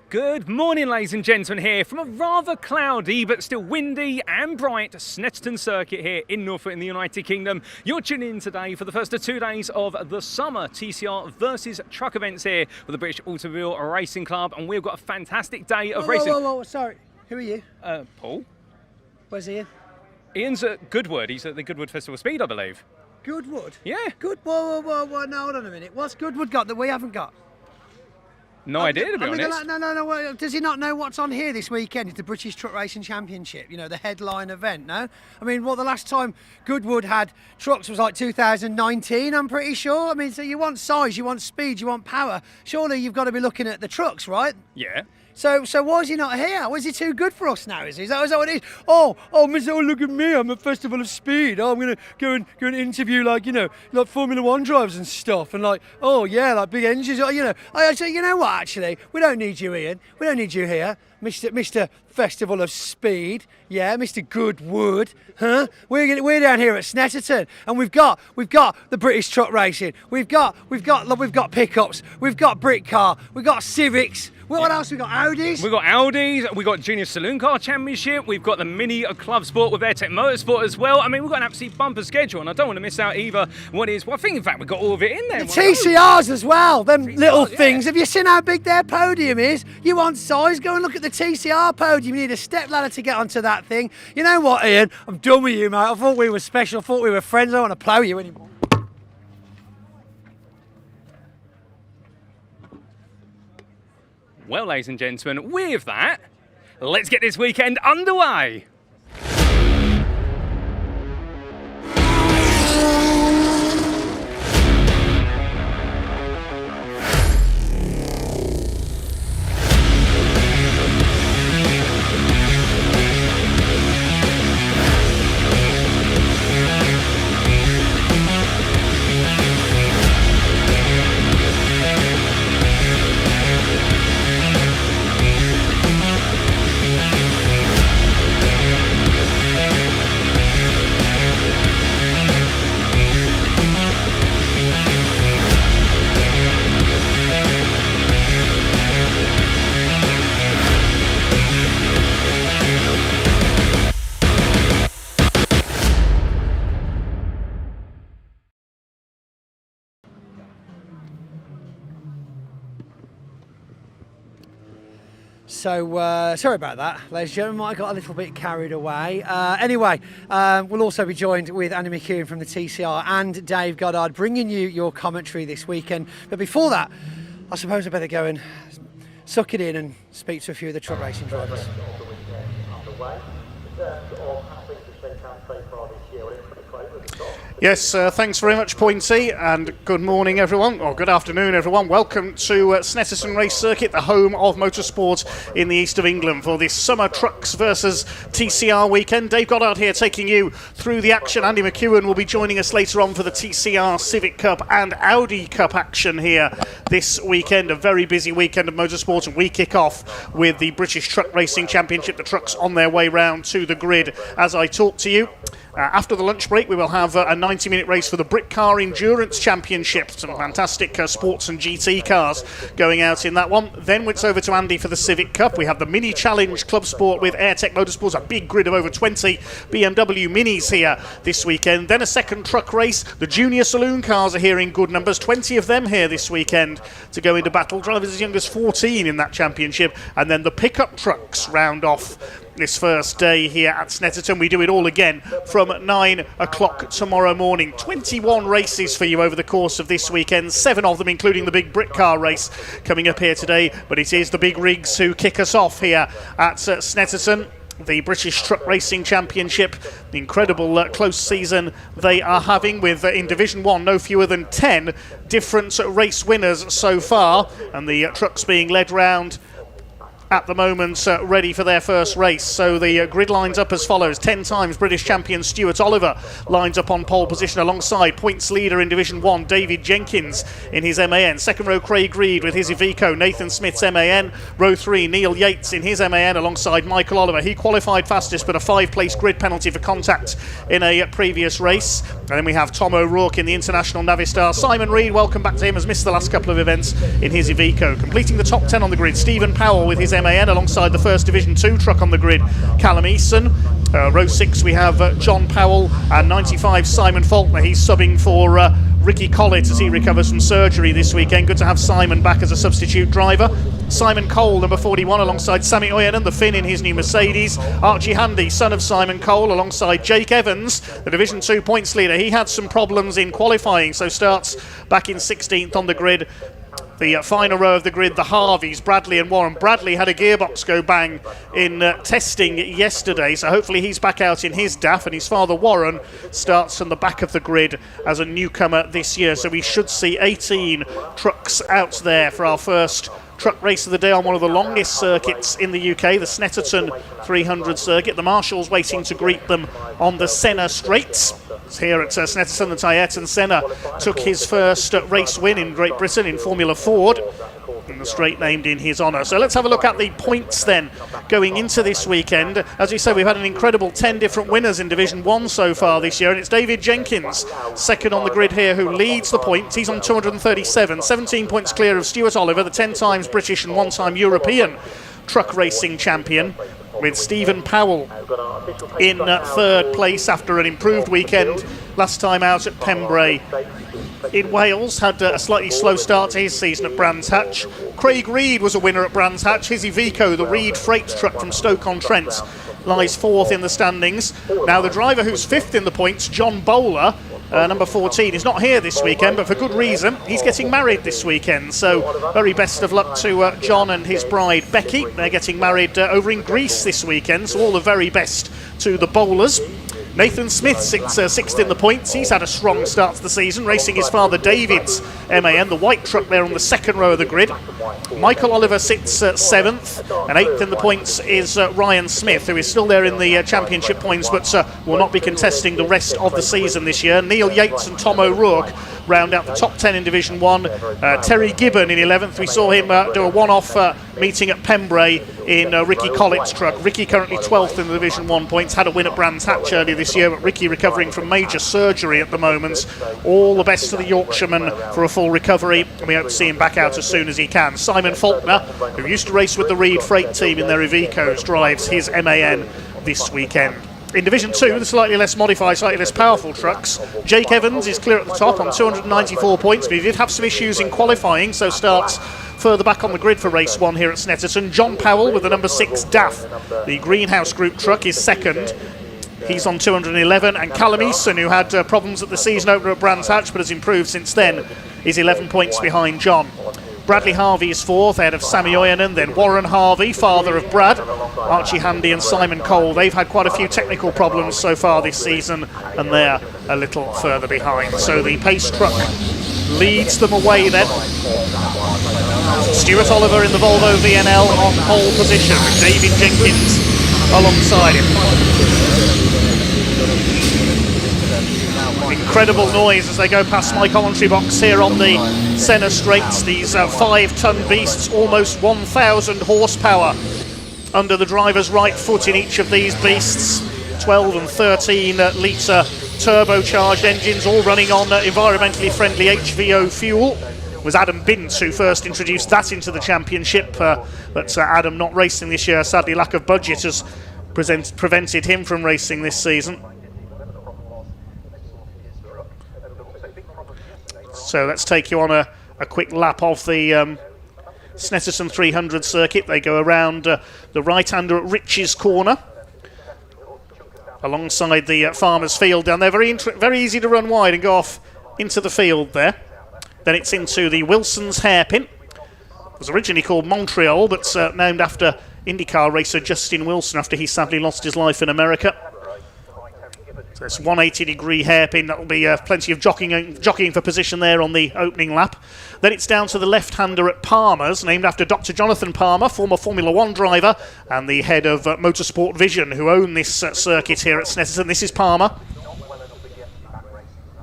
Good morning, ladies and gentlemen, here from a rather cloudy but still windy and bright Snetterton circuit here in Norfolk in the United Kingdom. You're tuning in today for the first of 2 days of the summer TCR versus truck events here with the British Automobile Racing Club, and we've got a fantastic day of racing. Whoa, sorry. Who are you? Paul. Where's Ian? Ian's at Goodwood. He's at the Goodwood Festival Speed, I believe. Goodwood? Yeah. Whoa, no, hold on a minute. What's Goodwood got that we haven't got? No idea, to be honest. No. Does he not know what's on here this weekend? It's the British Truck Racing Championship, you know, the headline event, no? I mean, the last time Goodwood had trucks was like 2019, I'm pretty sure. I mean, so you want size, you want speed, you want power. Surely you've got to be looking at the trucks, right? Yeah. So why is he not here? Was he too good for us now, is he? Is that what it is? Oh, look at me, I'm at Festival of Speed. Oh, I'm going to go and interview, like Formula One drivers and stuff. And like big engines, I say, you know what, actually, we don't need you, Ian. We don't need you here, Mr. Festival of Speed. Yeah, Mr. Goodwood. Huh? We're down here at Snetterton, and we've got the British Truck Racing. We've got pickups. We've got brick car. We've got Civics. What else? We've got Audis. We've got Audis, we've got Junior Saloon Car Championship, we've got the Mini Club Sport with Airtech Motorsport as well. I mean, we've got an absolute bumper schedule, and I don't want to miss out either what is. Well, I think, in fact, we've got all of it in there. The TCRs as well, them TCRs, little things. yeah. Have you seen how big their podium is? You want size? Go and look at the TCR podium. You need a step ladder to get onto that thing. You know what, Ian? I'm done with you, mate. I thought we were special. I thought we were friends. I don't want to plough you anymore. Well, ladies and gentlemen, with that, let's get this weekend underway. So, sorry about that, ladies and gentlemen. I got a little bit carried away. Anyway, we'll also be joined with Andy McEwen from the TCR and Dave Goddard bringing you your commentary this weekend. But before that, I suppose I better go and suck it in and speak to a few of the truck racing drivers. Yes, thanks very much, Pointy, and good morning, everyone, or good afternoon, everyone. Welcome to Snetterton Race Circuit, the home of motorsport in the east of England for this summer trucks versus TCR weekend. Dave Goddard here taking you through the action. Andy McEwen will be joining us later on for the TCR Civic Cup and Audi Cup action here this weekend. A very busy weekend of motorsport, and we kick off with the British Truck Racing Championship. The trucks on their way round to the grid as I talk to you. After the lunch break, we will have a 90-minute race for the Brick Car Endurance Championship. Some fantastic sports and GT cars going out in that one. Then it's over to Andy for the Civic Cup. We have the Mini Challenge Club Sport with Airtech Motorsport, a big grid of over 20 BMW Minis here this weekend. Then a second truck race. The Junior Saloon cars are here in good numbers, 20 of them here this weekend to go into battle. Drivers as young as 14 in that championship. And then the pickup trucks round off this first day here at Snetterton. We do it all again from 9 o'clock tomorrow morning. 21 races for you over the course of this weekend, 7 of them including the big brick car race coming up here today, but it is the big rigs who kick us off here at Snetterton. The British Truck Racing Championship, the incredible close season they are having with in Division 1 no fewer than 10 different race winners so far, and the trucks being led round at the moment ready for their first race. So the grid lines up as follows. 10 times British champion Stuart Oliver lines up on pole position alongside points leader in Division 1 David Jenkins in his MAN. Second row Craig Reed with his Iveco, Nathan Smith's MAN. Row 3 Neil Yates in his MAN alongside Michael Oliver. He qualified fastest but a 5-place grid penalty for contact in a previous race. And then we have Tom O'Rourke in the International Navistar. Simon Reed, welcome back to him, has missed the last couple of events in his Iveco. Completing the top 10 on the grid, Stephen Powell with his MAN alongside the first Division 2 truck on the grid, Callum Eason. Row 6 we have John Powell and 95 Simon Faulkner. He's subbing for Ricky Collett as he recovers from surgery this weekend. Good to have Simon back as a substitute driver. Simon Cole, number 41, alongside Sammy Oyenan, the Finn in his new Mercedes. Archie Handy, son of Simon Cole, alongside Jake Evans, the Division 2 points leader. He had some problems in qualifying, so starts back in 16th on the grid. The final row of the grid, the Harveys, Bradley and Warren. Bradley had a gearbox go bang in testing yesterday, so hopefully he's back out in his DAF, and his father Warren starts from the back of the grid as a newcomer this year. So we should see 18 trucks out there for our first truck race of the day on one of the longest circuits in the UK, the Snetterton 300 circuit. The Marshals waiting to greet them on the Senna Straights. Here at Snetterton, the Ayrton Senna took his first race win in Great Britain in Formula Ford, and the straight named in his honour. So let's have a look at the points then going into this weekend. As we said, we've had an incredible 10 different winners in Division 1 so far this year, and it's David Jenkins, second on the grid here, who leads the points. He's on 237, 17 points clear of Stuart Oliver, the 10 times British and 1-time European truck racing champion, with Stephen Powell in third place after an improved weekend last time out at Pembrey in Wales. Had a slightly slow start to his season at Brands Hatch. Craig Reed was a winner at Brands Hatch. His Iveco, the Reed freight truck from Stoke-on-Trent, lies fourth in the standings. Now the driver who's fifth in the points, John Bowler, number 14, is not here this weekend, but for good reason. He's getting married this weekend, so very best of luck to John and his bride Becky. They're getting married over in Greece this weekend, so all the very best to the bowlers. Nathan Smith sits sixth in the points. He's had a strong start to the season, racing his father David's MAN, the white truck there on the second row of the grid. Michael Oliver sits seventh, and eighth in the points is Ryan Smith, who is still there in the championship points, but will not be contesting the rest of the season this year. Neil Yates and Tom O'Rourke round out the top 10 in Division 1. Terry Gibbon in 11th. We saw him do a one-off meeting at Pembrey in Ricky Collett's truck. Ricky currently 12th in the Division 1 points. Had a win at Brands Hatch earlier this year, but Ricky recovering from major surgery at the moment. All the best to the Yorkshireman for a full recovery, and we hope to see him back out as soon as he can. Simon Faulkner, who used to race with the Reed Freight team in their Ivecos, drives his MAN this weekend. In Division 2, the slightly less modified, slightly less powerful trucks, Jake Evans is clear at the top on 294 points, but he did have some issues in qualifying, so starts further back on the grid for race 1 here at Snetterton. John Powell with the number 6 DAF, the Greenhouse Group truck, is second. He's on 211, and Callum Eason, who had problems at the season opener at Brands Hatch but has improved since then, is 11 points behind John. Bradley Harvey is fourth, ahead of Sammy Oyenan, then Warren Harvey, father of Brad, Archie Handy and Simon Cole. They've had quite a few technical problems so far this season, and they're a little further behind. So the pace truck leads them away then. Stuart Oliver in the Volvo VNL on pole position, with David Jenkins alongside him. Incredible noise as they go past my commentary box here on the Senna Straights. These 5-ton beasts, almost 1,000 horsepower under the driver's right foot in each of these beasts. 12 and 13 litre turbocharged engines, all running on environmentally friendly HVO fuel. It was Adam Bint who first introduced that into the championship, but Adam not racing this year. Sadly, lack of budget has prevented him from racing this season. So let's take you on a quick lap of the Snetterton 300 circuit. They go around the right-hander at Rich's Corner, alongside the Farmers Field down there. Very easy to run wide and go off into the field there. Then it's into the Wilson's Hairpin. It was originally called Montreal, but named after IndyCar racer Justin Wilson after he sadly lost his life in America. So it's 180-degree hairpin. That'll be plenty of jockeying for position there on the opening lap. Then it's down to the left-hander at Palmer's, named after Dr. Jonathan Palmer, former Formula 1 driver and the head of Motorsport Vision, who own this circuit here at Snetterton. This is Palmer.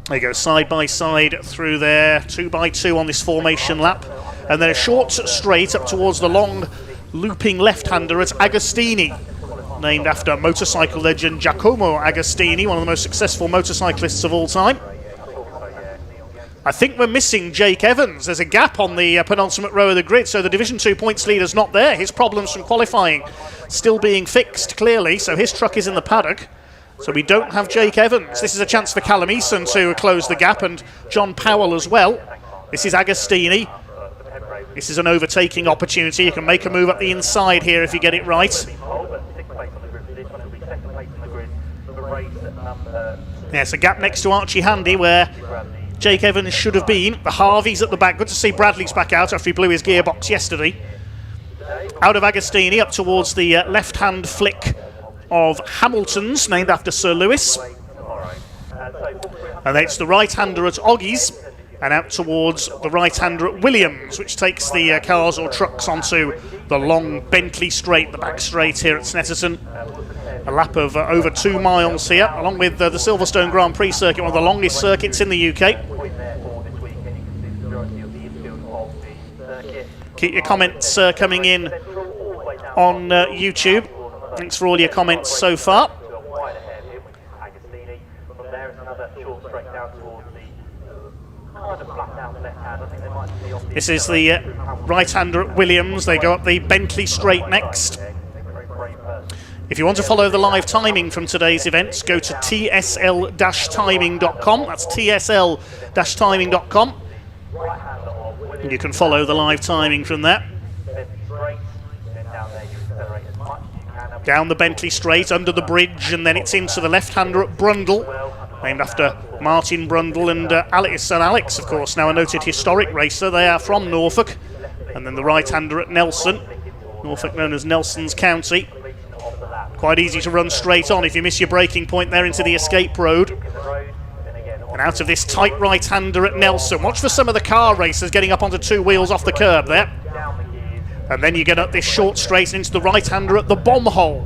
They go side by side through there, 2x2 on this formation lap. And then a short straight up towards the long looping left-hander at Agostini, named after motorcycle legend Giacomo Agostini, one of the most successful motorcyclists of all time. I think we're missing Jake Evans. There's a gap on the penultimate row of the grid, so the Division 2 points leader's not there. His problems from qualifying still being fixed, clearly, so his truck is in the paddock. So we don't have Jake Evans. This is a chance for Callum Eason to close the gap, and John Powell as well. This is Agostini. This is an overtaking opportunity. You can make a move up the inside here if you get it right. There's a gap next to Archie Handy where Jake Evans should have been. The Harveys at the back. Good to see Bradley's back out after he blew his gearbox yesterday. Out of Agostini up towards the left-hand flick of Hamilton's, named after Sir Lewis. And then it's the right-hander at Oggie's, and out towards the right-hander at Williams, which takes the cars or trucks onto the long Bentley straight, the back straight here at Snetterton. A lap of over 2 miles here, along with the Silverstone Grand Prix circuit, one of the longest circuits in the UK. Keep your comments coming in on YouTube. Thanks for all your comments so far. This is the right-hander at Williams. They go up the Bentley straight next. If you want to follow the live timing from today's events, go to tsl-timing.com. That's tsl-timing.com. And you can follow the live timing from there. Down the Bentley straight, under the bridge, and then it's into the left-hander at Brundle, named after Martin Brundle and his son Alex, of course, now a noted historic racer. They are from Norfolk. And then the right-hander at Nelson, Norfolk known as Nelson's County. Quite easy to run straight on if you miss your braking point there into the escape road. And out of this tight right-hander at Nelson. Watch for some of the car racers getting up onto 2 wheels off the curb there. And then you get up this short straight into the right-hander at the bomb hole.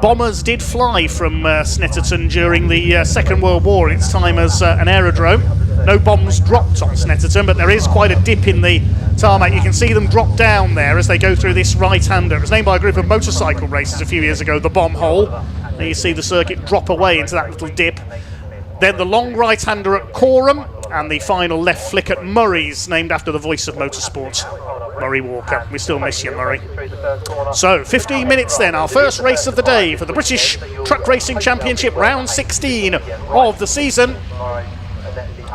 Bombers did fly from Snetterton during the Second World War in its time as an aerodrome. No bombs dropped on Snetterton, but there is quite a dip in the tarmac. You can see them drop down there as they go through this right-hander. It was named by a group of motorcycle racers a few years ago, the bomb hole. And you see the circuit drop away into that little dip. Then the long right-hander at Corham, and the final left flick at Murray's, named after the voice of motorsport, Murray Walker. We still miss you, Murray. So, 15 minutes then, our first race of the day for the British Truck Racing Championship, round 16 of the season.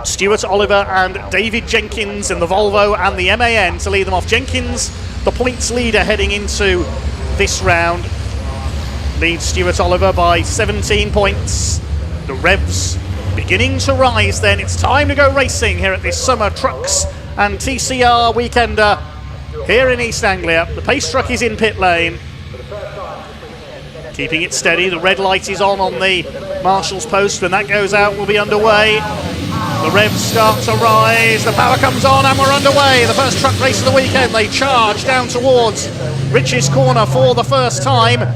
Stuart Oliver and David Jenkins in the Volvo and the MAN to lead them off. Jenkins, the points leader heading into this round, leads Stuart Oliver by 17 points. The revs beginning to rise then. It's time to go racing here at this Summer Trucks and TCR Weekender here in East Anglia. The pace truck is in pit lane, keeping it steady. The red light is on the marshal's post. When that goes out, we'll be underway. The revs start to rise, the power comes on, and we're underway. The first truck race of the weekend. They charge down towards Rich's Corner for the first time.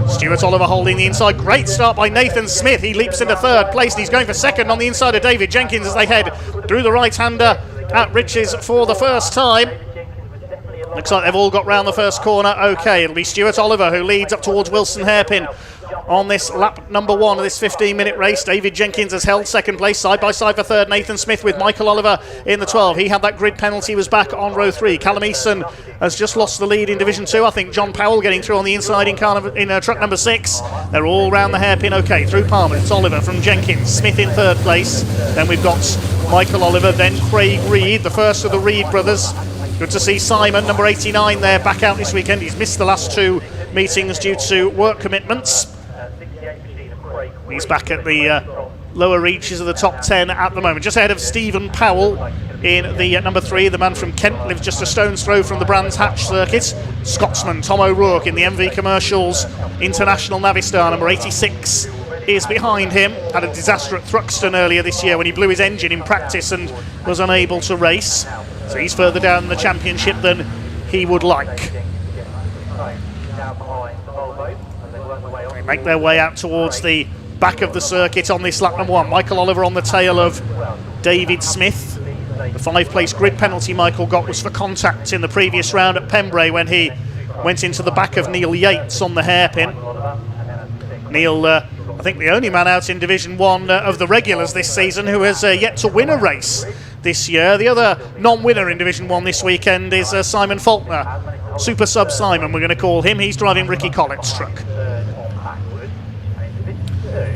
Stuart Oliver holding the inside. Great start by Nathan Smith. He leaps into third place, and he's going for second on the inside of David Jenkins as they head through the right-hander at Rich's for the first time. Looks like they've all got round the first corner. Okay, it'll be Stuart Oliver who leads up towards Wilson Hairpin on this lap number 1 of this 15-minute race. David Jenkins has held second place, side by side for third. Nathan Smith with Michael Oliver in the 12. He had that grid penalty, was back on row 3. Callum Eason has just lost the lead in Division 2. I think John Powell getting through on the inside in truck number 6. They're all round the hairpin. Okay, through Palmer, it's Oliver from Jenkins. Smith in third place. Then we've got Michael Oliver, then Craig Reed, the first of the Reed brothers. Good to see Simon, number 89 there, back out this weekend. He's missed the last 2 meetings due to work commitments. He's back at the lower reaches of the top 10 at the moment. Just ahead of Stephen Powell in the number 3. The man from Kent lives just a stone's throw from the Brands Hatch circuit. Scotsman Tom O'Rourke in the MV Commercials International Navistar, number 86. is behind him. Had a disaster at Thruxton earlier this year when he blew his engine in practice and was unable to race. So he's further down in the championship than he would like. They make their way out towards the back of the circuit on this lap number 1. Michael Oliver on the tail of David Smith. The 5-place grid penalty Michael got was for contact in the previous round at Pembrey when he went into the back of Neil Yates on the hairpin. Neil, I think the only man out in Division 1 of the regulars this season who has yet to win a race this year. The other non-winner in Division 1 this weekend is Simon Faulkner. Super Sub Simon, we're going to call him. He's driving Ricky Collett's truck.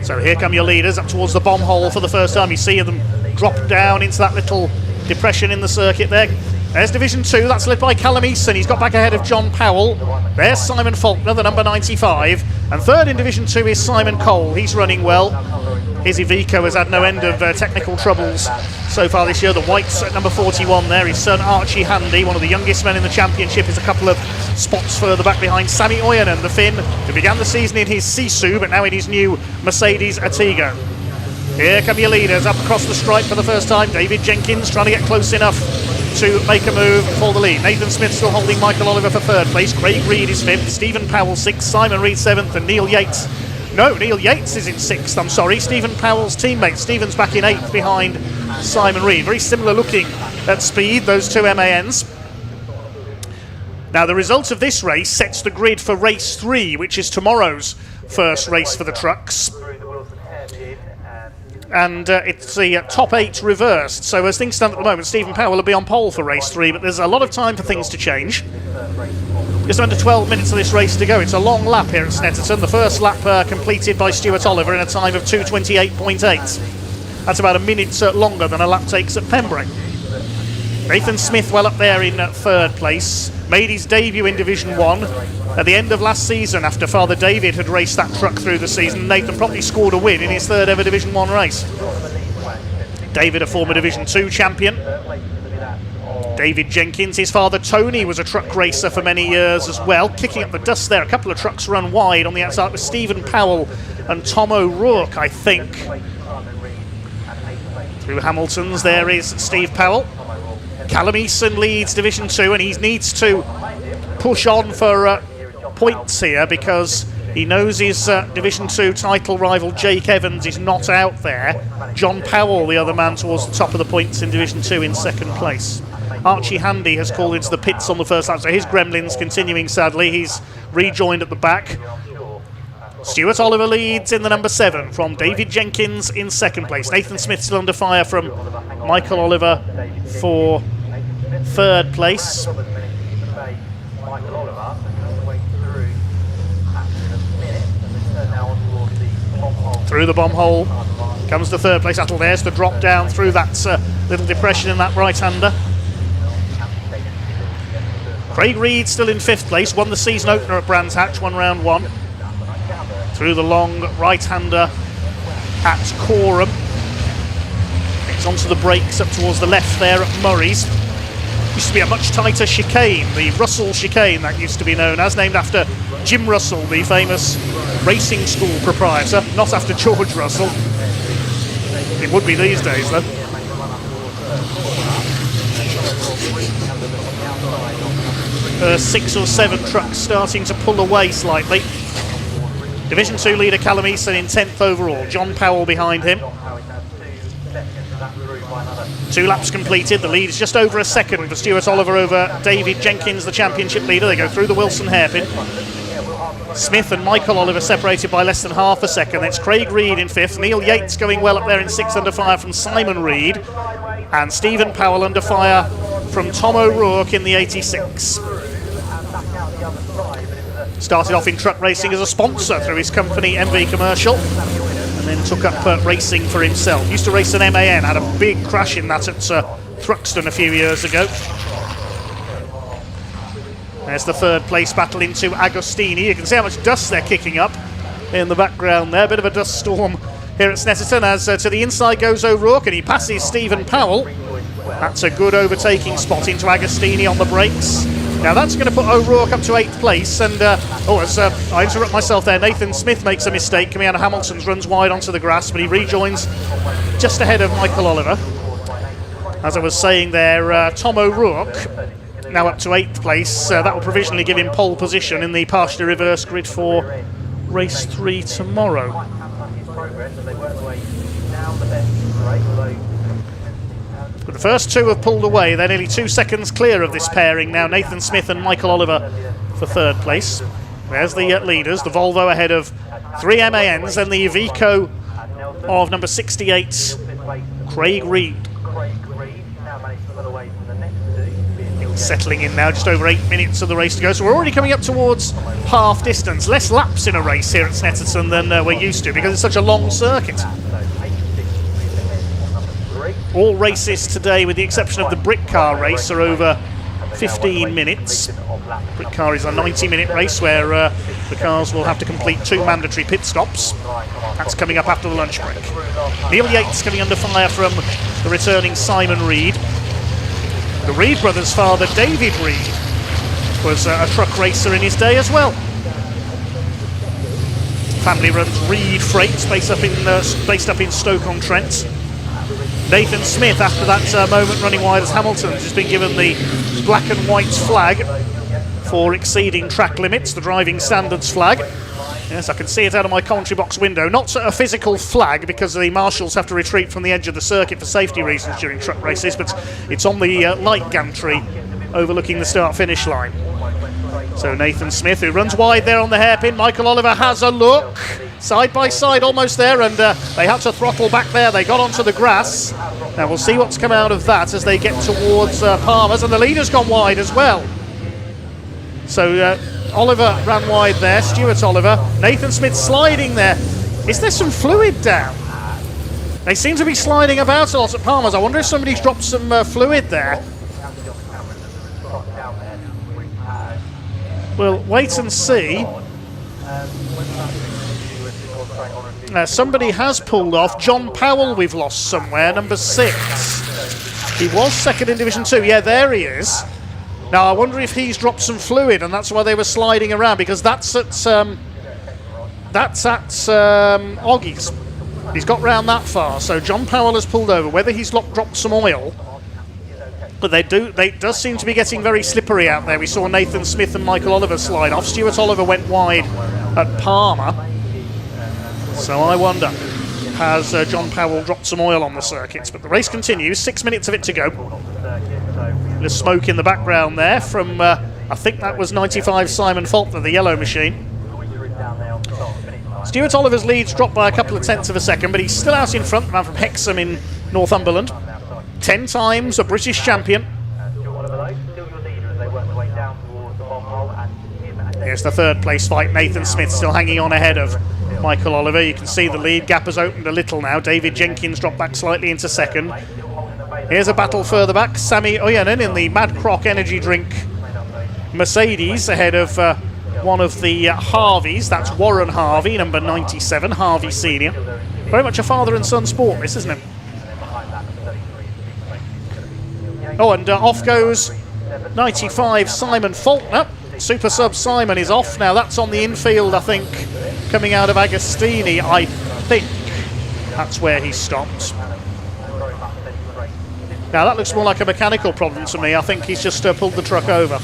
So here come your leaders up towards the bomb hole for the first time. You see them drop down into that little depression in the circuit there. There's Division 2, that's led by Callum Easton. He's got back ahead of John Powell. There's Simon Faulkner, the number 95. And third in Division 2 is Simon Cole. He's running well. His Iveco has had no end of technical troubles so far this year. The white's at number 41 there. His son Archie Handy, one of the youngest men in the championship, is a couple of spots further back behind Sammy Oyanen, the Finn, who began the season in his Sisu, but now in his new Mercedes Ertiga. Here come your leaders up across the stripe for the first time. David Jenkins trying to get close enough to make a move for the lead. Nathan Smith still holding Michael Oliver for third place. Craig Reed is fifth. Stephen Powell sixth. Simon Reed seventh. And Neil Yates. No, Neil Yates is in sixth. I'm sorry. Stephen Powell's teammate. Stephen's back in eighth behind Simon Reed. Very similar looking at speed, those two MANs. Now, the result of this race sets the grid for race 3, which is tomorrow's first race for the trucks. And it's the top 8 reversed. So as things stand at the moment, Stephen Powell will be on pole for race 3, but there's a lot of time for things to change. Just under 12 minutes of this race to go. It's a long lap here at Snetterton. The first lap completed by Stuart Oliver in a time of 2:28.8. That's about a minute longer than a lap takes at Pembrey. Nathan Smith well up there in third place. Made his debut in Division 1 at the end of last season after Father David had raced that truck through the season. Nathan promptly scored a win in his third ever Division 1 race. David, a former Division 2 champion. David Jenkins, his father Tony, was a truck racer for many years as well. Kicking up the dust there, a couple of trucks run wide on the outside with Stephen Powell and Tom O'Rourke, I think. Through Hamilton's, there is Steve Powell. Callum Easton leads Division 2 and he needs to push on for points here because he knows his Division 2 title rival Jake Evans is not out there. John Powell, the other man towards the top of the points in Division 2 in second place. Archie Handy has called into the pits on the first lap, so his gremlin's continuing sadly. He's rejoined at the back. Stuart Oliver leads in the number 7 from David Jenkins in second place. Nathan Smith still under fire from Michael Oliver for third place. Through the bomb hole comes the third place. There's the drop down through that little depression in that right-hander. Craig Reed still in fifth place, won the season opener at Brands Hatch, won round 1. Through the long right-hander at Corham. It's onto the brakes up towards the left there at Murray's. Used to be a much tighter chicane, the Russell chicane that used to be known as, named after Jim Russell, the famous racing school proprietor, not after George Russell. It would be these days though. Six or 7 trucks starting to pull away slightly. Division 2 leader Callum Easton in 10th overall, John Powell behind him. 2 laps completed, the lead is just over a second for Stuart Oliver over David Jenkins, the championship leader. They go through the Wilson hairpin. Smith and Michael Oliver separated by less than half a second. It's Craig Reed in 5th, Neil Yates going well up there in 6th under fire from Simon Reed, and Stephen Powell under fire from Tom O'Rourke in the 86. Started off in truck racing as a sponsor through his company MV Commercial, and then took up racing for himself. Used to race an MAN, had a big crash in that at Thruxton a few years ago. There's the third place battle into Agostini. You can see how much dust they're kicking up in the background there. Bit of a dust storm here at Snetterton as to the inside goes O'Rourke and he passes Stephen Powell. That's a good overtaking spot into Agostini on the brakes. Now that's going to put O'Rourke up to 8th place, and as I interrupt myself there, Nathan Smith makes a mistake coming out of Hamilton's, runs wide onto the grass, but he rejoins just ahead of Michael Oliver. As I was saying there, Tom O'Rourke now up to 8th place. That will provisionally give him pole position in the partially reversed grid for race 3 tomorrow. But the first two have pulled away. They're nearly 2 seconds clear of this pairing now. Nathan Smith and Michael Oliver for 3rd place. There's the leaders, the Volvo ahead of 3 MANs, and the Iveco of number 68, Craig Reed. Settling in now, just over 8 minutes of the race to go. So we're already coming up towards half distance. Less laps in a race here at Snetterton than we're used to because it's such a long circuit. All races today, with the exception of the brick car race, are over 15 minutes. Brick car is a 90-minute race where the cars will have to complete 2 mandatory pit stops. That's coming up after the lunch break. Neil Yates coming under fire from the returning Simon Reed. The Reed brothers' father, David Reed, was a truck racer in his day as well. Family runs Reed Freight, based up in Stoke-on-Trent. Nathan Smith, after that moment running wide as Hamilton, has been given the black and white flag for exceeding track limits, the driving standards flag. Yes, I can see it out of my commentary box window. Not a physical flag because the marshals have to retreat from the edge of the circuit for safety reasons during truck races, but it's on the light gantry overlooking the start-finish line. So Nathan Smith, who runs wide there on the hairpin. Michael Oliver has a look. Side by side, almost there, and they had to throttle back there. They got onto the grass. Now we'll see what's come out of that as they get towards Palmer's, and the leader's gone wide as well. So Oliver ran wide there, Stuart Oliver. Nathan Smith sliding there. Is there some fluid down? They seem to be sliding about a lot at Palmer's. I wonder if somebody's dropped some fluid there. We'll wait and see. Somebody has pulled off. John Powell we've lost somewhere, number 6. He was second in Division 2. Yeah, there he is. Now, I wonder if he's dropped some fluid, and that's why they were sliding around, because that's at Oggie's. He's got round that far, so John Powell has pulled over. Whether he's dropped some oil, but they does seem to be getting very slippery out there. We saw Nathan Smith and Michael Oliver slide off. Stuart Oliver went wide at Palmer. So I wonder, has John Powell dropped some oil on the circuits? But the race continues, 6 minutes of it to go. The smoke in the background there from, I think that was 95 Simon Faulkner, the yellow machine. Stuart Oliver's lead's dropped by a couple of tenths of a second, but he's still out in front, the man from Hexham in Northumberland. 10 times a British champion. Here's the 3rd place fight. Nathan Smith still hanging on ahead of Michael Oliver. You can see the lead gap has opened a little now. David Jenkins dropped back slightly into 2nd. Here's a battle further back. Sammy Oyanen in the Mad Croc energy drink Mercedes ahead of one of the Harveys. That's Warren Harvey, number 97, Harvey Senior. Very much a father and son sport, this, isn't it? Oh, and off goes 95 Simon Faulkner. Super sub Simon is off. Now that's on the infield, I think, coming out of Agostini. I think that's where he stopped. Now that looks more like a mechanical problem to me. I think he's just pulled the truck over.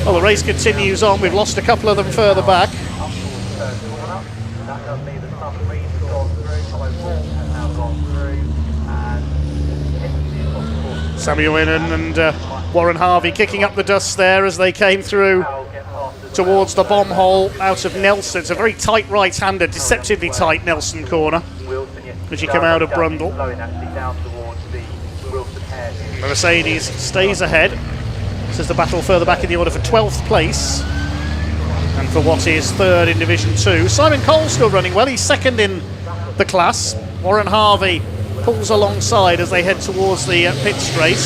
Well, the race continues on. We've lost a couple of them further back. Samuel Innan and Warren Harvey kicking up the dust there as they came through towards the bomb hole out of Nelson. It's a very tight right-hander, deceptively tight Nelson corner as you come out of Brundle. The Mercedes stays ahead. This is the battle further back in the order for 12th place and for what is 3rd in Division 2. Simon Cole's still running well. He's 2nd in the class. Warren Harvey pulls alongside as they head towards the pit straight.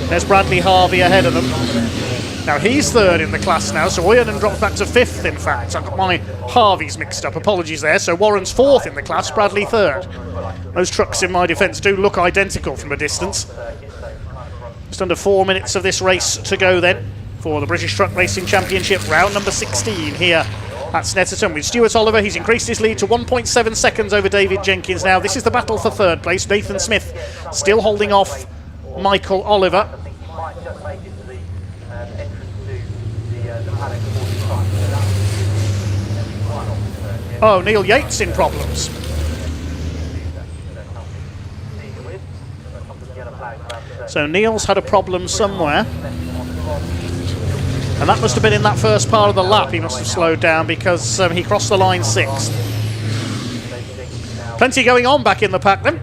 There's Bradley Harvey ahead of them. Now he's third in the class now, so Oyanen drops back to fifth, in fact. I've got my Harveys mixed up, apologies there. So Warren's fourth in the class, Bradley third. Those trucks, in my defence, do look identical from a distance. Just under 4 minutes of this race to go then for the British Truck Racing Championship, round number 16 here at Snetterton with Stuart Oliver. He's increased his lead to 1.7 seconds over David Jenkins now. This is the battle for third place. Nathan Smith still holding off Michael Oliver. Oh, Neil Yates in problems. So Neil's had a problem somewhere. And that must have been in that first part of the lap. He must have slowed down because he crossed the line sixth. Plenty going on back in the pack then.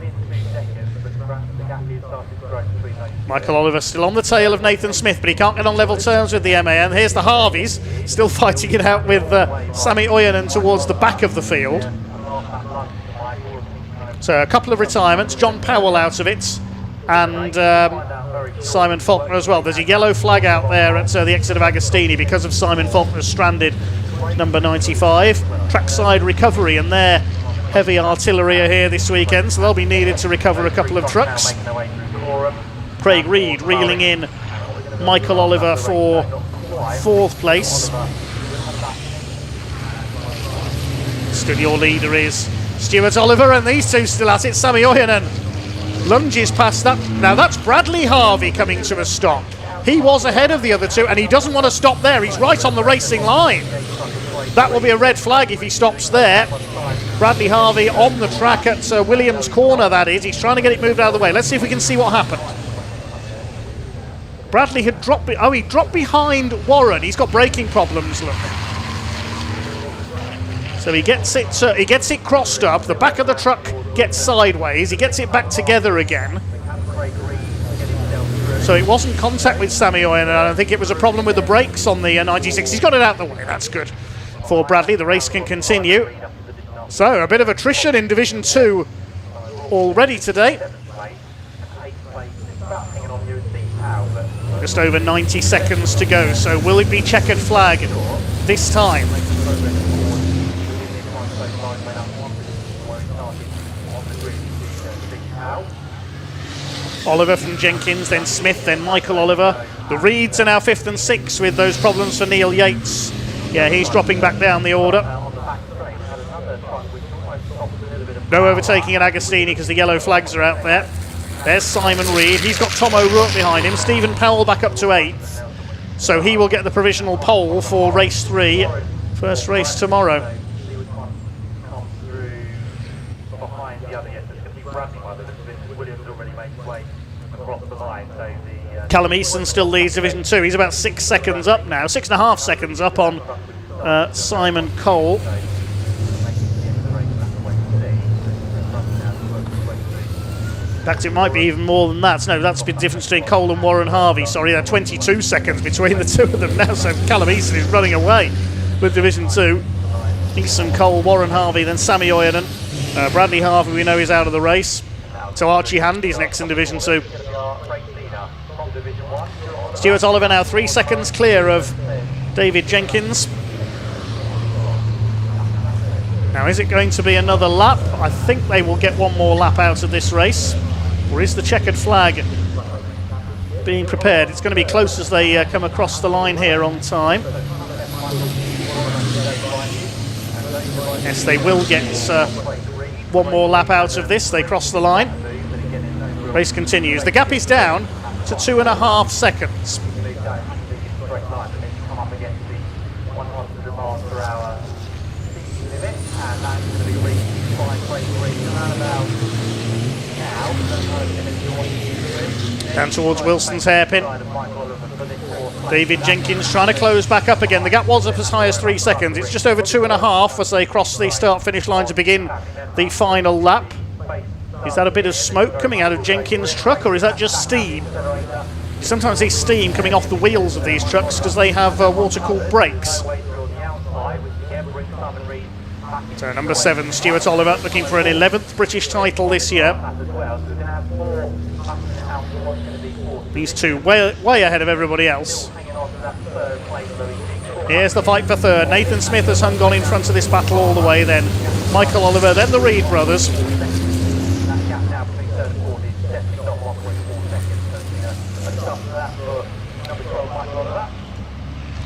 Michael Oliver still on the tail of Nathan Smith, but he can't get on level terms with the MA. And here's the Harveys, still fighting it out with Sami Ojanen towards the back of the field. So a couple of retirements, John Powell out of it, and Simon Faulkner as well. There's a yellow flag out there at the exit of Agostini because of Simon Faulkner's stranded number 95. Trackside recovery, and their heavy artillery are here this weekend, so they'll be needed to recover a couple of trucks. Craig Reed reeling in Michael Oliver for fourth place. Still your leader is Stuart Oliver, and these two still at it. Sami Ojanen lunges past that. Now that's Bradley Harvey coming to a stop. He was ahead of the other two, and he doesn't want to stop there. He's right on the racing line. That will be a red flag if he stops there. Bradley Harvey on the track at Williams Corner, that is. He's trying to get it moved out of the way. Let's see if we can see what happened. Bradley had dropped. He dropped behind Warren. He's got braking problems. Look. So he gets it crossed up. The back of the truck gets sideways. He gets it back together again. So it wasn't contact with Sami Ojanen. I don't think it was a problem with the brakes on the 96. He's got it out the way. That's good for Bradley. The race can continue. So a bit of attrition in Division 2 already today. Just over 90 seconds to go, so will it be checkered flag this time? Oliver from Jenkins, then Smith, then Michael Oliver. The Reeds are now 5th and 6th with those problems for Neil Yates. Yeah, he's dropping back down the order. No overtaking at Agostini because the yellow flags are out there. There's Simon Reed. He's got Tom O'Rourke behind him. Stephen Powell back up to 8th. So he will get the provisional pole for race 3. First race tomorrow. Callum Easton still leads Division 2. He's about 6 seconds up now. 6.5 seconds up on Simon Cole. In fact, it might be even more than that. No, that's the difference between Cole and Warren Harvey. Sorry, there are 22 seconds between the two of them now. So Callum Easton is running away with Division 2. Easton, Cole, Warren Harvey, then Sami Ojanen. Bradley Harvey, we know, is out of the race. So Archie Handy's next in Division 2. Stuart Oliver now 3 seconds clear of David Jenkins. Now, is it going to be another lap? I think they will get one more lap out of this race. Or is the checkered flag being prepared? It's going to be close as they come across the line here on time. Yes, they will get one more lap out of this. They cross the line. Race continues. The gap is down to 2.5 seconds. Down towards Wilson's hairpin. David Jenkins trying to close back up again. The gap was up as high as 3 seconds. It's just over 2.5 as they cross the start-finish line to begin the final lap. Is that a bit of smoke coming out of Jenkins' truck, or is that just steam? Sometimes there's steam coming off the wheels of these trucks because they have water-cooled brakes. So number 7, Stuart Oliver, looking for an 11th British title this year. These two way ahead of everybody else. Here's the fight for third. Nathan Smith has hung on in front of this battle all the way, then Michael Oliver, then the Reed brothers.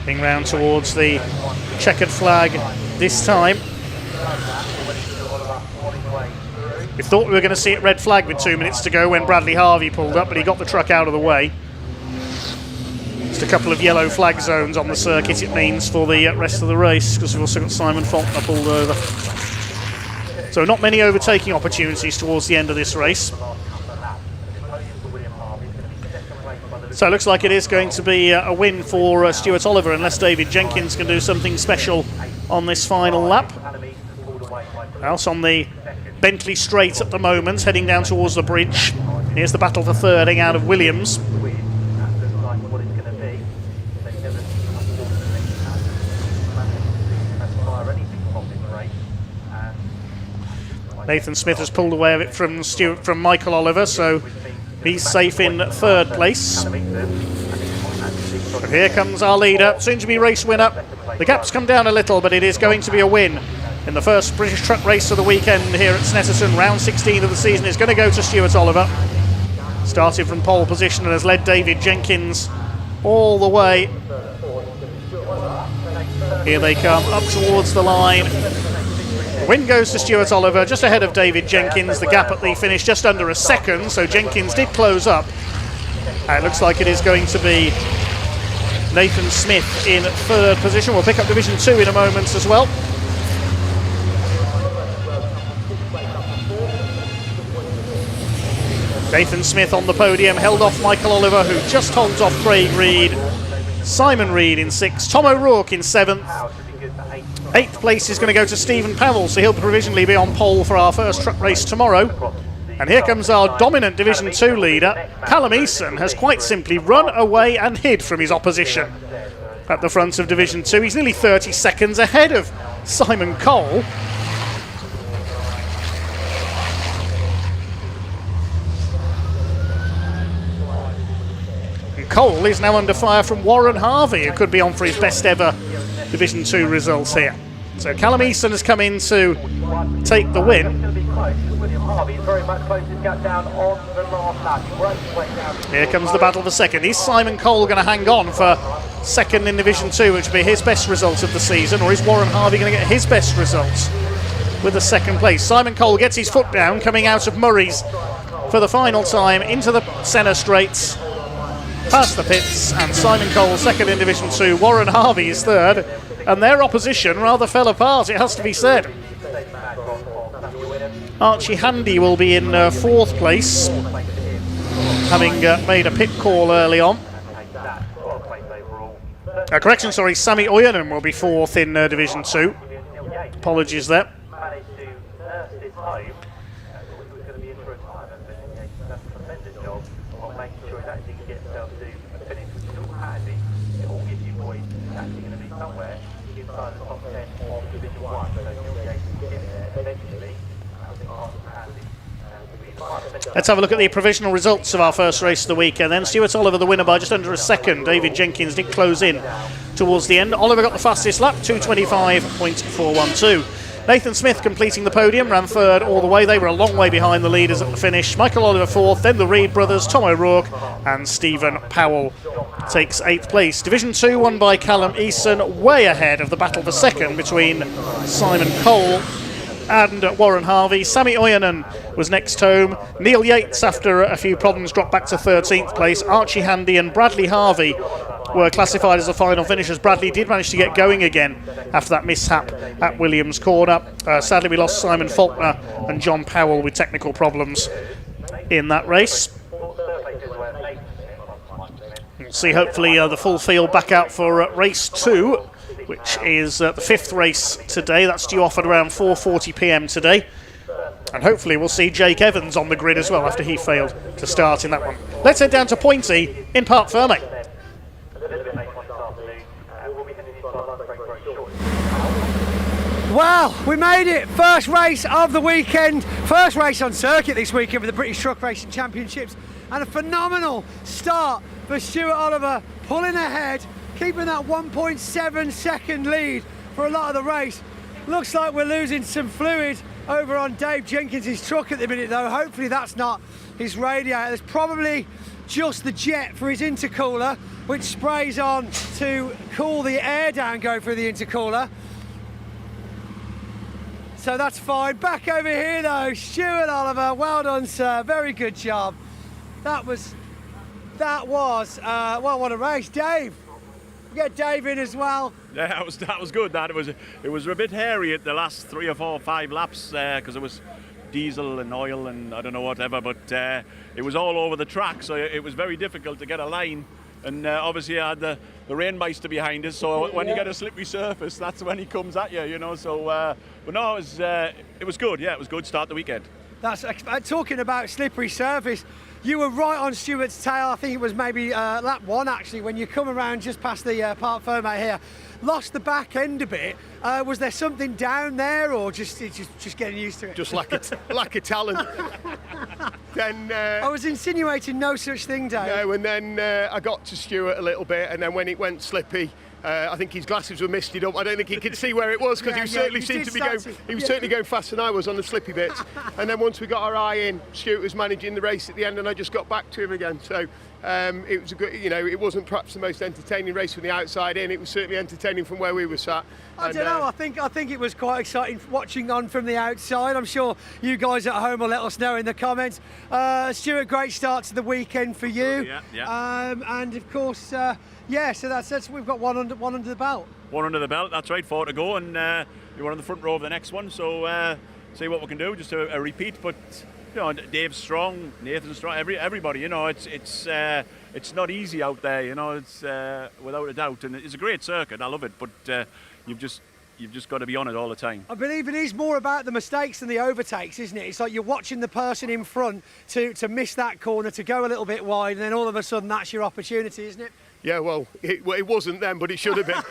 Being round towards the checkered flag this time. We thought we were going to see it red flag with 2 minutes to go when Bradley Harvey pulled up, but he got the truck out of the way. Just a couple of yellow flag zones on the circuit, it means, for the rest of the race, because we've also got Simon Faulkner pulled over. So not many overtaking opportunities towards the end of this race. So it looks like it is going to be a win for Stuart Oliver, unless David Jenkins can do something special on this final lap. House on the Bentley straight at the moment, heading down towards the bridge. Here's the battle for thirding out of Williams. Nathan Smith has pulled away of it from Michael Oliver, so he's safe in third place. But here comes our leader, soon to be race winner. The gap's come down a little, but it is going to be a win in the first British truck race of the weekend here at Snetterton. Round 16 of the season is going to go to Stuart Oliver. Started from pole position and has led David Jenkins all the way. Here they come up towards the line. The win goes to Stuart Oliver, just ahead of David Jenkins. The gap at the finish just under a second, so Jenkins did close up. And it looks like it is going to be Nathan Smith in third position. We'll pick up Division 2 in a moment as well. Nathan Smith on the podium, held off Michael Oliver, who just holds off Craig Reed. Simon Reed in 6th, Tom O'Rourke in 7th. 8th place is going to go to Stephen Powell, so he'll provisionally be on pole for our first truck race tomorrow. And here comes our dominant Division 2 leader. Callum Eason has quite simply run away and hid from his opposition at the front of Division 2. He's nearly 30 seconds ahead of Simon Cole. And Cole is now under fire from Warren Harvey, who could be on for his best ever Division 2 results here. So Callum Eason has come in to take the win. Here comes the battle for second. Is Simon Cole going to hang on for second in Division 2, which will be his best result of the season, or is Warren Harvey going to get his best results with the second place? Simon Cole gets his foot down, coming out of Murray's for the final time into the centre straights, past the pits, and Simon Cole second in Division 2. Warren Harvey is third, and their opposition rather fell apart, it has to be said. Archie Handy will be in fourth place, having made a pit call early on. Correction, sorry, Sammy Oyanen will be fourth in Division 2. Apologies there. Let's have a look at the provisional results of our first race of the weekend then. Stuart Oliver the winner by just under a second. David Jenkins did close in towards the end. Oliver got the fastest lap, 2:25.412. Nathan Smith completing the podium, ran third all the way. They were a long way behind the leaders at the finish. Michael Oliver fourth, then the Reed brothers, Tom O'Rourke and Stephen Powell takes 8th place. Division 2 won by Callum Eason, way ahead of the battle for second between Simon Cole and Warren Harvey. Sammy Oyanen was next home. Neil Yates, after a few problems, dropped back to 13th place. Archie Handy and Bradley Harvey were classified as the final finishers. Bradley did manage to get going again after that mishap at Williams Corner. Sadly, we lost Simon Faulkner and John Powell with technical problems in that race. We'll see, hopefully, the full field back out for race 2, which is the 5th race today. That's due off at around 4:40 p.m. today. And hopefully we'll see Jake Evans on the grid as well after he failed to start in that one. Let's head down to Pointy in Parc Ferme. Wow, we made it! First race of the weekend, first race on circuit this weekend for the British Truck Racing Championships, and a phenomenal start for Stuart Oliver, pulling ahead keeping that 1.7 second lead for a lot of the race. Looks like we're losing some fluid over on Dave Jenkins' truck at the minute though. Hopefully that's not his radiator. There's probably just the jet for his intercooler, which sprays on to cool the air down going through the intercooler. So that's fine. Back over here though, Stuart Oliver, well done sir, very good job. That was, well, what a race. Dave, we get Dave in as well. Yeah, that was good. It was a bit hairy at the last 3 or 4 or 5 laps because it was diesel and oil and I don't know whatever, but it was all over the track, so it was very difficult to get a line. And obviously I had the rainmeister behind us, so when you get a slippery surface, that's when he comes at you, you know. So, but no, it was good. Yeah, it was good. Start the weekend. That's talking about slippery surface. You were right on Stuart's tail. I think it was maybe lap 1 actually, when you come around just past the Parc Fermé here. Lost the back end a bit. Was there something down there, or just getting used to it? Just lack of talent. Then I was insinuating no such thing, Dave. No, and then I got to Stuart a little bit, and then when it went slippy, I think his glasses were misted up. I don't think he could see where it was because he certainly seemed to be going. He was certainly going faster than I was on the slippy bits. And then once we got our eye in, Stuart was managing the race at the end, and I just got back to him again. So it was a good. You know, it wasn't perhaps the most entertaining race from the outside in. It was certainly entertaining from where we were sat. I don't know. I think it was quite exciting watching on from the outside. I'm sure you guys at home will let us know in the comments. Stuart, great start to the weekend for you. Yeah. And of course, yeah. So that's we've got one under the belt. One under the belt. That's right. 4 to go, and you're on the front row of the next one. So see what we can do. Just a repeat, but. You know, Dave's strong, Nathan's strong. Everybody, you know, it's not easy out there. You know, it's without a doubt, and it's a great circuit. I love it, but you've just got to be on it all the time. I believe it is more about the mistakes than the overtakes, isn't it? It's like you're watching the person in front to miss that corner, to go a little bit wide, and then all of a sudden that's your opportunity, isn't it? Yeah, well, it wasn't then, but it should have been.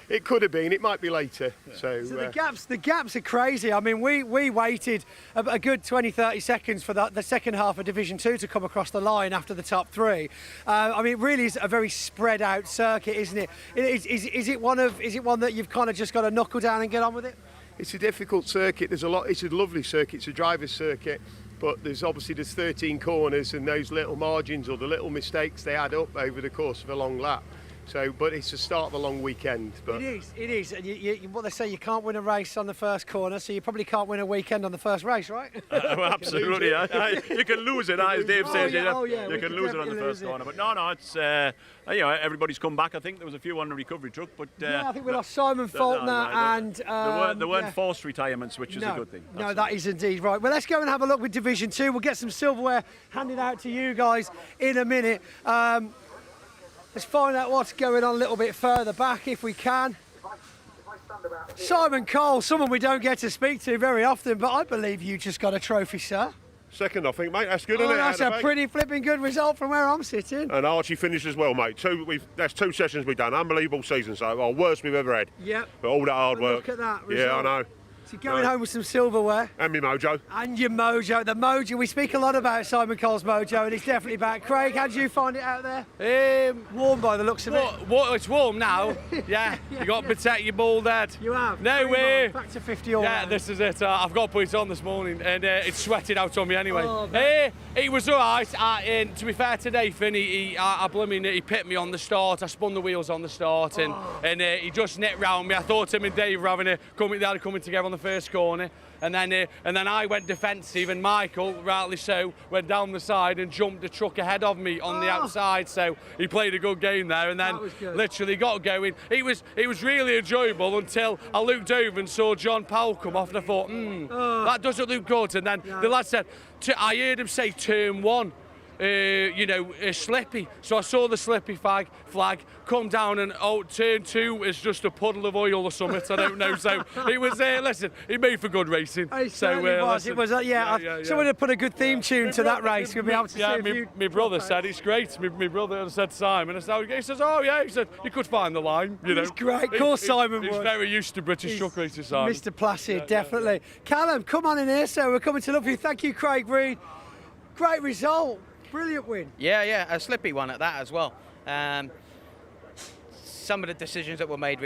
It could have been. It might be later. Yeah. So the gaps are crazy. I mean, we waited a good 20-30 seconds for the second half of Division 2 to come across the line after the top 3. I mean, it really is a very spread out circuit, isn't it? Is it one that you've kind of just got to knuckle down and get on with it? It's a difficult circuit. It's a lovely circuit. It's a driver's circuit. But there's 13 corners, and those little margins or the little mistakes, they add up over the course of a long lap. So, but it's the start of a long weekend. But it is. And what they say, you can't win a race on the first corner, so you probably can't win a weekend on the first race, right? Absolutely. You can lose it, as Dave says. You can lose it on the first corner. But no, it's you know, everybody's come back. I think there was a few on the recovery truck, but yeah, I think we lost Simon Faulkner and there weren't forced retirements, which is a good thing. No, that is indeed right. Well, let's go and have a look with Division 2. We'll get some silverware handed out to you guys in a minute. Let's find out what's going on a little bit further back if we can. Simon Cole, someone we don't get to speak to very often, but I believe you just got a trophy, sir. Second, I think, mate. That's good, isn't it? That's a pretty flipping good result from where I'm sitting. And Archie finished as well, mate. That's 2 sessions we've done. Unbelievable season so far. Worst we've ever had. Yep. But all that hard work. Look at that result. Yeah, I know. So going home with some silverware. And me mojo. And your mojo. The mojo. We speak a lot about Simon Cole's mojo, and it's definitely back. Craig, how did you find it out there? Warm by the looks of it. It's warm now. Yeah. You got to protect your bald head. You have. No way. Back to 50 all Yeah, round. this is it. I've got to put it on this morning, and it's sweated out on me anyway. Oh, he was alright. To be fair to Nathan, he pipped me on the start. I spun the wheels on the start, and he just nipped round me. I thought him and Dave were coming together on the first corner. And then I went defensive, and Michael, rightly so, went down the side and jumped the truck ahead of me on the outside. So he played a good game there, and then literally got going. It was really enjoyable until I looked over and saw John Powell come off, and I thought, that doesn't look good. And then the lad said, I heard him say turn 1. Slippy. So I saw the slippy flag come down, and turn 2 is just a puddle of oil or something. I don't know. So it was listen, it made for good racing. It certainly was. It was someone had put a good theme tune to that race. We'll be able to see my brother said it's great. My brother said Simon. He says, oh yeah. He said you could find the line. You know, it's great. Of course, Simon. He's very used to British truck racing. Simon. Mr. Placid, definitely. Callum, come on in here. So we're coming to love you. Thank you, Craig Reed. Great result. Brilliant win. Yeah, a slippy one at that as well. some of the decisions that were made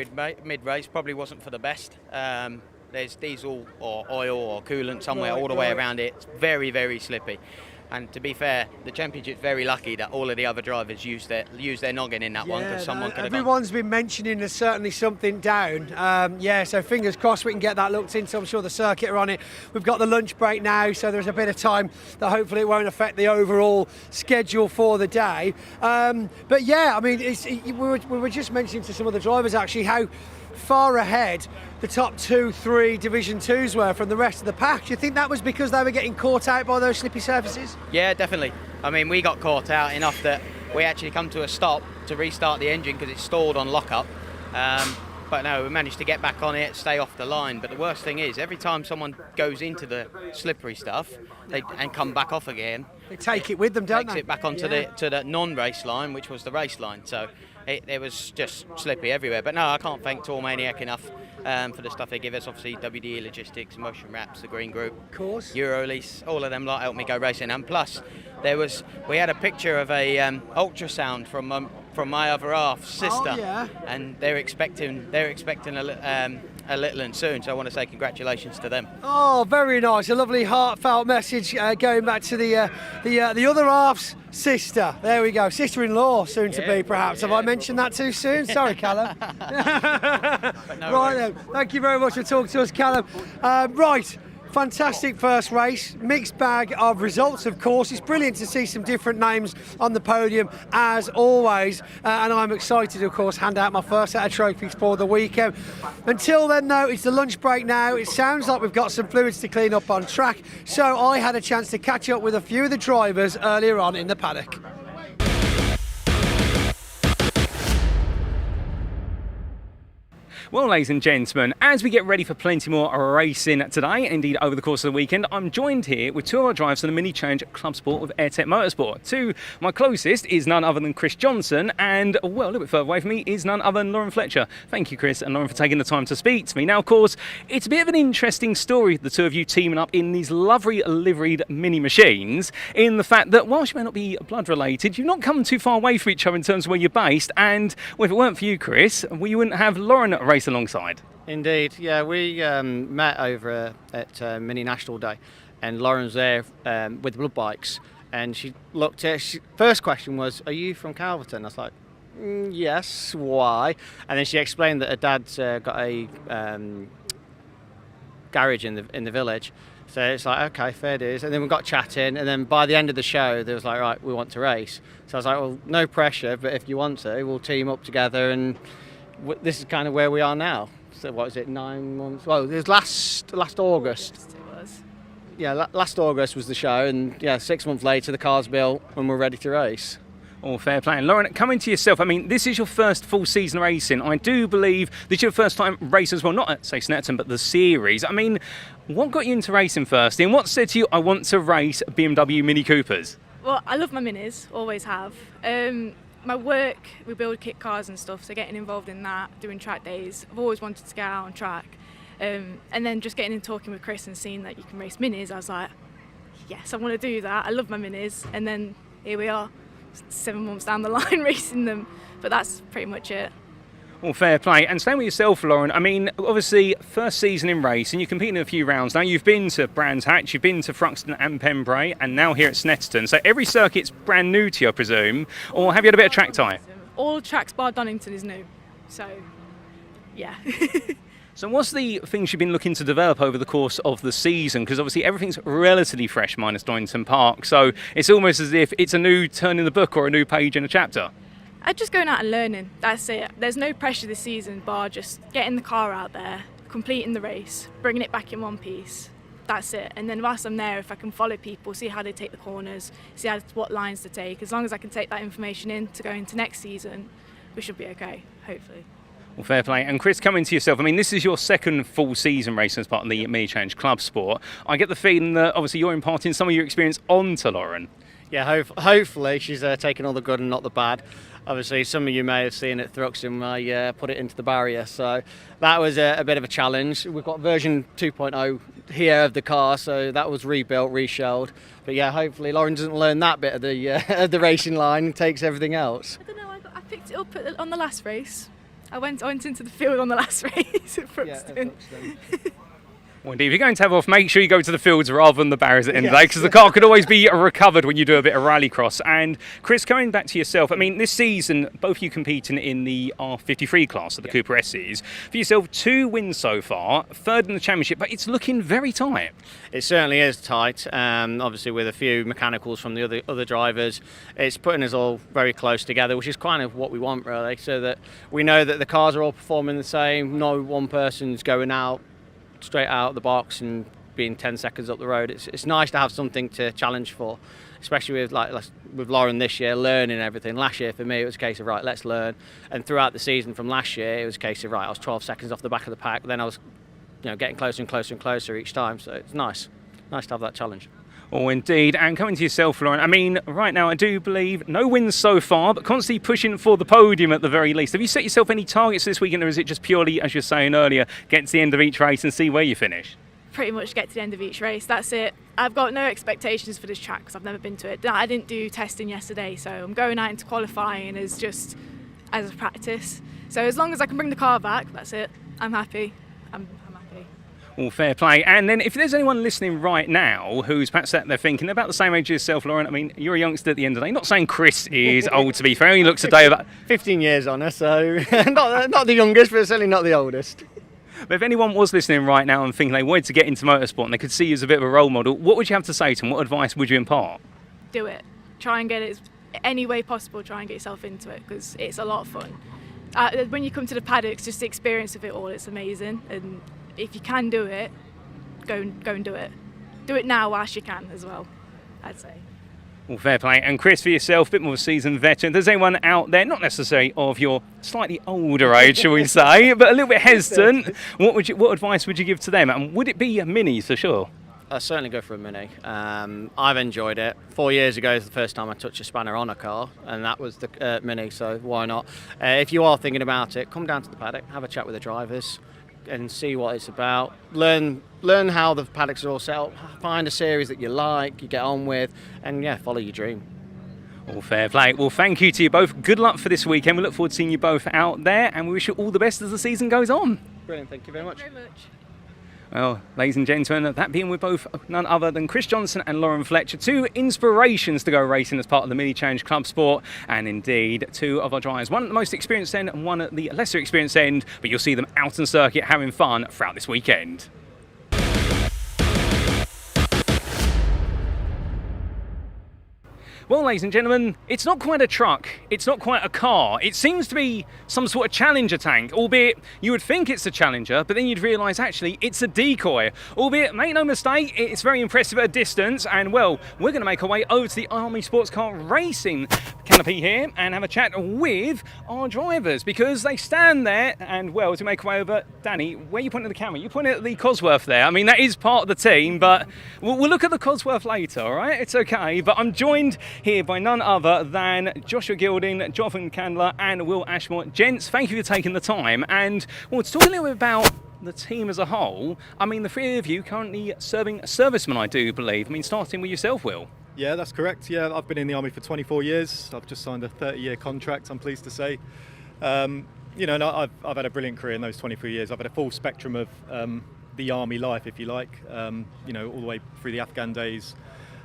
mid-race probably wasn't for the best. There's diesel or oil or coolant somewhere all the way around it. It's very, very slippy. And to be fair, the championship's very lucky that all of the other drivers used their noggin in that one, because someone could have everyone's been mentioning there's certainly something down. So fingers crossed we can get that looked into. I'm sure the circuit are on it. We've got the lunch break now, so there's a bit of time that hopefully it won't affect the overall schedule for the day. But yeah, I mean, we were just mentioning to some of the drivers actually how far ahead the top 2-3 Division 2s were from the rest of the pack. Do you think that was because they were getting caught out by those slippy surfaces? Yeah, definitely. I mean, we got caught out enough that we actually come to a stop to restart the engine because it stalled on lockup. But no, we managed to get back on it, stay off the line. But the worst thing is, every time someone goes into the slippery stuff and come back off again, they take it with them, don't they? Takes it back onto the non-race line, which was the race line. So it was just slippy everywhere. But no, I can't thank Tourmaniac enough for the stuff they give us. Obviously, WDE Logistics, Motion Wraps, the Green Group, of course, Eurolease, all of them helped me go racing. And plus, we had a picture of a ultrasound from my other half's sister, and they're expecting a little one soon. So I want to say congratulations to them. Oh, very nice. A lovely heartfelt message going back to the other half's sister. There we go. Sister-in-law, soon to be, perhaps. Have I mentioned that too soon? Sorry, Callum. Right then. Thank you very much for talking to us, Callum. Right. Fantastic first race, mixed bag of results, of course. It's brilliant to see some different names on the podium, as always. And I'm excited, of course, hand out my first set of trophies for the weekend. Until then, though, it's the lunch break now. It sounds like we've got some fluids to clean up on track. So I had a chance to catch up with a few of the drivers earlier on in the paddock. Well, ladies and gentlemen, as we get ready for plenty more racing today, indeed over the course of the weekend, I'm joined here with two of our drivers from the Mini Challenge Club Sport with Airtech Motorsport. To my closest is none other than Chris Johnson, and, well, a little bit further away from me is none other than Lauren Fletcher. Thank you, Chris and Lauren, for taking the time to speak to me. Now, of course, it's a bit of an interesting story, the two of you teaming up in these lovely liveried mini machines, in the fact that, whilst you may not be blood related, you've not come too far away from each other in terms of where you're based, and, well, if it weren't for you, Chris, well, you wouldn't have Lauren race alongside. Indeed, yeah, we met over at Mini National Day, and Lauren's there with the blood bikes, and she looked at, first question was, are you from Calverton? I was like, yes, why? And then she explained that her dad's got a garage in the village, so it's like, okay, fair dues. And then we got chatting, and then by the end of the show, they was like, right, we want to race. So I was like, well, no pressure, but if you want to, we'll team up together, and this is kind of where we are now. So what is it, 9 months? Well, it was last August. It was. Yeah, last August was the show, and yeah, 6 months later the car's built and we're ready to race. All fair play. And Lauren, coming to yourself, I mean, this is your first full season racing. I do believe this is your first time racing as well, not at, say, Snetterton, but the series. I mean, what got you into racing first? And what said to you, I want to race BMW Mini Coopers? Well, I love my minis, always have. My work, we build kit cars and stuff, so getting involved in that, doing track days, I've always wanted to get out on track. And then just getting in talking with Chris and seeing that you can race minis, I was like, yes, I want to do that. I love my minis. And then here we are, 7 months down the line racing them. But that's pretty much it. Well, fair play. And staying with yourself, Lauren, I mean, obviously, first season in race, and you've competed in a few rounds. Now, you've been to Brands Hatch, you've been to Thruxton and Pembrey, and now here at Snetterton. So every circuit's brand new to you, I presume, or have you had a bit of track time? All tracks bar Donington is new. So, yeah. So what's the things you've been looking to develop over the course of the season? Because obviously everything's relatively fresh, minus Donington Park. So it's almost as if it's a new turn in the book or a new page in a chapter. I'm just going out and learning, that's it. There's no pressure this season, bar just getting the car out there, completing the race, bringing it back in one piece. That's it. And then whilst I'm there, if I can follow people, see how they take the corners, see what lines to take, as long as I can take that information in to go into next season, we should be okay, hopefully. Well, fair play. And Chris, coming to yourself, I mean, this is your second full season racing as part of the Mini Challenge Club Sport. I get the feeling that obviously you're imparting some of your experience onto Lauren. Yeah, hopefully she's taking all the good and not the bad. Obviously, some of you may have seen at Thruxton, I put it into the barrier, so that was a bit of a challenge. We've got version 2.0 here of the car, so that was rebuilt, reshelled. But yeah, hopefully Lauren doesn't learn that bit of the racing line and takes everything else. I don't know, I picked it up on the last race. I went into the field on the last race at Brookston. Well, indeed, if you're going to have off, make sure you go to the fields rather than the barriers at the end of the day, because the car could always be recovered when you do a bit of rallycross. And Chris, going back to yourself, I mean, this season, both you competing in the R53 class of the Cooper S's. For yourself, 2 wins so far, 3rd in the championship, but it's looking very tight. It certainly is tight. Obviously, with a few mechanicals from the other drivers, it's putting us all very close together, which is kind of what we want, really, so that we know that the cars are all performing the same. No one person's going out straight out of the box and being 10 seconds up the road. It's nice to have something to challenge for, especially with Lauren this year, learning everything. Last year for me it was a case of right, let's learn, and throughout the season from last year it was a case of right, I was 12 seconds off the back of the pack, then I was getting closer and closer and closer each time, so it's nice to have that challenge. Oh, indeed. And coming to yourself, Lauren, I mean, right now I do believe no wins so far, but constantly pushing for the podium at the very least. Have you set yourself any targets this weekend, or is it just purely, as you were saying earlier, get to the end of each race and see where you finish? Pretty much get to the end of each race, that's it. I've got no expectations for this track because I've never been to it. I didn't do testing yesterday, so I'm going out into qualifying as a practice. So as long as I can bring the car back, that's it. I'm happy. I'm happy. All fair play. And then if there's anyone listening right now who's perhaps sat there thinking about the same age as yourself, Lauren, I mean, you're a youngster at the end of the day. Not saying Chris is old, to be fair. He looks a day about 15 years on her, so not the youngest, but certainly not the oldest. But if anyone was listening right now and thinking they wanted to get into motorsport and they could see you as a bit of a role model, what would you have to say to them? What advice would you impart? Do it. Try and get it any way possible. Try and get yourself into it because it's a lot of fun. When you come to the paddocks, just the experience of it all, it's amazing. And if you can do it, go and do it. Do it now whilst you can as well, I'd say. Well, fair play. And Chris, for yourself, a bit more of a seasoned veteran. There's anyone out there, not necessarily of your slightly older age, shall we say, but a little bit hesitant, what advice would you give to them? And would it be a Mini for sure? I'd certainly go for a Mini. I've enjoyed it. 4 years ago was the first time I touched a spanner on a car, and that was the Mini, so why not? If you are thinking about it, come down to the paddock, have a chat with the drivers, and see what it's about. Learn how the paddocks are all set up. Find a series that you like, you get on with, and follow your dream. All fair play. Well, thank you to you both. Good luck for this weekend. We look forward to seeing you both out there, and we wish you all the best as the season goes on. Brilliant, thank you very much. Thank you very much. Well, ladies and gentlemen, that being with both none other than Chris Johnson and Lauren Fletcher, 2 inspirations to go racing as part of the Mini Challenge Club Sport, and indeed 2 of our drivers, one at the most experienced end and one at the lesser experienced end, but you'll see them out on circuit having fun throughout this weekend. Well, ladies and gentlemen, it's not quite a truck, it's not quite a car, it seems to be some sort of Challenger tank, albeit you would think it's a Challenger, but then you'd realise actually it's a decoy. Albeit, make no mistake, it's very impressive at a distance, and well, we're going to make our way over to the Army Sports Car Racing canopy here and have a chat with our drivers, because they stand there, and well, to make our way over, Danny, where are you pointing at the camera? You pointing at the Cosworth there. I mean, that is part of the team, but we'll look at the Cosworth later, all right? It's okay, but I'm joined here by none other than Joshua Gilding, Jonathan Candler and Will Ashmore. Gents, thank you for taking the time. And well, to talk a little bit about the team as a whole, I mean, the 3 of you currently serving servicemen, I do believe. I mean, starting with yourself, Will. Yeah, that's correct. Yeah, I've been in the Army for 24 years. I've just signed a 30-year contract, I'm pleased to say. And I've had a brilliant career in those 24 years. I've had a full spectrum of the Army life, if you like, all the way through the Afghan days.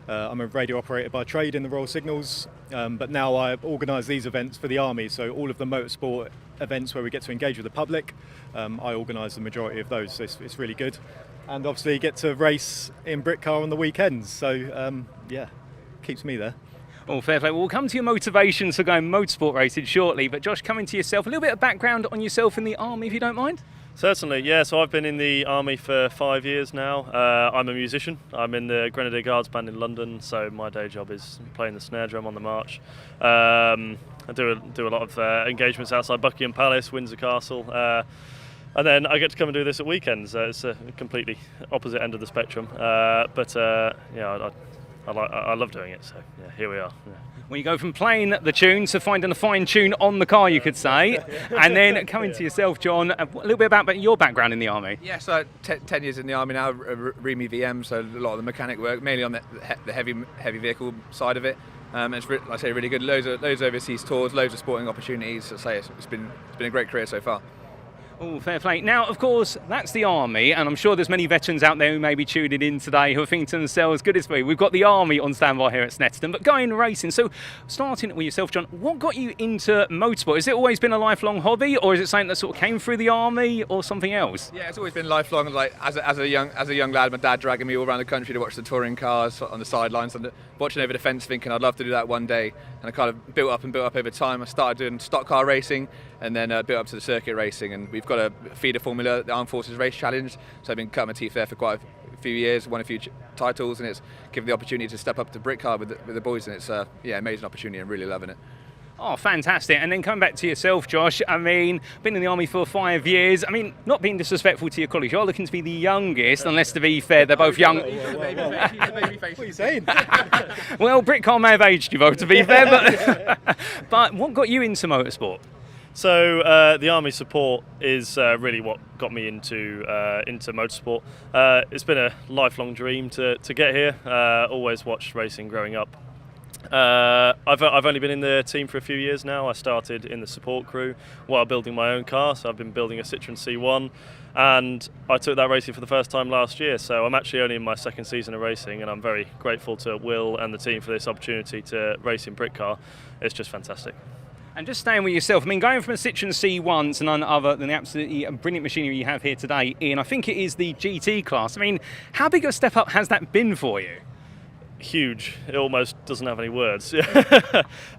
I'm a radio operator by trade in the Royal Signals, but now I organise these events for the Army, so all of the motorsport events where we get to engage with the public, I organise the majority of those, so it's really good. And obviously get to race in Britcar on the weekends, so keeps me there. Well, fair play. We'll come to your motivations for going motorsport racing shortly, but Josh, coming to yourself, a little bit of background on yourself in the Army, if you don't mind. Certainly, yeah. So I've been in the Army for 5 years now. I'm a musician. I'm in the Grenadier Guards Band in London, so my day job is playing the snare drum on the march. I do a lot of engagements outside Buckingham Palace, Windsor Castle, and then I get to come and do this at weekends. It's a completely opposite end of the spectrum, but I love doing it. So yeah, here we are. Yeah. Well, you go from playing the tune to finding a fine tune on the car, you could say, and then coming to yourself, John, a little bit about your background in the Army. Yeah, so 10 years in the Army now, REME VM, so a lot of the mechanic work, mainly on the heavy vehicle side of it. It's like I say, really good. Loads of overseas tours, loads of sporting opportunities. I say it's been a great career so far. Oh, fair play. Now, of course, that's the Army, and I'm sure there's many veterans out there who may be tuning in today who are thinking to themselves, goodness me, we've got the Army on standby here at Snetterton, but going racing. So, starting with yourself, John, what got you into motorsport? Has it always been a lifelong hobby, or is it something that sort of came through the Army, or something else? Yeah, it's always been lifelong. Like as a young lad, my dad dragging me all around the country to watch the touring cars on the sidelines, and watching over the fence, thinking I'd love to do that one day. And I kind of built up over time. I started doing stock car racing, and then built up to the circuit racing. And we've got a feeder formula, the Armed Forces Race Challenge. So I've been cutting my teeth there for quite a few years, won a few titles, and it's given the opportunity to step up to Brit car with the boys. And it's amazing opportunity. I'm really loving it. Oh, fantastic. And then coming back to yourself, Josh, I mean, been in the Army for 5 years. I mean, not being disrespectful to your colleagues, you're looking to be the youngest, unless to be fair, they're both young. What are you saying? Well, Britcar may have aged you both, to be fair, but what got you into motorsport? So the Army support is really what got me into motorsport. It's been a lifelong dream to get here. Always watched racing growing up. I've only been in the team for a few years now. I started in the support crew while building my own car, so I've been building a Citroen C1, and I took that racing for the first time last year, so I'm actually only in my second season of racing, and I'm very grateful to Will and the team for this opportunity to race in Brit car. It's just fantastic. And just staying with yourself, I mean, going from a Citroen C1 to none other than the absolutely brilliant machinery you have here today in, I think it is the GT class. I mean, how big a step up has that been for you? Huge. It almost doesn't have any words.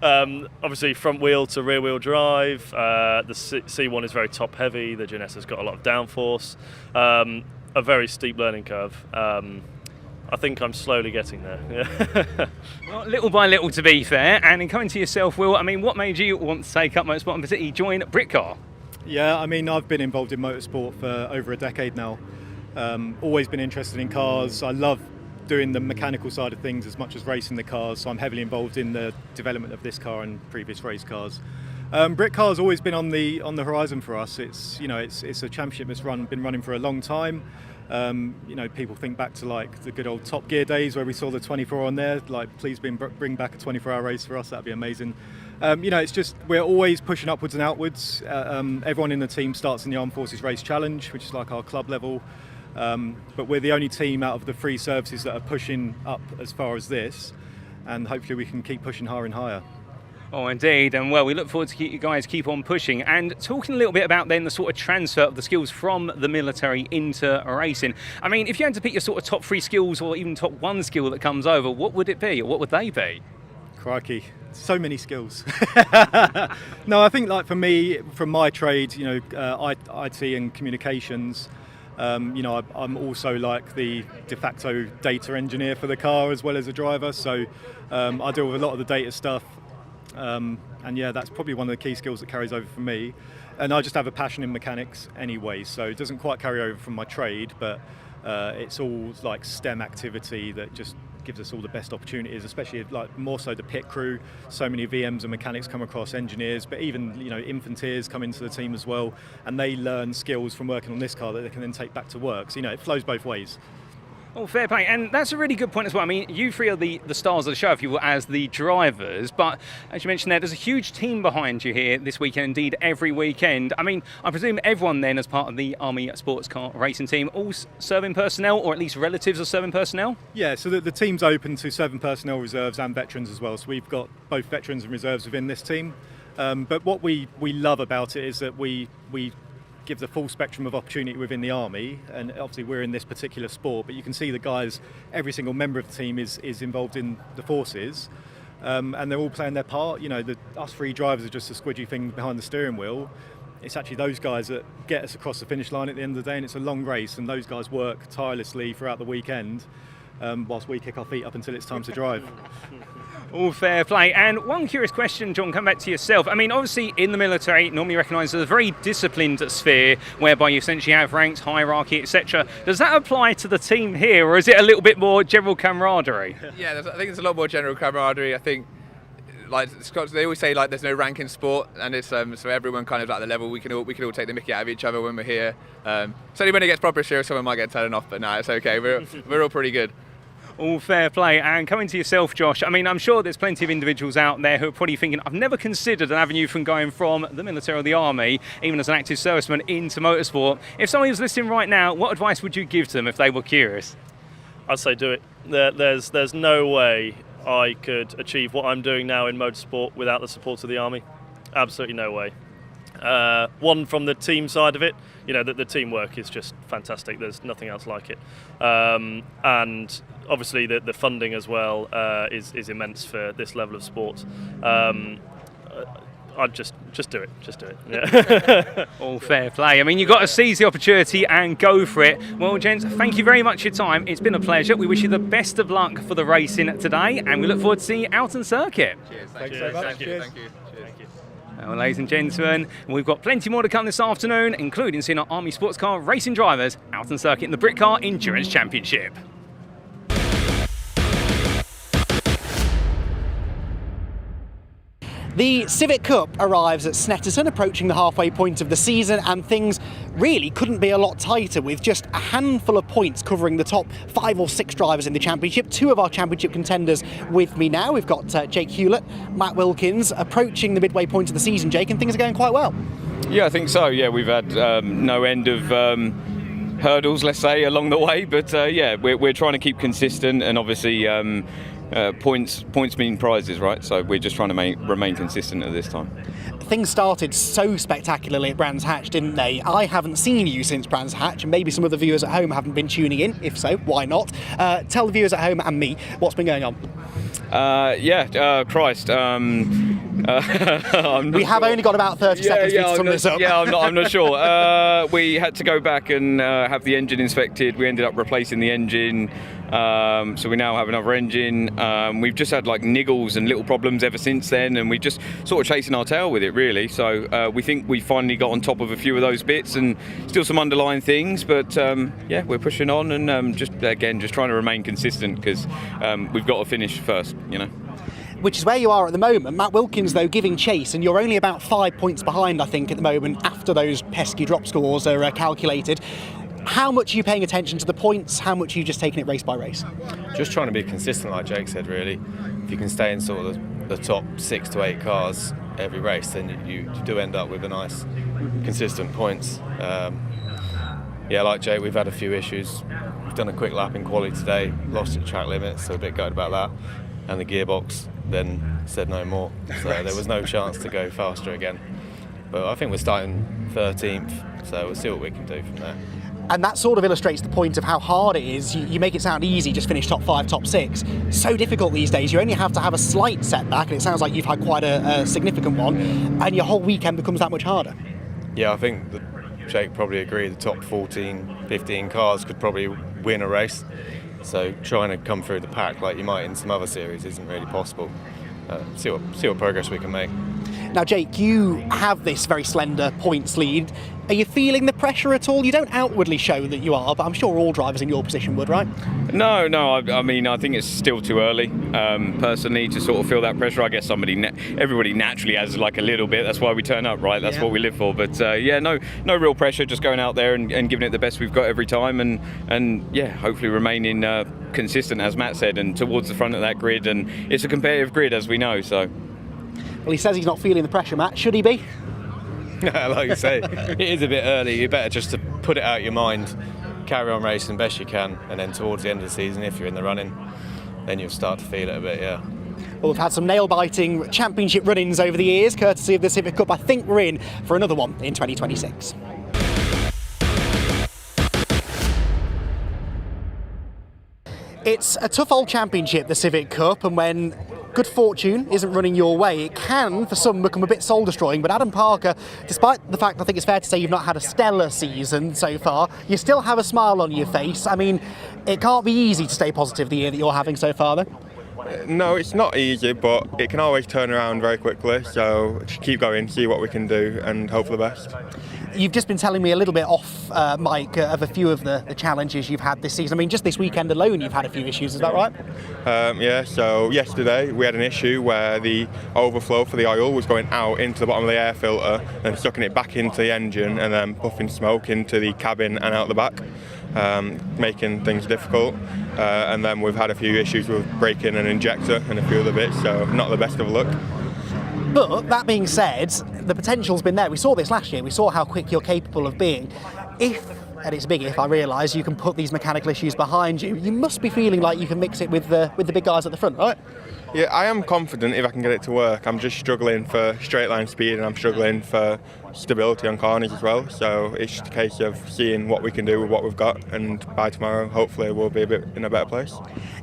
Obviously, front wheel to rear wheel drive. The C1 is very top heavy. The Genesa's got a lot of downforce. A very steep learning curve. I think I'm slowly getting there. Well, little by little, to be fair. And in coming to yourself, Will, I mean, what made you want to take up motorsport and particularly join Britcar? Yeah, I mean, I've been involved in motorsport for over a decade now. Always been interested in cars. I love doing the mechanical side of things as much as racing the cars, so I'm heavily involved in the development of this car and previous race cars. Britcar has always been on the horizon for us. It's a championship that's been running for a long time. People think back to like the good old Top Gear days where we saw the 24 on there. Like, please bring back a 24-hour race for us. That'd be amazing. It's just we're always pushing upwards and outwards. Everyone in the team starts in the Armed Forces Race Challenge, which is like our club level. But we're the only team out of the 3 services that are pushing up as far as this, and hopefully we can keep pushing higher and higher. Oh, indeed, and well, we look forward to you guys keep on pushing. And talking a little bit about then the sort of transfer of the skills from the military into racing. I mean, if you had to pick your sort of top 3 skills or even top 1 skill that comes over, what would it be, or what would they be? Crikey, so many skills. No, I think like for me, from my trade, IT and communications. I'm also like the de facto data engineer for the car as well as a driver, so I deal with a lot of the data stuff, and yeah, that's probably one of the key skills that carries over for me. And I just have a passion in mechanics anyway, so it doesn't quite carry over from my trade, but it's all like STEM activity that just gives us all the best opportunities, especially like more so the pit crew. So many VMs and mechanics come across, engineers, but even infanteers come into the team as well, and they learn skills from working on this car that they can then take back to work. So it flows both ways. Oh, fair play. And that's a really good point as well. I mean, you 3 are the stars of the show, if you will, as the drivers. But as you mentioned there's a huge team behind you here this weekend, indeed every weekend. I mean, I presume everyone then, as part of the Army sports car racing team, all serving personnel, or at least relatives of serving personnel? Yeah, so the team's open to serving personnel, reserves and veterans as well. So we've got both veterans and reserves within this team. But what we love about it is that we give the full spectrum of opportunity within the Army, and obviously we're in this particular sport, but you can see the guys, every single member of the team is involved in the forces, and they're all playing their part. Us 3 drivers are just a squidgy thing behind the steering wheel. It's actually those guys that get us across the finish line at the end of the day, and it's a long race, and those guys work tirelessly throughout the weekend, whilst we kick our feet up until it's time to drive. All fair play. And one curious question, John, come back to yourself. I mean, obviously in the military, normally recognised as a very disciplined sphere, whereby you essentially have ranks, hierarchy, etc. Does that apply to the team here, or is it a little bit more general camaraderie? Yeah, I think there's a lot more general camaraderie. I think, like Scots, they always say like there's no rank in sport, and it's so everyone kind of at the level we can all take the mickey out of each other when we're here. Certainly when it gets proper serious, someone might get turned off, but no, it's okay. We're all pretty good. All fair play. And coming to yourself, Josh, I mean, I'm sure there's plenty of individuals out there who are probably thinking, I've never considered an avenue from going from the military or the army, even as an active serviceman, into motorsport. If somebody was listening right now, what advice would you give to them if they were curious? I'd say do it. There's no way I could achieve what I'm doing now in motorsport without the support of the army. Absolutely no way. One, from the team side of it, the teamwork is just fantastic. There's nothing else like it. And obviously the funding as well is immense for this level of sport. I'd just do it. Just do it. Yeah. All fair play. I mean, you've got to seize the opportunity and go for it. Well, gents, thank you very much for your time. It's been a pleasure. We wish you the best of luck for the racing today, and we look forward to seeing you out on circuit. Cheers. Thanks so much. Thank you. Cheers. Thank you. Well, ladies and gentlemen, we've got plenty more to come this afternoon, including seeing our Army Sports Car racing drivers out on circuit in the Brit Car Endurance Championship. The Civic Cup arrives at Snetterton, approaching the halfway point of the season, and things really couldn't be a lot tighter, with just a handful of points covering the top 5 or 6 drivers in the championship. 2 of our championship contenders with me now. We've got Jake Hewlett, Matt Wilkins, approaching the midway point of the season, Jake, and things are going quite well. Yeah, I think so. Yeah, we've had no end of hurdles, let's say, along the way, but yeah, we're trying to keep consistent, and obviously points mean prizes, right? So we're just trying to remain consistent at this time. Things started so spectacularly at Brands Hatch, didn't they? I haven't seen you since Brands Hatch, and maybe some of the viewers at home haven't been tuning in. If so, why not? Tell the viewers at home and me what's been going on. Christ. We have only got about 30 seconds to sum this up. Yeah, I'm not sure. We had to go back and have the engine inspected. We ended up replacing the engine. So we now have another engine. We've just had like niggles and little problems ever since then, and we're just sort of chasing our tail with it, really. So we think we finally got on top of a few of those bits, and still some underlying things, but yeah, we're pushing on, and just trying to remain consistent, because we've got to finish first, Which is where you are at the moment. Matt Wilkins, though, giving chase, and you're only about 5 points behind, I think, at the moment, after those pesky drop scores are calculated. How much are you paying attention to the points? How much are you just taking it race by race? Just trying to be consistent, like Jake said, really. If you can stay in sort of the top 6 to 8 cars every race, then you do end up with a nice, consistent points. Yeah, like Jake, we've had a few issues. We've done a quick lap in quali today, lost at track limits, so a bit gutted about that. And the gearbox then said no more, so there was no chance to go faster again. But I think we're starting 13th, so we'll see what we can do from there. And that sort of illustrates the point of how hard it is. You make it sound easy, just finish top 5, top 6. So difficult these days. You only have to have a slight setback, and it sounds like you've had quite a significant one, and your whole weekend becomes that much harder. Yeah, I think that Jake probably agreed the top 14, 15 cars could probably win a race. So trying to come through the pack like you might in some other series isn't really possible. See what progress we can make. Now, Jake, you have this very slender points lead. Are you feeling the pressure at all? You don't outwardly show that you are, but I'm sure all drivers in your position would, right? No. I mean, I think it's still too early, personally, to sort of feel that pressure. I guess everybody naturally has like a little bit. That's why we turn up, right? That's what we live for. But yeah, no real pressure. Just going out there and giving it the best we've got every time, and yeah, hopefully remaining consistent, as Matt said, and towards the front of that grid. And it's a competitive grid, as we know. So. Well, he says he's not feeling the pressure, Matt. Should he be? Like you say, it is a bit early. You better just to put it out of your mind, carry on racing best you can, and then towards the end of the season, if you're in the running, then you'll start to feel it a bit, yeah. Well, we've had some nail-biting championship run-ins over the years, courtesy of the Civic Cup. I think we're in for another one in 2026. It's a tough old championship, the Civic Cup, and when good fortune isn't running your way, it can, for some, become a bit soul-destroying. But Adam Parker, despite the fact I think it's fair to say you've not had a stellar season so far, you still have a smile on your face. I mean, it can't be easy to stay positive the year that you're having so far, though. No, it's not easy, but it can always turn around very quickly. So just keep going, see what we can do, and hope for the best. You've just been telling me a little bit off mic of a few of the challenges you've had this season. I mean, just this weekend alone you've had a few issues, is that right? Yeah, so yesterday we had an issue where the overflow for the oil was going out into the bottom of the air filter and sucking it back into the engine and then puffing smoke into the cabin and out the back, making things difficult. And then we've had a few issues with braking an injector and a few other bits, so not the best of luck. But that being said, the potential's been there. We saw this last year. We saw how quick you're capable of being. If, and it's a big if, I realise, you can put these mechanical issues behind you, you must be feeling like you can mix it with the big guys at the front, right? Yeah, I am confident if I can get it to work. I'm just struggling for straight line speed and I'm struggling for stability on corners as well. So it's just a case of seeing what we can do with what we've got, and by tomorrow, hopefully, we'll be in a better place.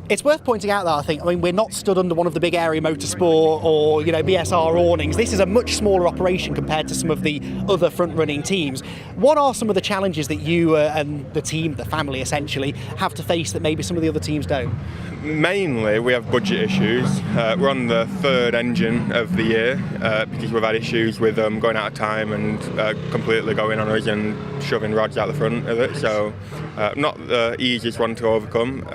It's worth pointing out that I mean, we're not stood under one of the big Area Motorsport or, BSR awnings. This is a much smaller operation compared to some of the other front-running teams. What are some of the challenges that you and the team, the family essentially, have to face that maybe some of the other teams don't? Mainly, we have budget issues. We're on the third engine of the year because we've had issues with them going out of time and completely going on us and shoving rods out the front of it. So not the easiest one to overcome.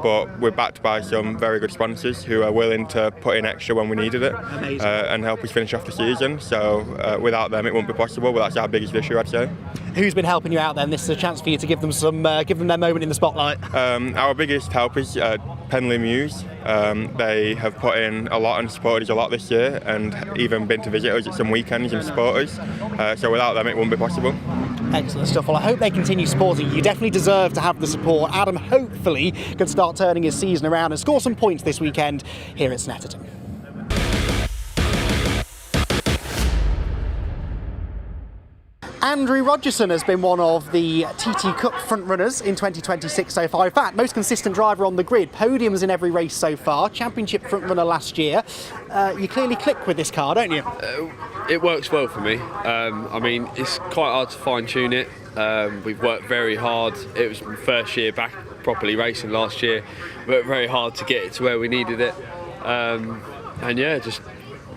But we're backed by some very good sponsors who are willing to put in extra when we needed it and help us finish off the season. So without them, it wouldn't be possible. But that's our biggest issue, I'd say. Who's been helping you out then? This is a chance for you to give them their moment in the spotlight. Our biggest help is Penley Muse. They have put in a lot and supported us a lot this year, and even been to visit us at some weekends and support us. So without them, it wouldn't be possible. Excellent stuff. Well, I hope they continue supporting you. You definitely deserve to have the support. Adam hopefully can start turning his season around and score some points this weekend here at Snetterton. Andrew Rogerson has been one of the TT Cup frontrunners in 2026 so far. In fact, most consistent driver on the grid. Podiums in every race so far. Championship frontrunner last year. You clearly click with this car, don't you? It works well for me. I mean, it's quite hard to fine-tune it. We've worked very hard. It was my first year back properly racing last year. Worked very hard to get it to where we needed it. And yeah, just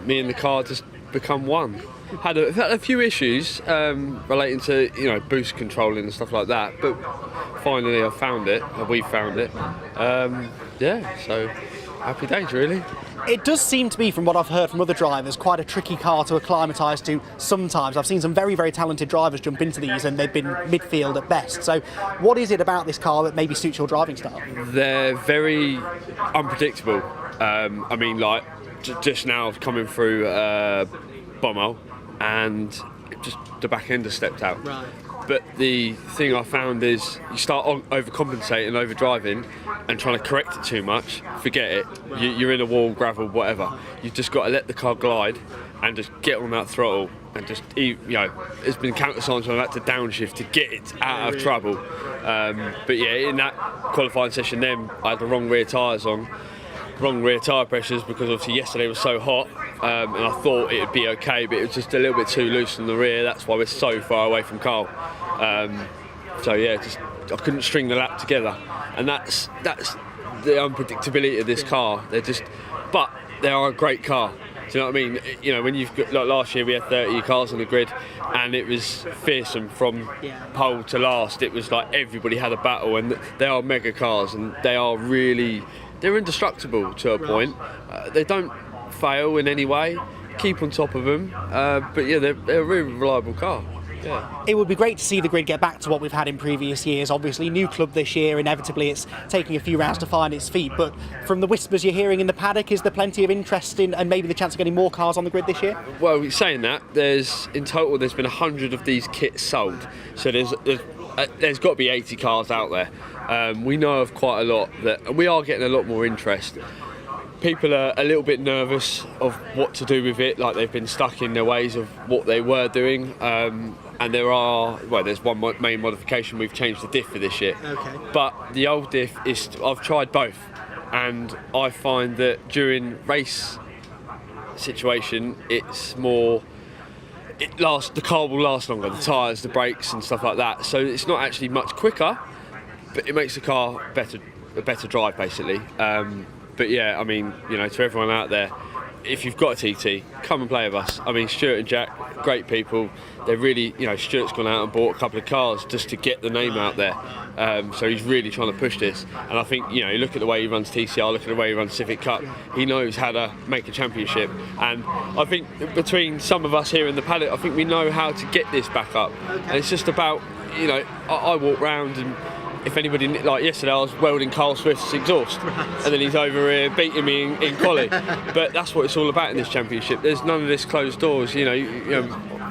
me and the car just become one. Had a few issues relating to boost controlling and stuff like that, but finally I found it. We found it. Yeah, so happy days really. It does seem to be, from what I've heard from other drivers, quite a tricky car to acclimatise to sometimes. I've seen some very, very talented drivers jump into these and they've been midfield at best. So what is it about this car that maybe suits your driving style? They're very unpredictable. I mean, like just now coming through Bommel, and just the back end has stepped out. Right. But the thing I found is you start overcompensating, overdriving, and trying to correct it too much. Forget it. You're in a wall, gravel, whatever. You've just got to let the car glide and just get on that throttle and just, it's been countless times when I've had to downshift to get it out of trouble. But yeah, in that qualifying session then, I had the wrong rear tyres on. Wrong rear tyre pressures because obviously yesterday was so hot, and I thought it would be okay, but it was just a little bit too loose in the rear. That's why we're so far away from Carl. So yeah, I couldn't string the lap together, and that's the unpredictability of this car. But they are a great car. Do you know what I mean? When you've got, like last year we had 30 cars on the grid, and it was fearsome from pole to last. It was like everybody had a battle, and they are mega cars, and they're indestructible to a point. They don't fail in any way. Keep on top of them. But yeah, they're a really reliable car. Yeah. It would be great to see the grid get back to what we've had in previous years. Obviously, new club this year, inevitably it's taking a few rounds to find its feet. But from the whispers you're hearing in the paddock, is there plenty of interest in and maybe the chance of getting more cars on the grid this year? Well, saying that, in total there's been 100 of these kits sold. So there's got to be 80 cars out there. We know of quite a lot, and we are getting a lot more interest. People are a little bit nervous of what to do with it, like they've been stuck in their ways of what they were doing. And there's one main modification. We've changed the diff for this year. Okay. But the old diff I've tried both, and I find that during race situation, it's more. The car will last longer, the tyres, the brakes and stuff like that. So it's not actually much quicker, but it makes the car a better drive basically. But yeah, I mean, to everyone out there, if you've got a TT, come and play with us. I mean, Stuart and Jack, great people. They're really, Stuart's gone out and bought a couple of cars just to get the name out there. So he's really trying to push this. And I think, you look at the way he runs TCR, look at the way he runs Civic Cup, he knows how to make a championship. And I think between some of us here in the paddock, I think we know how to get this back up. And it's just about, I walk round and if anybody, like yesterday, I was welding Carl Swift's exhaust, and then he's over here beating me in quali. But that's what it's all about in this championship. There's none of this closed doors.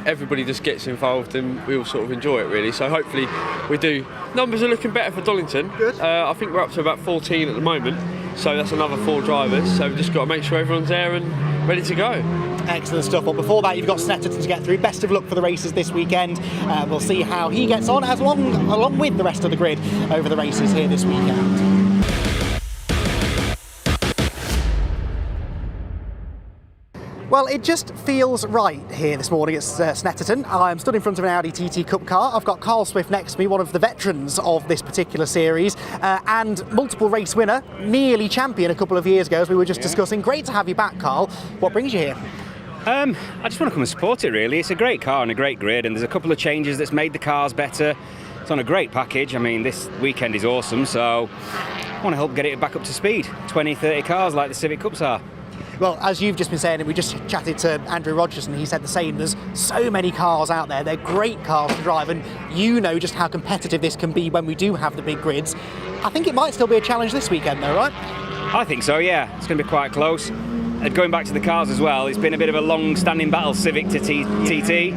Everybody just gets involved, and we all sort of enjoy it really. So hopefully, we do. Numbers are looking better for Dollington. Good. I think we're up to about 14 at the moment. So that's another 4 drivers. So we've just got to make sure everyone's there and ready to go. Excellent stuff. Well, before that, you've got Snetterton to get through. Best of luck for the races this weekend. We'll see how he gets on, along with the rest of the grid over the races here this weekend. Well, it just feels right here this morning at Snetterton. I'm stood in front of an Audi TT Cup car. I've got Carl Swift next to me, one of the veterans of this particular series, and multiple race winner, nearly champion a couple of years ago, as we were just discussing. Great to have you back, Carl. What brings you here? I just want to come and support it, really. It's a great car and a great grid, and there's a couple of changes that's made the cars better. It's on a great package. I mean, this weekend is awesome, so I want to help get it back up to speed. 20, 30 cars like the Civic Cups are. Well, as you've just been saying, and we just chatted to Andrew Rogers, and he said the same. There's so many cars out there. They're great cars to drive, and you know just how competitive this can be when we do have the big grids. I think it might still be a challenge this weekend, though, right? I think so, yeah. It's going to be quite close. And going back to the cars as well, it's been a bit of a long-standing battle, Civic to TT,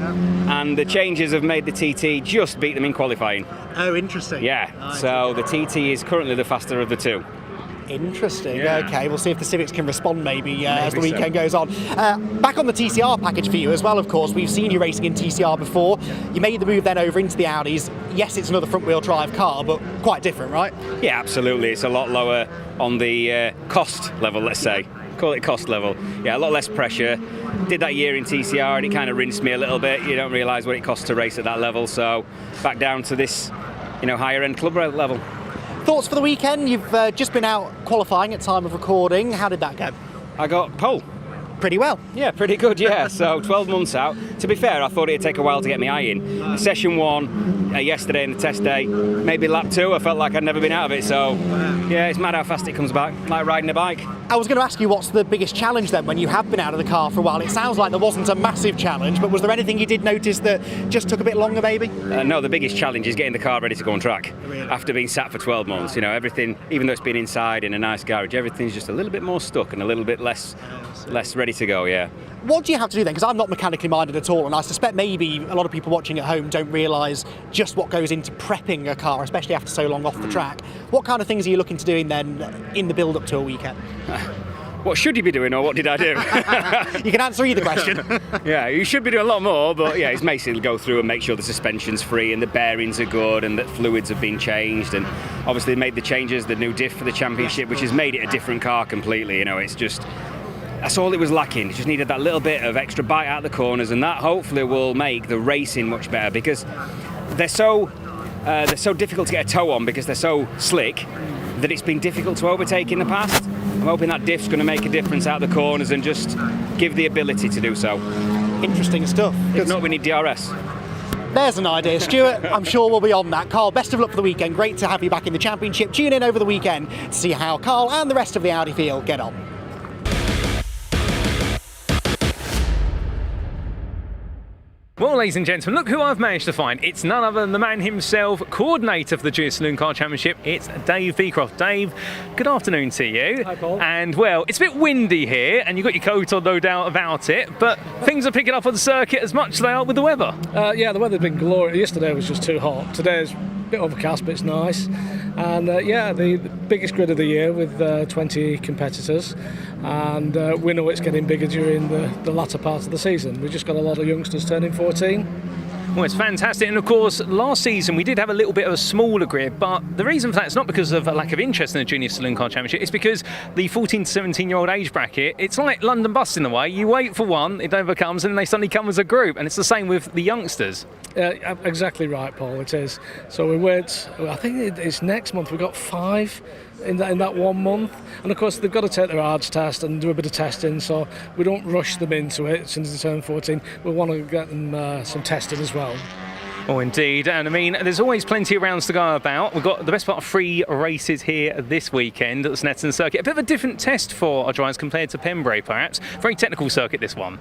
and the changes have made the TT just beat them in qualifying. Oh, interesting. Yeah, so the TT is currently the faster of the two. Interesting. Yeah. Okay, we'll see if the Civics can respond maybe as the weekend goes on. Back on the TCR package for you as well, of course. We've seen you racing in TCR before. You made the move then over into the Audis. Yes, it's another front-wheel drive car, but quite different, right? Yeah, absolutely. It's a lot lower on the cost level, let's say. Call it cost level. Yeah, a lot less pressure. Did that year in TCR and it kind of rinsed me a little bit. You don't realise what it costs to race at that level, so back down to this, higher end club level. Thoughts for the weekend? You've just been out qualifying at time of recording. How did that go? I got pole. Pretty well. Yeah, pretty good, yeah. So 12 months out. To be fair, I thought it'd take a while to get my eye in. Session 1, yesterday and the test day, maybe lap 2, I felt like I'd never been out of it. So, yeah, it's mad how fast it comes back, like riding a bike. I was going to ask you what's the biggest challenge then when you have been out of the car for a while. It sounds like there wasn't a massive challenge, but was there anything you did notice that just took a bit longer maybe? No, the biggest challenge is getting the car ready to go on track. Really? After being sat for 12 months, everything, even though it's been inside in a nice garage, everything's just a little bit more stuck and a little bit less ready to go, yeah. What do you have to do then? Because I'm not mechanically minded at all, and I suspect maybe a lot of people watching at home don't realise just what goes into prepping a car, especially after so long off the track. What kind of things are you looking to doing then in the build-up to a weekend? What should you be doing, or what did I do? You can answer either question. Yeah, you should be doing a lot more, but yeah, it's basically go through and make sure the suspension's free and the bearings are good and that fluids have been changed, and obviously they made the changes, the new diff for the championship, which has made it a different car completely. It's just, that's all it was lacking. It just needed that little bit of extra bite out the corners, and that hopefully will make the racing much better, because they're so difficult to get a toe on because they're so slick that it's been difficult to overtake in the past. I'm hoping that diff's going to make a difference out the corners and just give the ability to do so. Interesting stuff. If not, we need DRS. There's an idea. Stuart, I'm sure we'll be on that. Carl, best of luck for the weekend. Great to have you back in the championship. Tune in over the weekend to see how Carl and the rest of the Audi field get on. Well, ladies and gentlemen, look who I've managed to find. It's none other than the man himself, coordinator for the Junior Saloon Car Championship. It's Dave Beecroft. Dave, good afternoon to you. Hi, Paul. And, well, it's a bit windy here, and you've got your coat on, no doubt about it, but things are picking up on the circuit as much as they are with the weather. Yeah, the weather's been glorious. Yesterday was just too hot. Today's a bit overcast, but it's nice. And, the biggest grid of the year with 20 competitors. And we know it's getting bigger during the latter part of the season. We've just got a lot of youngsters turning 14. Well, it's fantastic, and of course last season we did have a little bit of a smaller grid, but the reason for that is not because of a lack of interest in the Junior Saloon Car Championship. It's because the 14 to 17 year old age bracket, it's like London Bus in a way. You wait for one, it never comes, and then they suddenly come as a group, and it's the same with the youngsters. Exactly right, Paul, it is. So we wait, I think it's next month. We've got 5 in that 1 month. And of course they've got to take their ARDS test and do a bit of testing, so we don't rush them into it since they turn 14. We want to get them some testing as well. Oh, indeed. And I mean, there's always plenty of rounds to go about. We've got the best part of 3 races here this weekend at the Snetterton circuit. A bit of a different test for our drivers compared to Pembrey, perhaps. Very technical circuit, this one.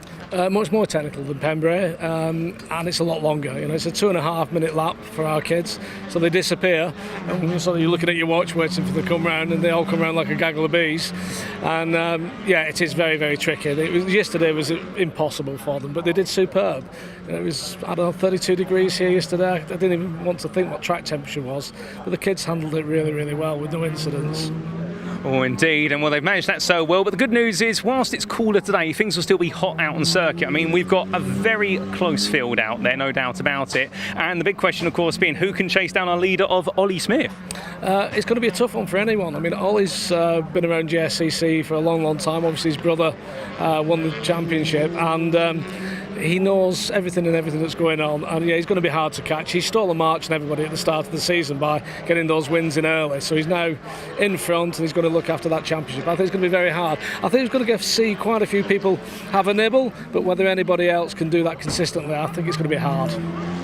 Much more technical than Pembrey, and it's a lot longer. It's a 2.5 minute lap for our kids, so they disappear. And so you're looking at your watch waiting for them to come round, and they all come round like a gaggle of bees. And yeah, it is very, very tricky. Yesterday was impossible for them, but they did superb. It was, I don't know, 32 degrees here yesterday. I didn't even want to think what track temperature was, but the kids handled it really, really well with no incidents. Oh, indeed, and well, they've managed that so well. But the good news is, whilst it's cooler today, things will still be hot out on circuit. I mean, we've got a very close field out there, no doubt about it. And the big question, of course, being who can chase down our leader of Ollie Smith? It's going to be a tough one for anyone. I mean, Ollie's been around JSCC for a long, long time. Obviously, his brother won the championship, and he knows everything that's going on, and yeah, he's going to be hard to catch. He stole a march on everybody at the start of the season by getting those wins in early, so he's now in front and he's going to look after that championship. I think it's going to be very hard. I think he's going to see quite a few people have a nibble, but whether anybody else can do that consistently, I think it's going to be hard.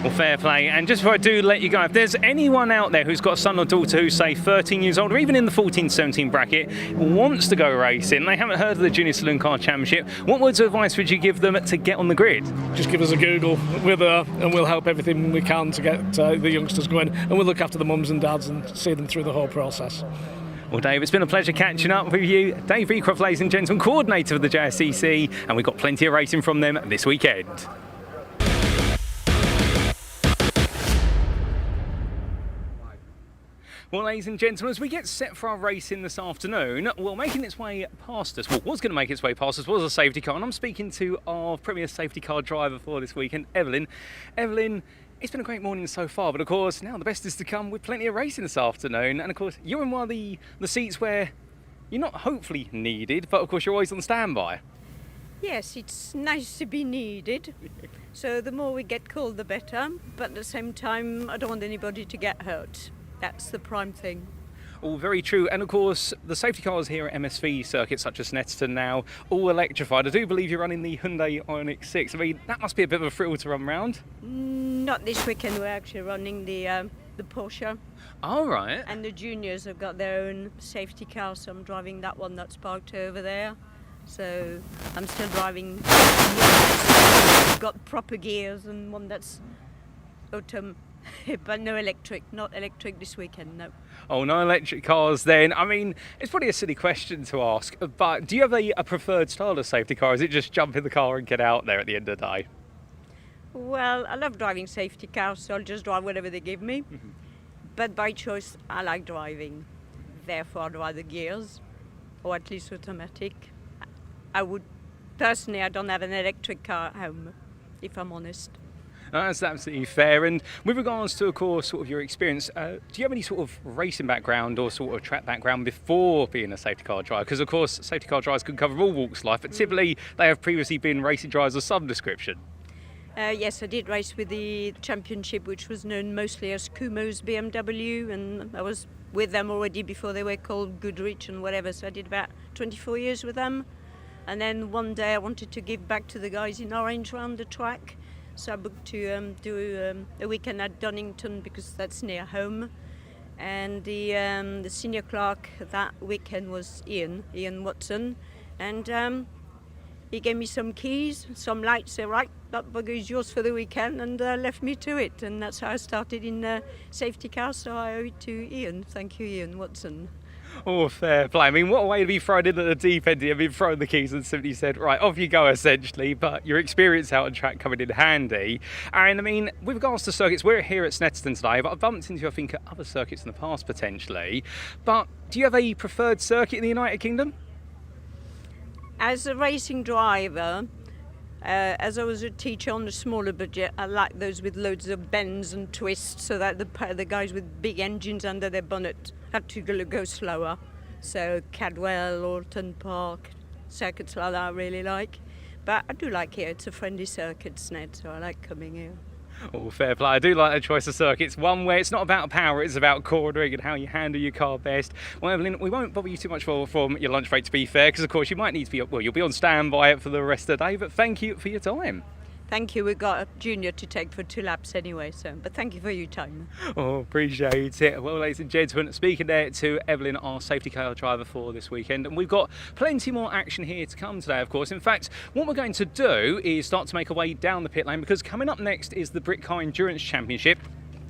Well, fair play. And just before I do let you go, if there's anyone out there who's got a son or daughter who's, say, 13 years old, or even in the 14-17 bracket, wants to go racing, they haven't heard of the Junior Saloon Car Championship, what words of advice would you give them to get on the grid? Just give us a Google. We're there, and we'll help everything we can to get the youngsters going, and we'll look after the mums and dads and see them through the whole process. Well, Dave, it's been a pleasure catching up with you. Dave Recroft, ladies and gentlemen, coordinator of the JSCC, and we've got plenty of racing from them this weekend. Well, ladies and gentlemen, as we get set for our racing this afternoon, well, making its way past us, well, was going to make its way past us was a safety car, and I'm speaking to our premier safety car driver for this weekend, Evelyn. Evelyn, it's been a great morning so far, but of course, now the best is to come with plenty of racing this afternoon, and of course, you're in one of the seats where you're not hopefully needed, but of course, you're always on standby. Yes, it's nice to be needed. So the more we get called, the better, but at the same time, I don't want anybody to get hurt. That's the prime thing. All very true, and of course the safety cars here at MSV circuits such as Snetterton now all electrified. I do believe you're running the Hyundai Ioniq 6. I mean, that must be a bit of a thrill to run round. Not this weekend. We're actually running the Porsche. All right. And the juniors have got their own safety car, so I'm driving that one that's parked over there. So I'm still driving. We've got proper gears and one that's automatic. But no electric, not electric this weekend, no. Oh, no electric cars then. I mean, it's probably a silly question to ask, but do you have a preferred style of safety car? Is it just jump in the car and get out there at the end of the day? Well, I love driving safety cars, so I'll just drive whatever they give me. But by choice, I like driving. Therefore, I drive the gears, or at least automatic. I don't have an electric car at home, if I'm honest. That's absolutely fair. And with regards to, of course, sort of your experience, do you have any sort of racing background or sort of track background before being a safety car driver? Because, of course, safety car drivers can cover all walks of life, but typically they have previously been racing drivers of some description. Yes, I did race with the championship, which was known mostly as Kumo's BMW, and I was with them already before they were called Goodrich and whatever, so I did about 24 years with them. And then one day I wanted to give back to the guys in Orange round the track. So I booked to do a weekend at Donington because that's near home. And the senior clerk that weekend was Ian Watson. And he gave me some keys, some lights, said, right, that bugger is yours for the weekend, and left me to it. And that's how I started in safety car, so I owe it to Ian. Thank you, Ian Watson. Oh, fair play. I mean, what a way to be thrown in at the deep end. I've been thrown the keys and simply said, right, off you go, essentially. But your experience out on track coming in handy. And I mean, with regards to circuits, we're here at Snetterton today, but I've bumped into, I think, other circuits in the past potentially. But do you have a preferred circuit in the United Kingdom? As a racing driver, as I was a teacher on a smaller budget, I like those with loads of bends and twists so that the guys with big engines under their bonnet had to go slower. So Cadwell, Alton Park, circuits like that I really like. But I do like here, it's a friendly circuit, Sned, so I like coming here. Oh, fair play. I do like that choice of circuits. One where it's not about power, it's about cornering and how you handle your car best. Well, Evelyn, we won't bother you too much from your lunch break, to be fair, because of course you might need to be, well, you'll be on standby for the rest of the day, but thank you for your time. Thank you. We've got a junior to take for 2 laps anyway, but thank you for your time. Oh, appreciate it. Well, ladies and gentlemen, speaking there to Evelyn, our safety car driver for this weekend, and we've got plenty more action here to come today, of course. In fact, what we're going to do is start to make our way down the pit lane, because coming up next is the Brit Car Endurance Championship.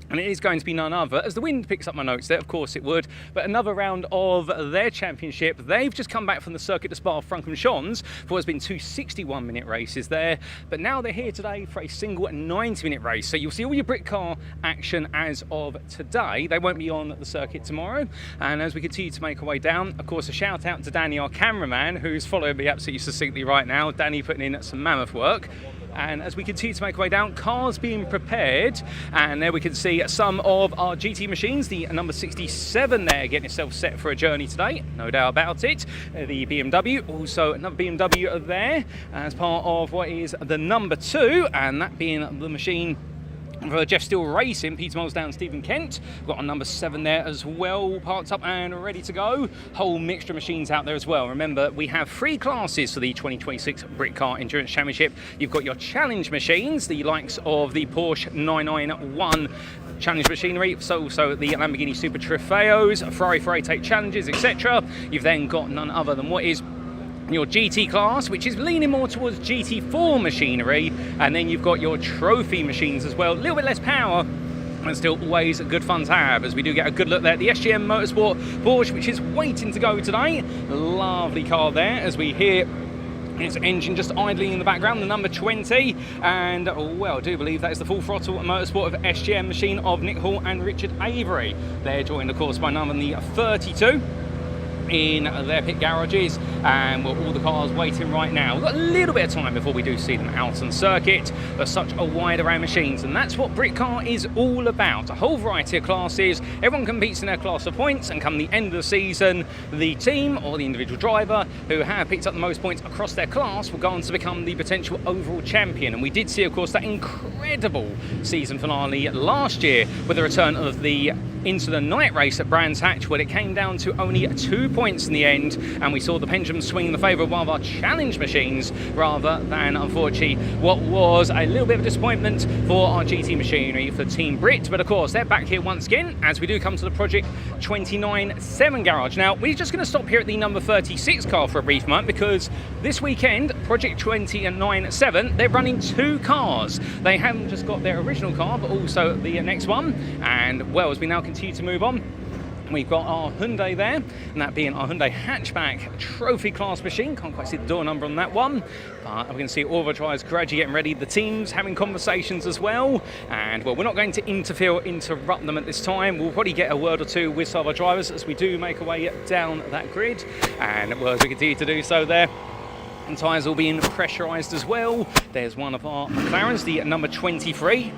And it is going to be none other, as the wind picks up my notes there, of course it would, but another round of their championship. They've just come back from the Circuit de Spa-Francorchamps for what's been 2 61-minute races there, but now they're here today for a single 90-minute race. So you'll see all your Brit car action as of today. They won't be on the circuit tomorrow. And as we continue to make our way down, of course, a shout out to Danny, our cameraman, who's following me absolutely succinctly right now. Danny putting in some mammoth work. And as we continue to make our way down, cars being prepared, and there we can see some of our GT machines, the number 67 there getting itself set for a journey today, no doubt about it. The BMW, also another BMW there as part of what is the number 2, and that being the machine for Jeff Steele Racing, Peter Moles down, Stephen Kent. We've got a number 7 there as well, parked up and ready to go. Whole mixture of machines out there as well. Remember, we have 3 classes for the 2026 Brit Car Endurance Championship. You've got your challenge machines, the likes of the Porsche 991 challenge machinery, so also the Lamborghini Super Trofeos, Ferrari 488 challenges, etc. You've then got none other than what is your GT class, which is leaning more towards GT4 machinery, and then you've got your trophy machines as well, a little bit less power, and still always good fun to have, as we do get a good look there at the SGM Motorsport Porsche, which is waiting to go today. Lovely car there, as we hear its engine just idling in the background, the number 20, and well, I do believe that is the full throttle motorsport of SGM machine of Nick Hall and Richard Avery. They're joined, of course, by number the 32 in their pit garages, and all the cars waiting right now. We've got a little bit of time before we do see them out on circuit. There's such a wide array of machines, and that's what Brit Car is all about. A whole variety of classes. Everyone competes in their class of points, and come the end of the season, the team or the individual driver who have picked up the most points across their class will go on to become the potential overall champion. And we did see, of course, that incredible season finale last year with the return of the Into the Night race at Brands Hatch, where it came down to only 2 points in the end, and we saw the pendulum swing in the favour of one of our challenge machines, rather than, unfortunately, what was a little bit of a disappointment for our GT machinery for Team Brit. But of course, they're back here once again as we do come to the Project 29-7 garage. Now, we're just going to stop here at the number 36 car for a brief moment, because this weekend, Project 29-7, they're running 2 cars. They haven't just got their original car, but also the next one. And well, as we now continue to move on, we've got our Hyundai there, and that being our Hyundai hatchback trophy class machine. Can't quite see the door number on that one, but we can see all of our drivers gradually getting ready. The teams having conversations as well, and well, we're not going to interfere or interrupt them at this time. We'll probably get a word or two with some of our drivers as we do make our way down that grid, and well, as we continue to do so there, and tyres all being pressurised as well. There's one of our McLarens, the number 23.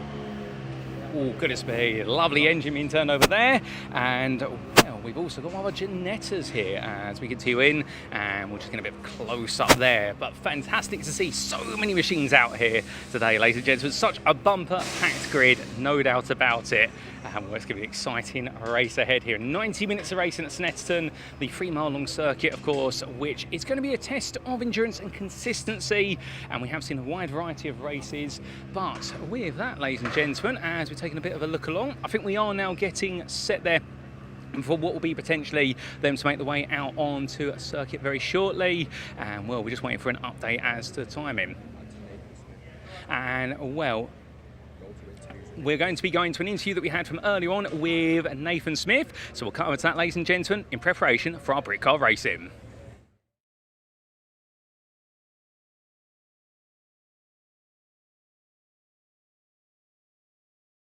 Oh, goodness me, lovely engine being turned over there. And well, we've also got one of our Ginettas here as we continue in, and we'll just get a bit of a close up there. But fantastic to see so many machines out here today, ladies and gentlemen. Such a bumper packed grid, no doubt about it. And well, it's going to be an exciting race ahead here. 90 minutes of racing at Snetterton, the 3-mile long circuit, of course, which is going to be a test of endurance and consistency. And we have seen a wide variety of races. But with that, ladies and gentlemen, as we're taking a bit of a look along, I think we are now getting set there for what will be potentially them to make the way out onto a circuit very shortly. And well, we're just waiting for an update as to timing. And well, we're going to be going to an interview that we had from earlier on with Nathan Smith. So we'll cut over to that, ladies and gentlemen, in preparation for our Brit Car racing.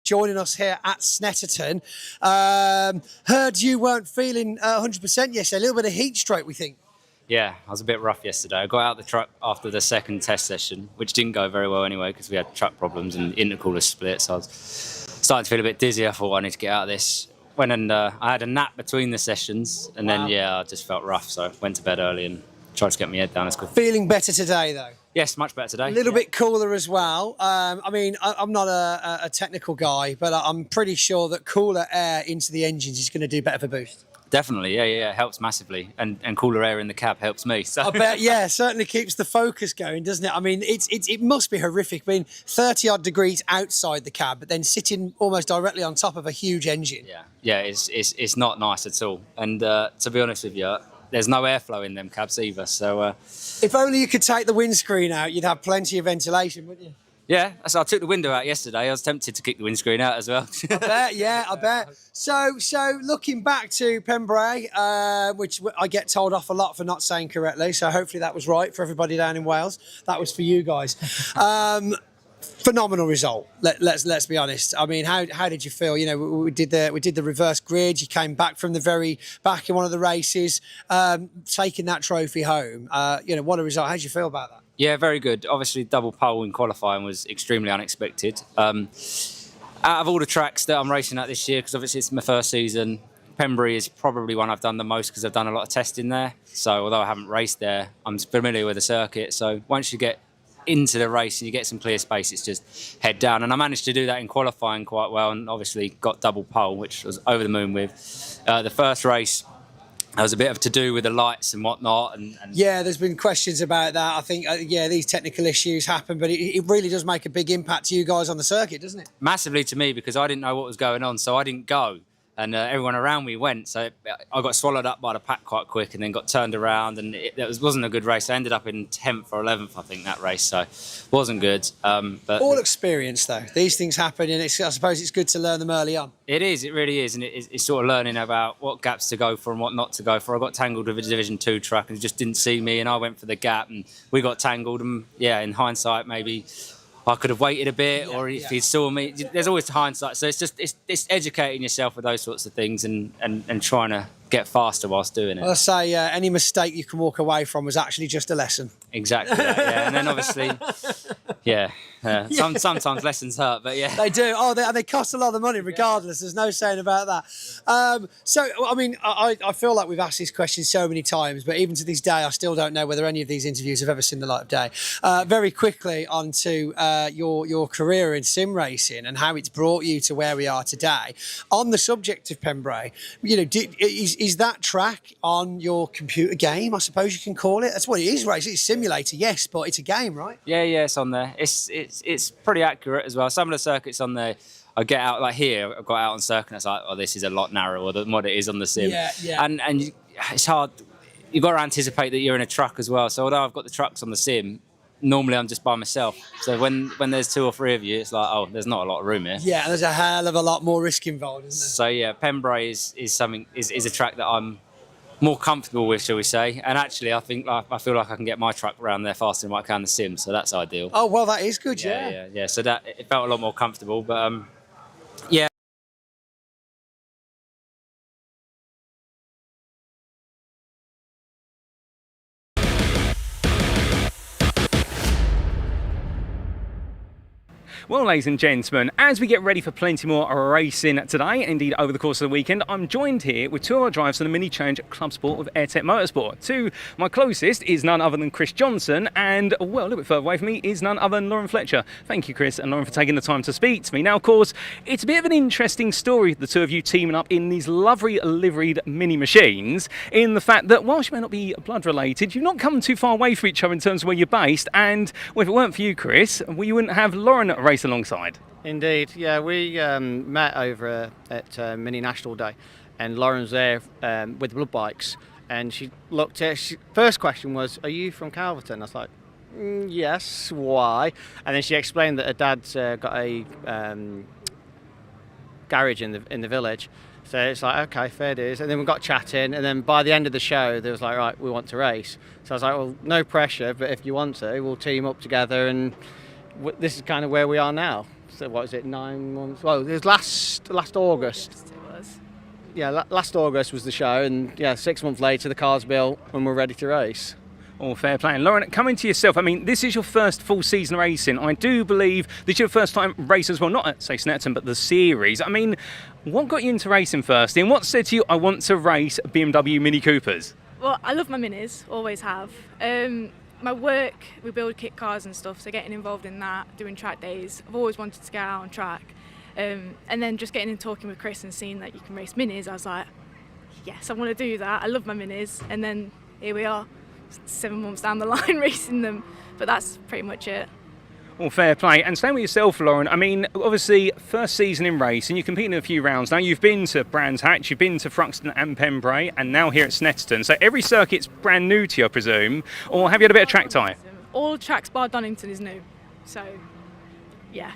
Joining us here at Snetterton. Heard you weren't feeling 100% yesterday. A little bit of heat stroke, we think. Yeah, I was a bit rough yesterday. I got out the truck after the second test session, which didn't go very well anyway because we had truck problems and intercooler split. So I was starting to feel a bit dizzy. I thought I need to get out of this. Went and I had a nap between the sessions, and then I just felt rough. So I went to bed early and tried to get my head down as quick. Feeling better today, though? Yes, much better today. A little bit cooler as well. I mean, I'm not a technical guy, but I'm pretty sure that cooler air into the engines is going to do better for boost. Definitely, yeah, it helps massively, and cooler air in the cab helps me. So. I bet, yeah, certainly keeps the focus going, doesn't it? I mean, it must be horrific. I mean, 30 odd degrees outside the cab, but then sitting almost directly on top of a huge engine. Yeah, it's not nice at all. And to be honest with you, there's no airflow in them cabs either. So if only you could take the windscreen out, you'd have plenty of ventilation, wouldn't you? yeah, so I took the window out yesterday. I was tempted to kick the windscreen out as well. I bet, yeah, I bet. So looking back to Pembrey, which I get told off a lot for not saying correctly, so hopefully that was right for everybody down in Wales. That was for you guys. Phenomenal result. Let's be honest. I mean, how did you feel? You know, we did the reverse grid. You came back from the very back in one of the races, taking that trophy home. You know, what a result. How did you feel about that? Yeah, very good. Obviously, double pole in qualifying was extremely unexpected. Out of all the tracks that I'm racing at this year, because obviously it's my first season, Pembrey is probably one I've done the most because I've done a lot of testing there. So although I haven't raced there, I'm familiar with the circuit. So once you get into the race and you get some clear space, it's just head down. And I managed to do that in qualifying quite well, and obviously got double pole, which I was over the moon with. The first race, there was a bit of to do with the lights and whatnot. And yeah, there's been questions about that. I think, yeah, these technical issues happen, but it really does make a big impact to you guys on the circuit, doesn't it? Massively to me, because I didn't know what was going on, so I didn't go. And everyone around me went, so I got swallowed up by the pack quite quick and then got turned around, and it wasn't a good race. I ended up in 10th or 11th, I think, that race, so it wasn't good. But all experience, though. These things happen, and I suppose it's good to learn them early on. It is, it really is, and it's sort of learning about what gaps to go for and what not to go for. I got tangled with a Division 2 truck and just didn't see me, and I went for the gap, and we got tangled, and yeah, in hindsight, maybe I could have waited a bit, or if he saw me. There's always hindsight, so it's educating yourself with those sorts of things and trying to get faster whilst doing it. Well, I say any mistake you can walk away from was actually just a lesson. Exactly. That, yeah, and then obviously, sometimes lessons hurt, but yeah, they do. Oh, they cost a lot of money, regardless. There's no saying about that. So, I mean, I feel like we've asked this question so many times, but even to this day, I still don't know whether any of these interviews have ever seen the light of day. Very quickly onto your career in sim racing and how it's brought you to where we are today. On the subject of Pembrey, you know, is that track on your computer game? I suppose you can call it. That's what it is, racing. It's simulator, yes, but it's a game, right? Yeah, it's on there. It's pretty accurate as well. Some of the circuits on there, I get out, like here, I've got out on circuit and it's like, oh, this is a lot narrower than what it is on the sim. Yeah. And it's hard. You've got to anticipate that you're in a truck as well. So although I've got the trucks on the sim, normally I'm just by myself. So when there's 2 or 3 of you, it's like, oh, there's not a lot of room here. Yeah, and there's a hell of a lot more risk involved, isn't there? So yeah, Pembrey is a track that I'm more comfortable with, shall we say. And actually, I feel like I can get my truck around there faster than what I can the sim, so that's ideal. Oh, well, that is good, yeah. Yeah. So that it felt a lot more comfortable, but yeah. Well, ladies and gentlemen, as we get ready for plenty more racing today, indeed over the course of the weekend, I'm joined here with 2 of our drivers from the Mini Challenge Club Sport of Airtech Motorsport. To my closest is none other than Chris Johnson, and, well, a little bit further away from me is none other than Lauren Fletcher. Thank you, Chris and Lauren, for taking the time to speak to me. Now, of course, it's a bit of an interesting story, the 2 of you teaming up in these lovely liveried mini machines, in the fact that, whilst you may not be blood related, you've not come too far away from each other in terms of where you're based, and, well, if it weren't for you, Chris, well, you wouldn't have Lauren race alongside. Indeed, yeah, we met over at Mini National Day, and Lauren's there with the blood bikes, and she looked at, first question was, are you from Calverton? I was like, yes, why? And then she explained that her dad's got a garage in the village, so it's like, okay, fair dues. And then we got chatting, and then by the end of the show, they was like, right, we want to race. So I was like, well, no pressure, but if you want to, we'll team up together, and this is kind of where we are now. So what is it, 9 months? Well, it was last August. Yeah, last August was the show, and yeah, 6 months later the car's built and we're ready to race. All fair play. And Lauren, coming to yourself, I mean, this is your first full season racing. I do believe this is your first time racing as well, not at, say, Snetterton, but the series. I mean, what got you into racing first? And what said to you, I want to race BMW Mini Coopers? Well, I love my minis, always have. my work, we build kit cars and stuff, so getting involved in that, doing track days. I've always wanted to get out on track. And then just getting in talking with Chris and seeing that you can race minis, I was like, yes, I want to do that. I love my minis. And then here we are, 7 months down the line racing them. But that's pretty much it. Well, fair play. And staying with yourself, Lauren, I mean, obviously, first season in race, and you're competing in a few rounds. Now, you've been to Brands Hatch, you've been to Thruxton and Pembrey, and now here at Snetterton. So every circuit's brand new to you, I presume. Or have you had a bit of track time? All tracks bar Donington is new. So, yeah.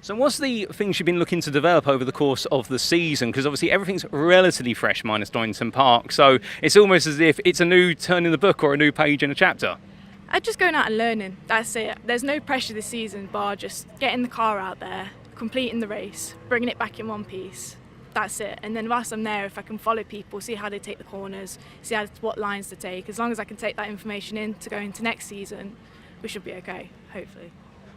So what's the things you've been looking to develop over the course of the season? Because obviously everything's relatively fresh minus Donington Park. So it's almost as if it's a new turn in the book or a new page in a chapter. I'm just going out and learning, that's it. There's no pressure this season, bar just getting the car out there, completing the race, bringing it back in one piece. That's it. And then whilst I'm there, if I can follow people, see how they take the corners, see what lines to take, as long as I can take that information in to go into next season, we should be okay, hopefully.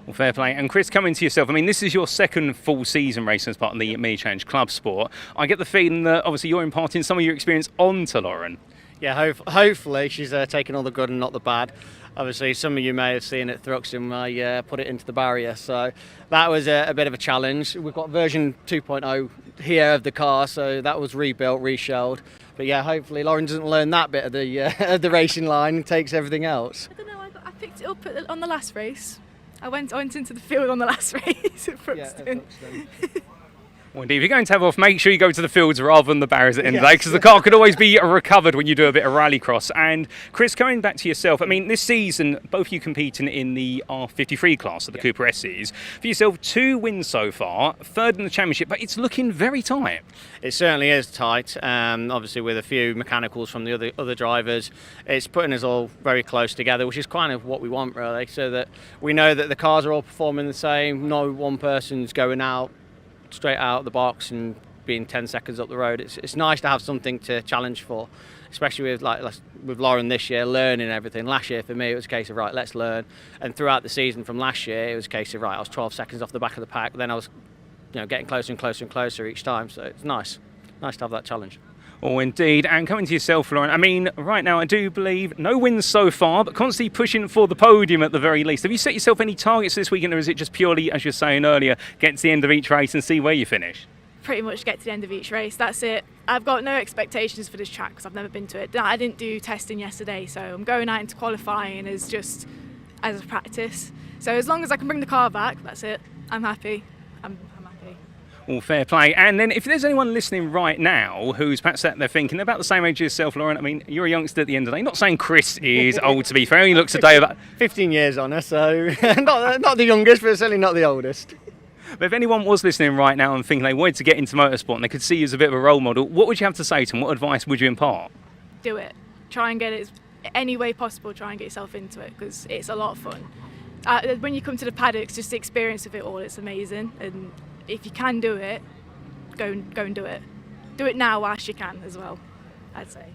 Well, fair play. And Chris, coming to yourself, I mean, this is your second full season racing as part of the Mini Challenge Club Sport. I get the feeling that obviously you're imparting some of your experience onto Lauren. Yeah, hopefully she's taking all the good and not the bad. Obviously, some of you may have seen at Thruxton I put it into the barrier, so that was a bit of a challenge. We've got version 2.0 here of the car, so that was rebuilt, reshelled. But yeah, hopefully Lauren doesn't learn that bit of the racing line and takes everything else. I don't know, I picked it up on the last race. I went into the field on the last race at Thruxton. Well, indeed, if you're going to have off, make sure you go to the fields rather than the barriers at the end of the day, because the car could always be recovered when you do a bit of rallycross. And Chris, coming back to yourself, I mean, this season, both you competing in the R53 class of the Cooper S's. For yourself, 2 wins so far, 3rd in the championship, but it's looking very tight. It certainly is tight. Obviously, with a few mechanicals from the other drivers, it's putting us all very close together, which is kind of what we want, really, so that we know that the cars are all performing the same. No one person's going out straight out of the box and being 10 seconds up the road. It's nice to have something to challenge for, especially with Lauren this year, learning everything. Last year for me it was a case of right, let's learn, and throughout the season from last year it was a case of right, I was 12 seconds off the back of the pack, then I was getting closer and closer and closer each time, so it's nice to have that challenge. Oh, indeed. And coming to yourself, Lauren, I mean, right now I do believe no wins so far, but constantly pushing for the podium at the very least. Have you set yourself any targets this weekend, or is it just purely, as you were saying earlier, get to the end of each race and see where you finish? Pretty much get to the end of each race, that's it. I've got no expectations for this track because I've never been to it. I didn't do testing yesterday, so I'm going out into qualifying as a practice. So as long as I can bring the car back, that's it. I'm happy. I'm happy. All fair play. And then if there's anyone listening right now who's perhaps sat there thinking about the same age as yourself, Lauren, I mean, you're a youngster at the end of the day. Not saying Chris is old, to be fair. He looks a day about 15 years on her, so not the youngest, but certainly not the oldest. But if anyone was listening right now and thinking they wanted to get into motorsport and they could see you as a bit of a role model, what would you have to say to them? What advice would you impart? Do it. Try and get it any way possible. Try and get yourself into it because it's a lot of fun. When you come to the paddocks, just the experience of it all, it's amazing. And if you can do it, go and do it. Do it now whilst you can as well, I'd say.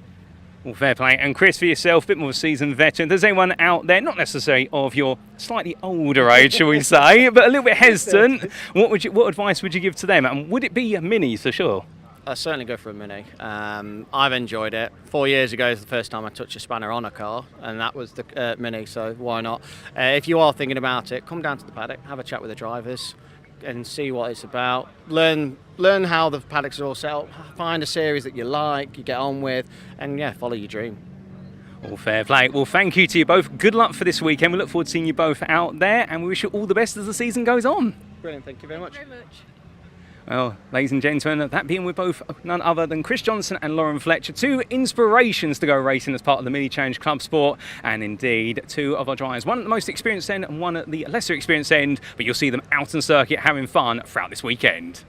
Well, fair play. And Chris, for yourself, a bit more of a seasoned veteran. There's anyone out there, not necessarily of your slightly older age, shall we say, but a little bit hesitant, what advice would you give to them? And would it be a Mini for sure? I'd certainly go for a Mini. I've enjoyed it. 4 years ago was the first time I touched a spanner on a car, and that was the Mini, so why not? If you are thinking about it, come down to the paddock, have a chat with the drivers, and see what it's about. Learn how the paddocks are all set up. Find a series that you like, you get on with, and yeah, follow your dream. All fair play. Well, thank you to you both. Good luck for this weekend. We look forward to seeing you both out there, and we wish you all the best as the season goes on. Brilliant, thank you very much. Well, ladies and gentlemen, that being with both none other than Chris Johnson and Lauren Fletcher, 2 inspirations to go racing as part of the Mini Challenge Club Sport, and indeed 2 of our drivers, one at the most experienced end and one at the lesser experienced end, but you'll see them out on circuit having fun throughout this weekend.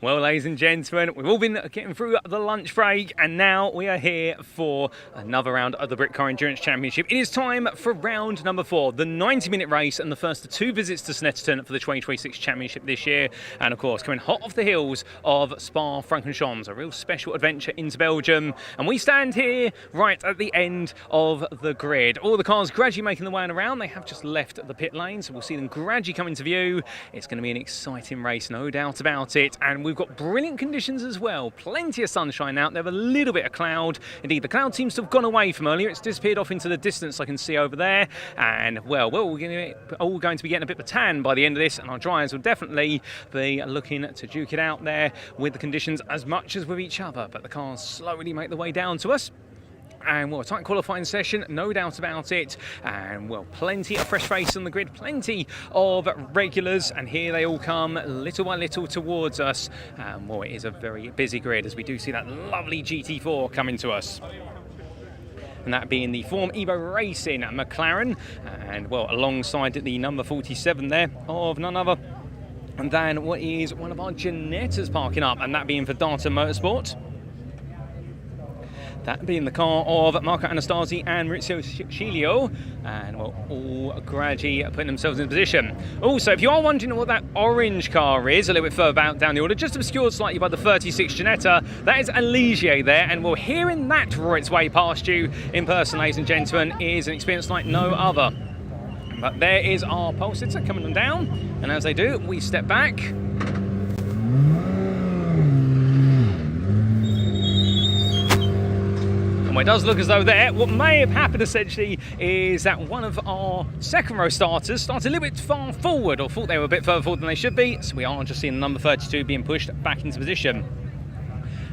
Well, ladies and gentlemen, we've all been getting through the lunch break, and now we are here for another round of the Britcar Endurance Championship. It is time for round number 4, the 90-minute race and the first of 2 visits to Snetterton for the 2026 Championship this year. And of course, coming hot off the heels of Spa-Francorchamps, a real special adventure into Belgium. And we stand here right at the end of the grid. All the cars gradually making their way around. They have just left the pit lane, so we'll see them gradually come into view. It's going to be an exciting race, no doubt about it. And we've got brilliant conditions as well. Plenty of sunshine out there, a little bit of cloud. Indeed, the cloud seems to have gone away from earlier. It's disappeared off into the distance I can see over there. And, well, we're all going to be getting a bit of a tan by the end of this, and our drivers will definitely be looking to duke it out there with the conditions as much as with each other. But the cars slowly make their way down to us. And, well, a tight qualifying session, no doubt about it. And, well, plenty of fresh face on the grid, plenty of regulars. And here they all come little by little towards us. And, well, it is a very busy grid as we do see that lovely GT4 coming to us. And that being the Form Evo Racing McLaren. And, well, alongside the number 47 there of none other than what is one of our Ginettas parking up. And that being for Data Motorsport. That being the car of Marco Anastasi and Maurizio Cilio, and, well, all gradually putting themselves in position. Also, if you are wondering what that orange car is, a little bit further down the order, just obscured slightly by the 36 Ginetta, that is a Ligier there, and, well, hearing that roar its way past you in person, ladies and gentlemen, is an experience like no other. But there is our pole sitter coming them down, and as they do, we step back. It does look as though there, what may have happened essentially is that one of our second row starters started a little bit far forward, or thought they were a bit further forward than they should be, so we are just seeing the number 32 being pushed back into position.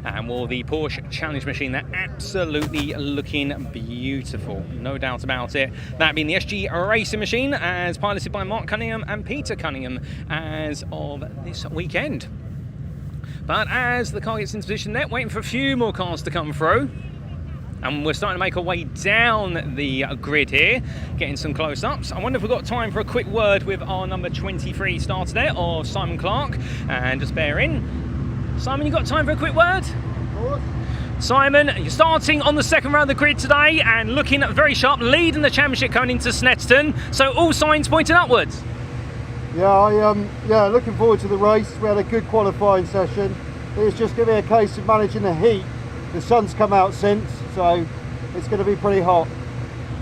And, well, the Porsche Challenge machine, they're absolutely looking beautiful, no doubt about it. That being the SG Racing machine, as piloted by Mark Cunningham and Peter Cunningham as of this weekend. But as the car gets into position there, waiting for a few more cars to come through. And we're starting to make our way down the grid here, getting some close-ups. I wonder if we've got time for a quick word with our number 23 starter there, or Simon Clark. And just bear in. Simon, you got time for a quick word? Of course. Simon, you're starting on the second row of the grid today and looking very sharp, leading the championship coming into Snetterton. So all signs pointing upwards. Yeah, looking forward to the race. We had a good qualifying session. It's just going to be a case of managing the heat. The sun's come out since, so it's going to be pretty hot.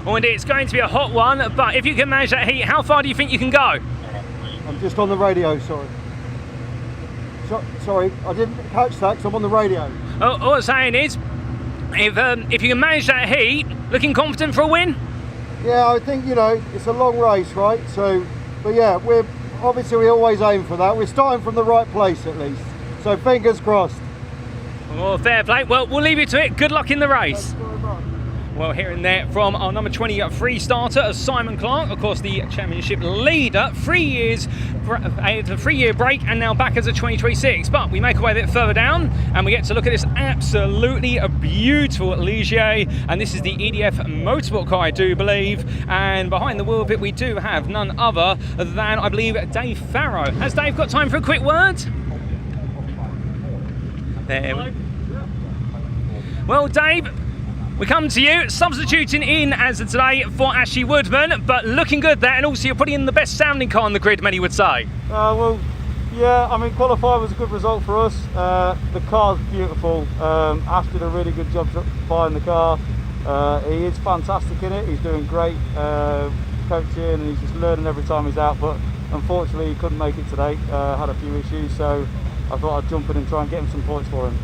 Oh, indeed, it's going to be a hot one, but if you can manage that heat, how far do you think you can go? I'm just on the radio, sorry. Sorry, I didn't catch that because I'm on the radio. Oh, all I'm saying is, if you can manage that heat, looking confident for a win? Yeah, I think, it's a long race, right? So, but yeah, we always aim for that. We're starting from the right place at least. So fingers crossed. Oh, fair play. Well, we'll leave you to it. Good luck in the race. Well, hearing there from our number 23 starter, Simon Clark, of course, the championship leader. 3 years, a 3-year break, and now back as a 2026. But we make our way a bit further down, and we get to look at this absolutely beautiful Ligier. And this is the EDF Motorsport car, I do believe. And behind the wheel of it, we do have none other than, I believe, Dave Farrow. Has Dave got time for a quick word? There. Well, Dave, we come to you, substituting in as of today for Ashley Woodman, but looking good there, and also you're putting in the best sounding car on the grid, many would say. Well, yeah, I mean, qualifying was a good result for us. The car's beautiful. Ash did a really good job buying the car. He is fantastic in it. He's doing great coaching, and he's just learning every time he's out, but unfortunately he couldn't make it today. Had a few issues, so I thought I'd jump in and try and get him some points for him.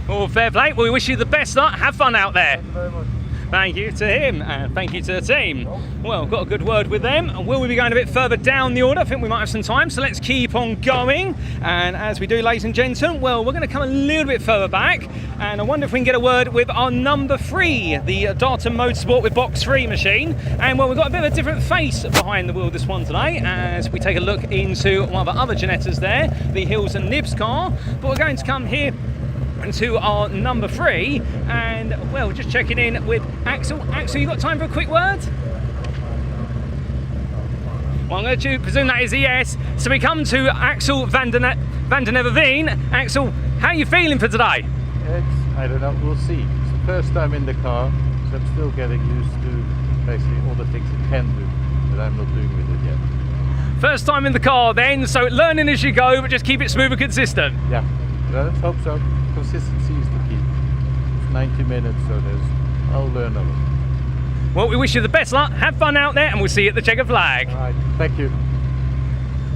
Oh, fair play. Well, we wish you the best luck. Have fun out there. Thank you very much. Thank you to him, and thank you to the team. Well, got a good word with them. Will we be going a bit further down the order? I think we might have some time, so let's keep on going. And as we do, ladies and gentlemen, well, we're going to come a little bit further back, and I wonder if we can get a word with our number 3, the Data Motorsport with Box 3 machine. And, well, we've got a bit of a different face behind the wheel this one today, as we take a look into one of the other Ginettas there, the Hills and Nibs car. But we're going to come here to our number 3, and, well, just checking in with Axel. Axel, you got time for a quick word? Well, I'm going to presume that is a yes. So we come to Axel van den Everveen. Axel, how are you feeling for today? I don't know, we'll see. It's the first time in the car, so I'm still getting used to basically all the things it can do, but I'm not doing with it yet. First time in the car then, so learning as you go, but just keep it smooth and consistent. Yeah, let's hope so. Consistency is the key. It's 90 minutes, so I'll learn a lot. Well, we wish you the best luck. Have fun out there, and we'll see you at the checkered flag. All right, thank you.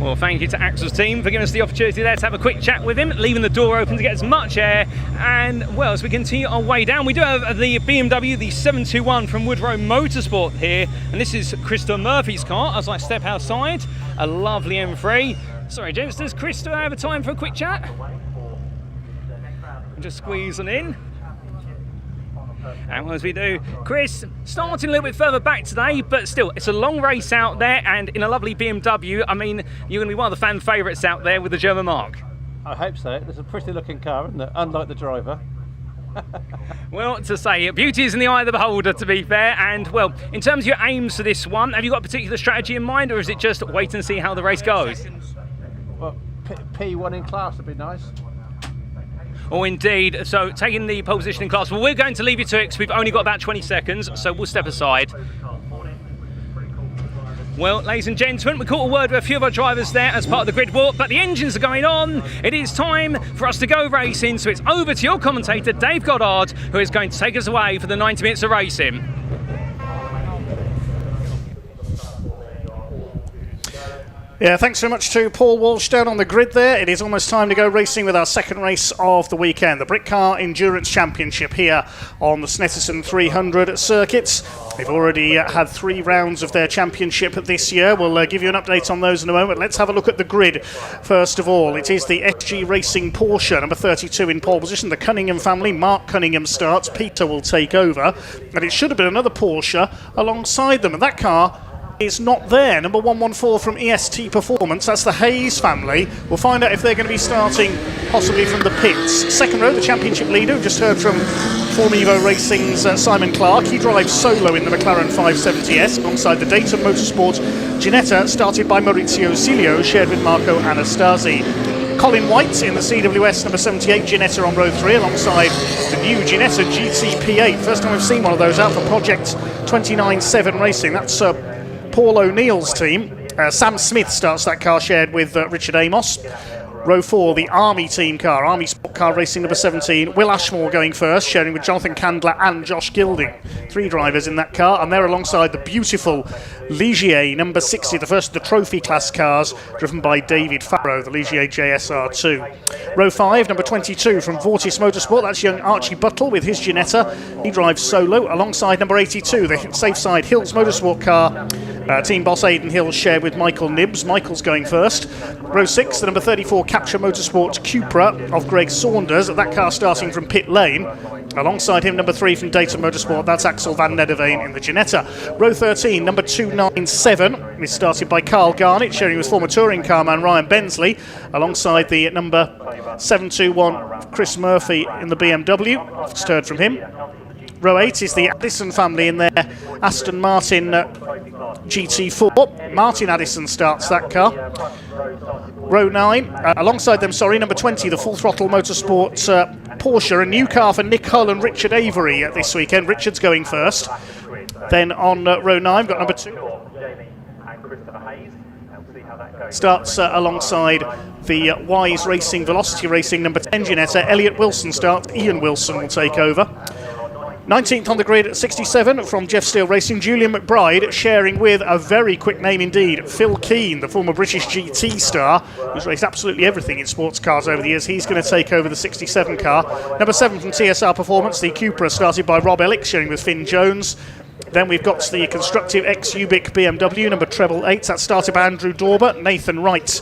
Well, thank you to Axel's team for giving us the opportunity there to have a quick chat with him, leaving the door open to get as much air. And, well, as we continue our way down, we do have the BMW, the 721 from Woodrow Motorsport here. And this is Christopher Murphy's car as I step outside. A lovely M3. Sorry, gents, does Chris have a time for a quick chat? Just squeezing in. And as we do, Chris, starting a little bit further back today, but still, it's a long race out there, and in a lovely BMW. I mean, you're going to be one of the fan favourites out there with the German mark. I hope so. It's a pretty looking car, isn't it? Unlike the driver. Well, to say, beauty is in the eye of the beholder, to be fair. And, well, in terms of your aims for this one, have you got a particular strategy in mind, or is it just wait and see how the race goes? Well, P1 in class would be nice. Oh, indeed. So, taking the pole position in class. Well, we're going to leave you to it because we've only got about 20 seconds, so we'll step aside. Well, ladies and gentlemen, we caught a word with a few of our drivers there as part of the grid walk, but the engines are going on. It is time for us to go racing, so it's over to your commentator, Dave Goddard, who is going to take us away for the 90 minutes of racing. Yeah, thanks very much to Paul Walsh down on the grid there. It is almost time to go racing with our second race of the weekend, the Brick Car Endurance Championship here on the Snetterton 300 circuits. They've already had 3 rounds of their championship this year. We'll give you an update on those in a moment. Let's have a look at the grid first of all. It is the SG Racing Porsche, number 32 in pole position. The Cunningham family, Mark Cunningham starts. Peter will take over. And it should have been another Porsche alongside them. And that car is not there. Number 114 from EST Performance, that's the Hayes family. We'll find out if they're going to be starting possibly from the pits. Second row, the championship leader, we just heard from Formevo Racing's Simon Clark. He drives solo in the McLaren 570S alongside the Dayton Motorsport Ginetta, started by Maurizio Silio, shared with Marco Anastasi. Colin White in the CWS number 78 Ginetta on row 3 alongside the new Ginetta GTP8. First time we've seen one of those out for Project 29-7 Racing. That's Paul O'Neill's team. Sam Smith starts that car shared with Richard Amos. Row 4, the Army team car, Army Sport Car Racing number 17. Will Ashmore going first, sharing with Jonathan Candler and Josh Gilding. 3 drivers in that car, and they're alongside the beautiful Ligier number 60, the first of the trophy class cars, driven by David Farrow, the Ligier JSR2. Row 5, number 22 from Vortis Motorsport, that's young Archie Buttle with his Ginetta. He drives solo alongside number 82, the Safeside Hills Motorsport car. Team boss Aidan Hill shared with Michael Nibbs. Michael's going first. Row 6, the number 34 Capture Motorsport Cupra of Greg Saunders. That car starting from pit lane. Alongside him, number 3 from Dayton Motorsport, that's Axel van Nederveen in the Ginetta. Row 13, number 297 is started by Carl Garnett, sharing with former touring car man Ryan Bensley, alongside the number 721 Chris Murphy in the BMW. Just heard from him. Row 8 is the Addison family in their Aston Martin GT4. Martin Addison starts that car. Row 9, alongside them, number 20, the Full Throttle Motorsport Porsche, a new car for Nick Hull and Richard Avery this weekend. Richard's going first. Then on row 9, we've got number 2. Starts alongside the Wise Racing, Velocity Racing, number 10 Ginetta. Elliot Wilson starts. Ian Wilson will take over. 19th on the grid at 67 from Jeff Steele Racing, Julian McBride sharing with a very quick name indeed, Phil Keane, the former British GT star, who's raced absolutely everything in sports cars over the years. He's going to take over the 67 car. Number 7 from TSR Performance, the Cupra, started by Rob Ellick, sharing with Finn Jones. Then we've got the Constructive X-Ubic BMW, number treble 8, that's started by Andrew Dauber. Nathan Wright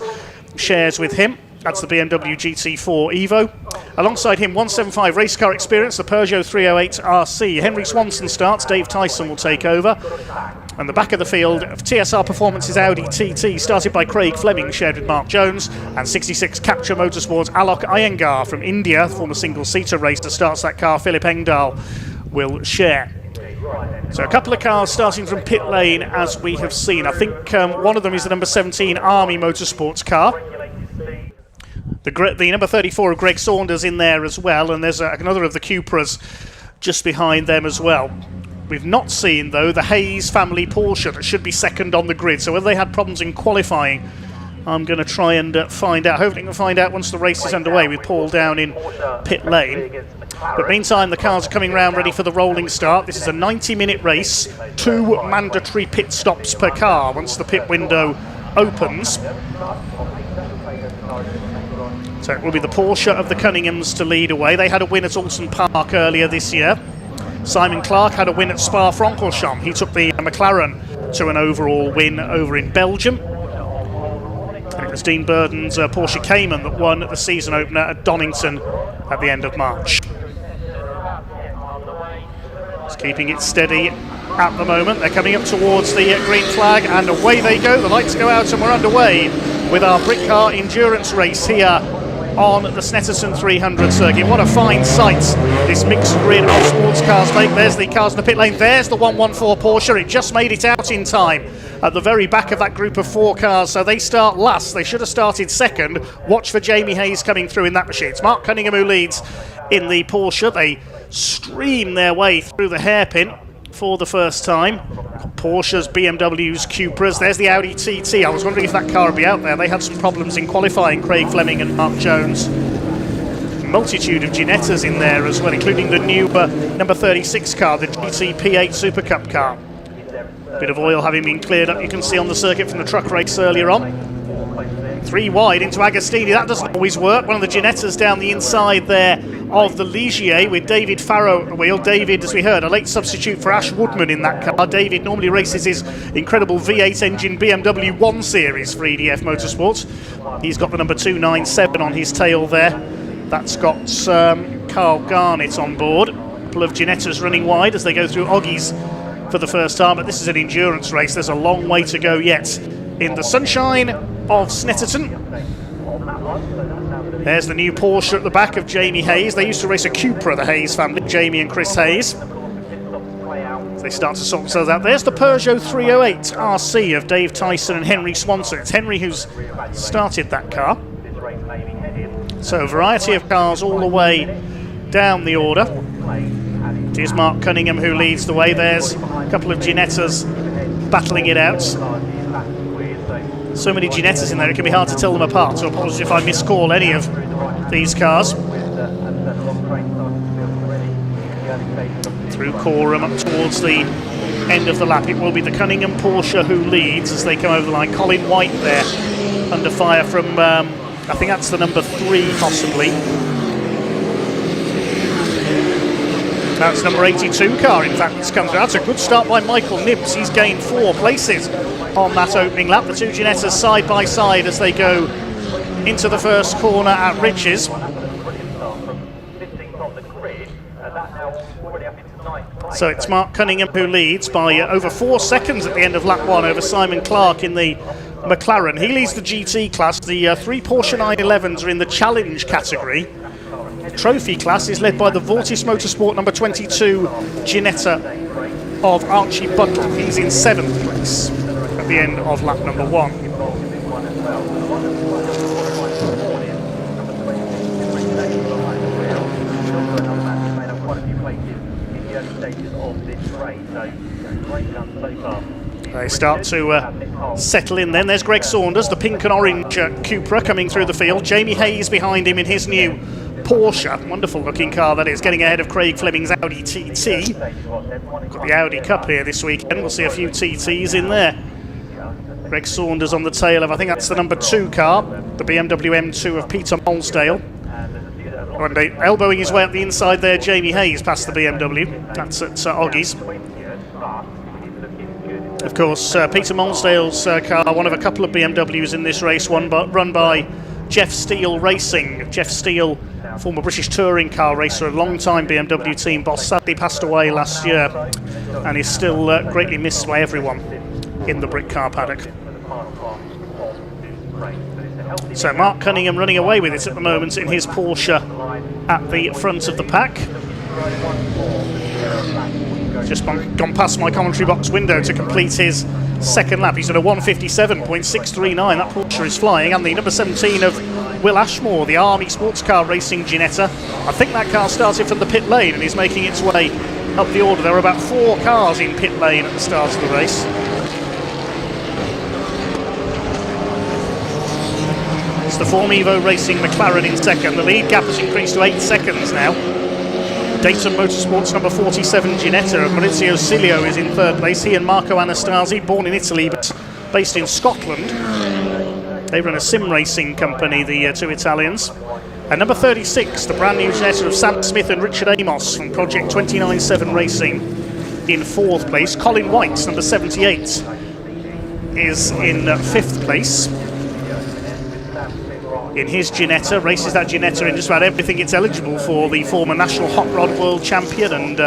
shares with him. That's the BMW GT4 Evo. Alongside him, 175 race car experience, the Peugeot 308 RC. Henry Swanson starts, Dave Tyson will take over. And the back of the field of TSR Performance's Audi TT, started by Craig Fleming, shared with Mark Jones. And 66 Capture Motorsports Alok Iyengar from India, former single-seater racer, starts that car. Philip Engdahl will share. So a couple of cars starting from pit lane as we have seen. I think one of them is the number 17 Army Motorsports car. The number 34 of Greg Saunders in there as well, and there's another of the Cupras just behind them as well. We've not seen, though, the Hayes family Porsche that should be second on the grid, so whether they had problems in qualifying, I'm going to try and find out. Hopefully we can find out once the race is underway with Paul down in pit lane. But meantime, the cars are coming round ready for the rolling start. This is a 90-minute race, 2 mandatory pit stops per car once the pit window opens. So it will be the Porsche of the Cunninghams to lead away. They had a win at Alton Park earlier this year. Simon Clark had a win at Spa-Francorchamps. He took the McLaren to an overall win over in Belgium. And it was Dean Burden's Porsche Cayman that won at the season opener at Donington at the end of March. Just keeping it steady at the moment. They're coming up towards the green flag, and away they go. The lights go out and we're underway with our Brick Car endurance race here on the Snetterton 300 circuit. What a fine sight this mixed grid of sports cars make. There's the cars in the pit lane. There's the 114 Porsche. It just made it out in time at the very back of that group of 4 cars. So they start last. They should have started second. Watch for Jamie Hayes coming through in that machine. It's Mark Cunningham who leads in the Porsche. They stream their way through the hairpin for the first time. Porsches, BMWs, Cupras. There's the Audi TT. I was wondering if that car would be out there. They had some problems in qualifying, Craig Fleming and Mark Jones. Multitude of Ginettas in there as well, including the new number 36 car, the GT P8 Super Cup car. Bit of oil having been cleared up, you can see on the circuit from the truck race earlier on. 3 wide into Agostini. That doesn't always work. One of the Ginettas down the inside there of the Ligier with David Farrow at the wheel. David, as we heard, a late substitute for Ash Woodman in that car. David normally races his incredible V8 engine BMW 1 Series for EDF Motorsports. He's got the number 297 on his tail there. That's got Carl Garnett on board. A couple of Ginettas running wide as they go through Oggies for the first time, but this is an endurance race. There's a long way to go yet in the sunshine of Snetterton. There's the new Porsche at the back of Jamie Hayes. They used to race a Cupra, the Hayes family, Jamie and Chris Hayes. They start to sort themselves out. There's the Peugeot 308 RC of Dave Tyson and Henry Swanson. It's Henry who's started that car. So a variety of cars all the way down the order. It is Mark Cunningham who leads the way. There's a couple of Ginettas battling it out. So many Ginettas in there, it can be hard to tell them apart, so apologies if I miscall any of these cars. Through Coram up towards the end of the lap, it will be the Cunningham Porsche who leads as they come over the line. Colin White there under fire from, I think that's the number 3 possibly. That's number 82 car, in fact, that's come through. That's a good start by Michael Nibbs. He's gained 4 places on that opening lap. The 2 Ginettas side by side as they go into the first corner at Riches. So it's Mark Cunningham who leads by over 4 seconds at the end of lap 1 over Simon Clark in the McLaren. He leads the GT class. The 3 Porsche 911s are in the challenge category. The trophy class is led by the Vortis Motorsport number 22 Ginetta of Archie Bundle. He's in 7th place at the end of lap number 1. They start to settle in then. There's Greg Saunders, the pink and orange Cupra coming through the field. Jamie Hayes behind him in his new Porsche. Wonderful looking car that is, getting ahead of Craig Fleming's Audi TT. Got the Audi Cup here this weekend. We'll see a few TTs in there. Greg Saunders on the tail of, I think that's the number 2 car, the BMW M2 of Peter Molsdale. One day, elbowing his way up the inside there, Jamie Hayes past the BMW. That's at Oggies. Of course, Peter Molsdale's car, one of a couple of BMWs in this race, run by Jeff Steele Racing. Jeff Steele, former British touring car racer, a long-time BMW team boss, sadly passed away last year and is still greatly missed by everyone in the brick car paddock. So Mark Cunningham running away with it at the moment in his Porsche at the front of the pack. Just gone past my commentary box window to complete his second lap. He's at a 157.639. That Porsche is flying. And the number 17 of Will Ashmore, the Army Sports Car Racing Ginetta. I think that car started from the pit lane and is making its way up the order. There were about 4 cars in pit lane at the start of the race. It's the Formevo Racing McLaren in second. The lead gap has increased to 8 seconds now. Dayton Motorsports number 47 Ginetta of Maurizio Silio is in third place. He and Marco Anastasi, born in Italy but based in Scotland. They run a sim racing company, the two Italians. And number 36, the brand new Ginetta of Sam Smith and Richard Amos from Project 297 Racing in 4th place. Colin White, number 78, is in 5th place. In his Ginetta, races that Ginetta in just about everything it's eligible for. The former National Hot Rod World Champion and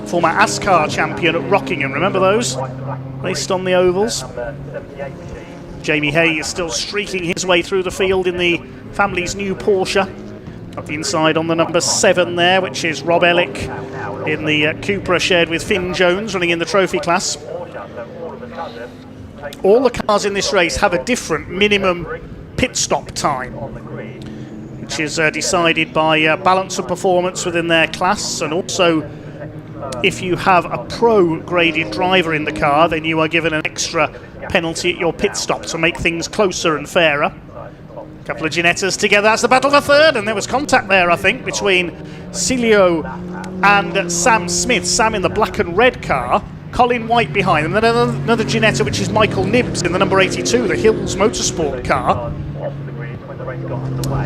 former ASCAR champion at Rockingham. Remember those? Raced on the ovals. Jamie Hay is still streaking his way through the field in the family's new Porsche. Up the inside on the number 7 there, which is Rob Ellick in the Cupra shared with Finn Jones, running in the trophy class. All the cars in this race have a different minimum pit stop time, which is decided by balance of performance within their class, and also if you have a pro-graded driver in the car, then you are given an extra penalty at your pit stop to make things closer and fairer. A couple of Ginettas together, that's the battle for 3rd, and there was contact there, I think, between Cilio and Sam Smith. Sam in the black and red car, Colin White behind them. Then another Ginetta, which is Michael Nibbs in the number 82, the Hills Motorsport car.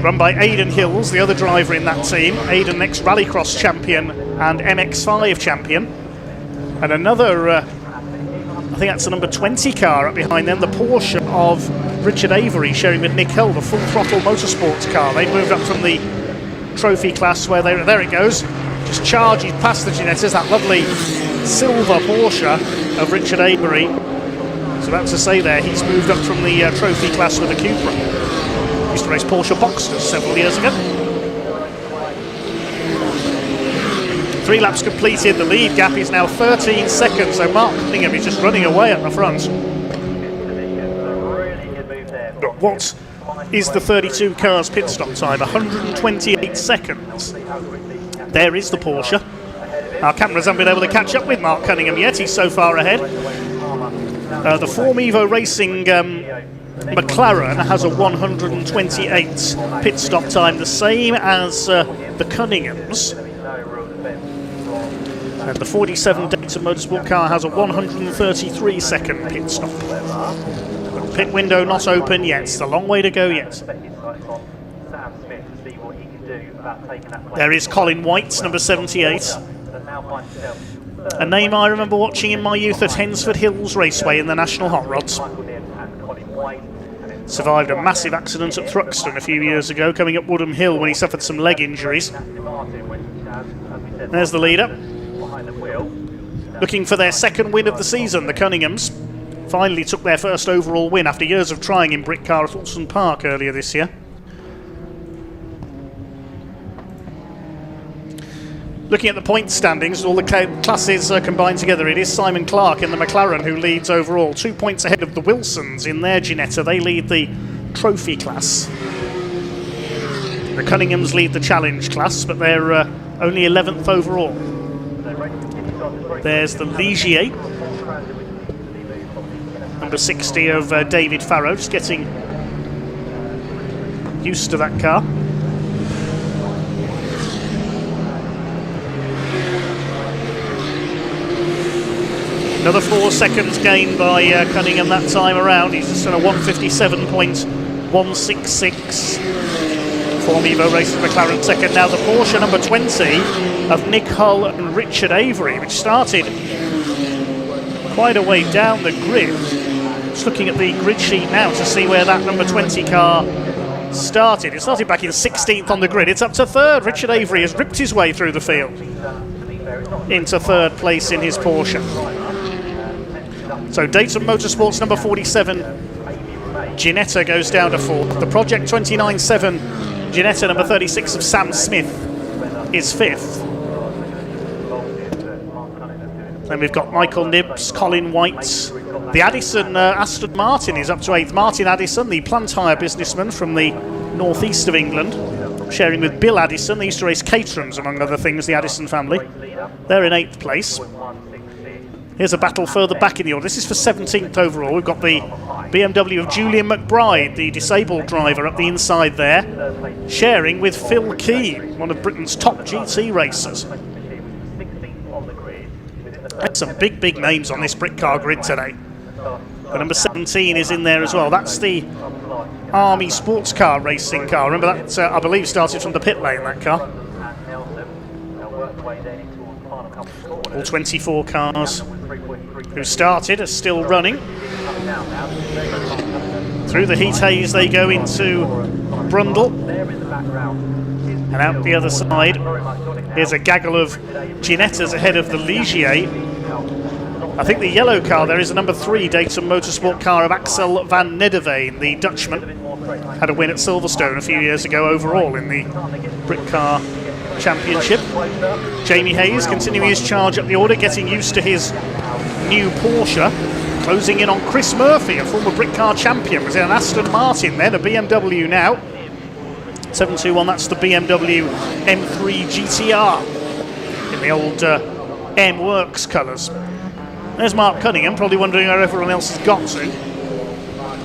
Run by Aidan Hills, the other driver in that team. Aidan, next Rallycross champion and MX5 champion. And another, I think that's the number 20 car up behind them, the Porsche of Richard Avery, sharing with Nick Hull, the Full Throttle Motorsports car. They've moved up from the trophy class where there it goes. Just charges past the Ginettas, that lovely silver Porsche of Richard Avery. So that's to say there, he's moved up from the trophy class with a Cupra. Used to race Porsche Boxsters several years ago. 3 laps completed, the lead gap is now 13 seconds, so Mark Cunningham is just running away at the front. But what is the 32 cars pit stop time? 128 seconds. There is the Porsche. Our cameras haven't been able to catch up with Mark Cunningham yet, he's so far ahead. The Form Evo Racing McLaren has a 128 pit stop time, the same as the Cunninghams. And the 47 Dayton Motorsport car has a 133 second pit stop. The pit window not open yet, it's a long way to go yet. There is Colin White, number 78. A name I remember watching in my youth at Hensford Hills Raceway in the National Hot Rods. Survived a massive accident at Thruxton a few years ago, coming up Woodham Hill when he suffered some leg injuries. There's the leader. Looking for their 2nd win of the season, the Cunninghams. Finally took their first overall win after years of trying in Brickcar at Alton Park earlier this year. Looking at the point standings, all the classes combined together, it is Simon Clark in the McLaren who leads overall, 2 points ahead of the Wilsons in their Ginetta. They lead the trophy class. The Cunninghams lead the challenge class, but they're only 11th overall. There's the Ligier, number 60 of David Farrow, just getting used to that car. Another 4 seconds gained by Cunningham that time around. He's just on a 157.166. Form Evo Racing McLaren 2nd. Now the Porsche number 20 of Nick Hull and Richard Avery, which started quite a way down the grid. Just looking at the grid sheet now to see where that number 20 car started. It started back in 16th on the grid. It's up to 3rd. Richard Avery has ripped his way through the field into 3rd place in his Porsche. So Dayton Motorsport's number 47 Ginetta goes down to 4th. The Project 297 Ginetta number 36 of Sam Smith is 5th. Then we've got Michael Nibbs, Colin White. The Addison Aston Martin is up to 8th. Martin Addison, the plant hire businessman from the northeast of England, sharing with Bill Addison. They used to race Caterhams, among other things, the Addison family. They're in 8th place. Here's a battle further back in the order. This is for 17th overall. We've got the BMW of Julian McBride, the disabled driver, up the inside there, sharing with Phil Keane, one of Britain's top GT racers. There's some big names on this brick car grid today. The number 17 is in there as well. That's the Army sports car racing car. Remember that, I believe, started from the pit lane, that car. All 24 cars who started are still running. Through the heat haze they go into Brundle. And out the other side, here's a gaggle of Ginettas ahead of the Ligier. I think the yellow car there is a number 3 Dayton Motorsport car of Axel van Nederveen, the Dutchman. Had a win at Silverstone a few years ago overall in the Brit Car Championship. Jamie Hayes continuing his charge up the order, getting used to his new Porsche. Closing in on Chris Murphy, a former Brit Car champion, was in an Aston Martin then, a BMW now. 721, that's the BMW M3 GTR in the old M Works colours. There's Mark Cunningham, probably wondering where everyone else has got to.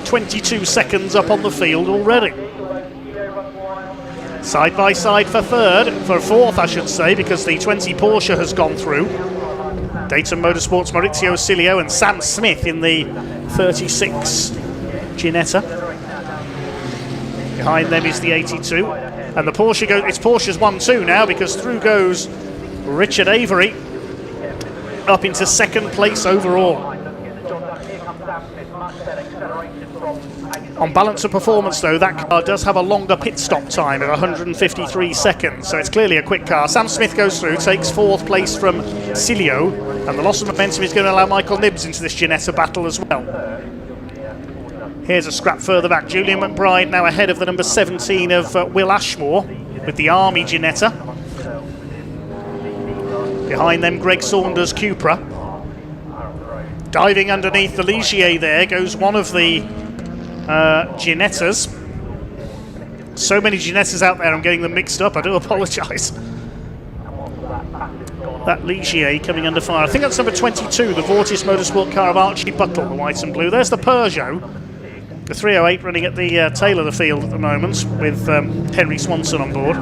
22 seconds up on the field already. Side by side for fourth I should say, because the 20 Porsche has gone through. Dayton Motorsport's Maurizio Cilio and Sam Smith in the 36 Ginetta. Behind them is the 82. And the Porsche it's Porsche's 1-2 now, because through goes Richard Avery, up into second place overall. On balance of performance though, that car does have a longer pit stop time of 153 seconds, so it's clearly a quick car. Sam Smith goes through, takes fourth place from Cilio, and the loss of momentum is going to allow Michael Nibbs into this Ginetta battle as well. Here's a scrap further back. Julian McBride now ahead of the number 17 of Will Ashmore with the Army Ginetta. Behind them, Greg Saunders Cupra. Diving underneath the Ligier there goes one of the Ginettas. So many Ginettas out there, I'm getting them mixed up, I do apologise. That Ligier coming under fire. I think that's number 22, the Vortis Motorsport car of Archie Buttle, the white and blue. There's the Peugeot, the 308 running at the tail of the field at the moment with Henry Swanson on board.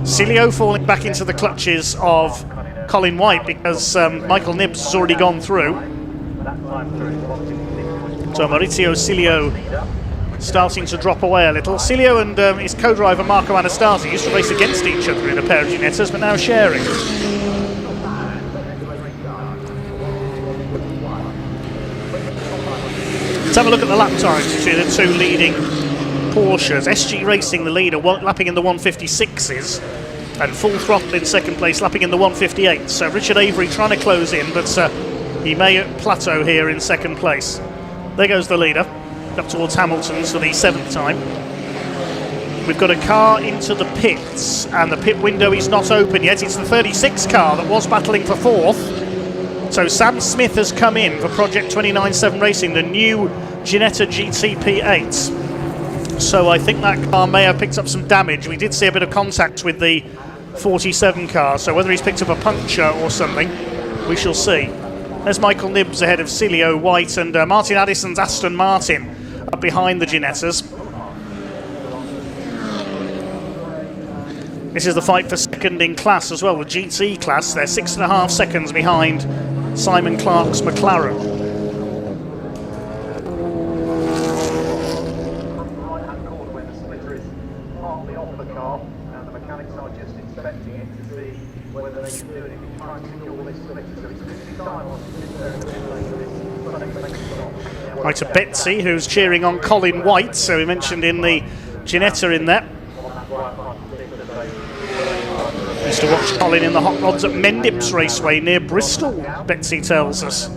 Cilio falling back into the clutches of Colin White because Michael Nibbs has already gone through. So Maurizio Cilio starting to drop away a little. Cilio and his co-driver Marco Anastasi used to race against each other in a pair of Ginettas, but now sharing. Let's have a look at the lap times between the two leading Porsches. SG Racing, the leader, lapping in the 156s, and Full Throttle in second place, lapping in the 158s. So Richard Avery trying to close in, but he may plateau here in second place. There goes the leader, up towards Hamilton's for the 7th time. We've got a car into the pits, and the pit window is not open yet. It's the 36 car that was battling for 4th. So Sam Smith has come in for Project 29-7 Racing, the new Ginetta GTP8. So I think that car may have picked up some damage. We did see a bit of contact with the 47 car, so whether he's picked up a puncture or something, we shall see. There's Michael Nibbs ahead of Cilio, White, and Martin Addison's Aston Martin up behind the Ginettas. This is the fight for second in class as well, the GT class. They're 6.5 seconds behind Simon Clark's McLaren. Right to Betsy, who's cheering on Colin White, so we mentioned in the Ginetta in there. Used to watch Colin in the hot rods at Mendips Raceway near Bristol, Betsy tells us.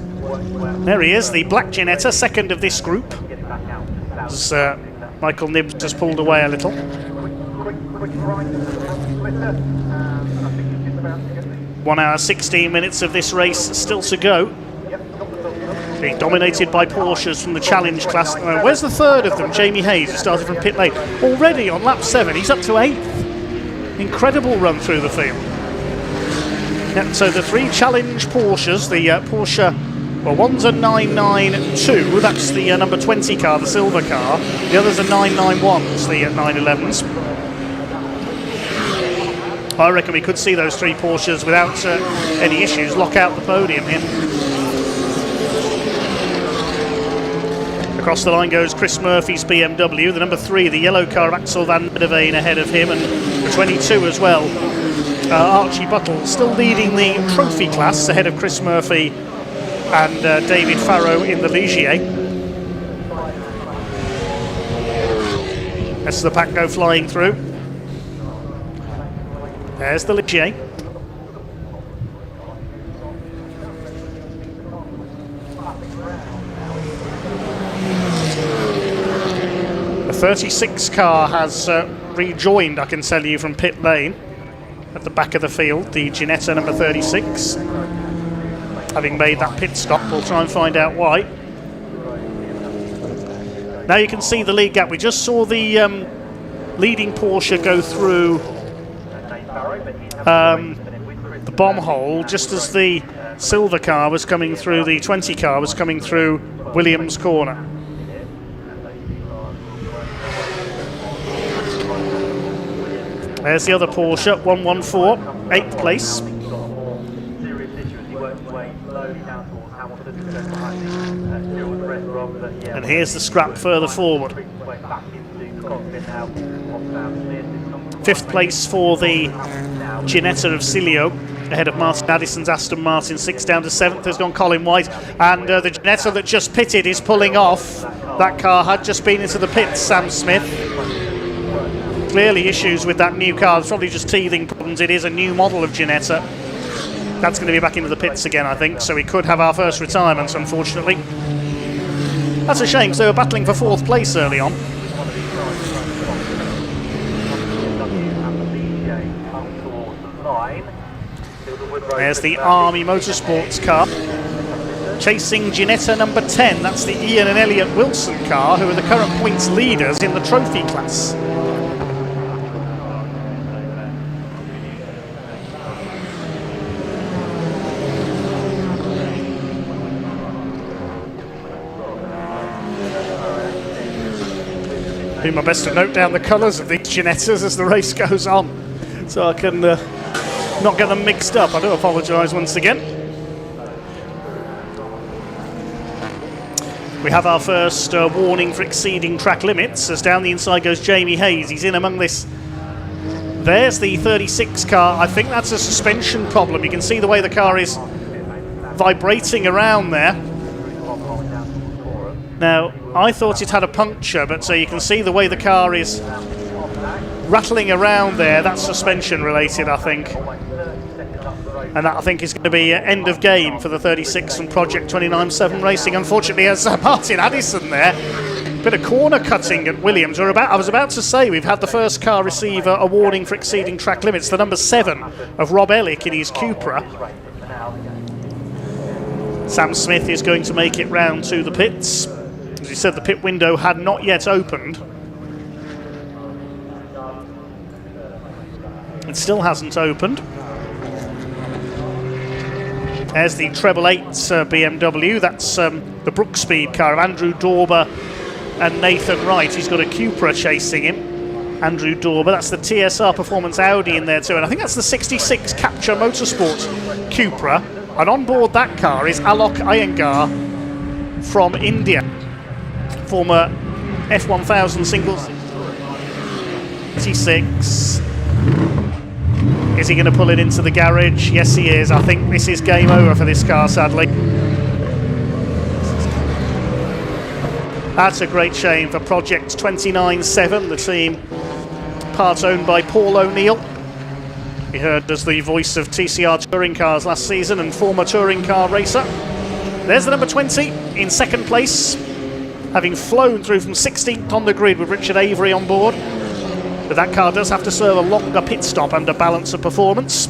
There he is, the black Ginetta, second of this group. As Michael Nibbs just pulled away a little. 1 hour 16 minutes of this race still to go. Being dominated by Porsches from the challenge class. Where's the third of them? Jamie Hayes, who started from pit lane. Already on lap 7, he's up to 8th. Incredible run through the field. Yeah, so the 3 challenge Porsches, the Porsche, well, one's a 992, that's the number 20 car, the silver car. The others are 991s, the 911s. I reckon we could see those 3 Porsches without any issues lock out the podium here. Across the line goes Chris Murphy's BMW, the number 3, the yellow car of Axel van der Veen ahead of him, and the 22 as well. Archie Buttle still leading the trophy class ahead of Chris Murphy and David Farrow in the Ligier. As the pack go flying through. There's the Ligier. The 36 car has rejoined, I can tell you, from pit lane at the back of the field, the Ginetta number 36. Having made that pit stop, we'll try and find out why. Now you can see the lead gap. We just saw the leading Porsche go through the bomb hole just as the silver car was coming through, the 20 car was coming through Williams' corner. There's the other Porsche, 114, 8th place. And here's the scrap further forward. 5th place for the Ginetta of Cilio, ahead of Martin Addison's Aston Martin. 6 down to 7th has gone Colin White, and the Ginetta that just pitted is pulling off. That car had just been into the pits, Sam Smith. Clearly issues with that new car. It's probably just teething problems. It is a new model of Ginetta. That's going to be back into the pits again, I think, so we could have our first retirements, unfortunately. That's a shame, because they were battling for 4th place early on. There's the Army Motorsports car, chasing Ginetta number 10. That's the Ian and Elliot Wilson car, who are the current points leaders in the trophy class. Do my best to note down the colours of these Ginettas as the race goes on, so I can not get them mixed up. I do apologise once again. We have our first warning for exceeding track limits, as down the inside goes Jamie Hayes. He's in among this. There's the 36 car. I think that's a suspension problem. You can see the way the car is vibrating around there. Now, I thought it had a puncture, but so you can see the way the car is rattling around there. That's suspension related, I think. And that, I think, is going to be end of game for the 36 from Project 29-7 Racing. Unfortunately, as Martin Addison there, bit of corner cutting at Williams. I was about to say we've had the first car receive a warning for exceeding track limits, the number 7 of Rob Ellick in his Cupra. Sam Smith is going to make it round to the pits. As you said, the pit window had not yet opened. It still hasn't opened. There's the treble 8 BMW. That's the Brookspeed car of Andrew Dauber and Nathan Wright. He's got a Cupra chasing him. Andrew Dauber. That's the TSR Performance Audi in there too. And I think that's the 66 Capture Motorsport Cupra. And on board that car is Alok Iyengar from India. Former F1000 singles 86. Is he going to pull it into the garage? Yes, he is. I think this is game over for this car, sadly. That's a great shame for Project 29-7, the team part owned by Paul O'Neill. He heard as the voice of TCR touring cars last season and former touring car racer. There's the number 20 in second place, having flown through from 16th on the grid with Richard Avery on board. But that car does have to serve a longer pit stop under balance of performance.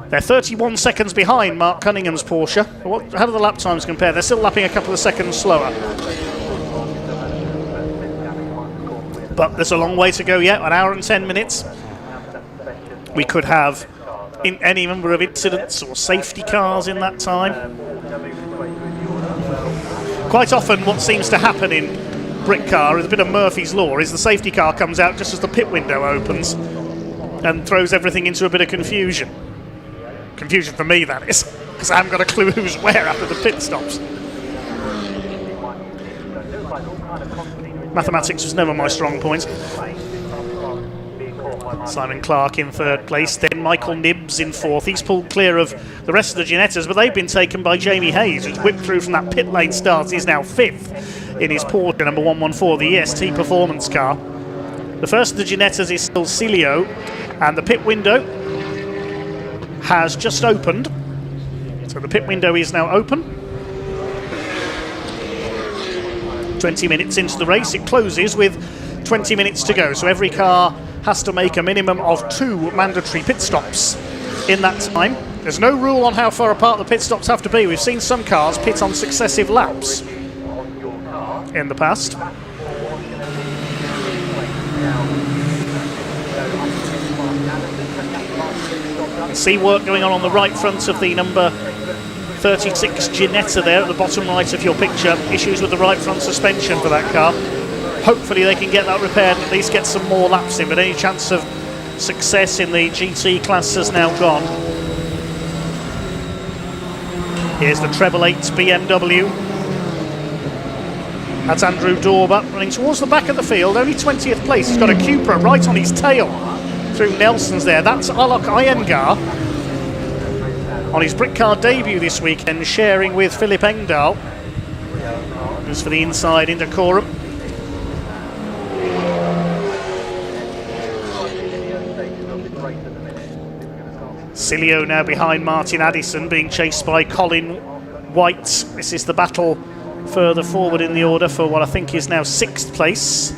They're 31 seconds behind Mark Cunningham's Porsche. How do the lap times compare? They're still lapping a couple of seconds slower. But there's a long way to go yet, 1 hour and 10 minutes. We could have any number of incidents or safety cars in that time. Quite often what seems to happen in Brick Car, is a bit of Murphy's Law, is the safety car comes out just as the pit window opens and throws everything into a bit of confusion. Confusion for me, that is, because I haven't got a clue who's where after the pit stops. Mathematics was never my strong point. Simon Clark in third place, then Michael Nibbs in fourth. He's pulled clear of the rest of the Ginettas, but they've been taken by Jamie Hayes, who's whipped through from that pit lane start. He's now fifth in his Porsche number 114, the EST performance car. The first of the Ginettas is still Cilio, and the pit window has just opened. So the pit window is now open. 20 minutes into the race, it closes with 20 minutes to go. So every car has to make a minimum of 2 mandatory pit stops in that time. There's no rule on how far apart the pit stops have to be. We've seen some cars pit on successive laps in the past. See work going on the right front of the number 36 Ginetta there at the bottom right of your picture. Issues with the right front suspension for that car. Hopefully they can get that repaired and at least get some more laps in, but any chance of success in the GT class has now gone. Here's the treble 8 BMW. That's Andrew Dorber running towards the back of the field, only 20th place. He's got a Cupra right on his tail through Nelson's there. That's Alok Iyengar on his brick car debut this weekend, sharing with Philip Engdahl. As for the inside Indecorum, Cilio now behind Martin Addison, being chased by Colin White. This is the battle further forward in the order for what I think is now 6th place.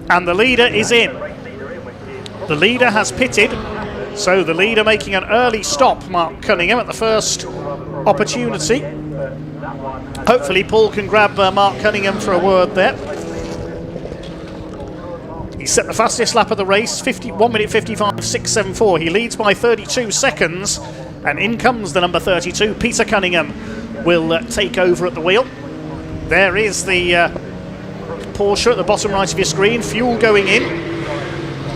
And the leader is in. The leader has pitted, so the leader making an early stop, Mark Cunningham, at the first opportunity. Hopefully Paul can grab Mark Cunningham for a word there. He set the fastest lap of the race, 1 minute 55.674. He leads by 32 seconds, and in comes the number 32. Peter Cunningham will take over at the wheel. There is the Porsche at the bottom right of your screen, fuel going in.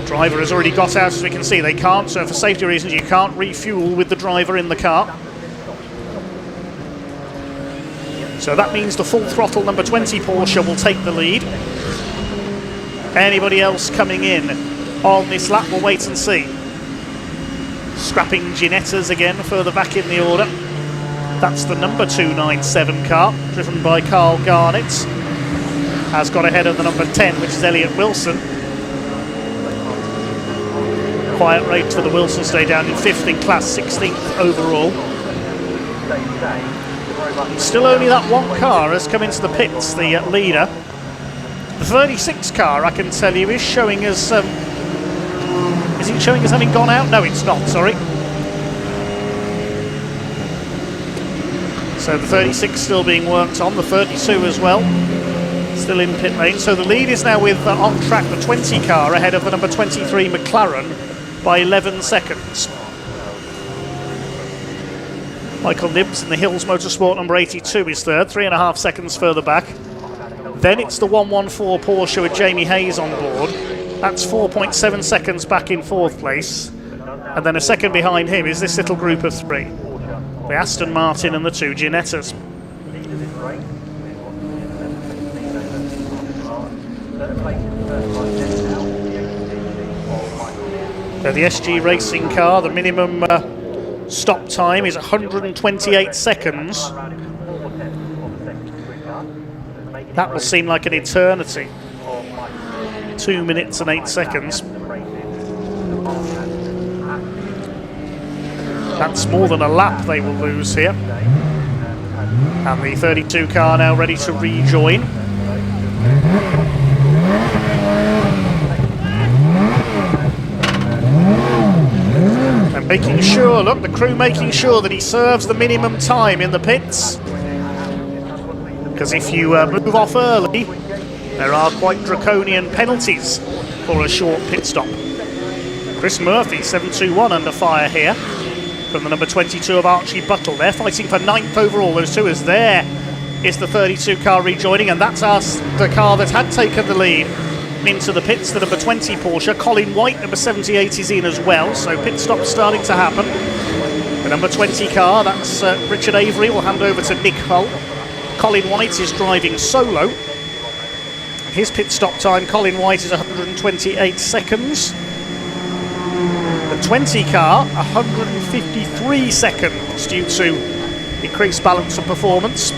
Driver has already got out, as we can see. They can't, so for safety reasons you can't refuel with the driver in the car. So that means the full throttle number 20 Porsche will take the lead. Anybody else coming in on this lap, we'll wait and see. Scrapping Ginettas again further back in the order. That's the number 297 car, driven by Carl Garnett. Has got ahead of the number 10, which is Elliot Wilson. Quiet rate for the Wilson, stay down in 5th in class, 16th overall. Still only that one car has come into the pits, the leader. The 36 car, I can tell you, is showing as... is it showing as having gone out? No, it's not, sorry. So the 36 still being worked on, the 32 as well. Still in pit lane. So the lead is now with, on track, the 20 car ahead of the number 23 McLaren by 11 seconds. Michael Nibbs in the Hills Motorsport number 82 is third, 3.5 seconds further back. Then it's the 114 Porsche with Jamie Hayes on board. That's 4.7 seconds back in 4th place. And then a second behind him is this little group of 3. The Aston Martin and the 2 Ginettas. So the SG Racing car, the minimum stop time is 128 seconds. That will seem like an eternity. 2 minutes and 8 seconds. That's more than a lap they will lose here. And the 32 car now ready to rejoin. And making sure, look, the crew making sure that he serves the minimum time in the pits. Because if you move off early, there are quite draconian penalties for a short pit stop. Chris Murphy, 721 under fire here from the number 22 of Archie Buttle. They're fighting for 9th overall, those two, as there is the 32 car rejoining, and that's the car that had taken the lead into the pits, the number 20 Porsche. Colin White, number 78, is in as well, so pit stop starting to happen. But number 20 car, that's Richard Avery, will hand over to Nick Hull. Colin White is driving solo. His pit stop time, Colin White, is 128 seconds. The 20 car, 153 seconds due to increased balance and performance.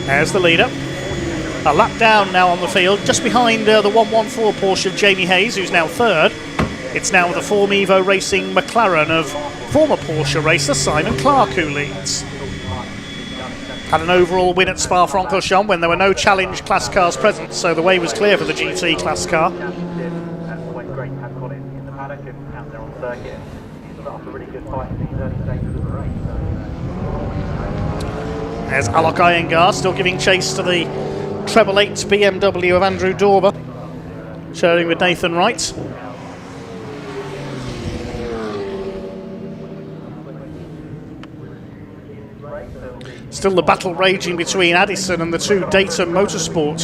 There's the leader. A lap down now on the field, just behind the 114 Porsche of Jamie Hayes, who's now third. It's now the Form Evo Racing McLaren of former Porsche racer Simon Clark who leads. Had an overall win at Spa-Francorchamps when there were no challenge class cars present, so the way was clear for the GT class car. There's Alok Iyengar still giving chase to the treble 8 BMW of Andrew Dorber, sharing with Nathan Wright. Still the battle raging between Addison and the two Dayton Motorsport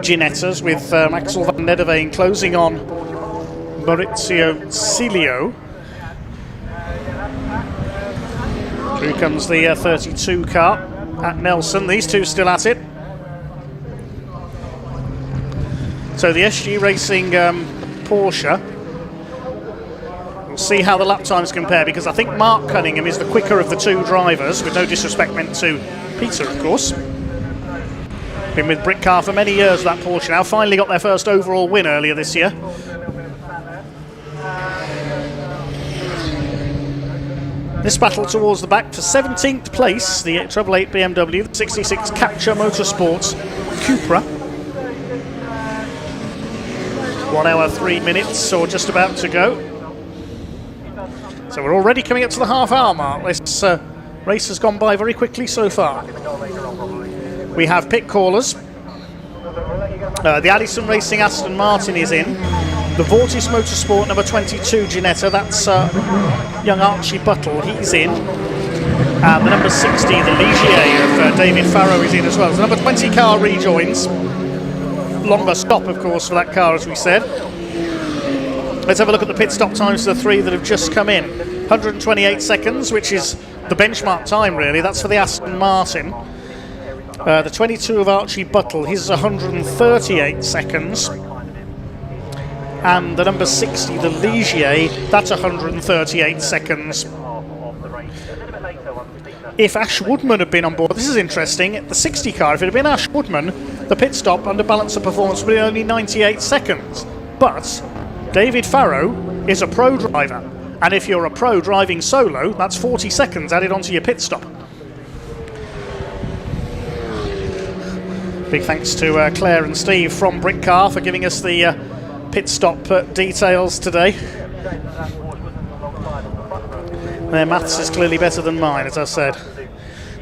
Ginettas, with Axel van Nederveen closing on Maurizio Cilio. Through comes the 32 car at Nelson. These two still at it. So the SG Racing Porsche. We'll see how the lap times compare, because I think Mark Cunningham is the quicker of the two drivers, with no disrespect meant to Peter, of course. Been with Brickcar for many years, that Porsche now. Finally got their first overall win earlier this year. This battle towards the back for 17th place, the treble 8 BMW, the 66 Capture Motorsports Cupra. 1 hour 3 minutes, or just about to go. So we're already coming up to the half-hour mark. This race has gone by very quickly so far. We have pit callers. The Addison Racing Aston Martin is in. The Vortis Motorsport number 22 Ginetta, that's young Archie Buttle, he's in. And the number 60, the Ligier of David Farrow, is in as well. So the number 20 car rejoins. Longer stop, of course, for that car, as we said. Let's have a look at the pit stop times of the three that have just come in. 128 seconds, which is the benchmark time, really. That's for the Aston Martin. The 22 of Archie Buttle, his is 138 seconds. And the number 60, the Ligier, that's 138 seconds. If Ash Woodman had been on board, this is interesting, the 60 car, if it had been Ash Woodman, the pit stop under balance of performance would be only 98 seconds. But David Farrow is a pro driver, and if you're a pro driving solo, that's 40 seconds added onto your pit stop. Big thanks to Claire and Steve from Brickcar for giving us the pit stop details today. Their maths is clearly better than mine, as I said.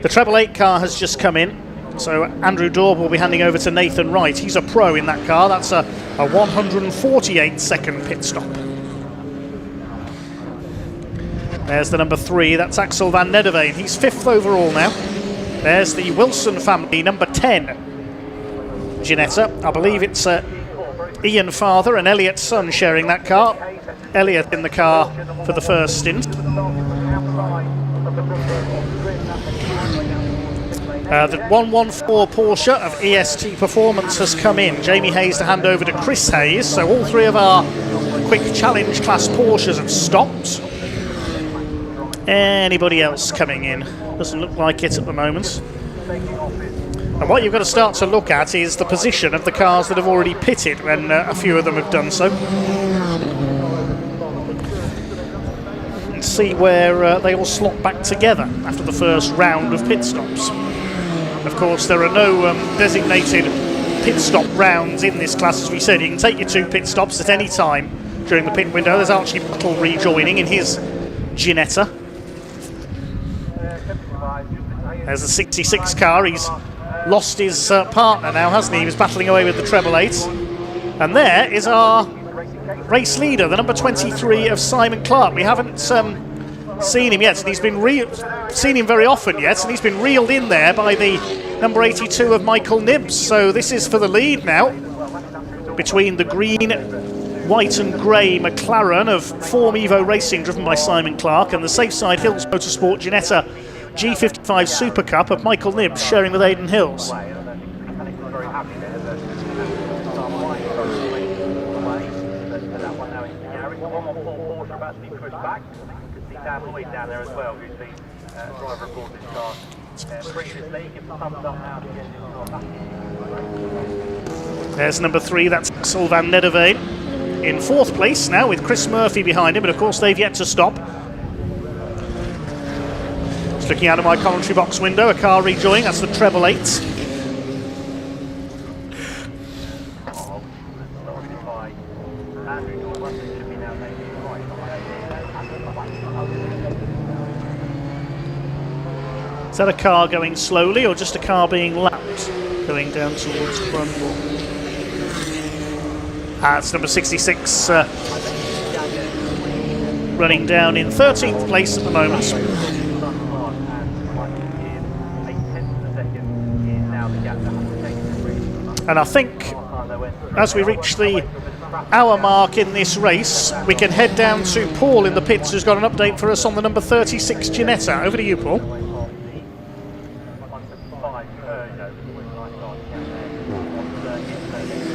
The treble 8 car has just come in, so Andrew Daub will be handing over to Nathan Wright. He's a pro in that car. That's a 148 second pit stop. There's the number 3, that's Axel van Nederveen. He's 5th overall now. There's the Wilson family, number 10 Ginetta. I believe it's Ian father and Elliot's son sharing that car. Elliot in the car for the first stint. The 114 Porsche of EST Performance has come in. Jamie Hayes to hand over to Chris Hayes. So all three of our quick challenge class Porsches have stopped. Anybody else coming in? Doesn't look like it at the moment. And what you've got to start to look at is the position of the cars that have already pitted, when a few of them have done so. And see where they all slot back together after the first round of pit stops. Of course, there are no designated pit stop rounds in this class, as we said. You can take your 2 pit stops at any time during the pit window. There's Archie Buttle rejoining in his Ginetta. There's the 66 car. He's lost his partner now, hasn't he? He was battling away with the treble 8. And there is our race leader, the number 23 of Simon Clark. We haven't seen him yet, and he's been seen him very often yet, and he's been reeled in there by the number 82 of Michael Nibbs. So this is for the lead now. between the green, white and grey McLaren of Form Evo Racing, driven by Simon Clark, and the Safe Side Hills Motorsport Ginetta G55 Super Cup of Michael Nibbs, sharing with Aidan Hills. There's number 3, that's Axel van Nederveen. In 4th place now with Chris Murphy behind him, but of course they've yet to stop. Just looking out of my commentary box window, a car rejoining, that's the treble 8. Is that a car going slowly or just a car being lapped? Going down towards Brundle. It's number 66 running down in 13th place at the moment. And I think as we reach the hour mark in this race, we can head down to Paul in the pits, who's got an update for us on the number 36 Ginetta. Over to you, Paul.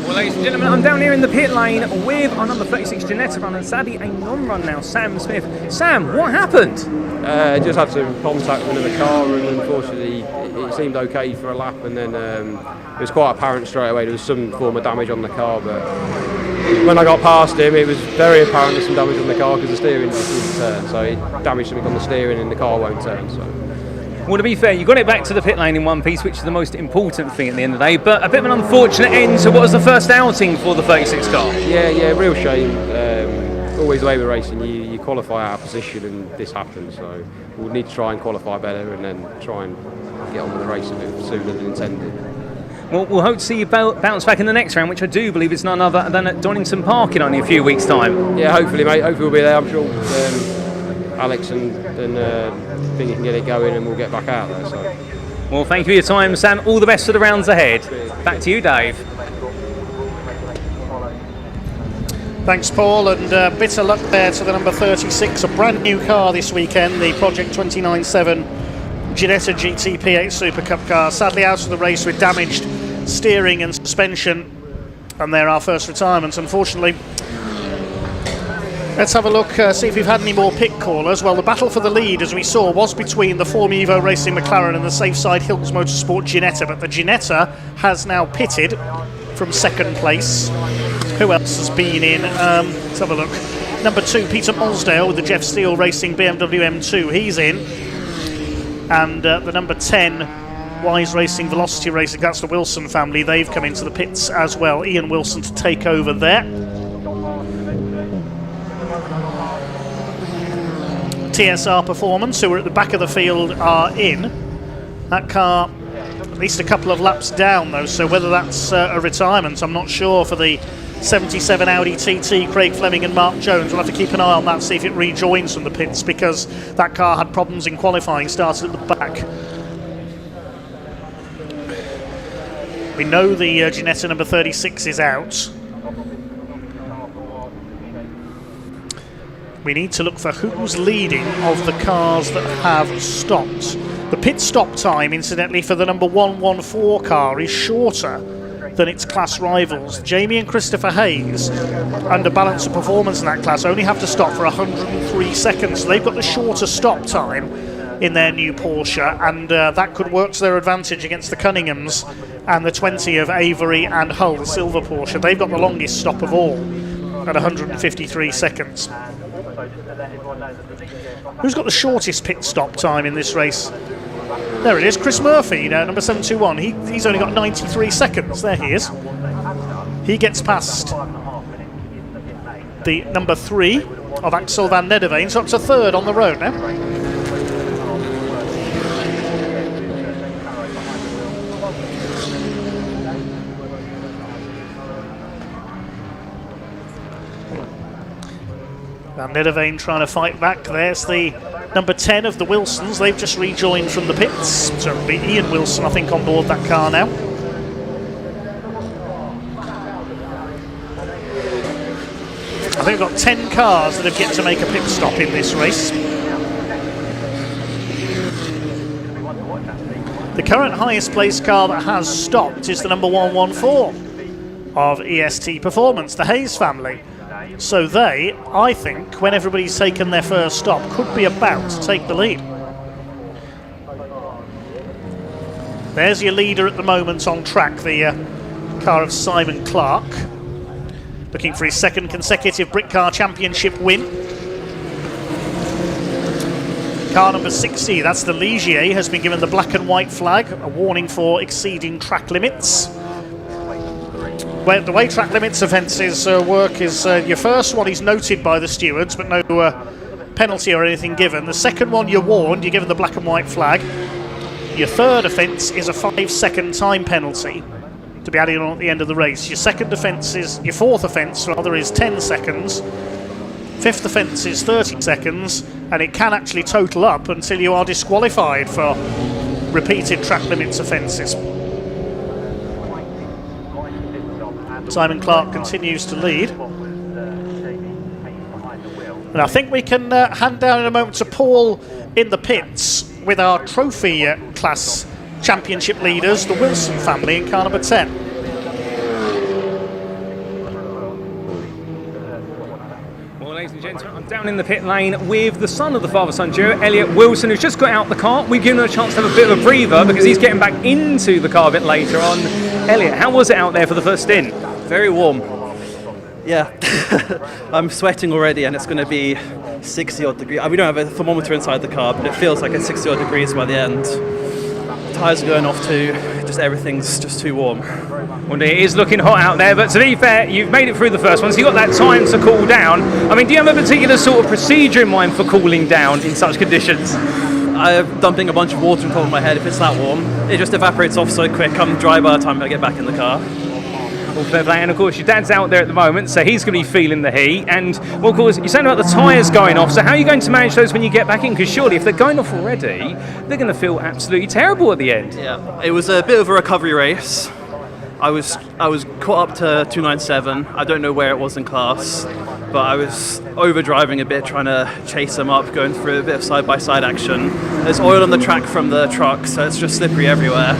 Well, ladies and gentlemen, I'm down here in the pit lane with our number 36 Ginetta run, and sadly a non-run now, Sam Smith. Sam, what happened? Just had some contact with another car, and unfortunately it seemed okay for a lap, and then it was quite apparent straight away there was some form of damage on the car, but when I got past him it was very apparent there's some damage on the car because the steering didn't turn, so he damaged something on the steering and the car won't turn. So. Well, to be fair, you got it back to the pit lane in one piece, which is the most important thing at the end of the day, but a bit of an unfortunate end. So what was the first outing for the 36 car? Yeah, real shame. Always the way we're racing, you qualify out of position and this happens, so we'll need to try and qualify better and then try and get on with the race a bit sooner than intended. Well, we'll hope to see you bounce back in the next round, which I do believe is none other than at Donington Park in only a few weeks' time. Yeah, hopefully, mate. Hopefully we'll be there, I'm sure. Alex and think he can get it going and we'll get back out there. So. Well, thank you for your time, Sam. All the best for the rounds ahead. Back to you, Dave. Thanks, Paul, and bitter luck there to the number 36, a brand new car this weekend, the Project 29.7 Ginetta GT P8 Super Cup car. Sadly out of the race with damaged steering and suspension, and they're our first retirements, unfortunately. Let's have a look, see if we've had any more pit callers. Well, the battle for the lead, as we saw, was between the Form Evo Racing McLaren and the Safe Side Hills Motorsport Ginetta, but the Ginetta has now pitted from 2nd place. Who else has been in? Let's have a look. Number 2, Peter Molsdale with the Jeff Steele Racing BMW M2. He's in. And the number 10, Wise Racing Velocity Racing, that's the Wilson family. They've come into the pits as well. Ian Wilson to take over there. TSR Performance, who are at the back of the field, are in. That car at least a couple of laps down though, so whether that's a retirement, I'm not sure for the 77 Audi TT, Craig Fleming and Mark Jones. We'll have to keep an eye on that, see if it rejoins from the pits, because that car had problems in qualifying, started at the back. We know the Ginetta number 36 is out. We need to look for who's leading of the cars that have stopped. The pit stop time, incidentally, for the number 114 car is shorter than its class rivals. Jamie and Christopher Hayes, under balance of performance in that class, only have to stop for 103 seconds. So they've got the shorter stop time in their new Porsche, and that could work to their advantage against the Cunninghams and the 20 of Avery and Hull, the silver Porsche. They've got the longest stop of all at 153 seconds. Who's got the shortest pit stop time in this race? There it is, Chris Murphy, number 721. He's only got 93 seconds. There he is. He gets past the number 3 of Axel van Nederveen, so up to 3rd on the road now. Van Nederveen trying to fight back. There's the number 10 of the Wilsons. They've just rejoined from the pits. So it'll be Ian Wilson, I think, on board that car now. think we've got 10 cars that have yet to make a pit stop in this race. The current highest placed car that has stopped is the number 114 of EST Performance, the Hayes family. So they, I think, when everybody's taken their first stop, could be about to take the lead. There's your leader at the moment on track, the car of Simon Clark, looking for his second consecutive Brit Car Championship win. Car number 60, that's the Ligier, has been given the black and white flag, a warning for exceeding track limits. Well, the way track limits offences work is your first one is noted by the stewards, but no penalty or anything given. The second one you're warned, you're given the black and white flag. Your third offence is a 5-second time penalty to be added on at the end of the race. Your fourth offence rather is 10 seconds. Fifth offence is 30 seconds, and it can actually total up until you are disqualified for repeated track limits offences. Simon Clark continues to lead. And I think we can hand down in a moment to Paul in the pits with our trophy class championship leaders, the Wilson family in car number 10. Ladies and gentlemen, I'm down in the pit lane with the son of the father-son duo, Elliot Wilson, who's just got out the car. We've given him a chance to have a bit of a breather because he's getting back into the car a bit later on. Elliot, how was it out there for the first stint? Very warm. Yeah, I'm sweating already, and it's going to be 60 odd degrees. We don't have a thermometer inside the car, but it feels like it's 60 odd degrees by the end. Tyres are going off too, just everything's just too warm. Well, it is looking hot out there, but to be fair, you've made it through the first one, so you've got that time to cool down. I mean, do you have a particular sort of procedure in mind for cooling down in such conditions? I'm dumping a bunch of water on top of my head if it's that warm. It just evaporates off so quick, I'm dry by the time I get back in the car. Well, fair play, and of course your dad's out there at the moment, so he's going to be feeling the heat. And well, of course, you're saying about the tyres going off, so how are you going to manage those when you get back in? Because surely if they're going off already, they're going to feel absolutely terrible at the end. Yeah, it was a bit of a recovery race. I was caught up to 297. I don't know where it was in class, but I was overdriving a bit, trying to chase them up, going through a bit of side-by-side action. There's oil on the track from the truck, so it's just slippery everywhere.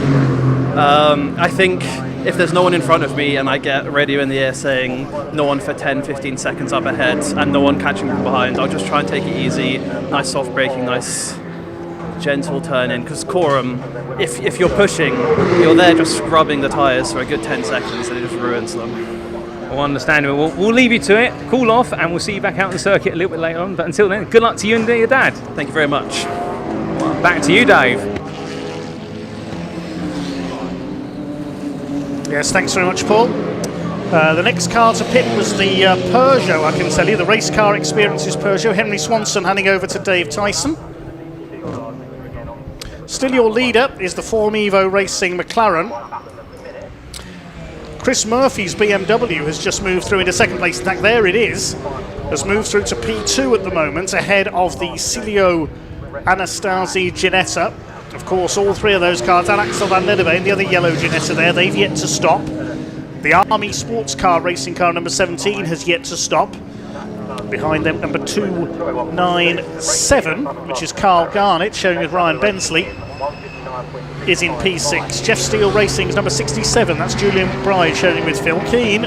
I think if there's no one in front of me and I get a radio in the air saying no one for 10-15 seconds up ahead and no one catching from behind, I'll just try and take it easy, nice soft braking, nice gentle turn in, because Coram, if you're pushing, you're there just scrubbing the tyres for a good 10 seconds and it just ruins them. Well, understandable. We'll leave you to it, cool off, and we'll see you back out on the circuit a little bit later on. But until then, good luck to you and your dad. Thank you very much. Back to you, Dave. Yes, thanks very much, Paul. The next car to pit was the Peugeot, I can tell you. The race car experiences Peugeot. Henry Swanson handing over to Dave Tyson. Still your leader is the Form Evo Racing McLaren. Chris Murphy's BMW has just moved through into second place. In fact, there it is. Has moved through to P2 at the moment, ahead of the Cilio Anastasi Ginetta. Of course, all three of those cars, and Axel van Nederveen, the other yellow Ginetta there, they've yet to stop. The Army sports car racing car number 17 has yet to stop. Behind them, number 297, which is Carl Garnett, showing with Ryan Bensley, is in P6. Jeff Steele Racing's number 67, that's Julian McBride, showing with Phil Keane.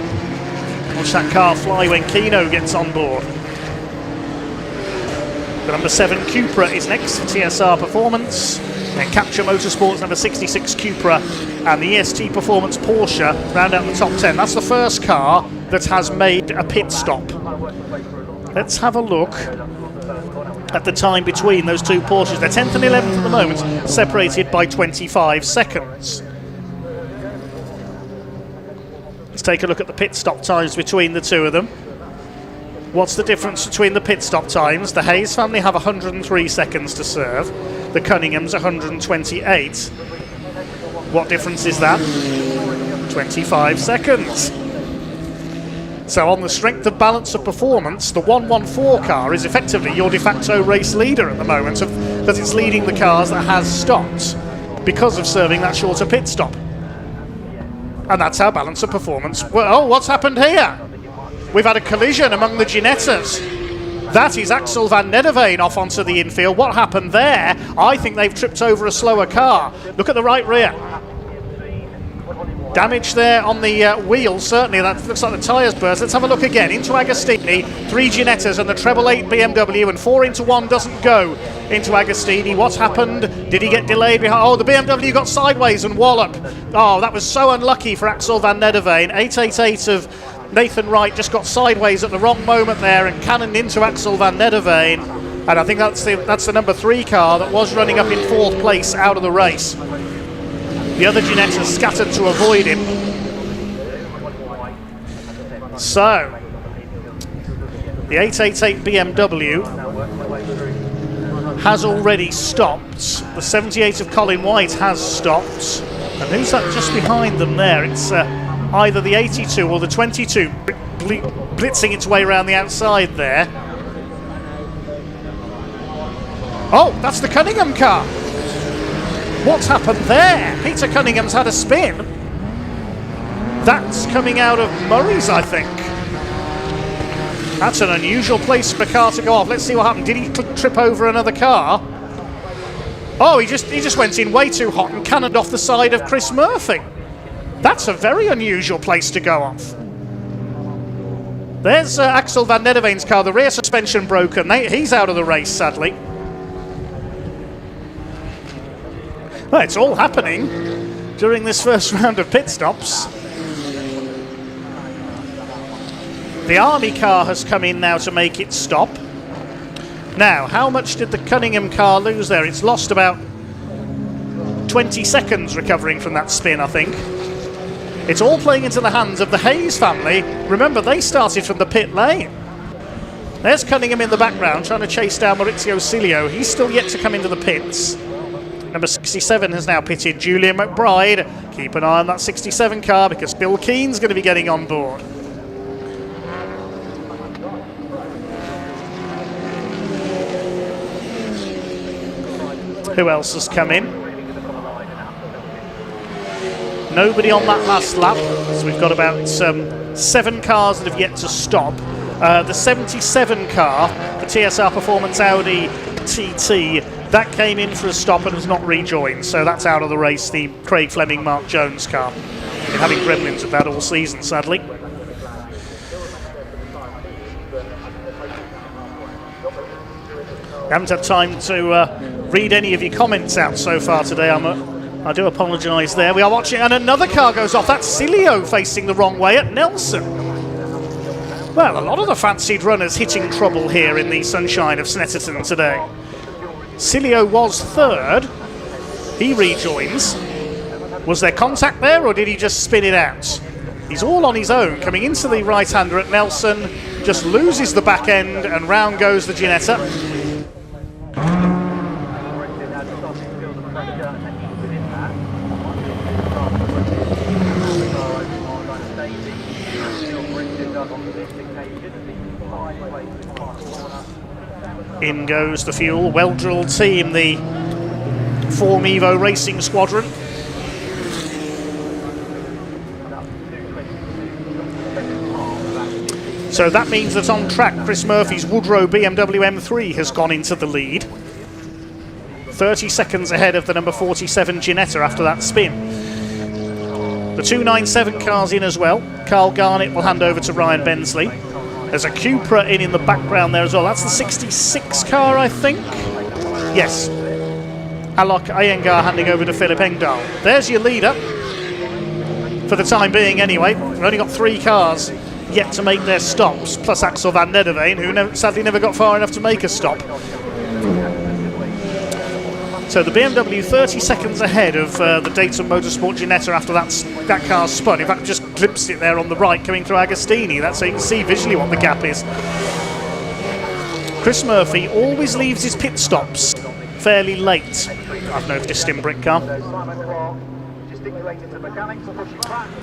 Watch that car fly when Keno gets on board. The number 7 Cupra is next for TSR Performance. Then Capture Motorsports number 66 Cupra and the EST Performance Porsche round out the top 10. That's the first car that has made a pit stop. Let's have a look at the time between those two Porsches. They're 10th and 11th at the moment, separated by 25 seconds. Let's take a look at the pit stop times between the two of them. What's the difference between the pit stop times? The Hayes family have 103 seconds to serve. The Cunninghams 128. What difference is that? 25 seconds. So on the strength of balance of performance, the 114 car is effectively your de facto race leader at the moment, because it's leading the cars that has stopped because of serving that shorter pit stop. And that's how balance of performance. Well, what's happened here? we've had a collision among the Ginettas. That is Axel van Nederveen off onto the infield. What happened there? I think they've tripped over a slower car. Look at the right rear. Damage there on the wheel, certainly. That looks like the tyres burst. Let's have a look again. Into Agostini, 3 Ginettas and the treble 8 BMW, and 4 into 1 doesn't go into Agostini. What's happened? Did he get delayed behind? Oh, the BMW got sideways and wallop. Oh, that was so unlucky for Axel van Nederveen. 888 of Nathan Wright just got sideways at the wrong moment there and cannoned into Axel van Nederveen. And I think that's the number 3 car that was running up in 4th place out of the race. The other Ginettas scattered to avoid him. So, the 888 BMW has already stopped. The 78 of Colin White has stopped. And who's that just behind them there? It's either the 82 or the 22 blitzing its way around the outside there. Oh, that's the Cunningham car. What's happened there? Peter Cunningham's had a spin. That's coming out of Murray's, I think. That's an unusual place for a car to go off. Let's see what happened. Did he trip over another car? Oh, he just went in way too hot and cannoned off the side of Chris Murphy. That's a very unusual place to go off. There's Axel van Nederveen's car. The rear suspension broken. He's out of the race, sadly. Well, it's all happening during this first round of pit stops. The Army car has come in now to make it stop. Now, how much did the Cunningham car lose there? It's lost about 20 seconds recovering from that spin, I think. It's all playing into the hands of the Hayes family. Remember, they started from the pit lane. There's Cunningham in the background trying to chase down Maurizio Cilio. He's still yet to come into the pits. Number 67 has now pitted, Julian McBride. Keep an eye on that 67 car because Bill Keane's going to be getting on board. Who else has come in? Nobody on that last lap. So we've got about 7 cars that have yet to stop. The 77 car, the TSR Performance Audi TT, that came in for a stop and has not rejoined, so that's out of the race, the Craig Fleming Mark Jones car. Been having gremlins of that all season, sadly. I haven't had time to read any of your comments out so far today. I do apologise there. We are watching, and another car goes off. That's Cilio facing the wrong way at Nelson. Well, a lot of the fancied runners hitting trouble here in the sunshine of Snetterton today. Cilio was 3rd. He rejoins. Was there contact there, or did he just spin it out? He's all on his own, coming into the right-hander at Nelson, just loses the back end, and round goes the Ginetta. In goes the fuel, well-drilled team, the Form Evo Racing Squadron. So that means that on track, Chris Murphy's Woodrow BMW M3 has gone into the lead. 30 seconds ahead of the number 47 Ginetta after that spin. The 297 car's in as well. Carl Garnett will hand over to Ryan Bensley. There's a Cupra in the background there as well. That's the 66 car, I think. Yes. Alok Iyengar handing over to Philip Engdahl. There's your leader. For the time being, anyway. We've only got 3 cars yet to make their stops, plus Axel van Nederveen, who sadly never got far enough to make a stop. So the BMW 30 seconds ahead of the Dayton Motorsport Ginetta after that car spun. In fact, just glimpsed it there on the right coming through Agostini. That's so you can see visually what the gap is. Chris Murphy always leaves his pit stops fairly late, I've noticed in Brick Car.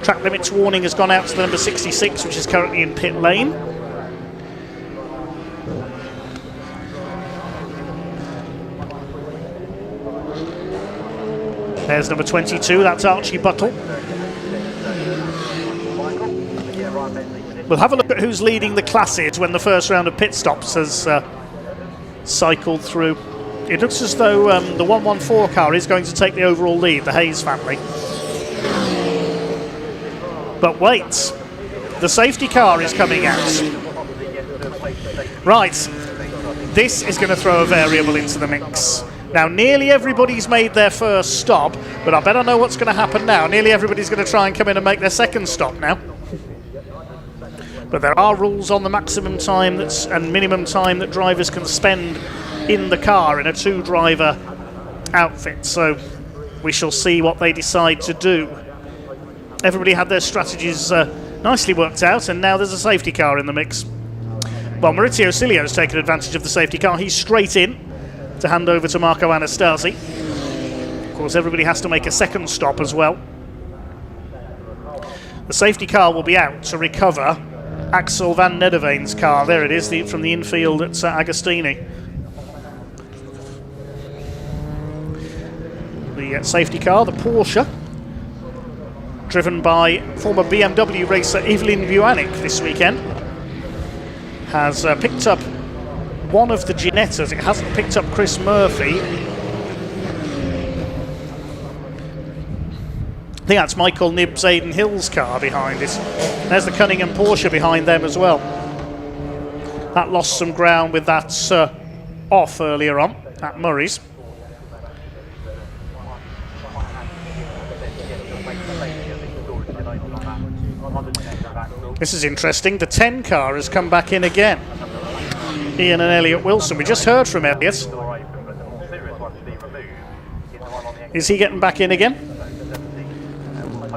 Track limits warning has gone out to the number 66, which is currently in pit lane. There's number 22, that's Archie Buttle. We'll have a look at who's leading the classes when the first round of pit stops has cycled through. It looks as though the 114 car is going to take the overall lead, the Hayes family. But wait, the safety car is coming out. Right, this is going to throw a variable into the mix. Now, nearly everybody's made their first stop, but I bet I know what's going to happen now. Nearly everybody's going to try and come in and make their second stop now. But there are rules on the maximum time and minimum time that drivers can spend in the car in a two-driver outfit, so we shall see what they decide to do. Everybody had their strategies nicely worked out, and now there's a safety car in the mix. Well, Maurizio Silio's taken advantage of the safety car. He's straight in to hand over to Marco Anastasi. Of course, everybody has to make a second stop as well. The safety car will be out to recover Axel van Nederveen's car. There it is, from the infield at Agostini. The safety car, the Porsche, driven by former BMW racer Evelyn Buanik this weekend, has picked up one of the Ginettas. It hasn't picked up Chris Murphy. I think that's Michael Nibbs Aidan Hill's car behind it. There's the Cunningham Porsche behind them as well. That lost some ground with that off earlier on at Murray's. This is interesting. The 10 car has come back in again. Ian and Elliot Wilson. We just heard from Elliot. Is he getting back in again?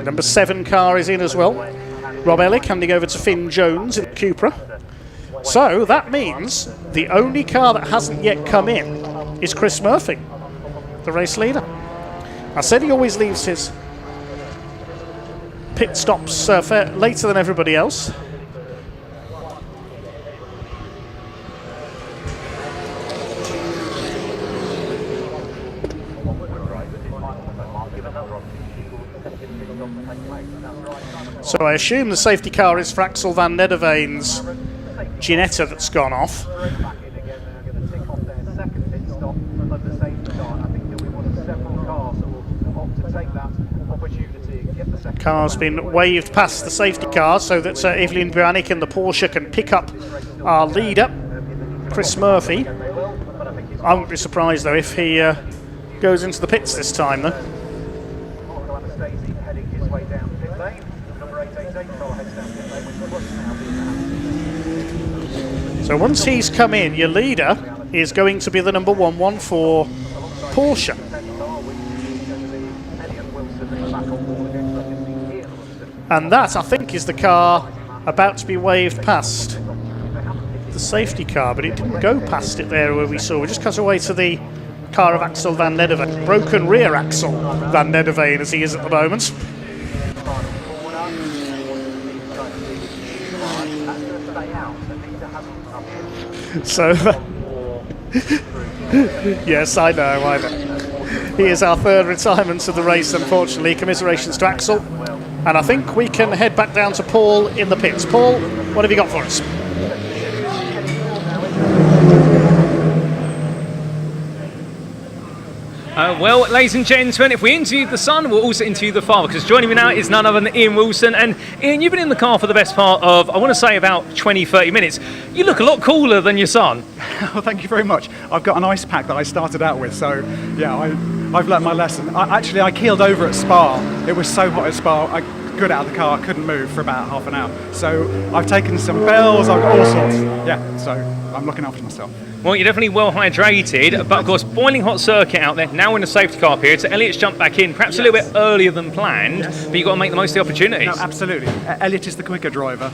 Number 7 car is in as well. Rob Ellick handing over to Finn Jones in the Cupra. So that means the only car that hasn't yet come in is Chris Murphy, the race leader. I said he always leaves his pit stops later than everybody else. So I assume the safety car is for Axel van Nederveen's Ginetta that's gone off. Car's been waved past the safety car so that Evelyn Buanik and the Porsche can pick up our leader, Chris Murphy. I wouldn't be surprised though if he goes into the pits this time though. So once he's come in, your leader is going to be the number 114 Porsche. And that, I think, is the car about to be waved past the safety car, but it didn't go past it there where we saw. We just cut away to the car of Axel van Nederveen. Broken rear Axel van Nederveen as he is at the moment. So, yes, I know. He is our third retirement of the race, unfortunately. Commiserations to Axel. And I think we can head back down to Paul in the pits. Paul, what have you got for us? Well, ladies and gentlemen, if we interviewed the son, we'll also interview the father, because joining me now is none other than Ian Wilson. And Ian, you've been in the car for the best part of, I want to say, about 20-30 minutes. You look a lot cooler than your son. Well, thank you very much. I've got an ice pack that I started out with, so yeah, I've learnt my lesson. I keeled over at Spa. It was so hot at Spa, I got out of the car, I couldn't move for about half an hour. So I've taken some bells, I've got all sorts. Yeah, so I'm looking after myself. Well, you're definitely well hydrated, but of course, boiling hot circuit out there. Now we're in the safety car period, so Elliot's jumped back in, perhaps a little bit earlier than planned, but you've got to make the most of the opportunities. No, absolutely. Elliot is the quicker driver,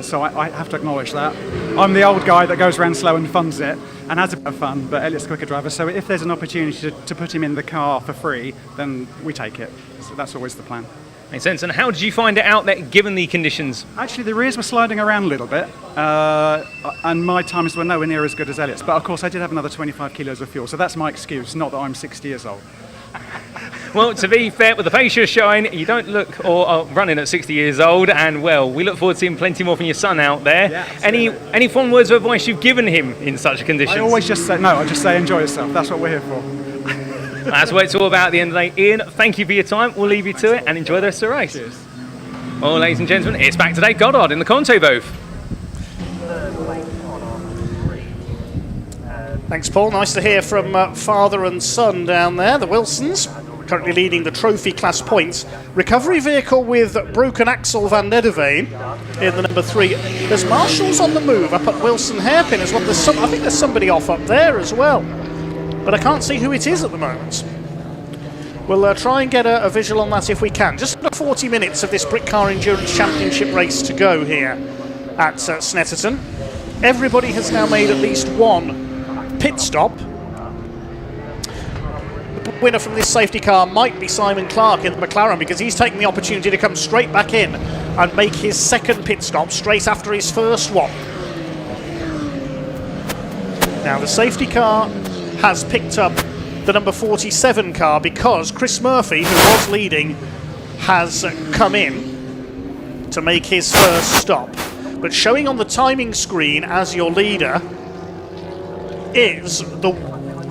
so I have to acknowledge that. I'm the old guy that goes around slow and funds it and has a bit of fun, but Elliot's the quicker driver, so if there's an opportunity to put him in the car for free, then we take it. So that's always the plan. Makes sense. And how did you find it out there, given the conditions? Actually, the rears were sliding around a little bit, and my times were nowhere near as good as Elliot's. But of course, I did have another 25 kilos of fuel, so that's my excuse, not that I'm 60 years old. Well, to be fair, with the face you're showing, you don't look or are running at 60 years old, and well, we look forward to seeing plenty more from your son out there. Yeah, any fond words of advice you've given him in such conditions? I always just say, no, I just say enjoy yourself. That's what we're here for. That's what it's all about at the end of the day. Ian, thank you for your time. We'll leave you to it and enjoy the rest of the race. Cheers. Well, ladies and gentlemen, it's back to Dave Goddard in the Conte booth. Thanks, Paul. Nice to hear from father and son down there, the Wilsons, currently leading the trophy class points. Recovery vehicle with Broek and Axel van Nedderveen in the number 3. There's marshals on the move up at Wilson Hairpin as well. I think there's somebody off up there as well, but I can't see who it is at the moment. We'll try and get a visual on that if we can. Just under 40 minutes of this Brick Car Endurance Championship race to go here at Snetterton. Everybody has now made at least one pit stop. The winner from this safety car might be Simon Clark in the McLaren, because he's taken the opportunity to come straight back in and make his second pit stop straight after his first one. Now the safety car has picked up the number 47 car because Chris Murphy, who was leading, has come in to make his first stop. But showing on the timing screen as your leader is the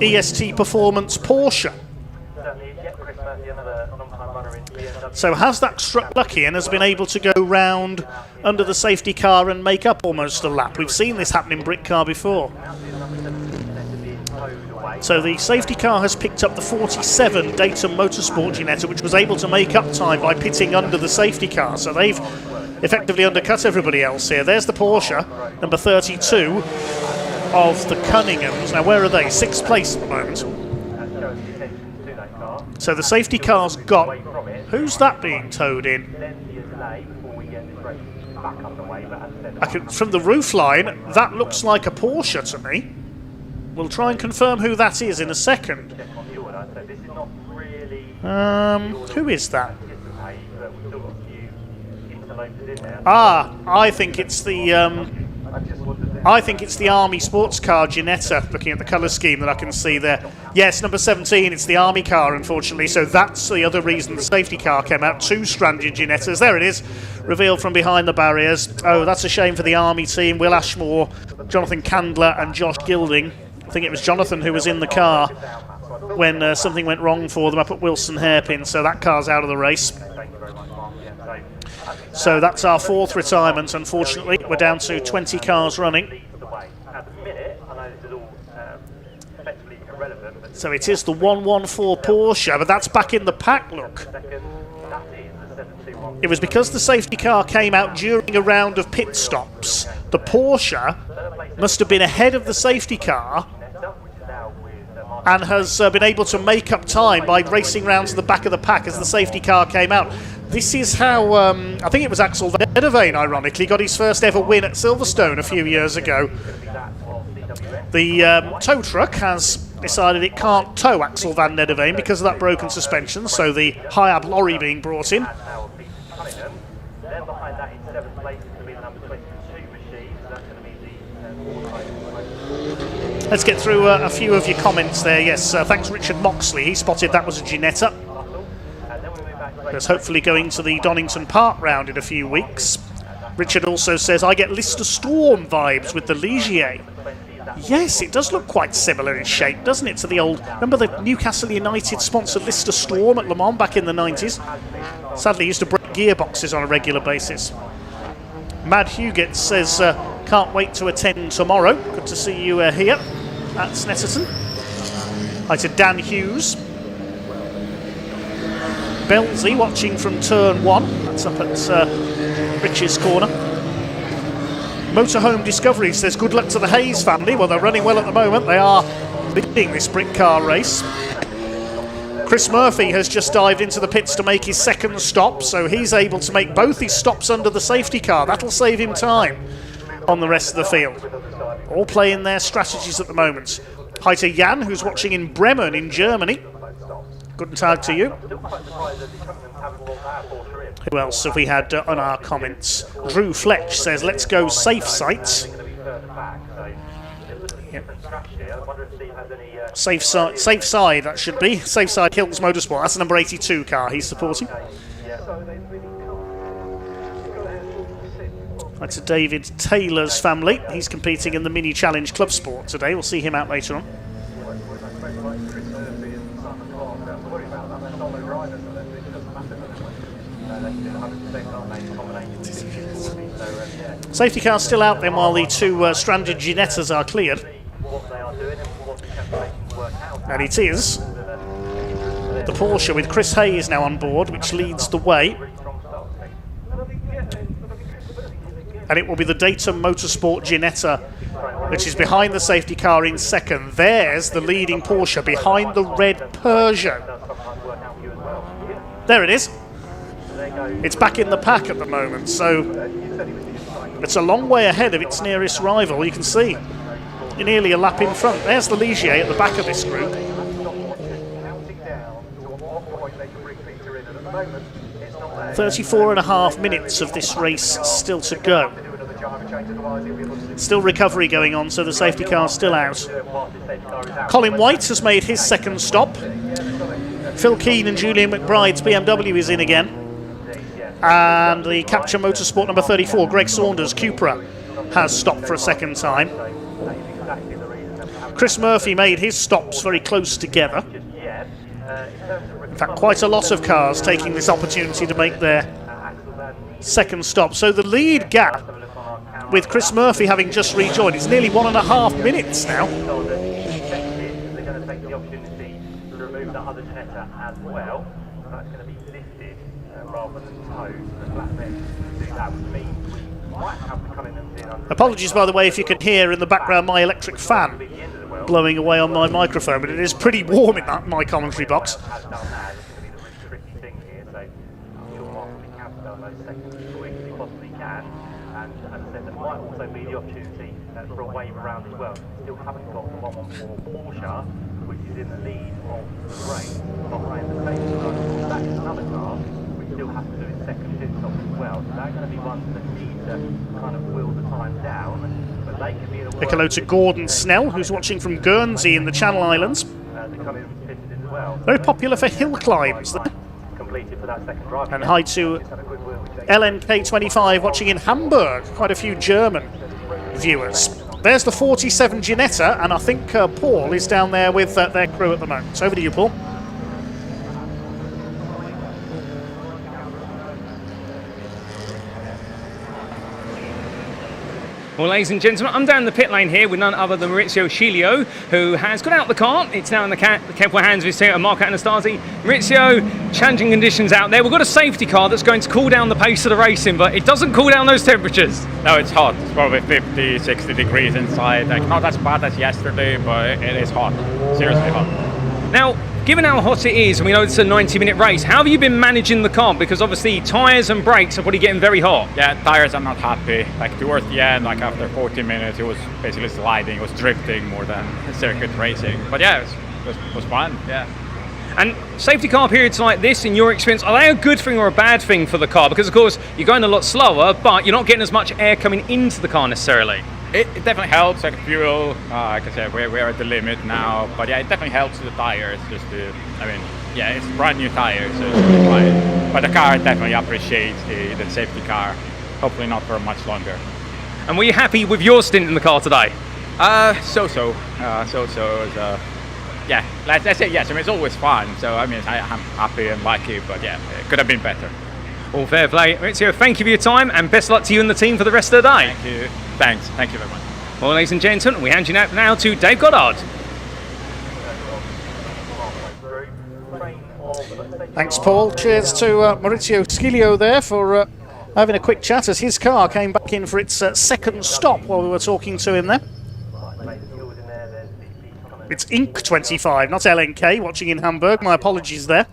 EST Performance Porsche. So has that struck lucky and has been able to go round under the safety car and make up almost a lap? We've seen this happen in Brick Car before. So the safety car has picked up the 47 Dayton Motorsport Ginetta, which was able to make up time by pitting under the safety car. So they've effectively undercut everybody else here. There's the Porsche, number 32 of the Cunninghams. Now where are they? 6th place at the moment. So the safety car's got... Who's that being towed in? From the roof line, that looks like a Porsche to me. We'll try and confirm who that is in a second. Who is that? I think it's the Army sports car Ginetta, looking at the colour scheme that I can see there. Yes, number 17, it's the Army car, unfortunately, so that's the other reason the safety car came out. 2 stranded Ginettas. There it is, revealed from behind the barriers. Oh, that's a shame for the Army team. Will Ashmore, Jonathan Candler and Josh Gilding. I think it was Jonathan who was in the car when something went wrong for them up at Wilson Hairpin, so that car's out of the race. So that's our 4th retirement, unfortunately. We're down to 20 cars running. So it is the 114 Porsche, but that's back in the pack, look. It was because the safety car came out during a round of pit stops. The Porsche must have been ahead of the safety car and has been able to make up time by racing round to the back of the pack as the safety car came out. This is how, I think it was Axel van Nedderveen, ironically, got his first ever win at Silverstone a few years ago. The tow truck has decided it can't tow Axel van Nedderveen because of that broken suspension, so the Hiab lorry being brought in. Let's get through a few of your comments there. Yes, thanks Richard Moxley. He spotted that was a Ginetta. There's hopefully going to the Donington Park round in a few weeks. Richard also says, I get Lister Storm vibes with the Ligier. Yes, it does look quite similar in shape, doesn't it, to the old... Remember the Newcastle United sponsored Lister Storm at Le Mans back in the 90s? Sadly, used to break gearboxes on a regular basis. Mad Huguet says, can't wait to attend tomorrow. Good to see you here at Snetterton. Hi to Dan Hughes. Belzy watching from turn 1. That's up at Rich's corner. Motorhome Discovery says, good luck to the Hayes family. Well, they're running well at the moment. They are leading this Brick Car race. Chris Murphy has just dived into the pits to make his second stop, so he's able to make both his stops under the safety car. That'll save him time on the rest of the field. All playing their strategies at the moment. Hi to Jan, who's watching in Bremen in Germany. Guten Tag to you. Who else have we had on our comments? Drew Fletch says, let's go safe sites. Safe side, that should be. Safe side Hills Motorsport. That's the number 82 car he's supporting. That's a David Taylor's family. He's competing in the Mini Challenge Club Sport today. We'll see him out later on. Safety car still out then while the two stranded Ginettas are cleared. And it is the Porsche with Chris Hayes now on board, which leads the way. And it will be the Dayton Motorsport Ginetta, which is behind the safety car in second. There's the leading Porsche behind the red Peugeot. There it is. It's back in the pack at the moment, so it's a long way ahead of its nearest rival. You can see nearly a lap in front. There's the Ligier at the back of this group. 34.5 minutes of this race still to go. Still recovery going on, so the safety car's still out. Colin White has made his second stop. Phil Keane and Julian McBride's BMW is in again. And the Capture Motorsport number 34, Greg Saunders, Cupra, has stopped for a second time. Chris Murphy made his stops very close together. In fact, quite a lot of cars taking this opportunity to make their second stop. So the lead gap, with Chris Murphy having just rejoined, is nearly 1.5 minutes now. They're going to take the opportunity to remove the other Ginetta as well. That's going to be lifted rather than towed. The flatbed do that, which means we might have to come in and see it under. Apologies, by the way, if you can hear in the background my electric fan blowing away on my microphone, but it is pretty warm in my commentary box. Might also be the opportunity for a wave around as well. Still haven't got the 114 Porsche, which is in the lead of the race. Not running the same time. That is another car which still has to do its second pit stop as well. So they're going to be ones that need to kind of wheel the time down. But they can be the Hello to Gordon Snell, who's watching from Guernsey in the Channel Islands. Very popular for hill climbs. And hi to LNK25 watching in Hamburg. Quite a few German viewers. There's the 47 Ginetta, and I think Paul is down there with their crew at the moment. So over to you, Paul. Well, ladies and gentlemen, I'm down the pit lane here with none other than Maurizio Sciglio, who has got out the car. It's now in the capable hands of his team, Marco Anastasi. Maurizio, challenging conditions out there. We've got a safety car that's going to cool down the pace of the racing, but it doesn't cool down those temperatures. No, it's hot. It's probably 50, 60 degrees inside. Like, not as bad as yesterday, but it is hot. Seriously hot. Now, given how hot it is, and we know it's a 90-minute race, how have you been managing the car? Because obviously tyres and brakes are probably getting very hot. Yeah, tyres are not happy. Like towards the end, like after 40 minutes, it was basically sliding. It was drifting more than circuit racing. But yeah, it was fun, yeah. And safety car periods like this, in your experience, are they a good thing or a bad thing for the car? Because of course, you're going a lot slower, but you're not getting as much air coming into the car necessarily. It definitely helps, like fuel. Like I said, we're at the limit now, but yeah, it definitely helps the tires. Yeah, it's brand new tires, so it's really fine. But the car definitely appreciates the safety car. Hopefully not for much longer. And were you happy with your stint in the car today? So-so. Yeah, let's say yes. I mean, it's always fun. So I'm happy and lucky, but yeah, it could have been better. All fair play. Maurizio, thank you for your time, and best luck to you and the team for the rest of the day. Thank you. Thanks. Thank you very much. Well, ladies and gentlemen, we hand you now to Dave Goddard. Thanks, Paul. Cheers to Maurizio Sciglio there for having a quick chat as his car came back in for its second stop while we were talking to him there. It's Inc25, not LNK, watching in Hamburg. My apologies there.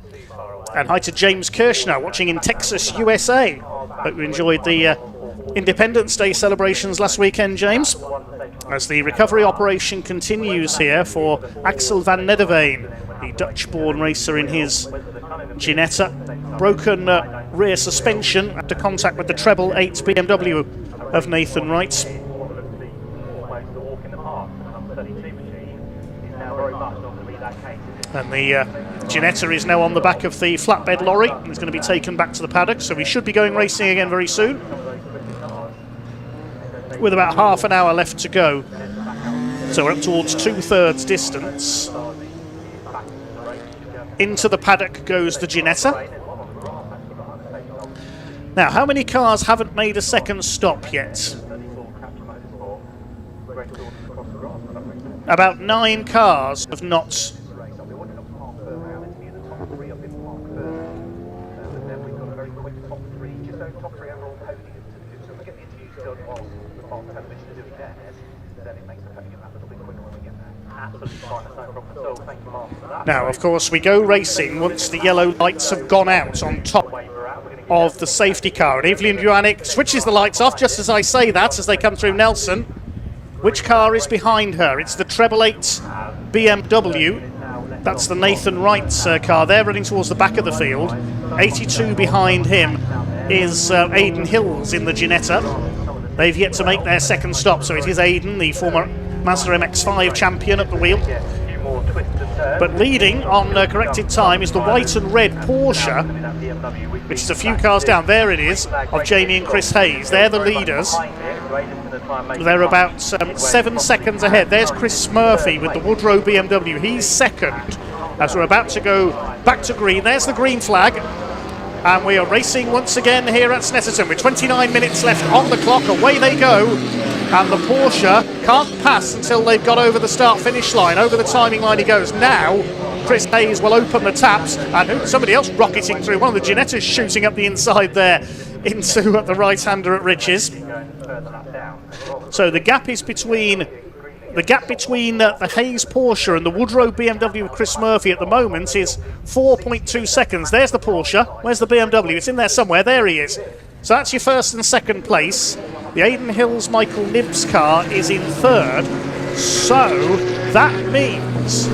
And hi to James Kirshner, watching in Texas, USA. Hope you enjoyed the Independence Day celebrations last weekend, James. As the recovery operation continues here for Axel van Nederveen, the Dutch-born racer in his Ginetta. Broken rear suspension after contact with the treble 8 BMW of Nathan Wright. And the Ginetta is now on the back of the flatbed lorry and is going to be taken back to the paddock, so we should be going racing again very soon. With about half an hour left to go. So we're up towards 2/3 distance. Into the paddock goes the Ginetta. Now, how many cars haven't made a second stop yet? About 9 cars have not. Now, of course, we go racing once the yellow lights have gone out on top of the safety car. And Evelyn Buanik switches the lights off just as I say that, as they come through Nelson. Which car is behind her? It's the 888 BMW. That's the Nathan Wright's car. They're running towards the back of the field. 82 behind him is Aidan Hills in the Ginetta. They've yet to make their second stop, so it is Aidan, the former Mazda MX-5 champion, at the wheel. But leading on corrected time is the white and red Porsche, which is a few cars down. There it is, of Jamie and Chris Hayes. They're the leaders. They're about 7 seconds ahead. There's Chris Murphy with the Woodrow BMW. He's second as we're about to go back to green. There's the green flag. And we are racing once again here at Snetterton with 29 minutes left on the clock. Away they go. And the Porsche can't pass until they've got over the start-finish line. Over the timing line he goes. Now, Chris Hayes will open the taps. And somebody else rocketing through. One of the Ginettas shooting up the inside there into the right-hander at Riches. So the gap is between the Hayes Porsche and the Woodrow BMW of Chris Murphy at the moment is 4.2 seconds. There's the Porsche. Where's the BMW? It's in there somewhere. There he is. So that's your first and second place. The Aidan Hills Michael Nibbs car is in third. So that means,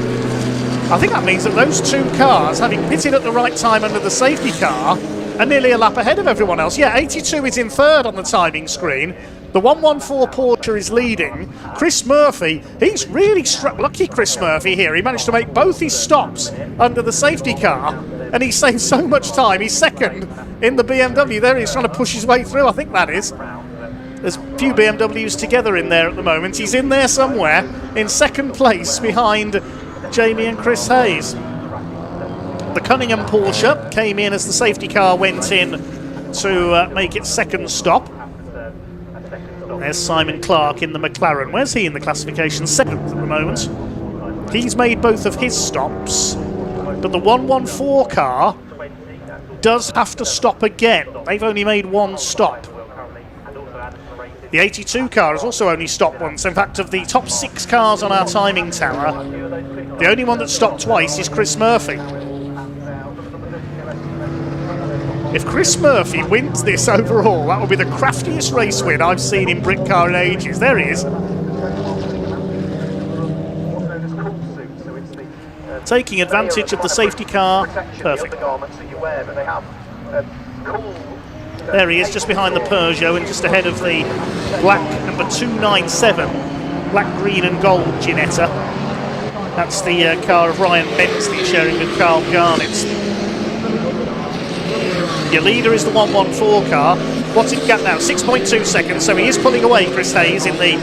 I think that means that those 2 cars, having pitted at the right time under the safety car, are nearly a lap ahead of everyone else. Yeah, 82 is in third on the timing screen. The 114 Porsche is leading. Chris Murphy, he's really struck lucky, Chris Murphy here. He managed to make both his stops under the safety car, and he saved so much time. He's second in the BMW. There he's trying to push his way through, I think that is. There's a few BMWs together in there at the moment. He's in there somewhere in second place behind Jamie and Chris Hayes. The Cunningham Porsche came in as the safety car went in to make its second stop. There's Simon Clark in the McLaren. Where's he in the classification? 7th at the moment. He's made both of his stops, but the 114 car does have to stop again. They've only made 1 stop. The 82 car has also only stopped once. In fact, of the top 6 cars on our timing tower, the only one that stopped twice is Chris Murphy. If Chris Murphy wins this overall, that will be the craftiest race win I've seen in Brit Car in ages. There he is. Taking advantage of the safety car. Perfect. There he is, just behind the Peugeot and just ahead of the black number 297, black, green and gold Ginetta. That's the car of Ryan Bensley sharing with Carl Garnett. Your leader is the 114 car. What's it got now? 6.2 seconds, so he is pulling away Chris Hayes in the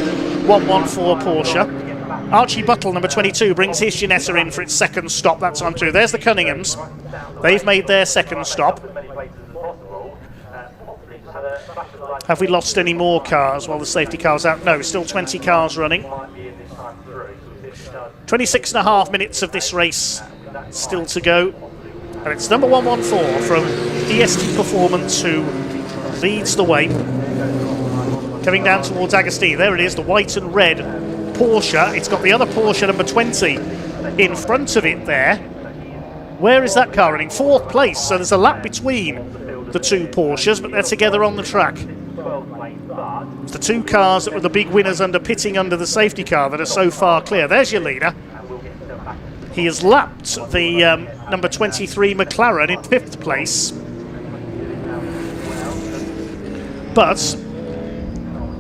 114 Porsche. Archie Buttle, number 22, brings his Ginetta in for its second stop. That's on through. There's the Cunninghams. They've made their second stop. Have we lost any more cars while the safety car's out? No, still 20 cars running. 26.5 minutes of this race still to go. And it's number 114 from EST Performance who leads the way. Coming down towards Agostini. There it is, the white and red Porsche. It's got the other Porsche, number 20, in front of it there. Where is that car running? 4th place, so there's a lap between the 2 Porsches, but they're together on the track. It's the 2 cars that were the big winners under pitting under the safety car that are so far clear. There's your leader. He has lapped the number 23 McLaren in 5th place. But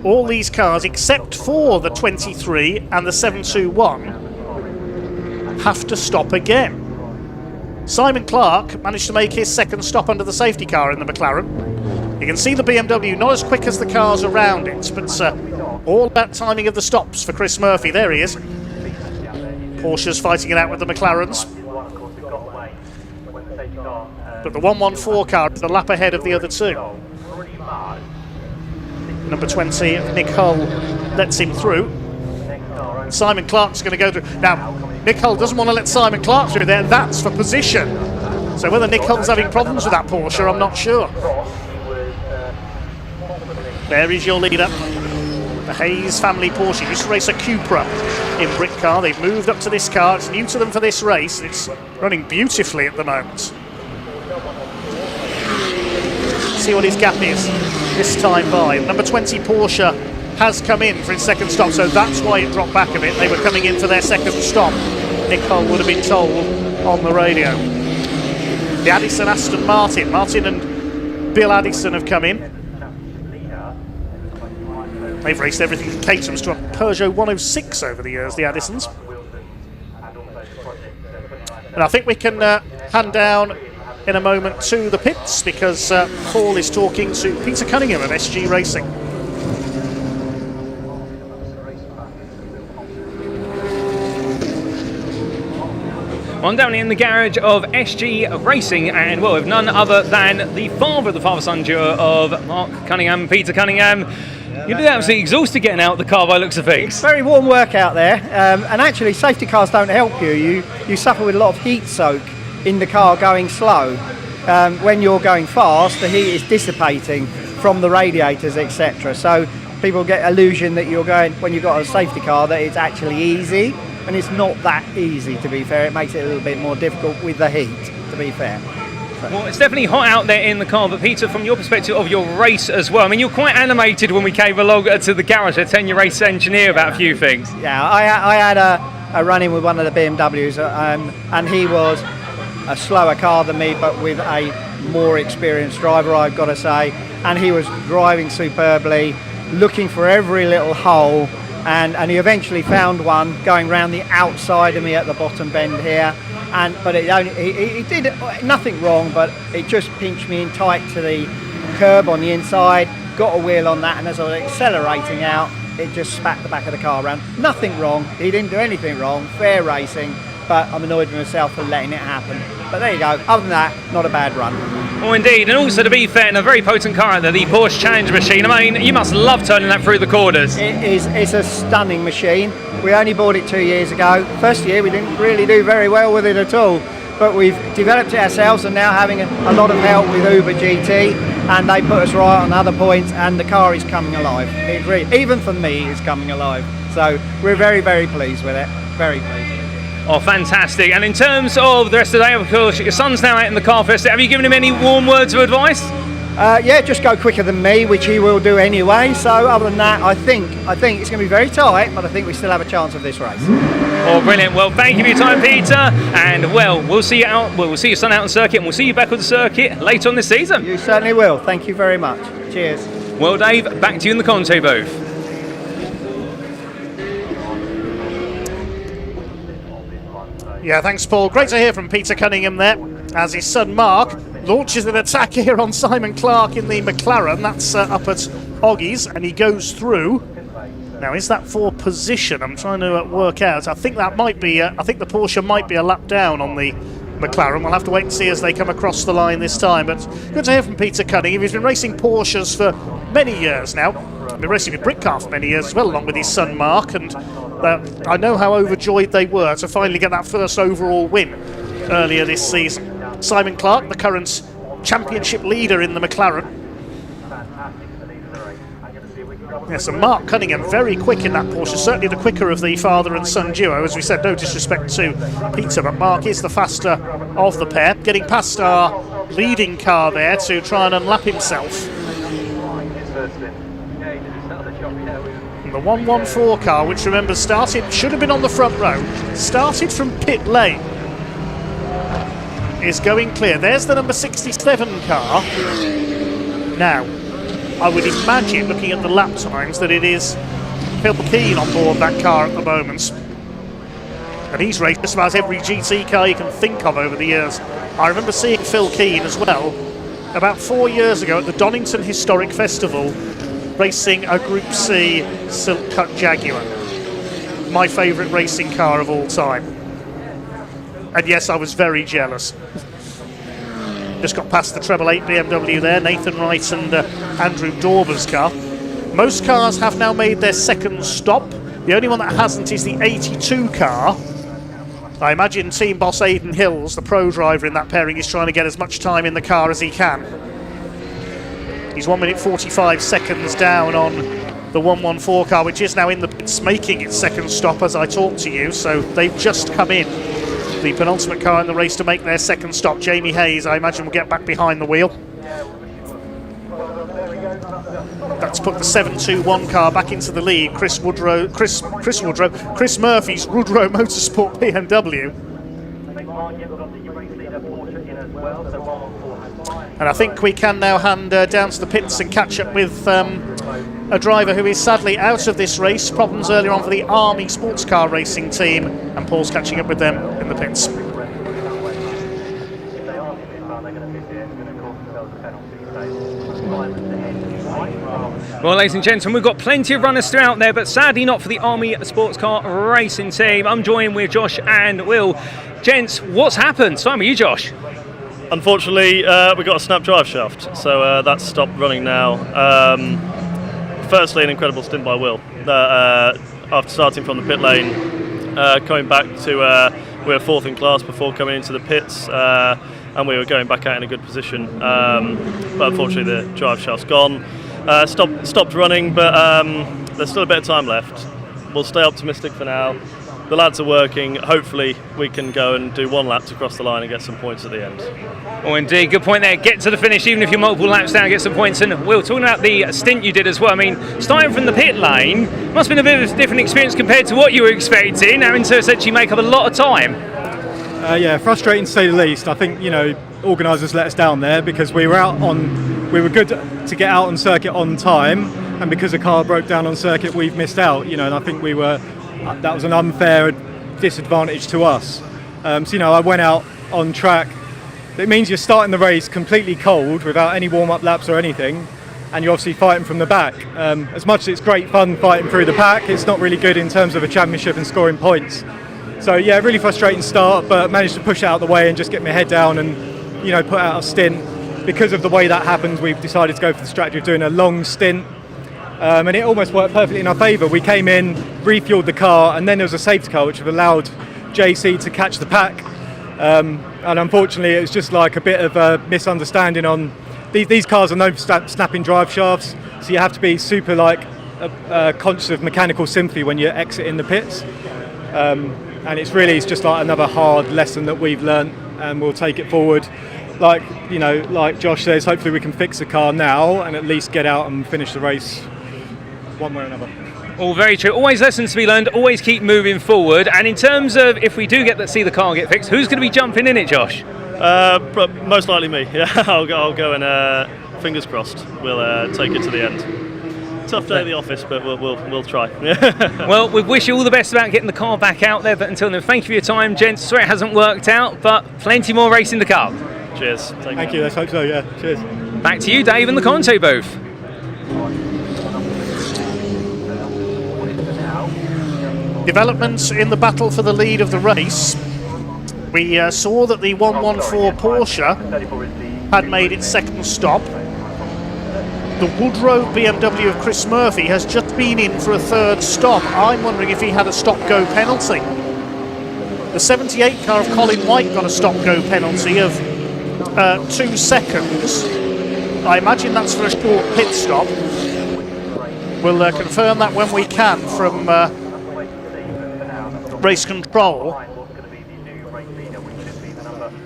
all these cars, except for the 23 and the 721, have to stop again. Simon Clark managed to make his second stop under the safety car in the McLaren. You can see the BMW not as quick as the cars around it, but all about timing of the stops for Chris Murphy. There he is. Porsche's fighting it out with the McLarens. But the 114 car is the lap ahead of the other two. Number 20, Nick Hull, lets him through. Simon Clark's going to go through. Now, Nick Hull doesn't want to let Simon Clark through there. That's for position. So whether Nick Hull's having problems with that Porsche, I'm not sure. There is your leader. The Hayes family Porsche. Used to race a Cupra in Brick Car. They've moved up to this car. It's new to them for this race. It's running beautifully at the moment. See what his gap is this time by. Number 20 Porsche has come in for its second stop, so that's why it dropped back a bit. They were coming in for their second stop. Nick Hull would have been told on the radio. The Addison Aston Martin. Martin and Bill Addison have come in. They've raced everything from Caterhams to a Peugeot 106 over the years, the Addisons. And I think we can hand down in a moment to the pits, because Paul is talking to Peter Cunningham of SG Racing. I'm down in the garage of SG Racing, and well, with none other than the father of the father-son duo of Mark Cunningham, Peter Cunningham. You're absolutely exhausted getting out of the car by the looks of things. It's very warm work out there, and actually safety cars don't help you. You suffer with a lot of heat soak in the car going slow. When you're going fast, the heat is dissipating from the radiators, etc. So people get illusion that you're going, when you've got a safety car, that it's actually easy, and it's not that easy, to be fair. It makes it a little bit more difficult with the heat, to be fair. Well, it's definitely hot out there in the car, but Peter, from your perspective of your race as well, I mean, you're quite animated when we came along to the garage to tell your race engineer about a few things. Yeah, I had a run-in with one of the BMWs, and he was a slower car than me, but with a more experienced driver, I've got to say, and he was driving superbly, looking for every little hole, and he eventually found one going round the outside of me at the bottom bend here. But he did nothing wrong, but it just pinched me in tight to the curb on the inside, got a wheel on that, and as I was accelerating out, it just spat the back of the car around. Nothing wrong, he didn't do anything wrong, fair racing, but I'm annoyed with myself for letting it happen. But there you go, other than that, not a bad run. Oh, indeed, and also to be fair, in a very potent car out there, the Porsche Challenge machine. I mean, you must love turning that through the corners. It's a stunning machine. We only bought it 2 years ago. First year we didn't really do very well with it at all, but we've developed it ourselves and now having a lot of help with Uber GT, and they put us right on other points, and the car is coming alive. It really, even for me, it's coming alive. So we're very, very pleased with it. Very pleased. Oh, fantastic. And in terms of the rest of the day, of course, your son's now out in the car first. Have you given him any warm words of advice? Yeah, just go quicker than me, which he will do anyway. So other than that, I think it's going to be very tight, but I think we still have a chance of this race. Oh, brilliant. Well, thank you for your time, Peter. And well, we'll see you out. We'll see your son out on circuit, and we'll see you back on the circuit later on this season. You certainly will. Thank you very much. Cheers. Well, Dave, back to you in the Conte booth. Yeah, thanks, Paul. Great to hear from Peter Cunningham there, as his son Mark launches an attack here on Simon Clark in the McLaren. That's up at Oggies, and he goes through. Now, is that for position? I'm trying to work out. I think that might be. I think the Porsche might be a lap down on the McLaren. We'll have to wait and see as they come across the line this time. But good to hear from Peter Cunningham. He's been racing Porsches for many years now. He's been racing with Brick Car for many years as well, along with his son Mark. And I know how overjoyed they were to finally get that first overall win earlier this season. Simon Clark, the current championship leader in the McLaren. Yes, and Mark Cunningham very quick in that Porsche, certainly the quicker of the father and son duo. As we said, no disrespect to Peter, but Mark is the faster of the pair, getting past our leading car there to try and unlap himself. And the 114 car, which remember should have been on the front row, started from pit lane, is going clear. There's the number 67 car. Now, I would imagine, looking at the lap times, that it is Phil Keane on board that car at the moment. And he's raced just about every GT car you can think of over the years. I remember seeing Phil Keane as well about 4 years ago at the Donington Historic Festival, racing a Group C Silk Cut Jaguar. My favourite racing car of all time. And yes, I was very jealous. Just got past the treble 8 BMW there, Nathan Wright and Andrew Dauber's car. Most cars have now made their second stop. The only one that hasn't is the 82 car. I imagine team boss Aidan Hills, the pro driver in that pairing, is trying to get as much time in the car as he can. He's 1 minute 45 seconds down on the 114 car, which is now in the pits, making its second stop as I talk to you. So they've just come in, the penultimate car in the race, to make their second stop. Jamie Hayes, I imagine, will get back behind the wheel. That's put the 721 car back into the lead. Chris Murphy's Woodrow Motorsport BMW. And I think we can now hand down to the pits and catch up with a driver who is sadly out of this race. Problems earlier on for the Army sports car racing team, and Paul's catching up with them in the pits. Well, ladies and gentlemen, we've got plenty of runners still out there, but sadly not for the Army Sports Car Racing Team. I'm joined with Josh and Will. Gents, what's happened? Start with you, Josh. Unfortunately, we got a snap drive shaft, so that's stopped running now. Firstly, an incredible stint by Will. After starting from the pit lane, coming back to we were fourth in class before coming into the pits, and we were going back out in a good position. But unfortunately, the drive shaft's gone. Stopped running, but there's still a bit of time left. We'll stay optimistic for now. The lads are working. Hopefully we can go and do one lap to cross the line and get some points at the end. Oh, indeed, good point there. Get to the finish, even if you're multiple laps down, get some points. And Will, talking about the stint you did as well, I mean, starting from the pit lane, must have been a bit of a different experience compared to what you were expecting, having to essentially make up a lot of time. Yeah, frustrating to say the least. I think, you know, organisers let us down there because we were good to get out on circuit on time, and because the car broke down on circuit, we've missed out, you know, and I think that was an unfair disadvantage to us. So, you know, I went out on track. It means you're starting the race completely cold without any warm-up laps or anything, and you're obviously fighting from the back. As much as it's great fun fighting through the pack, it's not really good in terms of a championship and scoring points. So yeah, really frustrating start, but managed to push it out of the way and just get my head down and, you know, put out a stint. Because of the way that happened, we've decided to go for the strategy of doing a long stint. And it almost worked perfectly in our favour. We came in, refueled the car, and then there was a safety car which allowed JC to catch the pack. And unfortunately, it was just like a bit of a misunderstanding on these cars are known for snapping drive shafts, so you have to be super conscious of mechanical sympathy when you're exiting the pits. And it's just like another hard lesson that we've learnt, and we'll take it forward. Like Josh says, hopefully we can fix the car now and at least get out and finish the race one way or another. All very true. Always lessons to be learned. Always keep moving forward. And in terms of if we do get to see the car get fixed, who's going to be jumping in it, Josh? Most likely me. Yeah, I'll go and fingers crossed. We'll take it to the end. Tough day at the office, but we'll try. Well, we wish you all the best about getting the car back out there. But until then, thank you for your time, gents. Sorry it hasn't worked out, but plenty more racing to come. Cheers. Thank you. Let's hope so. Yeah. Cheers. Back to you, Dave, in the commentary booth. Developments in the battle for the lead of the race. We saw that the 114 Porsche had made its second stop. The Woodrow BMW of Chris Murphy has just been in for a third stop. I'm wondering if he had a stop-go penalty. The 78 car of Colin White got a stop-go penalty of 2 seconds. I imagine that's for a short pit stop. We'll confirm that when we can from race control.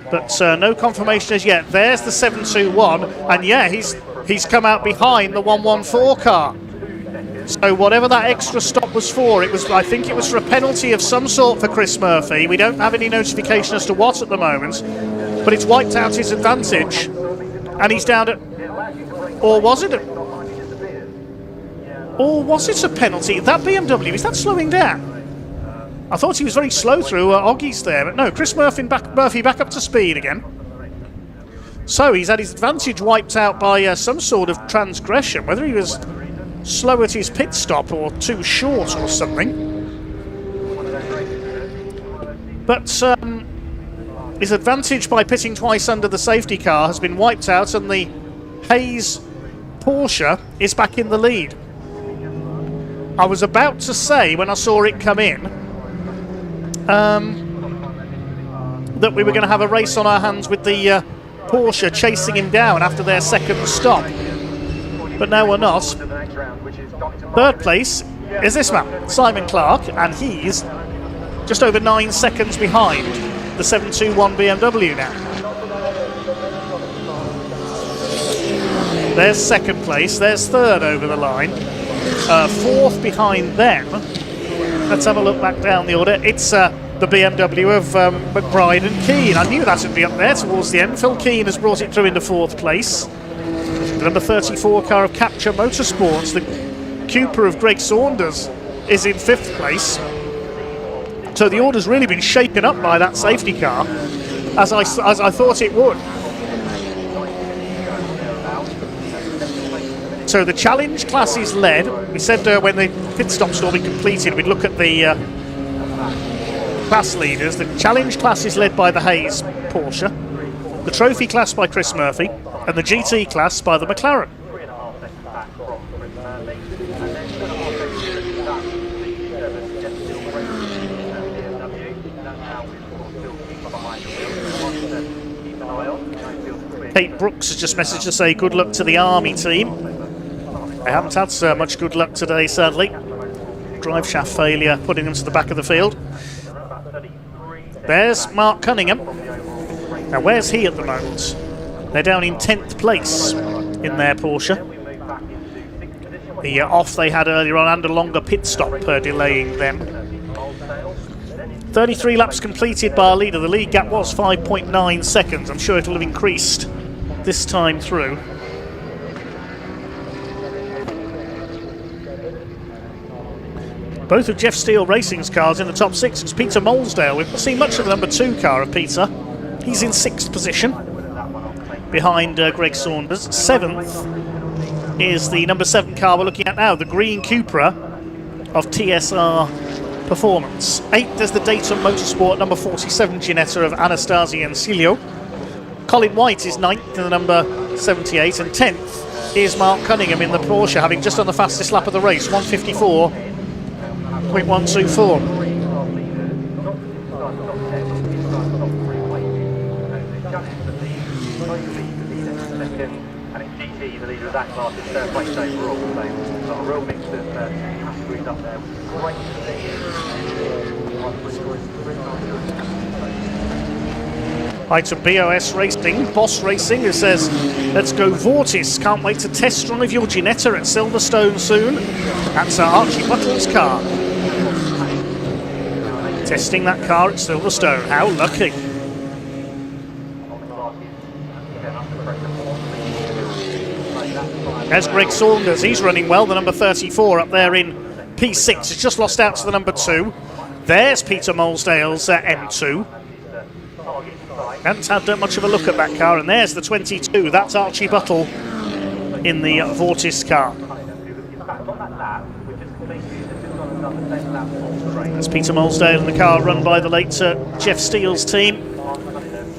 But no confirmation as yet. There's the 721, and yeah, he's come out behind the 114 car. So whatever that extra stop was for, I think it was for a penalty of some sort for Chris Murphy. We don't have any notification as to what at the moment, but it's wiped out his advantage, and he's down at, or was it a penalty? That BMW, is that slowing down? I thought he was very slow through Oggies there, but no, Chris Murphy back up to speed again. So he's had his advantage wiped out by some sort of transgression, whether he was slow at his pit stop or too short or something. But his advantage by pitting twice under the safety car has been wiped out, and the Hayes Porsche is back in the lead. I was about to say, when I saw it come in, that we were going to have a race on our hands with the Porsche chasing him down after their second stop. But no, we're not. Third place is this man, Simon Clark, and he's just over 9 seconds behind the 721 BMW now. There's second place, there's third over the line. Fourth behind them. Let's have a look back down the order. It's the BMW of McBride and Keane. I knew that would be up there towards the end. Phil Keane has brought it through into fourth place. The number 34 car of Capture Motorsports, the Cooper of Greg Saunders, is in fifth place. So the order's really been shaken up by that safety car, as I thought it would. So the challenge class is led. We said when the pit stop's all been completed, we'd look at the class leaders. The challenge class is led by the Hayes Porsche, the trophy class by Chris Murphy, and the GT class by the McLaren. Kate Brooks has just messaged to say good luck to the Army team. They haven't had so much good luck today, sadly. Drive shaft failure putting them to the back of the field. There's Mark Cunningham. Now where's he at the moment? They're down in 10th place in their Porsche. The off they had earlier on and a longer pit stop delaying them. 33 laps completed by our leader. The lead gap was 5.9 seconds. I'm sure it'll have increased this time through. Both of Jeff Steele Racing's cars in the top six. It's Peter Molesdale. We've not seen much of the number 2 car of Peter. He's in 6th position behind Greg Saunders. 7th is the number 7 car we're looking at now, the green Cupra of TSR Performance. 8th is the Dayton Motorsport number 47 Ginetta of Anastasia and Cilio. Colin White is 9th in the number 78, and 10th is Mark Cunningham in the Porsche, having just done the fastest lap of the race, 154.124. And it's GT, the leader of that class, is third place overall. So got a real mix of categories up there. Great to see. Item BOS Racing, Boss Racing, who says, let's go Vortis. Can't wait to test drive your Ginetta at Silverstone soon. That's Archie Buttle's car. Testing that car at Silverstone. How lucky. There's Greg Saunders. He's running well. The number 34 up there in P6. He's just lost out to the number 2. There's Peter Molesdale's M2. Haven't had much of a look at that car, and there's the 22. That's Archie Buttle in the Vortis car. That's Peter Molesdale in the car run by the late Jeff Steele's team.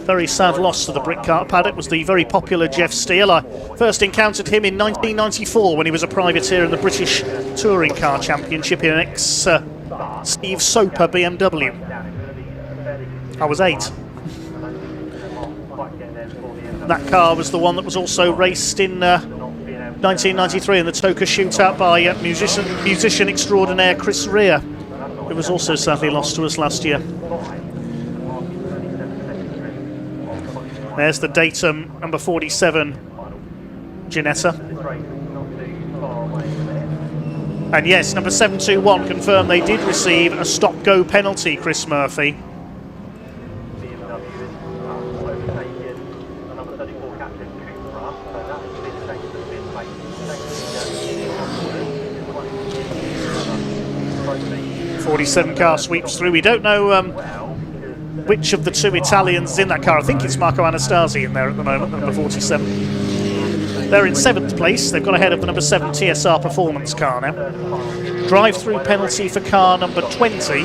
Very sad loss to the brick car paddock was the very popular Jeff Steele. I first encountered him in 1994 when he was a privateer in the British Touring Car Championship in an ex-Steve Soper BMW. I was 8. That car was the one that was also raced in 1993 in the Toka shootout by musician extraordinaire Chris Rea, who was also sadly lost to us last year. There's the Datum number 47 Ginetta. And yes, number 721 confirmed they did receive a stop-go penalty, Chris Murphy. 47 car sweeps through. We don't know which of the two Italians is in that car. I think it's Marco Anastasi in there at the moment, number 47. They're in 7th place. They've got ahead of the number 7 TSR Performance car now. Drive-through penalty for car number 20.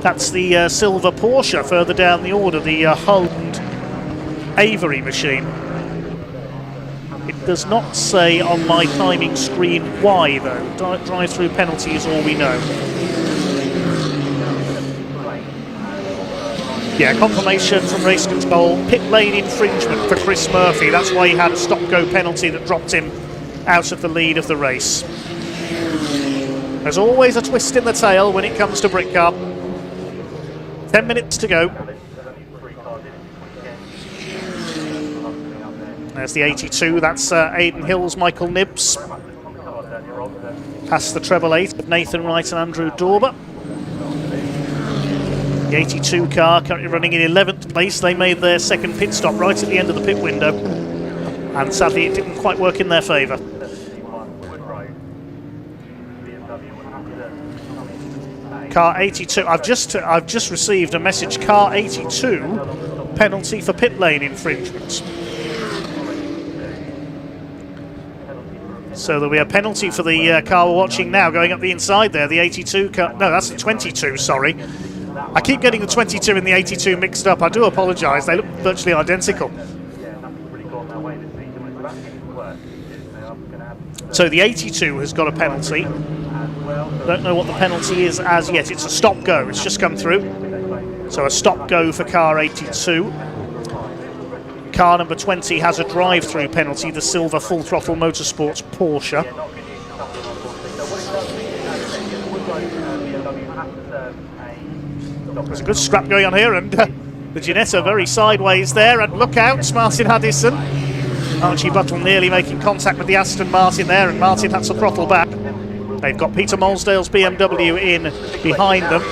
That's the silver Porsche further down the order, the Holland Avery machine. It does not say on my timing screen why, though. Drive-through penalty is all we know. Yeah, confirmation from race control. Pit lane infringement for Chris Murphy. That's why he had a stop-go penalty that dropped him out of the lead of the race. There's always a twist in the tail when it comes to Brick Car. 10 minutes to go. There's the 82, that's Aidan Hills, Michael Nibbs. Past the treble 8 of Nathan Wright and Andrew Dorber. The 82 car currently running in 11th place. They made their second pit stop right at the end of the pit window. And sadly it didn't quite work in their favour. Car 82, I've just received a message, car 82, penalty for pit lane infringement. So there'll be a penalty for the car we're watching now, going up the inside there, the 82 car, no, that's the 22, sorry. I keep getting the 22 and the 82 mixed up, I do apologise, they look virtually identical. So the 82 has got a penalty. Don't know what the penalty is as yet, it's a stop-go, it's just come through. So a stop-go for car 82. Car number 20 has a drive-through penalty, the silver Full Throttle Motorsports Porsche. There's a good scrap going on here, and the Ginetta very sideways there, and look out, Martin Addison. Archie Buttle nearly making contact with the Aston Martin there, and Martin had to throttle back. They've got Peter Molsdale's BMW in behind them.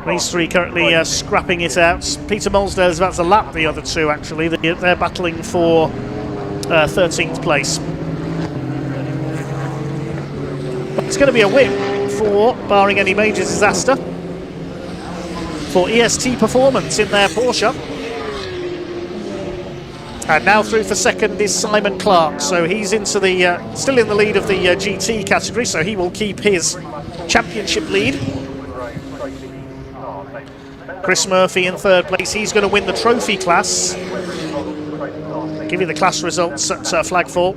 These three currently scrapping it out. Peter Molsdale is about to lap the other two, actually. They're battling for 13th place. But it's going to be a win for, barring any major disaster, for EST Performance in their Porsche. And now through for second is Simon Clark. So he's into the still in the lead of the GT category, so he will keep his championship lead. Chris Murphy in third place, he's going to win the trophy class. Give you the class results at Flagfall.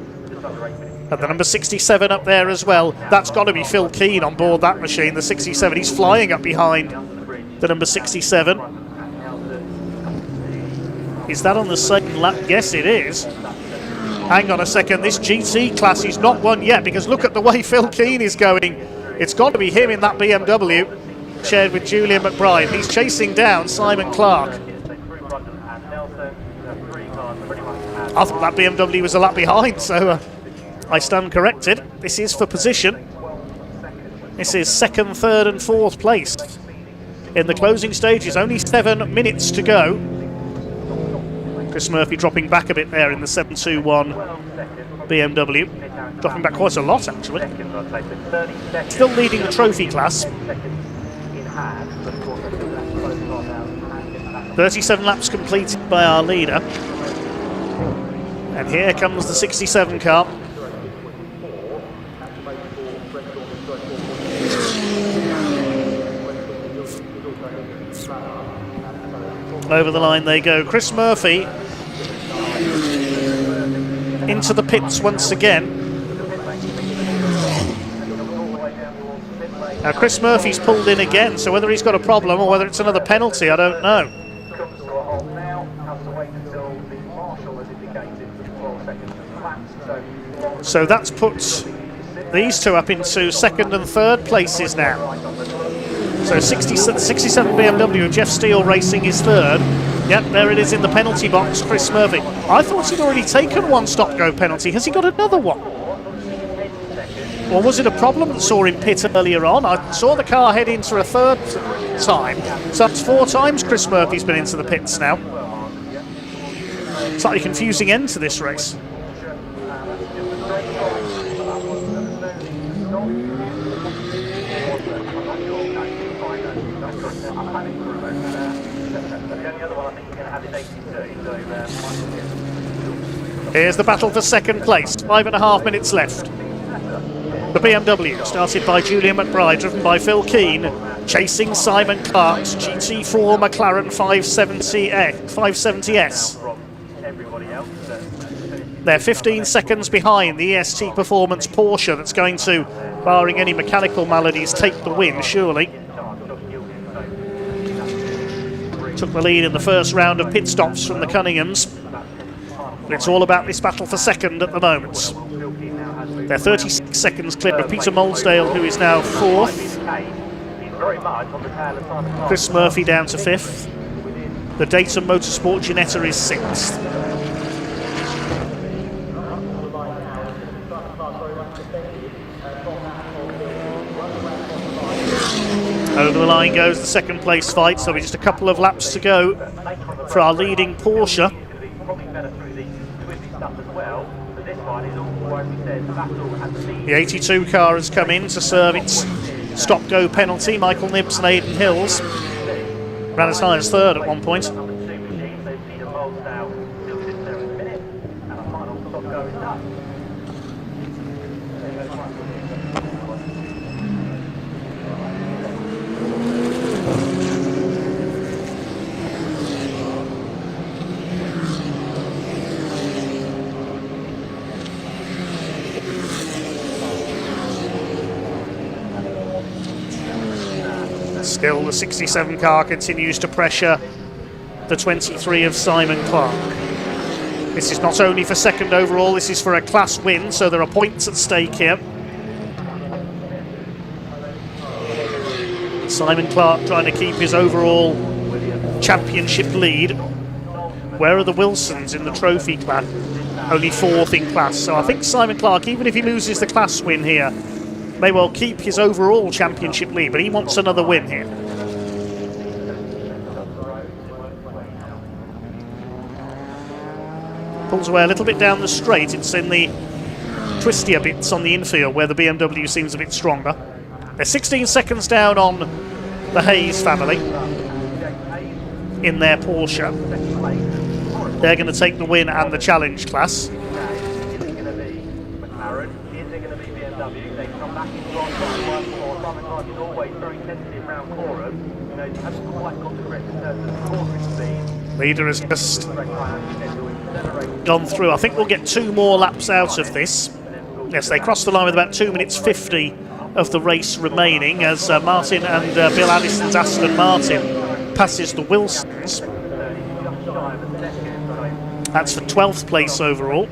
And the number 67 up there as well. That's got to be Phil Keane on board that machine, the 67. He's flying up behind the number 67. Is that on the same lap? Yes, it is. Hang on a second, this GT class is not won yet, because look at the way Phil Keane is going. It's got to be him in that BMW. Shared with Julian McBride. He's chasing down Simon Clark. I thought that BMW was a lap behind, so I stand corrected. This is for position. This is second, third and fourth place. In the closing stages, only 7 minutes to go. Chris Murphy dropping back a bit there in the 721 BMW. Dropping back quite a lot, actually. Still leading the trophy class. 37 laps completed by our leader. And here comes the 67 car. Over the line they go. Chris Murphy into the pits once again. Now Chris Murphy's pulled in again, so whether he's got a problem or whether it's another penalty, I don't know. So that's put these two up into second and third places now. So 67 BMW, Jeff Steele Racing is third. Yep, there it is in the penalty box, Chris Murphy. I thought he'd already taken one stop-go penalty. Has he got another one? Or was it a problem that saw him pit earlier on? I saw the car head into a third time. So that's 4 times Chris Murphy's been into the pits now. Slightly confusing end to this race. Here's the battle for second place. 5.5 minutes left. The BMW, started by Julian McBride, driven by Phil Keane, chasing Simon Clark's GT4 McLaren 570S. They're 15 seconds behind the EST Performance Porsche that's going to, barring any mechanical maladies, take the win, surely. Took the lead in the first round of pit stops from the Cunninghams. But it's all about this battle for second at the moment. They're 36 seconds clear of Peter Molesdale, who is now 4th. Chris Murphy down to 5th. The Dayton Motorsport Ginetta is 6th. Over the line goes the second place fight, so we're just a couple of laps to go for our leading Porsche. The 82 car has come in to serve its stop-go penalty. Michael Nibbs and Aidan Hills ran as high as 3rd at one point. Still, the 67 car continues to pressure the 23 of Simon Clark. This is not only for second overall, this is for a class win, so there are points at stake here. Simon Clark trying to keep his overall championship lead. Where are the Wilsons in the trophy class? Only 4th in class, so I think Simon Clark, even if he loses the class win here, may well keep his overall championship lead, but he wants another win here. Pulls away a little bit down the straight. It's in the twistier bits on the infield where the BMW seems a bit stronger. They're 16 seconds down on the Hayes family in their Porsche. They're going to take the win and the challenge class. Leader has just gone through. I think we'll get 2 more laps out of this. Yes, they crossed the line with about 2 minutes 50 of the race remaining as Martin and Bill Addison's Aston Martin passes the Wilsons. That's for 12th place overall.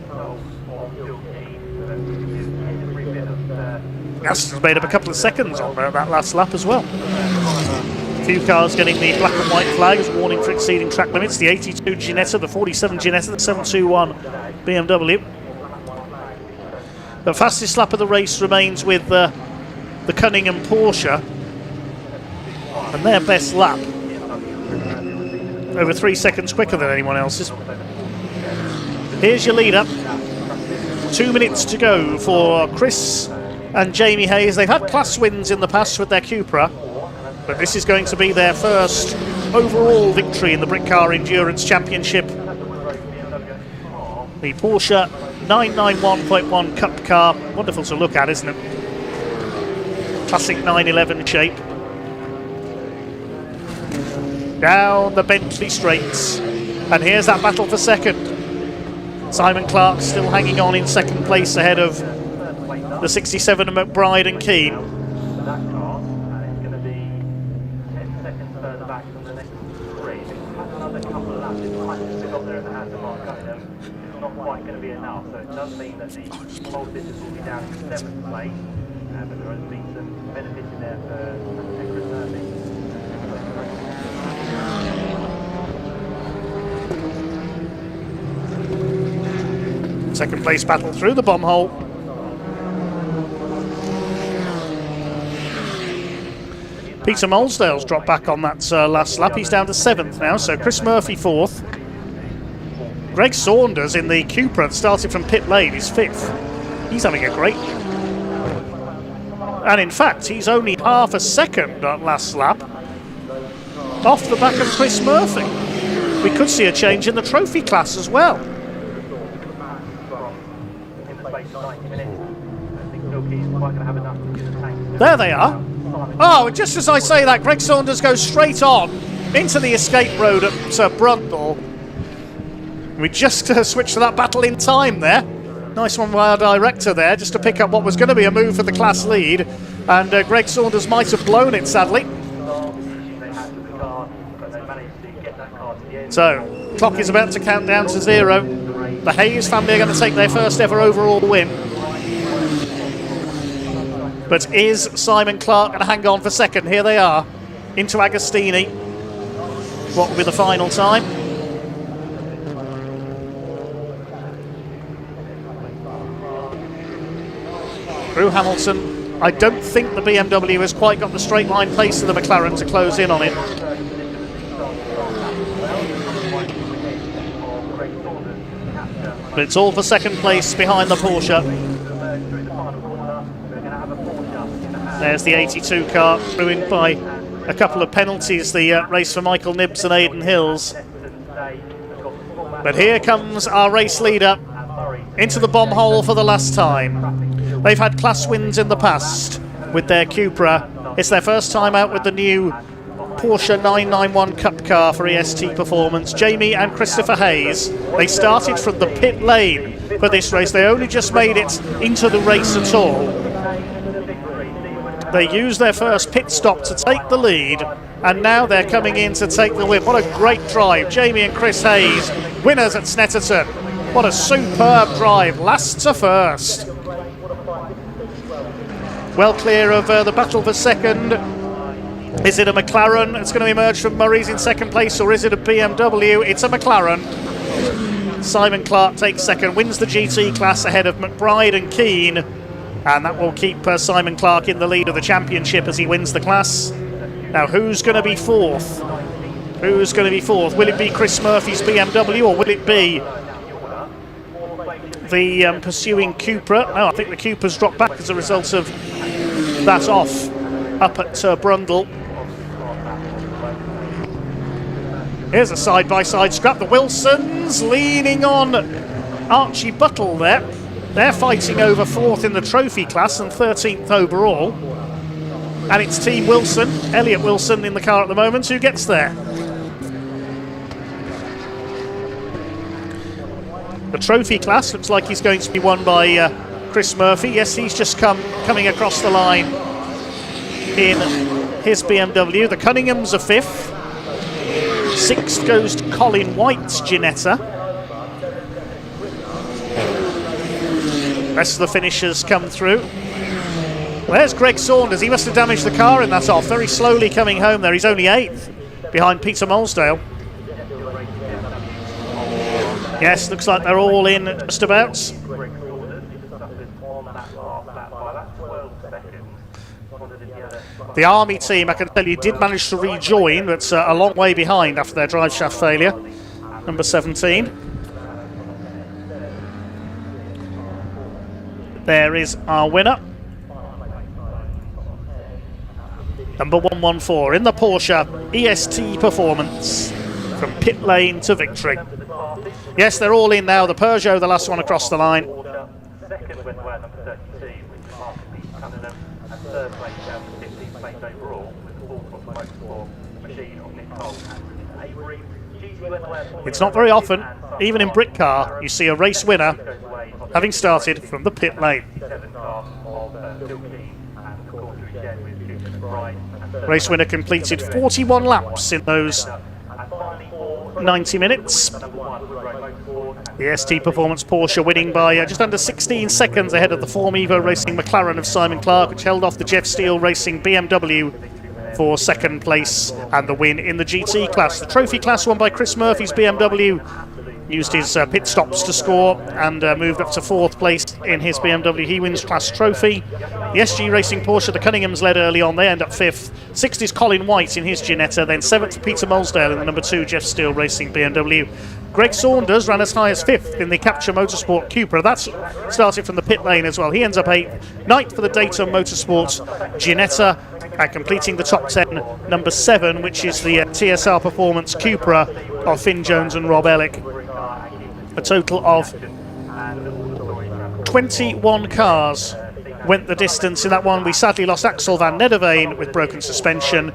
Aston's made up a couple of seconds on that last lap as well. A few cars getting the black and white flags, warning for exceeding track limits. The 82 Ginetta, the 47 Ginetta, the 721 BMW. The fastest lap of the race remains with the Cunningham Porsche, and their best lap over 3 seconds quicker than anyone else's. Here's your leader. 2 minutes to go for Chris and Jamie Hayes. They've had class wins in the past with their Cupra, but this is going to be their first overall victory in the Brit Car Endurance Championship. The Porsche 991.1 Cup car, wonderful to look at, isn't it? Classic 911 shape. Down the Bentley straights, and here's that battle for second. Simon Clark still hanging on in second place ahead of the 67 of McBride and Keane. Not quite going to be enough, so it does mean that the whole distance will be down to 7th place, but there has been some benefit in there for Chris Murphy. Second place battle through the bomb hole. Peter Molesdale's dropped back on that last lap. He's down to 7th now, so Chris Murphy 4th. Greg Saunders in the Cupra that started from pit lane is 5th. He's having a great... And in fact, he's only half a second on last lap off the back of Chris Murphy. We could see a change in the trophy class as well. There they are. Oh, just as I say that, Greg Saunders goes straight on into the escape road at Brundle. We just switched to that battle in time there. Nice one by our director there, just to pick up what was going to be a move for the class lead. And Greg Saunders might have blown it, sadly. So, clock is about to count down to 0. The Hayes family are going to take their first ever overall win. But is Simon Clark going to hang on for second? Here they are, into Agostini. What will be the final time? Through Hamilton. I don't think the BMW has quite got the straight line pace of the McLaren to close in on it. But it's all for second place behind the Porsche. There's the 82 car, ruined by a couple of penalties, the race for Michael Nibbs and Aidan Hills. But here comes our race leader into the bomb hole for the last time. They've had class wins in the past with their Cupra. It's their first time out with the new Porsche 991 Cup car for EST Performance. Jamie and Christopher Hayes, they started from the pit lane for this race. They only just made it into the race at all. They used their first pit stop to take the lead, and now they're coming in to take the win. What a great drive. Jamie and Chris Hayes, winners at Snetterton. What a superb drive, last to first. Well clear of the battle for second. Is it a McLaren that's going to emerge from Murray's in second place, or is it a BMW? It's a McLaren. Simon Clark takes second, wins the GT class ahead of McBride and Keane, and that will keep Simon Clark in the lead of the championship as he wins the class. Now, who's going to be fourth? Who's going to be fourth? Will it be Chris Murphy's BMW, or will it be the pursuing Cupra? No, I think the Cupra's dropped back as a result of that off up at Brundle. Here's a side-by-side scrap. The Wilsons leaning on Archie Buttle there. They're fighting over fourth in the trophy class and 13th overall. And it's Team Wilson, Elliot Wilson in the car at the moment, who gets there. The trophy class looks like he's going to be won by Chris Murphy. Yes, he's just coming across the line in his BMW. The Cunninghams are fifth. Sixth goes to Colin White's Ginetta. Rest of the finishers come through. There's Greg Saunders. He must have damaged the car in that off. Very slowly coming home there. He's only 8th behind Peter Molsdale. Yes, looks like they're all in just about. The Army team, I can tell you, did manage to rejoin, but a long way behind after their drive shaft failure. Number 17. There is our winner. Number 114 in the Porsche EST Performance, from pit lane to victory. Yes, they're all in now. The Peugeot, the last one across the line. Second went well, number 32, with Mark Cunningham, and third place down to 15th place overall, with the Norfolk Motorsport machine of Nick Cole and Avery. It's not very often, even in Brick Car, you see a race winner having started from the pit lane. Race winner completed 41 laps in those 90 minutes. The ST Performance Porsche winning by just under 16 seconds ahead of the Form Evo Racing McLaren of Simon Clark, which held off the Jeff Steele Racing BMW for second place and the win in the GT class. The trophy class won by Chris Murphy's BMW. Used his pit stops to score and moved up to fourth place in his BMW. He wins class trophy. The SG Racing Porsche, the Cunninghams led early on. They end up fifth. Sixth is Colin White in his Ginetta. Then seventh, Peter Molsdale in the number 2 Jeff Steele Racing BMW. Greg Saunders ran as high as fifth in the Capture Motorsport Cupra. That's started from the pit lane as well. He ends up 8th. 9th for the Dayton Motorsport Ginetta. and completing the top 10, number 7, which is the TSR Performance Cupra of Finn Jones and Rob Ellick. A total of 21 cars went the distance in that one. We sadly lost Axel van Nederveen with broken suspension.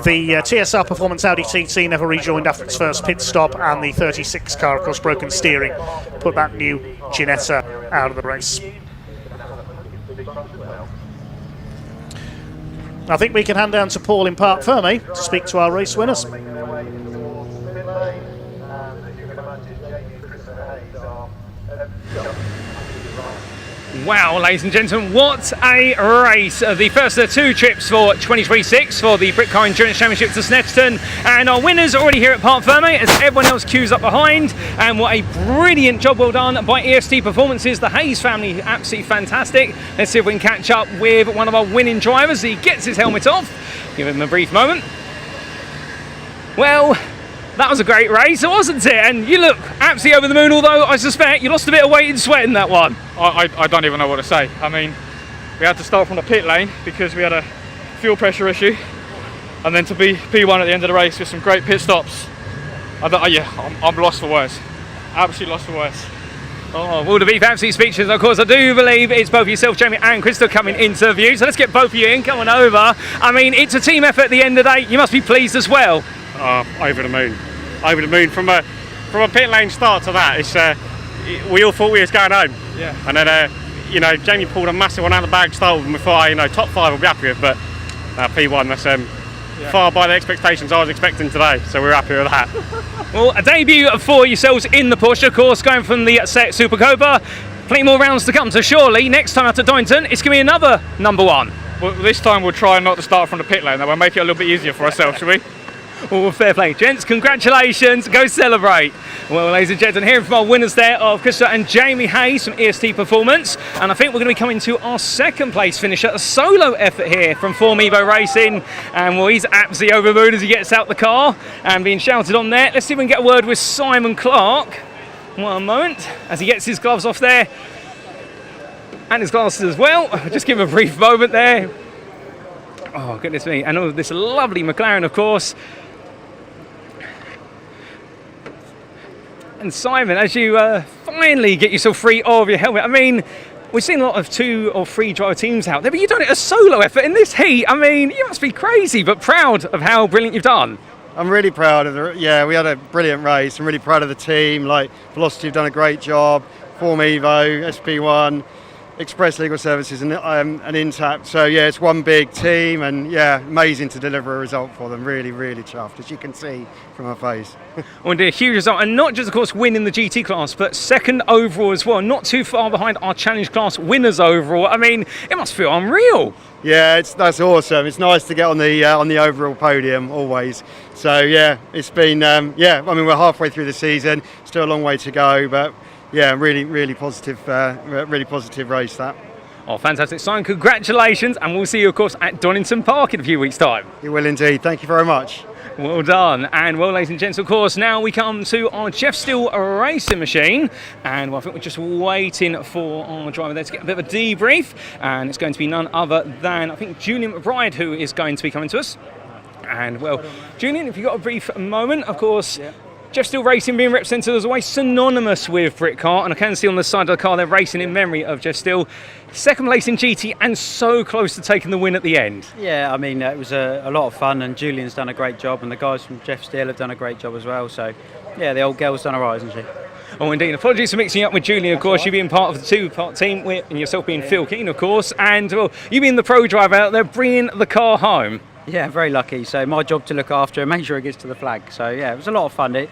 The TSR Performance Audi TT never rejoined after its first pit stop, and the 36 car, of course, broken steering, put that new Ginetta out of the race. I think we can hand down to Paul in Parc Ferme to speak to our race winners. Wow, ladies and gentlemen, what a race. The first of the 2 trips for 2026 for the Brit Car Endurance Championship to Snetterton. And our winners are already here at Parc Ferme as everyone else queues up behind. And what a brilliant job well done by EST Performances. The Hayes family, absolutely fantastic. Let's see if we can catch up with one of our winning drivers. He gets his helmet off. Give him a brief moment. Well, that was a great race, wasn't it? And you look absolutely over the moon, although I suspect you lost a bit of weight and sweat in that one. I don't even know what to say. I mean, we had to start from the pit lane because we had a fuel pressure issue, and then to be P1 at the end of the race with some great pit stops. I'm lost for words. Absolutely lost for words. Oh, well, to be absolutely speechless, of course, I do believe it's both yourself, Jamie, and Crystal coming into view. So let's get both of you in, coming over. I mean, it's a team effort at the end of the day. You must be pleased as well. Over the moon. Over the moon. From a pit lane start to that, it's we all thought we was going home. Yeah. And then Jamie pulled a massive one out of the bag, started and we thought top 5 we'll be happy with, but P1, that's far by the expectations I was expecting today, so we're happy with that. Well, a debut for yourselves in the Porsche, of course, going from the Set Super Copa. Plenty more rounds to come, so surely next time out at Donington it's going to be another number 1. Well, this time we'll try not to start from the pit lane, that will make it a little bit easier for ourselves, shall we? Well, fair play. Gents, congratulations. Go celebrate. Well, ladies and gentlemen, hearing from our winners there of Crystal and Jamie Hayes from EST Performance. And I think we're going to be coming to our second place finisher, a solo effort here from Form Evo Racing. And well, he's absolutely over the moon as he gets out the car and being shouted on there. Let's see if we can get a word with Simon Clark. One moment, as he gets his gloves off there. And his glasses as well. Just give him a brief moment there. Oh, goodness me. And all this lovely McLaren, of course. And Simon, as you finally get yourself free of your helmet, I mean, we've seen a lot of 2 or 3 driver teams out there, but you've done it a solo effort in this heat. I mean, you must be crazy, but proud of how brilliant you've done. I'm really proud of it. Yeah, we had a brilliant race. I'm really proud of the team. Like, Velocity have done a great job. Form Evo, SP1, Express Legal Services and Intact. So yeah, it's one big team, and yeah, amazing to deliver a result for them. Really, really chuffed, as you can see from our face. Well, indeed, a huge result, and not just, of course, winning the GT class, but second overall as well. Not too far behind our Challenge class winners overall. I mean, it must feel unreal. Yeah, that's awesome. It's nice to get on the overall podium always. So yeah, it's been yeah. I mean, we're halfway through the season, still a long way to go, but. Yeah, really positive race that. Oh, fantastic. Simon, congratulations, and we'll see you, of course, at Donington Park in a few weeks' time. You will indeed. Thank you very much. Well done. And well, ladies and gents, of course, now we come to our Jeff Steele racing machine. And well, I think we're just waiting for our driver there to get a bit of a debrief. And it's going to be none other than, I think, Julian McBride, who is going to be coming to us. And well, Julian, if you've got a brief moment, of course. Yeah. Jeff Steele Racing being represented as always synonymous with Brit Car, and I can see on the side of the car they're racing in memory of Jeff Steele. Second place in GT and so close to taking the win at the end. Yeah, I mean, it was a lot of fun, and Julian's done a great job, and the guys from Jeff Steele have done a great job as well. So, yeah, the old girl's done all right, hasn't she? Oh, indeed. Apologies for mixing up with Julian, of course. You being part of the 2-part team, and yourself being Phil Keane, of course, and well, you being the pro driver out there bringing the car home. Yeah, very lucky. So my job to look after and make sure it gets to the flag. So yeah, it was a lot of fun. I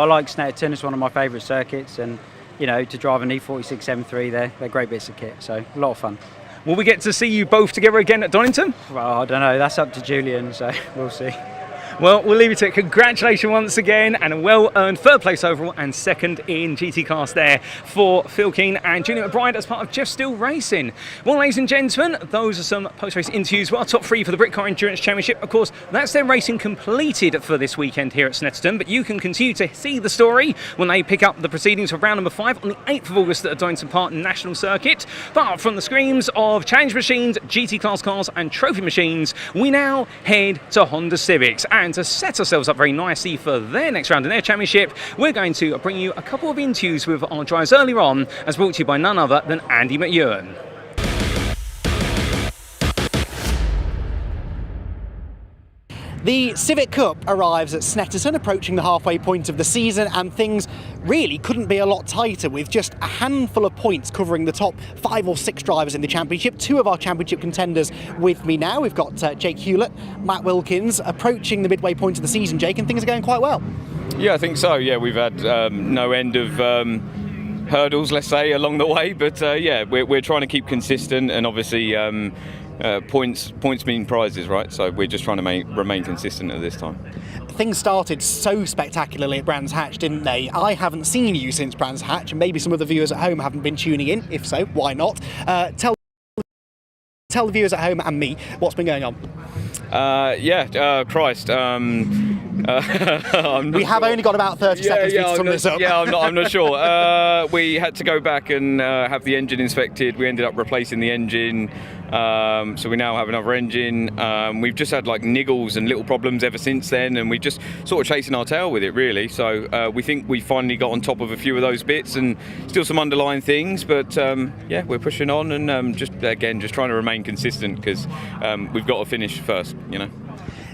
like Snetterton. It's one of my favourite circuits, and to drive an E46 M3, they're great bits of kit. So a lot of fun. Will we get to see you both together again at Donington? Well, I don't know. That's up to Julian. So we'll see. Well, we'll leave it to it. Congratulations once again, and a well-earned third place overall and second in GT class there for Phil Keane and Julian McBride as part of Jeff Steele Racing. Well, ladies and gentlemen, those are some post-race interviews with our top three for the Brit Car Endurance Championship. Of course, that's their racing completed for this weekend here at Snetterton, but you can continue to see the story when they pick up the proceedings of round number 5 on the 8th of August at Donington Park National Circuit. But from the screens of Challenge Machines, GT class cars and Trophy Machines, we now head to Honda Civics. And to set ourselves up very nicely for their next round in their championship, we're going to bring you a couple of interviews with our drivers earlier on, as brought to you by none other than Andy McEwan. The Civic Cup arrives at Snetterton, approaching the halfway point of the season, and things really couldn't be a lot tighter with just a handful of points covering the top 5 or 6 drivers in the championship. 2 of our championship contenders with me now. We've got Jake Hewlett, Matt Wilkins, approaching the midway point of the season, Jake, and things are going quite well. Yeah, I think so. Yeah, we've had no end of hurdles, let's say, along the way, but yeah, we're trying to keep consistent, and obviously points mean prizes, right? So we're just trying to remain consistent at this time. Things started so spectacularly at Brands Hatch, didn't they? I haven't seen you since Brands Hatch, and maybe some of the viewers at home haven't been tuning in. If so, why not? Tell the viewers at home and me what's been going on. Christ. We have only got about 30 seconds to sum this up. Yeah, I'm not sure. We had to go back and have the engine inspected. We ended up replacing the engine. So we now have another engine. We've just had like niggles and little problems ever since then, and we're just sort of chasing our tail with it, really. So we think we finally got on top of a few of those bits, and still some underlying things, but yeah, we're pushing on, and just trying to remain consistent, because we've got to finish first, you know.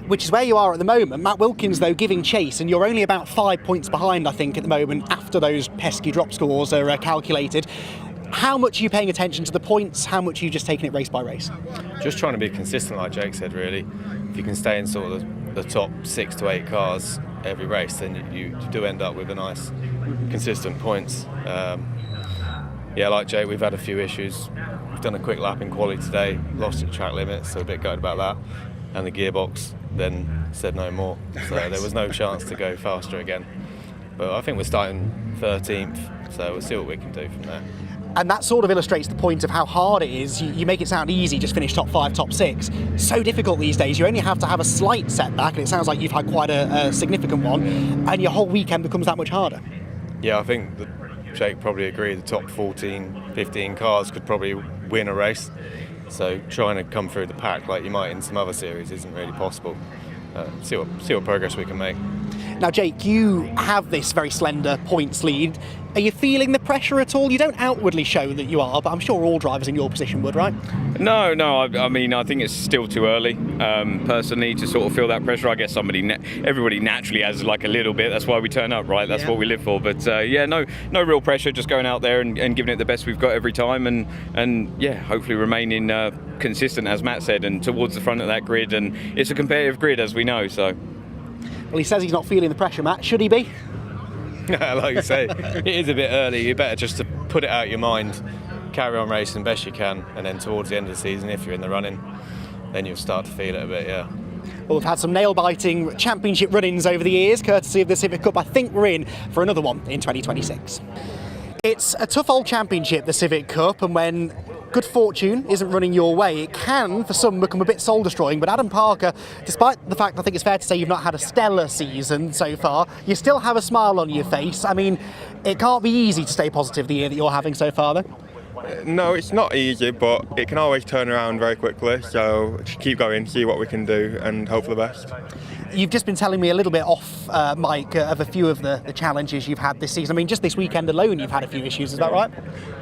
Which is where you are at the moment. Matt Wilkins, though, giving chase, and you're only about 5 points behind, I think, at the moment, after those pesky drop scores are calculated. How much are you paying attention to the points? How much are you just taking it race by race? Just trying to be consistent, like Jake said, really. If you can stay in sort of the top 6 to 8 cars every race, then you do end up with a nice, consistent points. Yeah, like Jake, we've had a few issues. We've done a quick lap in quali today, lost at track limits, so a bit gutted about that. And the gearbox then said no more, so there was no chance to go faster again. But I think we're starting 13th, so we'll see what we can do from there. And that sort of illustrates the point of how hard it is. You make it sound easy, just finish top 5, top 6. So difficult these days. You only have to have a slight setback, and it sounds like you've had quite a significant one, and your whole weekend becomes that much harder. Yeah, I think that Jake probably agreed the top 14, 15 cars could probably win a race. So trying to come through the pack like you might in some other series isn't really possible. See what progress we can make. Now, Jake, you have this very slender points lead. Are you feeling the pressure at all? You don't outwardly show that you are, but I'm sure all drivers in your position would, right? No. I mean, I think it's still too early, personally, to sort of feel that pressure. I guess everybody naturally has like a little bit. That's why we turn up, right? That's what we live for. But yeah, no real pressure. Just going out there and giving it the best we've got every time, and yeah, hopefully remaining consistent, as Matt said, and towards the front of that grid. And it's a competitive grid, as we know. So. Well, he says he's not feeling the pressure, Matt. Should he be? Like you say, it is a bit early. You better just to put it out of your mind, carry on racing best you can, and then towards the end of the season, if you're in the running, then you'll start to feel it a bit, yeah. Well, we've had some nail-biting championship run-ins over the years, courtesy of the Civic Cup. I think we're in for another one in 2026. It's a tough old championship, the Civic Cup, and when good fortune isn't running your way, it can, for some, become a bit soul-destroying. But Adam Parker, despite the fact I think it's fair to say you've not had a stellar season so far, you still have a smile on your face. I mean, it can't be easy to stay positive the year that you're having so far, though. No, it's not easy, but it can always turn around very quickly. So just keep going, see what we can do, and hope for the best. You've just been telling me a little bit off mic of a few of the challenges you've had this season. I mean, just this weekend alone you've had a few issues, is that right?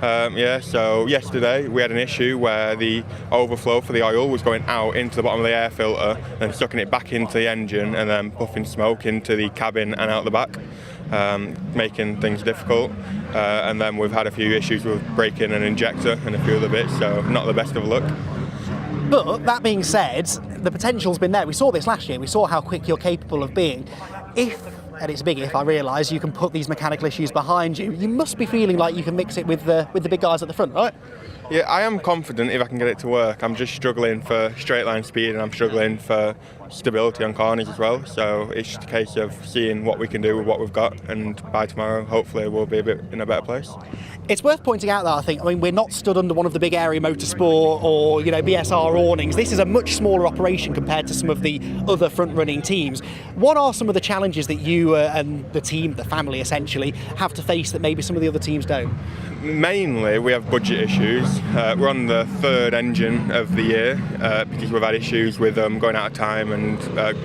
Yeah, so yesterday we had an issue where the overflow for the oil was going out into the bottom of the air filter and sucking it back into the engine and then puffing smoke into the cabin and out the back, making things difficult. And then we've had a few issues with breaking an injector and a few other bits, so not the best of luck. But that being said, the potential's been there. We saw this last year. We saw how quick you're capable of being. If, and it's a big if, I realise, you can put these mechanical issues behind you, you must be feeling like you can mix it with the big guys at the front, right? Yeah, I am confident if I can get it to work. I'm just struggling for straight line speed and I'm struggling for stability on corners as well. So it's just a case of seeing what we can do with what we've got, and by tomorrow, hopefully, we'll be in a better place. It's worth pointing out that I mean, we're not stood under one of the big Area Motorsport or, BSR awnings. This is a much smaller operation compared to some of the other front-running teams. What are some of the challenges that you and the team, the family essentially, have to face that maybe some of the other teams don't? Mainly, we have budget issues. We're on the third engine of the year because we've had issues with them going out of time and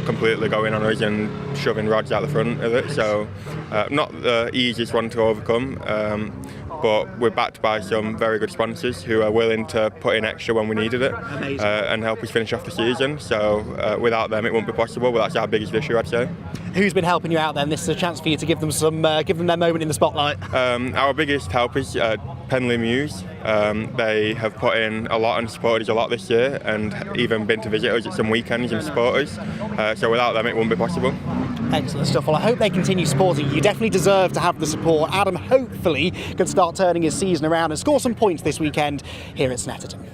completely going on us and shoving rods out the front of it. So, not the easiest one to overcome. But we're backed by some very good sponsors who are willing to put in extra when we needed it and help us finish off the season. So without them, it wouldn't be possible. But that's our biggest issue, I'd say. Who's been helping you out then? This is a chance for you to give them their moment in the spotlight. Our biggest help is Penley Muse. They have put in a lot and supported us a lot this year, and even been to visit us at some weekends and support us. So without them, it wouldn't be possible. Excellent stuff. Well, I hope they continue supporting you. You definitely deserve to have the support. Adam hopefully can start turning his season around and score some points this weekend here at Snetterton.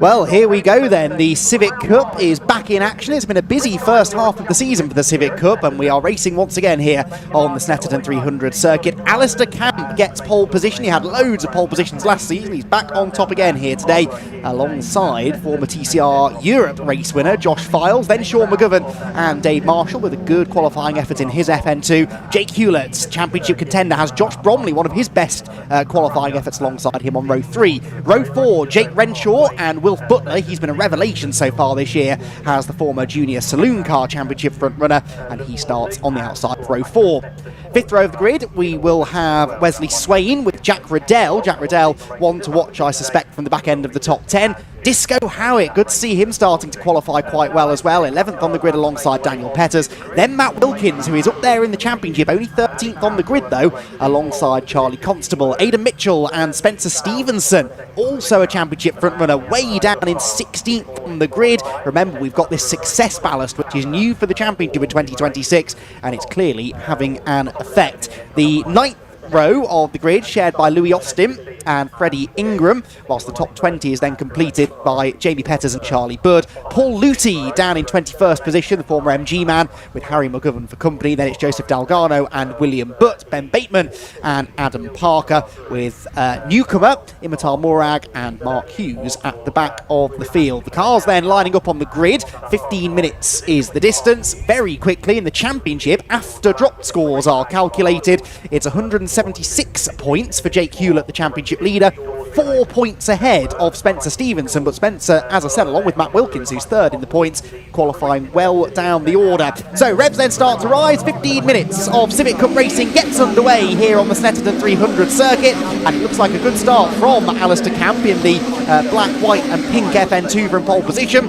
Well, here we go then. The Civic Cup is back in action. It's been a busy first half of the season for the Civic Cup, and we are racing once again here on the Snetterton 300 circuit. Alistair Camp gets pole position. He had loads of pole positions last season. He's back on top again here today, alongside former TCR Europe race winner Josh Files, then Sean McGovern and Dave Marshall with a good qualifying effort in his FN2. Jake Hewlett, championship contender, has Josh Bromley, one of his best qualifying efforts, alongside him on row 3. Row 4, Jake Renshaw and Wilf Butler, he's been a revelation so far this year, has the former junior saloon car championship front runner, and he starts on the outside of row 4. Fifth row of the grid, we will have Wesley Swain with Jack Riddell. Jack Riddell, one to watch, I suspect, from the back end of the top 10. Disco Howitt, good to see him starting to qualify quite well as well. 11th on the grid alongside Daniel Petters. Then Matt Wilkins, who is up there in the championship, only 13th on the grid though, alongside Charlie Constable. Aidan Mitchell and Spencer Stevenson, also a championship front runner, way down in 16th on the grid. Remember, we've got this success ballast, which is new for the championship in 2026, and it's clearly having an effect. The 9th row of the grid shared by Louis Austin and Freddie Ingram, whilst the top 20 is then completed by Jamie Petters and Charlie Budd. Paul Luty down in 21st position, the former MG man, with Harry McGovern for company. Then it's Joseph Dalgano and William Butt, Ben Bateman and Adam Parker, with newcomer Imitar Morag and Mark Hughes at the back of the field. The cars then lining up on the grid. 15 minutes is the distance. Very quickly in the championship, after drop scores are calculated, it's 176 points for Jake Hewlett, the championship leader, 4 points ahead of Spencer Stevenson, but Spencer, as I said, along with Matt Wilkins, who's third in the points, qualifying well down the order. So revs then start to rise. 15 minutes of Civic Cup racing gets underway here on the Snetterton 300 circuit, and it looks like a good start from Alistair Camp in the black, white and pink FN2 from pole position,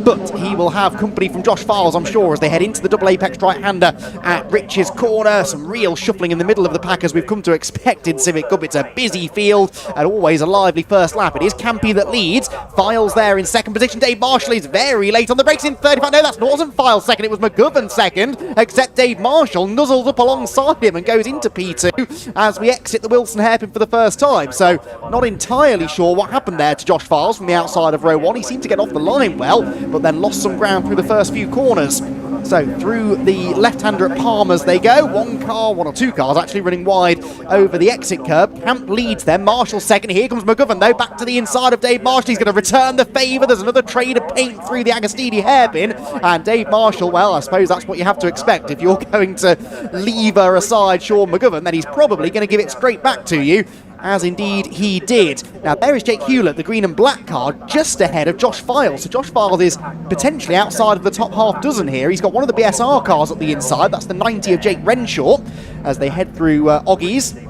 but he will have company from Josh Files, I'm sure, as they head into the double apex right-hander at Rich's corner. Some real shuffling in the middle of the pack, as we've come to expect in Civic Cup. It's a busy field and always a lively first lap. It is Campy that leads. Files there in second position. Dave Marshall is very late on the brakes in 35. No, that wasn't Files second, it was McGovern second, except Dave Marshall nuzzles up alongside him and goes into P2 as we exit the Wilson hairpin for the first time. So not entirely sure what happened there to Josh Files from the outside of row 1. He seemed to get off the line well, but then lost some ground through the first few corners. So through the left-hander at Palmer's they go. One or two cars actually running wide over the exit curb. Camp leads them. Marshall second. Here comes McGovern though, back to the inside of Dave Marshall. He's going to return the favour. There's another trade of paint through the Agostini hairpin. And Dave Marshall, well, I suppose that's what you have to expect. If you're going to lever aside Sean McGovern, then he's probably going to give it straight back to you, as indeed he did. Now there is Jake Hewlett, the green and black car, just ahead of Josh Files. So Josh Files is potentially outside of the top half dozen here. He's got one of the BSR cars at the inside. That's the 90 of Jake Renshaw, as they head through Oggies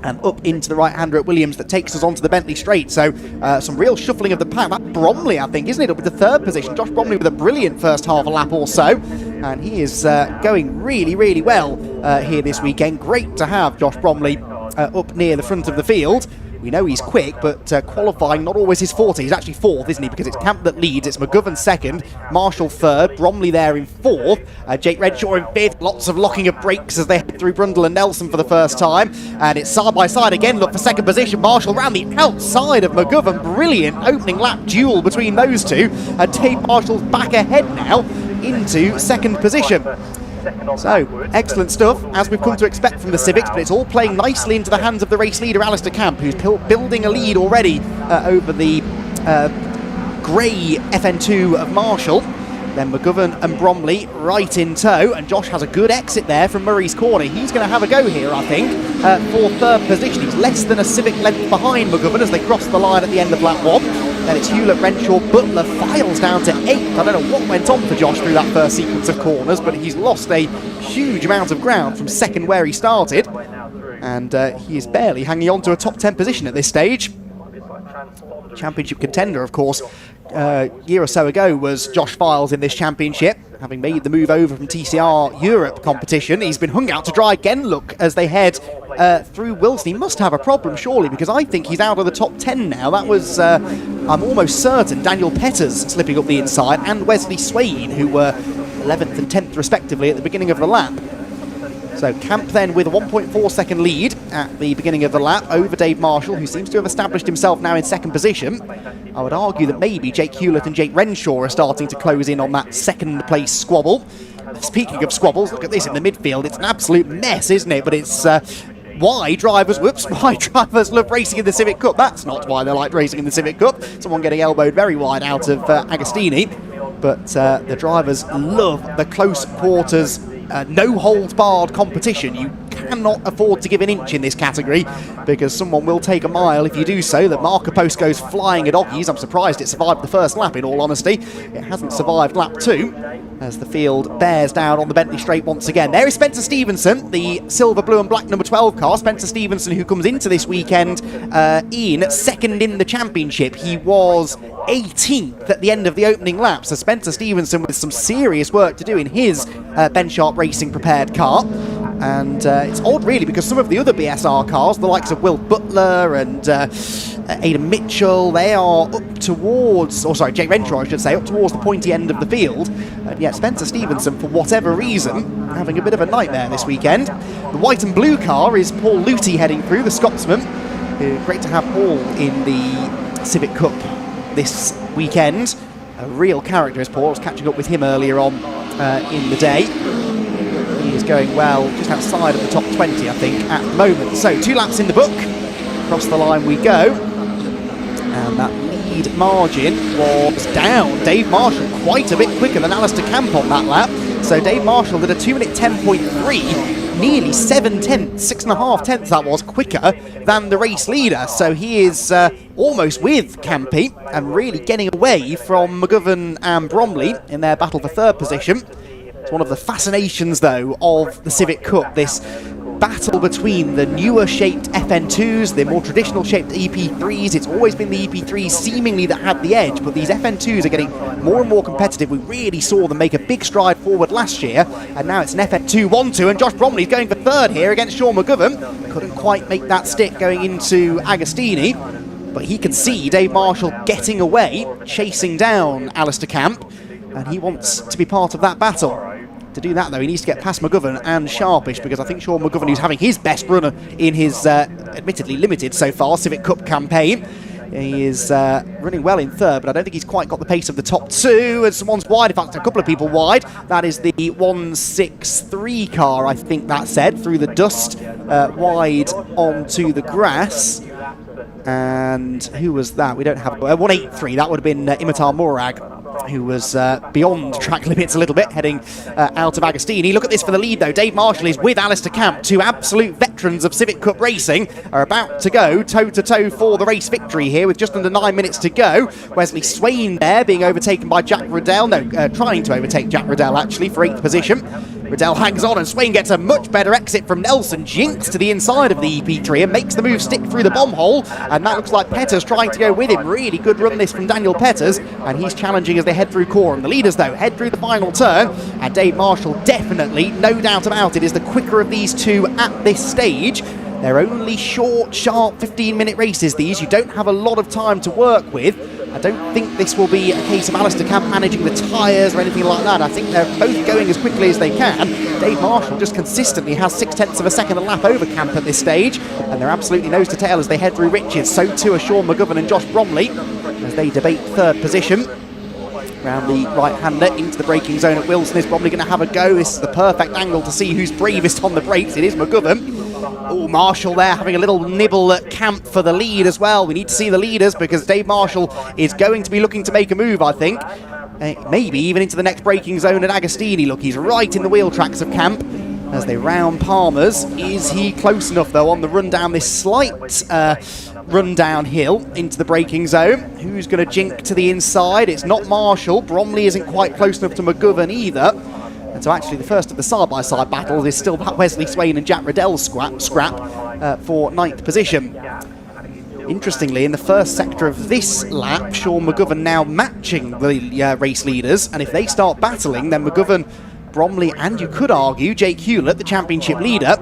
and up into the right-hander at Williams that takes us onto the Bentley Straight. So some real shuffling of the pack. That's Bromley, I think, isn't it, up with the third position. Josh Bromley with a brilliant first half a lap or so, and he is going really, really well here this weekend. Great to have Josh Bromley up near the front of the field. We know he's quick, but qualifying not always his forte. He's actually fourth, isn't he? Because it's Camp that leads. It's McGovern second, Marshall third, Bromley there in fourth, Jake Renshaw in fifth. Lots of locking of brakes as they head through Brundle and Nelson for the first time. And it's side by side again. Look for second position. Marshall round the outside of McGovern. Brilliant opening lap duel between those two. And Dave Marshall's back ahead now into second position. So, excellent stuff, as we've come to expect from the Civics, but it's all playing nicely into the hands of the race leader, Alistair Camp, who's building a lead already over the grey FN2 of Marshall. Then McGovern and Bromley right in tow, and Josh has a good exit there from Murray's Corner. He's going to have a go here, I think, for third position. He's less than a Civic length behind McGovern as they cross the line at the end of lap 1. Then it's Hewlett, Renshaw, Butler files down to 8th. I don't know what went on for Josh through that first sequence of corners, but he's lost a huge amount of ground from second where he started. And he is barely hanging on to a top 10 position at this stage. Championship contender, of course, a year or so ago was Josh Files in this championship, having made the move over from TCR Europe competition. He's been hung out to dry again, look, as they head through Wilson. He must have a problem, surely, because I think he's out of the top 10 now. That was, I'm almost certain, Daniel Petters slipping up the inside, and Wesley Swain, who were 11th and 10th respectively at the beginning of the lap. So Camp then with a 1.4 second lead at the beginning of the lap over Dave Marshall, who seems to have established himself now in second position. I would argue that maybe Jake Hewlett and Jake Renshaw are starting to close in on that second place squabble. Speaking of squabbles, look at this in the midfield. It's an absolute mess, isn't it? But it's why drivers love racing in the Civic Cup. That's not why they like racing in the Civic Cup. Someone getting elbowed very wide out of Agostini. But the drivers love the close quarters, no-holds-barred competition. You cannot afford to give an inch in this category because someone will take a mile if you do so. The marker post goes flying at Oggies. I'm surprised it survived the first lap, in all honesty. It hasn't survived lap 2 as the field bears down on the Bentley Straight once again. There is Spencer Stevenson, the silver, blue and black number 12 car. Spencer Stevenson, who comes into this weekend in second in the championship. He was 18th at the end of the opening lap, so Spencer Stevenson with some serious work to do in his Ben Sharp Racing prepared car. And it's odd really, because some of the other BSR cars, the likes of Will Butler and Aidan Mitchell, they are up towards, or sorry, Jake Renshaw I should say, up towards the pointy end of the field. And yet Spencer Stevenson, for whatever reason, having a bit of a nightmare this weekend. The white and blue car is Paul Luty heading through, the Scotsman. Great to have Paul in the Civic Cup this weekend. A real character is Paul. I was catching up with him earlier on in the day. He is going well just outside of the top 20, I think, at the moment. So 2 laps in the book. Across the line we go. And that lead margin was down. Dave Marshall quite a bit quicker than Alistair Camp on that lap. So Dave Marshall did a 2-minute 10.3, nearly 7 tenths, 6.5 tenths that was, quicker than the race leader. So he is almost with Campy and really getting away from McGovern and Bromley in their battle for third position. It's one of the fascinations, though, of the Civic Cup, this battle between the newer shaped FN2s, the more traditional shaped EP3s. It's always been the EP3s seemingly that had the edge, but these FN2s are getting more and more competitive. We really saw them make a big stride forward last year, and now it's an FN2 1-2, and Josh Bromley's going for third here against Sean McGovern. Couldn't quite make that stick going into Agostini, but he can see Dave Marshall getting away, chasing down Alistair Camp, and he wants to be part of that battle. To do that, though, he needs to get past McGovern and Sharpish, because I think Sean McGovern, who's having his best runner in his admittedly limited so far Civic Cup campaign, he is running well in third, but I don't think he's quite got the pace of the top 2, and someone's wide, in fact a couple of people wide. That is the 163 car, I think that said, through the dust, wide onto the grass. And who was that? We don't have 183, that would have been Imitar Morag, who was beyond track limits a little bit, heading out of Agostini. Look at this for the lead, though. Dave Marshall is with Alistair Camp. 2 absolute veterans of Civic Cup racing are about to go toe-to-toe for the race victory here with just under 9 minutes to go. Wesley Swain there being overtaken by Jack Riddell. No, trying to overtake Jack Riddell, actually, for 8th position. Riddell hangs on, and Swain gets a much better exit from Nelson. Jinks to the inside of the EP3 and makes the move stick through the bomb hole. And that looks like Petters trying to go with him. Really good run this from Daniel Petters, and he's challenging as they head through Coram. The leaders, though, head through the final turn, and Dave Marshall definitely, no doubt about it, is the quicker of these two at this stage. They're only short, sharp 15-minute races, these. You don't have a lot of time to work with. I don't think this will be a case of Alistair Camp managing the tyres or anything like that. I think they're both going as quickly as they can. Dave Marshall just consistently has 0.6 of a second a lap over Camp at this stage, and they're absolutely nose to tail as they head through Richards. So too are Sean McGovern and Josh Bromley as they debate third position. Round the right-hander into the braking zone at Wilson. Is Bromley going to have a go? This is the perfect angle to see who's bravest on the brakes. It is McGovern. Oh, Marshall there having a little nibble at Camp for the lead as well. We need to see the leaders because Dave Marshall is going to be looking to make a move, I think. Maybe even into the next braking zone at Agostini. Look, he's right in the wheel tracks of Camp as they round Palmer's. Is he close enough, though, on the run down this slight run downhill into the braking zone? Who's going to jink to the inside? It's not Marshall. Bromley isn't quite close enough to McGovern either. And so actually the first of the side-by-side battles is still that Wesley Swain and Jack Riddell's scrap for 9th position. Interestingly, in the first sector of this lap, Sean McGovern now matching the race leaders, and if they start battling, then McGovern, Bromley, and you could argue Jake Hewlett, the championship leader,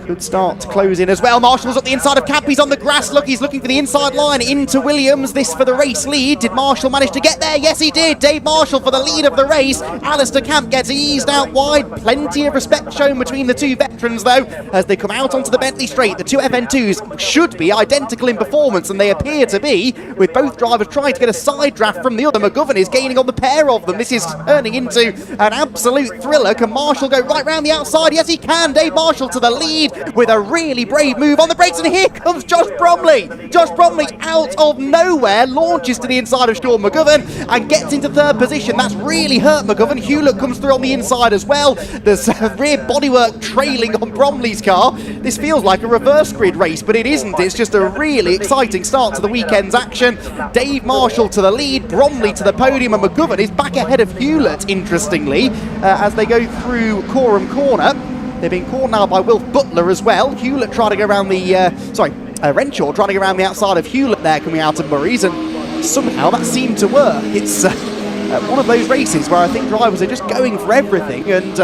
could start to close in as well. Marshall's at the inside of Camp. He's on the grass. Look, he's looking for the inside line into Williams. This for the race lead. Did Marshall manage to get there? Yes, he did. Dave Marshall for the lead of the race. Alistair Camp gets eased out wide. Plenty of respect shown between the two veterans, though, as they come out onto the Bentley Straight. The two FN2s should be identical in performance, and they appear to be, with both drivers trying to get a side draft from the other. McGovern is gaining on the pair of them. This is turning into an absolute thriller. Can Marshall go right round the outside? Yes, he can. Dave Marshall to the lead with a really brave move on the brakes, and here comes Josh Bromley. Josh Bromley out of nowhere launches to the inside of Sean McGovern and gets into third position. That's really hurt McGovern. Hewlett comes through on the inside as well. There's rear bodywork trailing on Bromley's car. This feels like a reverse grid race, but it isn't. It's just a really exciting start to the weekend's action. Dave Marshall to the lead, Bromley to the podium, and McGovern is back ahead of Hewlett, interestingly, as they go through Coram Corner. They're being caught now by Wilf Butler as well. Hewlett trying to go around the... Renshaw trying to go around the outside of Hewlett there coming out of Murray's, and somehow that seemed to work. It's one of those races where I think drivers are just going for everything, and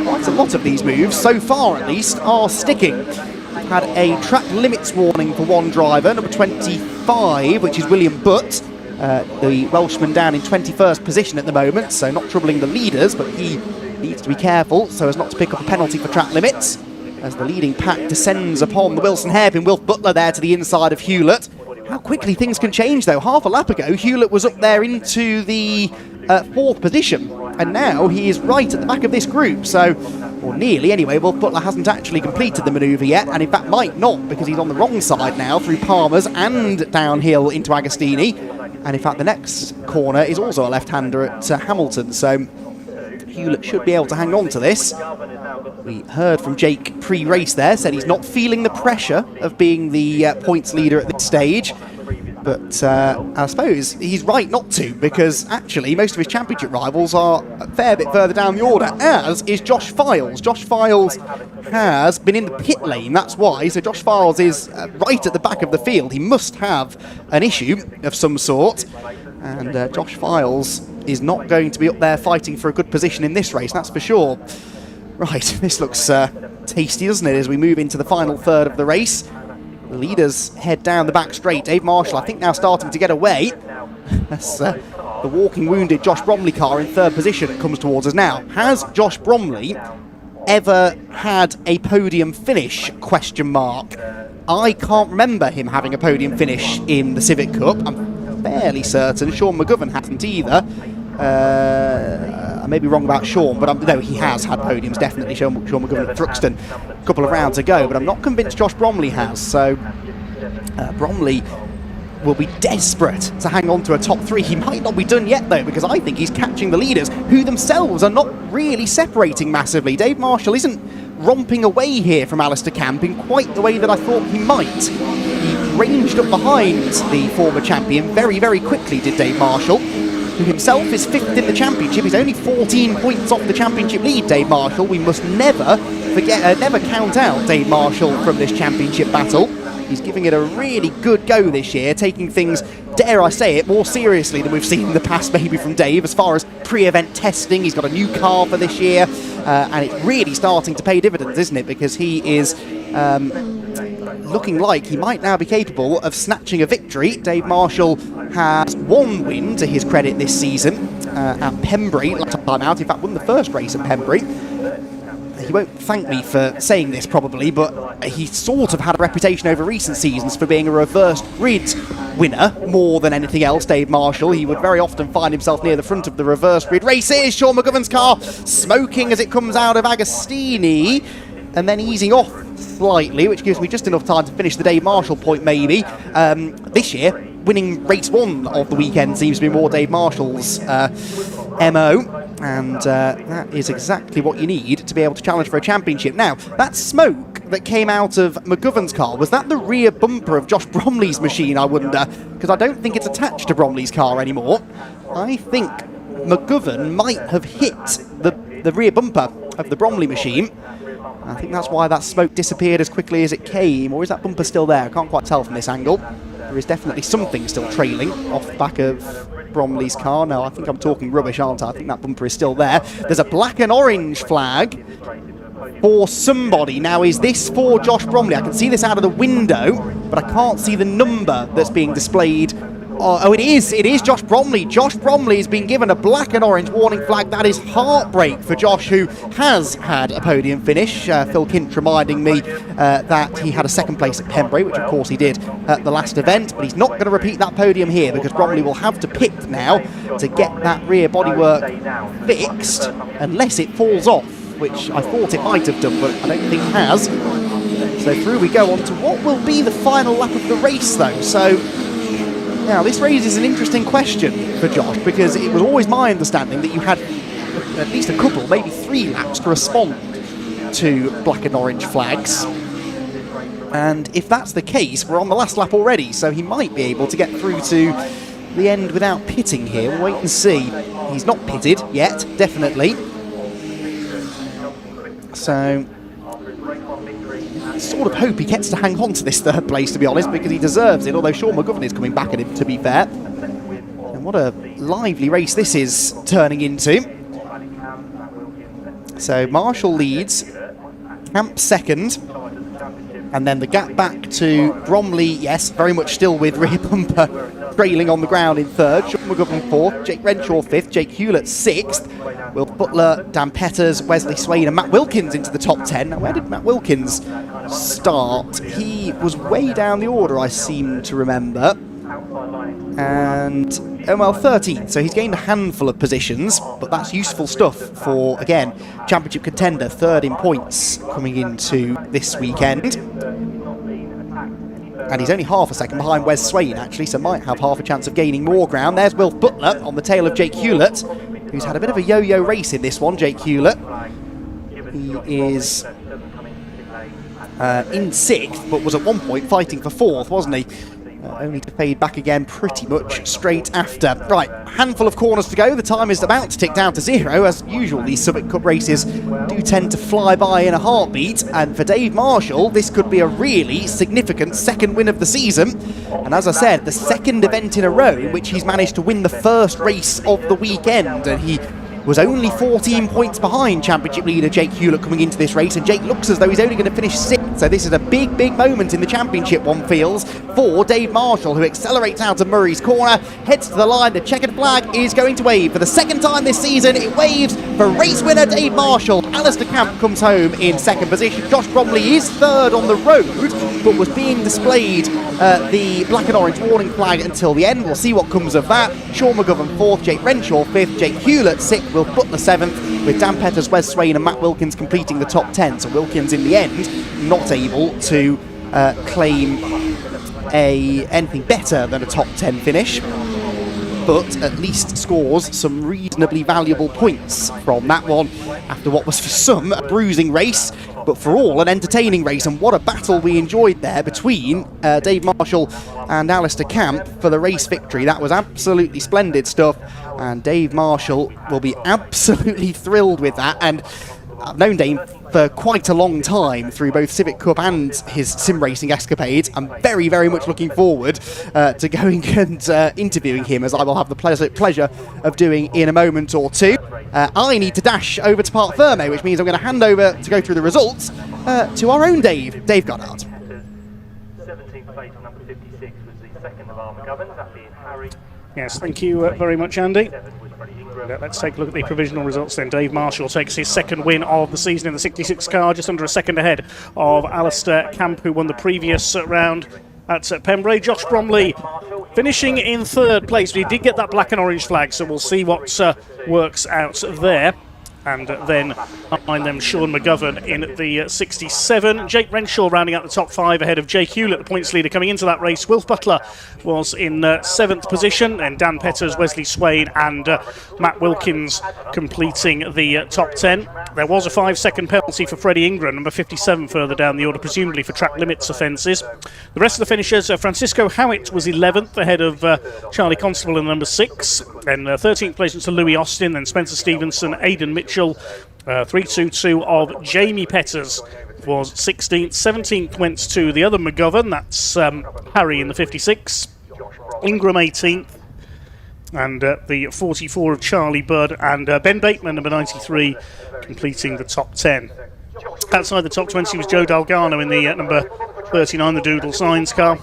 quite a lot of these moves, so far at least, are sticking. We've had a track limits warning for one driver, number 25, which is William Butt. The Welshman down in 21st position at the moment, so not troubling the leaders, but he needs to be careful so as not to pick up a penalty for track limits as the leading pack descends upon the Wilson hairpin. Wilf Butler there to the inside of Hewlett. How quickly things can change, though. Half a lap ago, Hewlett was up there into the 4th position, and now he is right at the back of this group, so, or nearly anyway. Wilf Butler hasn't actually completed the manoeuvre yet, and in fact might not, because he's on the wrong side now through Palmer's and downhill into Agostini, and in fact the next corner is also a left-hander at Hamilton, so Hewlett should be able to hang on to this. We heard from Jake pre-race there, said he's not feeling the pressure of being the points leader at this stage. But I suppose he's right not to, because actually most of his championship rivals are a fair bit further down the order, as is Josh Files. Josh Files has been in the pit lane, that's why. So Josh Files is right at the back of the field. He must have an issue of some sort. And Josh Files is not going to be up there fighting for a good position in this race, that's for sure. Right, this looks tasty, doesn't it, as we move into the final third of the race. The leaders head down the back straight. Dave Marshall, I think, now starting to get away. That's the walking wounded Josh Bromley car in third position comes towards us now. Has Josh Bromley ever had a podium finish? Question mark. I can't remember him having a podium finish in the Civic Cup. I'm fairly certain Sean McGovern hasn't either. I may be wrong about Sean, but no, he has had podiums, definitely. Sean McGovern at Thruxton a couple of rounds ago, but I'm not convinced Josh Bromley has. So Bromley will be desperate to hang on to a top 3. He might not be done yet, though, because I think he's catching the leaders, who themselves are not really separating massively. Dave Marshall isn't romping away here from Alistair Camp in quite the way that I thought he might. He ranged up behind the former champion very, very quickly, did Dave Marshall, who himself is 5th in the championship. He's only 14 points off the championship lead, Dave Marshall. We must never forget, never count out Dave Marshall from this championship battle. He's giving it a really good go this year, taking things, dare I say it, more seriously than we've seen in the past maybe from Dave as far as pre-event testing. He's got a new car for this year, and it's really starting to pay dividends, isn't it? Because he is looking like he might now be capable of snatching a victory. Dave Marshall has one win to his credit this season at Pembrey, last time out. In fact, won the first race at Pembrey. He won't thank me for saying this probably, but he sort of had a reputation over recent seasons for being a reversed grid winner more than anything else, Dave Marshall. He would very often find himself near the front of the reverse grid races. Sean McGovern's car smoking as it comes out of Agostini and then easing off slightly, which gives me just enough time to finish the Dave Marshall point maybe. This year, winning race 1 of the weekend seems to be more Dave Marshall's MO. And that is exactly what you need to be able to challenge for a championship. Now, that smoke that came out of McGovern's car, was that the rear bumper of Josh Bromley's machine, I wonder? Because I don't think it's attached to Bromley's car anymore. I think McGovern might have hit the rear bumper of the Bromley machine. I think that's why that smoke disappeared as quickly as it came. Or is that bumper still there? I can't quite tell from this angle. There is definitely something still trailing off the back of Bromley's car. No, I think I'm talking rubbish, aren't I? I think that bumper is still there. There's a black and orange flag for somebody. Now, is this for Josh Bromley? I can see this out of the window, but I can't see the number that's being displayed. Oh, it is Josh Bromley. Josh Bromley has been given a black and orange warning flag. That is heartbreak for Josh, who has had a podium finish. Phil Kint reminding me that he had a second place at Pembrey, which of course he did at the last event, but he's not going to repeat that podium here because Bromley will have to pit now to get that rear bodywork fixed, unless it falls off, which I thought it might have done, but I don't think it has. So through we go on to what will be the final lap of the race though. So now, this raises an interesting question for Josh, because it was always my understanding that you had at least a couple, maybe 3 laps to respond to black and orange flags. And if that's the case, we're on the last lap already, so he might be able to get through to the end without pitting here. We'll wait and see. He's not pitted yet, definitely. So I sort of hope he gets to hang on to this 3rd place, to be honest, because he deserves it, although Sean McGovern is coming back at him, to be fair. And what a lively race this is turning into. So Marshall leads, Camp 2nd, and then the gap back to Bromley, yes, very much still with rear bumper trailing on the ground in 3rd, Sean McGovern 4th, Jake Renshaw 5th, Jake Hewlett 6th, Will Butler, Dan Petters, Wesley Swain and Matt Wilkins into the top 10. Now, where did Matt Wilkins start? He was way down the order, I seem to remember. And, oh well, 13th, so he's gained a handful of positions, but that's useful stuff for, again, championship contender, 3rd in points coming into this weekend. And he's only half a second behind Wes Swain, actually, so might have half a chance of gaining more ground. There's Will Butler on the tail of Jake Hewlett, who's had a bit of a yo-yo race in this one, Jake Hewlett. He is in 6th, but was at one point fighting for 4th, wasn't he? Only to fade back again pretty much straight after. Right, handful of corners to go. The time is about to tick down to 0. As usual, these Civic Cup races do tend to fly by in a heartbeat. And for Dave Marshall, this could be a really significant 2nd win of the season. And as I said, the 2nd event in a row in which he's managed to win the 1st race of the weekend. And he was only 14 points behind championship leader Jake Hewlett coming into this race, and Jake looks as though he's only going to finish 6th, so this is a big moment in the championship, one feels, for Dave Marshall, who accelerates out of Murray's corner, heads to the line. The checkered flag is going to wave for the 2nd time this season. It waves for race winner Dave Marshall. Alistair Camp comes home in 2nd position. Josh Bromley is 3rd on the road, but was being displayed the black and orange warning flag until the end. We'll see what comes of that. Sean McGovern 4th, Jake Renshaw 5th, Jake Hewlett 6th, Will Butler 7th, with Dan Petters, Wes Swain and Matt Wilkins completing the top 10. So Wilkins in the end not able to claim anything better than a top 10 finish, but at least scores some reasonably valuable points from that one after what was for some a bruising race, but for all an entertaining race. And what a battle we enjoyed there between Dave Marshall and Alistair Camp for the race victory. That was absolutely splendid stuff, and Dave Marshall will be absolutely thrilled with that. And I've known Dave for quite a long time through both Civic Cup and his sim racing escapades. I'm very much looking forward to going and interviewing him, as I will have the pleasure of doing in a moment or two. I need to dash over to Parc Fermé, which means I'm going to hand over to go through the results to our own Dave Goddard. the second of our McGoverns, that being Harry. Yes, thank you very much, Andy. Let's take a look at the provisional results then. Dave Marshall takes his second win of the season in the 66 car, just under a second ahead of Alistair Camp, who won the previous round at Pembrey. Josh Bromley finishing in third place, but he did get that black and orange flag, so we'll see what works out there. And then behind them, Sean McGovern in the 67. Jake Renshaw rounding out the top 5 ahead of Jake Hewlett, the points leader coming into that race. Wilf Butler was in 7th position, and Dan Petters, Wesley Swain and Matt Wilkins completing the top 10. There was a 5-second penalty for Freddie Ingram, number 57 further down the order, presumably for track limits offences. The rest of the finishers, Francisco Howitt was 11th ahead of Charlie Constable in number 6. Then 13th place to Louis Austin, then Spencer Stevenson, Aidan Mitchell. 3-2-2 of Jamie Petters was 16th. 17th went to the other McGovern, that's Harry in the 56. Ingram 18th. And the 44 of Charlie Budd, and Ben Bateman, number 93, completing the top 10. Outside the top 20 was Joe Dalgano in the number 39, the Doodle Signs car.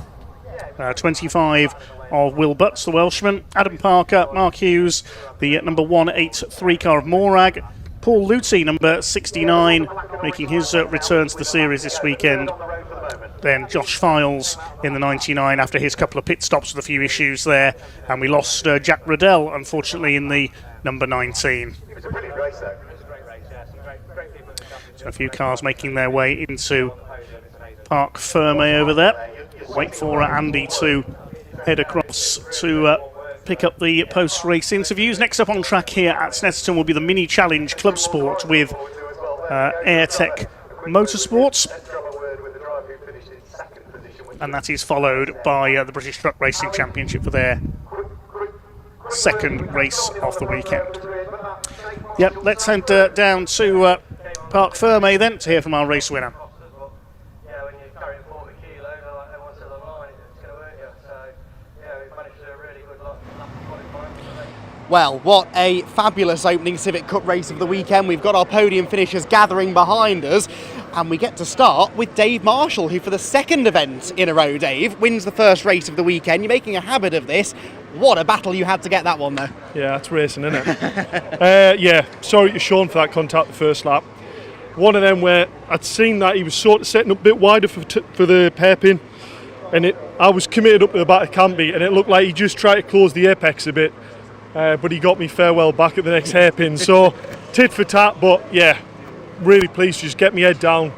25 of Will Butts, the Welshman. Adam Parker, Mark Hughes, the number 183 car of Morag. Paul Luty, number 69, making his return to the series this weekend. Then Josh Files in the 99 after his couple of pit stops with a few issues there. And we lost Jack Riddell, unfortunately, in the number 19. So a few cars making their way into Parc Ferme over there. Wait for Andy to head across to pick up the post-race interviews. Next up on track here at Snetterton will be the Mini Challenge Club Sport with Airtech Motorsports. And that is followed by the British Truck Racing Championship for their second race of the weekend. Yep, let's head down to Parc Ferme then to hear from our race winner. Well, what a fabulous opening Civic Cup race of the weekend. We've got our podium finishers gathering behind us, and we get to start with Dave Marshall, who for the second event in a row, Dave, wins the first race of the weekend. You're making a habit of this. What a battle you had to get that one, though. Yeah, that's racing, isn't it? Yeah, sorry to Sean for that contact the first lap. One of them where I'd seen that he was sort of setting up a bit wider for the hairpin, and I was committed up to the back of Campy, and it looked like he just tried to close the apex a bit. But he got me farewell back at the next hairpin, so tit for tat, but yeah, really pleased to just get my head down.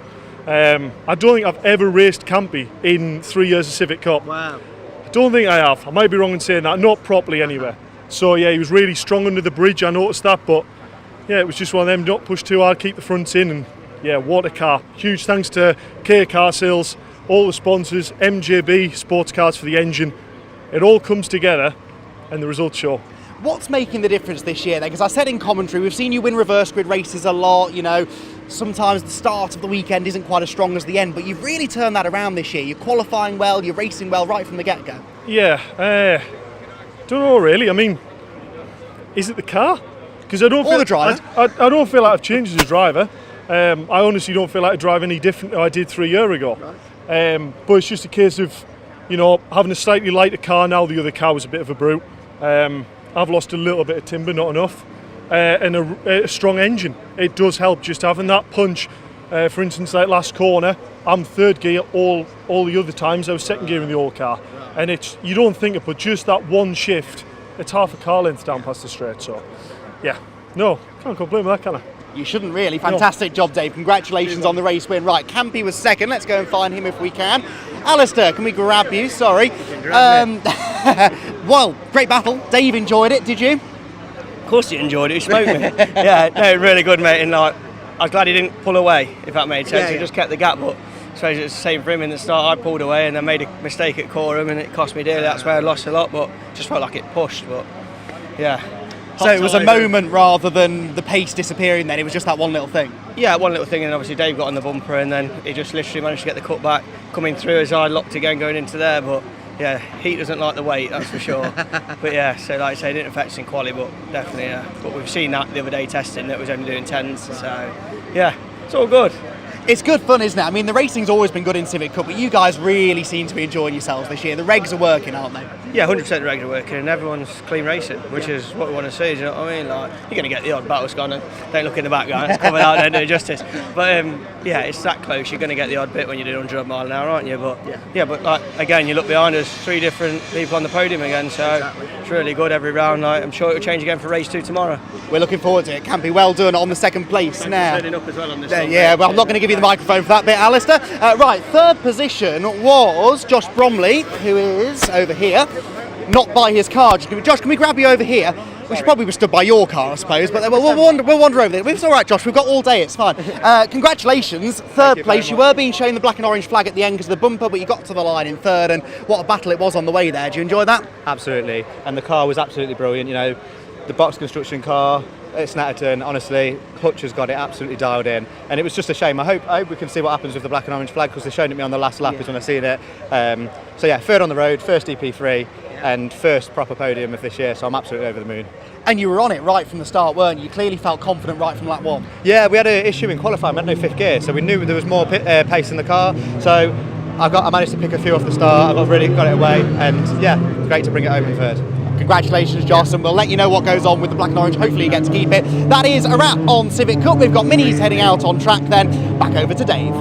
I don't think I've ever raced Campy in 3 years of Civic Cup. Wow. I don't think I have. I might be wrong in saying that, not properly anyway. So yeah, he was really strong under the bridge, I noticed that, but yeah, it was just one of them, not push too hard, keep the front in, and yeah, what a car. Huge thanks to K Car Sales, all the sponsors, MJB, Sportscars for the engine. It all comes together and the results show. What's making the difference this year then? Because I said in commentary, we've seen you win reverse grid races a lot, you know, sometimes the start of the weekend isn't quite as strong as the end, but you've really turned that around this year. You're qualifying well, you're racing well right from the get-go. Yeah, don't know really. I mean, is it the car? Because I don't or feel the driver. I don't feel like I've changed as a driver. I honestly don't feel like I drive any different than I did 3 years ago. Right. But it's just a case of, you know, having a slightly lighter car now. The other car was a bit of a brute. I've lost a little bit of timber, not enough, and a strong engine. It does help just having that punch. For instance, like last corner, I'm third gear all the other times. I was second gear in the old car, and you don't think it, but just that one shift, it's half a car length down past the straight. So, yeah, no, can't complain with that, can I? You shouldn't really. Fantastic job, Dave. Congratulations on the race win. Right, Campy was second. Let's go and find him if we can. Alistair, can we grab you? Sorry. Well, great battle. Dave enjoyed it. Did you? Of course you enjoyed it. You smoked me. Yeah, no, really good, mate. And like, I was glad he didn't pull away, if that made sense. Yeah, He just kept the gap. But I suppose it's the same for him in the start. I pulled away and I made a mistake at Coram, and it cost me dearly. That's where I lost a lot. But just felt like it pushed. But yeah. So it was a moment rather than the pace disappearing then, it was just that one little thing? Yeah, one little thing, and obviously Dave got on the bumper, and then he just literally managed to get the cut back, coming through as I locked again going into there, but yeah, heat doesn't like the weight, that's for sure. But yeah, so like I say, it didn't affect us in quali, but definitely, yeah. But we've seen that the other day testing, that was only doing 10s, so yeah, it's all good. It's good fun, isn't it? I mean, the racing's always been good in Civic Cup, but you guys really seem to be enjoying yourselves this year. The regs are working, aren't they? Yeah, 100% the regs are working, and everyone's clean racing, which is what we want to see. Do you know what I mean? Like, you're going to get the odd battle scan, and don't look in the back, guys. It's coming out, don't do it justice. But yeah, it's that close. You're going to get the odd bit when you do 100 mile an hour, aren't you? But yeah, but like again, you look behind us, 3 different people on the podium again, so it's really good every round. Like, I'm sure it'll change again for race 2 tomorrow. We're looking forward to it. Campy, well done on the second place now. Turning up as well on this Yeah, well, I'm not going to give you the microphone for that bit, Alistair. Right, third position was Josh Bromley, who is over here, not by his car. Josh, can we grab you over here? We should probably be stood by your car, I suppose, but we'll wander over there. It's all right, Josh, we've got all day, it's fine. Congratulations, third place. You were being shown the black and orange flag at the end because of the bumper, but you got to the line in third, and what a battle it was on the way there. Did you enjoy that? Absolutely, and the car was absolutely brilliant. You know, the box construction car at Snetterton, honestly, Hutch has got it absolutely dialed in, and it was just a shame. I hope we can see what happens with the black and orange flag, because they're showing it me on the last lap is when I seen it. So yeah, third on the road, first EP3, and first proper podium of this year, so I'm absolutely over the moon. And you were on it right from the start, weren't you? You clearly felt confident right from lap 1. Yeah, we had an issue in qualifying, we had no fifth gear, so we knew there was more pace in the car, so I managed to pick a few off the start, I really got it away, and yeah, great to bring it home in third. Congratulations, Joss, and we'll let you know what goes on with the black and orange. Hopefully you get to keep it. That is a wrap on Civic Cup. We've got minis heading out on track then. Back over to Dave.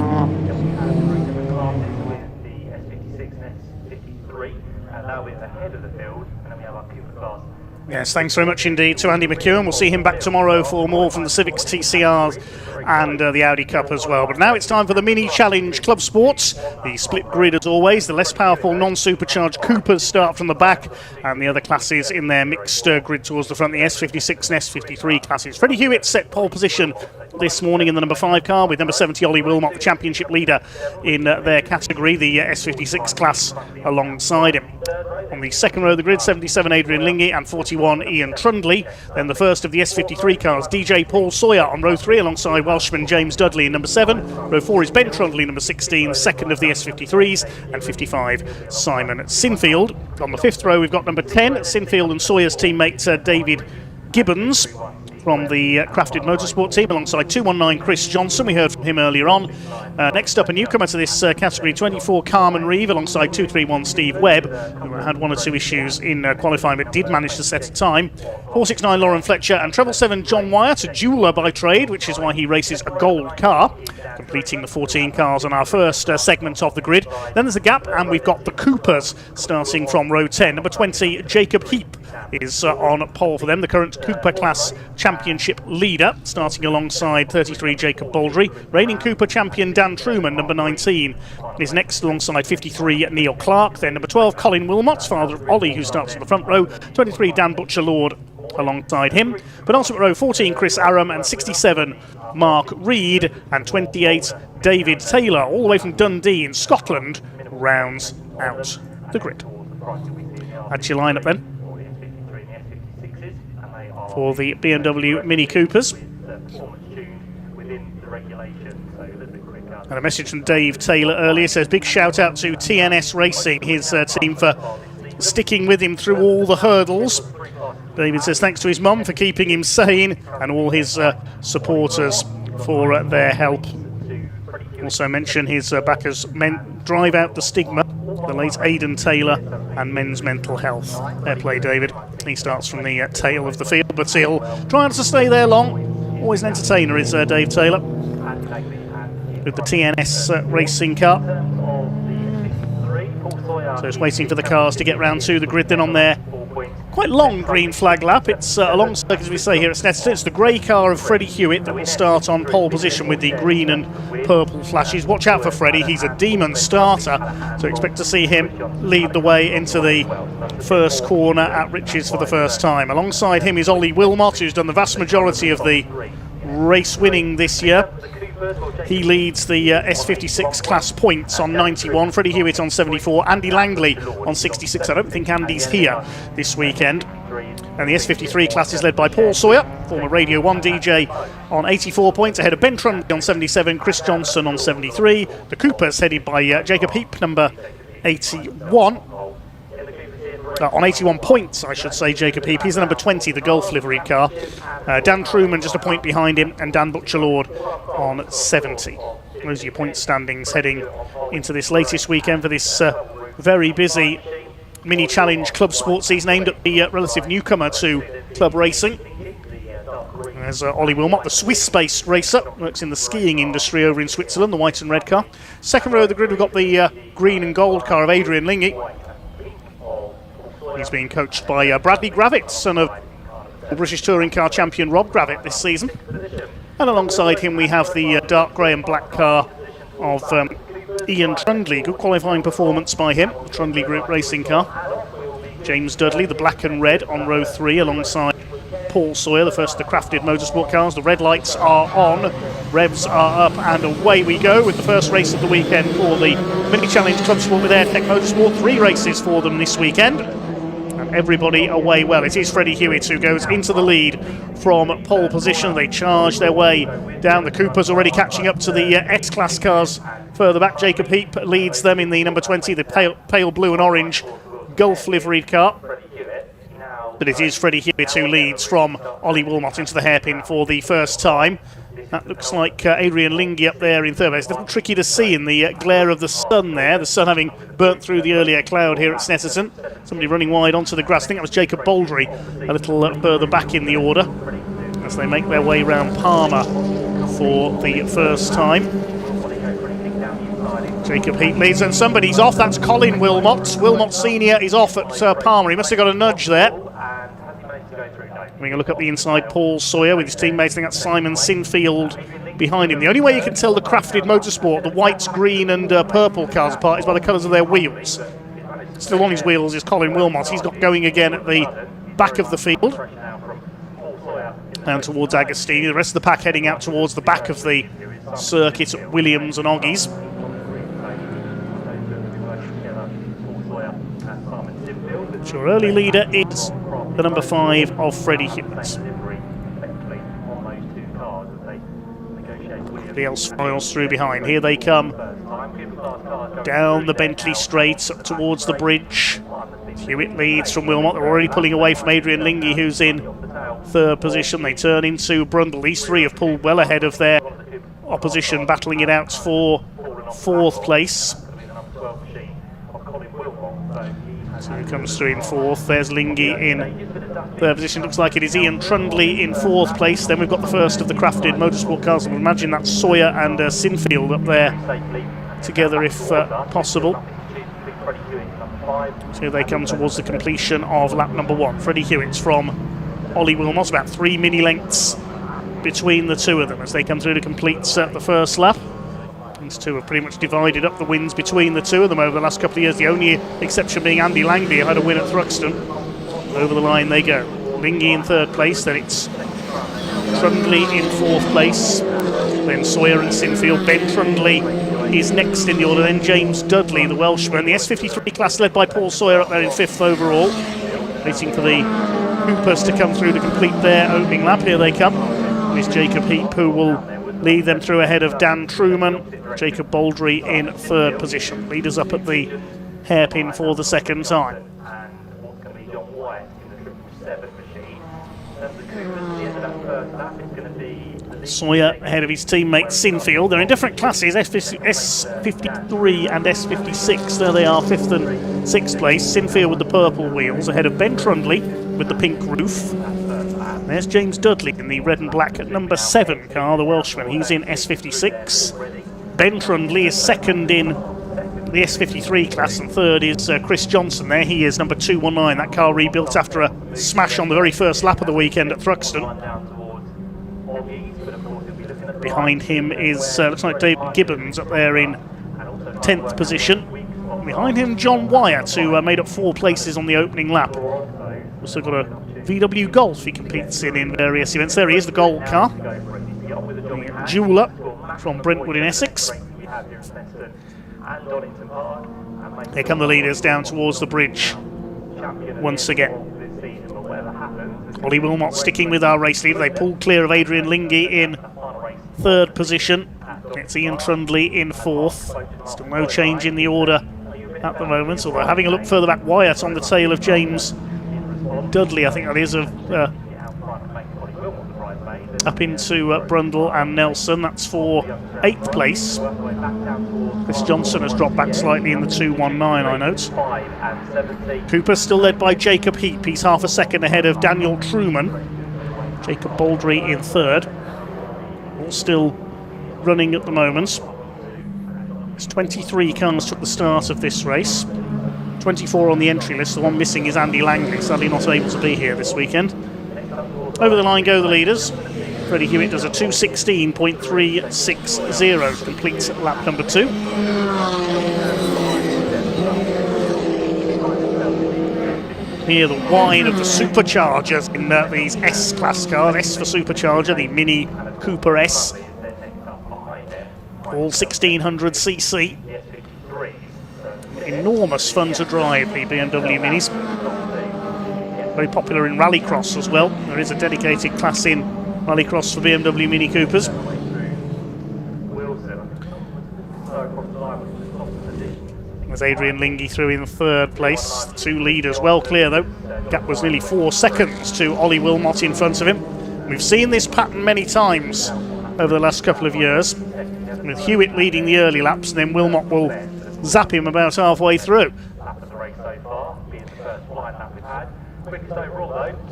Yes, thanks very much indeed to Andy McEwen. We'll see him back tomorrow for more from the Civics, TCRs and the Audi Cup as well. But now it's time for the Mini Challenge Club Sports. The split grid as always. The less powerful non-supercharged Coopers start from the back, and the other classes in their mixed grid towards the front, the S56 and S53 classes. Freddie Hewitt set pole position this morning in the number 5 car with number 70 Ollie Wilmot, the championship leader in their category, the S56 class alongside him. On the second row of the grid, 77 Adrian Lingy and 41 Ian Trundley. Then the first of the S53 cars, DJ Paul Sawyer on row 3 alongside Welshman James Dudley in number 7. Row 4 is Ben Trundley, number 16, second of the S53s, and 55 Simon Sinfield. On the fifth row we've got number 10, Sinfield and Sawyer's teammate David Gibbons from the Crafted Motorsport team alongside 219 Chris Johnson. We heard from him earlier on. Next up, a newcomer to this category, 24 Carmen Reeve alongside 231 Steve Webb, who had 1 or 2 issues in qualifying but did manage to set a time. 469 Lauren Fletcher and treble 7 John Wyatt, a jeweller by trade, which is why he races a gold car, completing the 14 cars on our first segment of the grid. Then there's a gap, and we've got the Coopers starting from row 10. Number 20 Jacob Heap is on pole for them, the current Cooper class championship leader, starting alongside 33 Jacob Baldry. Reigning Cooper champion Dan Truman, number 19, is next alongside 53 Neil Clark. Then number 12 Colin Wilmot, father of Ollie, who starts on the front row. 23 Dan Butcher-Lord alongside him. Penultimate row 14 Chris Aram and 67 Mark Reed, and 28 David Taylor, all the way from Dundee in Scotland, rounds out the grid. That's your lineup then for the BMW Mini Coopers. And a message from Dave Taylor earlier says, big shout out to TNS Racing, his team, for sticking with him through all the hurdles. David says thanks to his mum for keeping him sane, and all his supporters for their help. Also mention his backers, Drive Out the Stigma, the late Aidan Taylor, and Men's Mental Health. Fair play, David. He starts from the tail of the field, but he'll try not to stay there long. Always an entertainer is Dave Taylor with the TNS racing car. So it's waiting for the cars to get round to the grid then on there. Quite long green flag lap. It's a long circuit, as we say here at Snetterton. It's the grey car of Freddie Hewitt that will start on pole position with the green and purple flashes. Watch out for Freddie, he's a demon starter, so expect to see him lead the way into the first corner at Riches for the first time. Alongside him is Ollie Wilmot, who's done the vast majority of the race winning this year. He leads the S56 class points on 91, Freddie Hewitt on 74, Andy Langley on 66. I don't think Andy's here this weekend. And the S53 class is led by Paul Sawyer, former Radio 1 DJ, on 84 points, ahead of Ben Trundley on 77, Chris Johnson on 73. The Coopers headed by Jacob Heap, number 81. On 81 points, I should say, Jacob Heap. He's the number 20, the Golf livery car. Dan Truman just a point behind him, and Dan Butcher-Lord on 70. Those are your point standings heading into this latest weekend for this very busy mini challenge club sports season aimed at the relative newcomer to club racing. There's Ollie Wilmot, the Swiss-based racer, works in the skiing industry over in Switzerland, the white and red car. Second row of the grid, we've got the green and gold car of Adrian Lingy. He's being coached by Bradley Gravitt, son of the British Touring Car champion Rob Gravitt this season. And alongside him we have the dark grey and black car of Ian Trundley. Good qualifying performance by him, the Trundley Group racing car. James Dudley, the black and red, on row 3 alongside Paul Sawyer, the first of the crafted motorsport cars. The red lights are on, revs are up, and away we go with the first race of the weekend for the Mini Challenge Club Sport with Airtech Motorsport. 3 races for them this weekend, and everybody away well. It is Freddie Hewitt who goes into the lead from pole position. They charge their way down. The Coopers already catching up to the S-Class cars further back. Jacob Heap leads them in the number 20, the pale blue and orange Gulf liveried car. But it is Freddie Hewitt who leads from Ollie Wilmot into the hairpin for the first time. That looks like Adrian Lingy up there in third. It's a little tricky to see in the glare of the sun there, the sun having burnt through the earlier cloud here at Snetterton. Somebody running wide onto the grass. I think that was Jacob Baldry a little further back in the order as they make their way round Palmer for the first time. Jacob Heat leads, and somebody's off. That's Colin Wilmot. Wilmot Senior is off at Palmer. He must have got a nudge there. Having a look at the inside, Paul Sawyer with his teammates. I think that's Simon Sinfield behind him. The only way you can tell the crafted motorsport, the white, green and purple cars apart, is by the colours of their wheels. Still on his wheels is Colin Wilmot. He's got going again at the back of the field, down towards Agostini. The rest of the pack heading out towards the back of the circuit at Williams and Oggies. Your early leader is the number 5 of Freddie Hewitt. Everybody else files through behind. Here they come down the Bentley straight up towards the bridge. Hewitt leads from Wilmot. They're already pulling away from Adrian Lingy, who's in third position. They turn into Brundle. These 3 have pulled well ahead of their opposition, battling it out for 4th place. So he comes through in 4th. There's Lingy in third position. Looks like it is Ian Trundley in 4th place. Then we've got the first of the crafted motorsport cars. I would imagine that's Sawyer and Sinfield up there together if possible. So here they come towards the completion of lap number 1. Freddie Hewitt's from Ollie Wilmot, about 3 mini lengths between the 2 of them as they come through to complete the first lap. These 2 have pretty much divided up the wins between the 2 of them over the last couple of years. The only exception being Andy Langby, who had a win at Thruxton. Over the line they go. Lingy in 3rd place, then it's Trundley in 4th place, then Sawyer and Sinfield. Ben Trundley is next in the order, then James Dudley, the Welshman. The S53 class led by Paul Sawyer up there in 5th overall. Waiting for the Coopers to come through to complete their opening lap. Here they come. There's Jacob Heap, who will lead them through ahead of Dan Truman. Jacob Baldry in 3rd position. Leaders up at the hairpin for the second time. Sawyer ahead of his teammate Sinfield. They're in different classes, S53 and S56. There they are, 5th and 6th place. Sinfield with the purple wheels ahead of Ben Trundley with the pink roof. There's James Dudley in the red and black at number 7 car, the Welshman. He's in S56. Ben Trundley is 2nd in the S53 class, and 3rd is Chris Johnson. There he is, number 219. That car rebuilt after a smash on the very first lap of the weekend at Thruxton. Behind him is, looks like David Gibbons up there in 10th position. Behind him, John Wyatt, who made up 4 places on the opening lap. Also got a VW Golf he competes in various events. There he is, the gold car. The jeweller from Brentwood in Essex. Here come the leaders down towards the bridge once again. Ollie Wilmot sticking with our race leader. They pull clear of Adrian Lingy in 3rd position. It's Ian Trundley in 4th. Still no change in the order at the moment, although having a look further back, Wyatt on the tail of James Dudley, I think that is, of up into Brundle and Nelson. That's for 8th place. Chris Johnson has dropped back slightly in the 2:19, I note. Cooper still led by Jacob Heap. He's half a second ahead of Daniel Truman. Jacob Baldry in 3rd. All still running at the moment. It's 23 cars took the start of this race. 24 on the entry list. The one missing is Andy Langley, sadly not able to be here this weekend. Over the line go the leaders. Freddie Hewitt does a 2:16.360, completes lap number 2. Here the whine of the superchargers in these S-Class cars. S for supercharger, the Mini Cooper S. All 1600cc. Enormous fun to drive, the BMW Minis. Very popular in rallycross as well. There is a dedicated class in rallycross for BMW Mini Coopers. As Adrian Lingy through in 3rd place. The 2 leaders well clear though. Gap was nearly 4 seconds to Ollie Wilmot in front of him. We've seen this pattern many times over the last couple of years, with Hewitt leading the early laps, and then Wilmot will zap him about halfway through.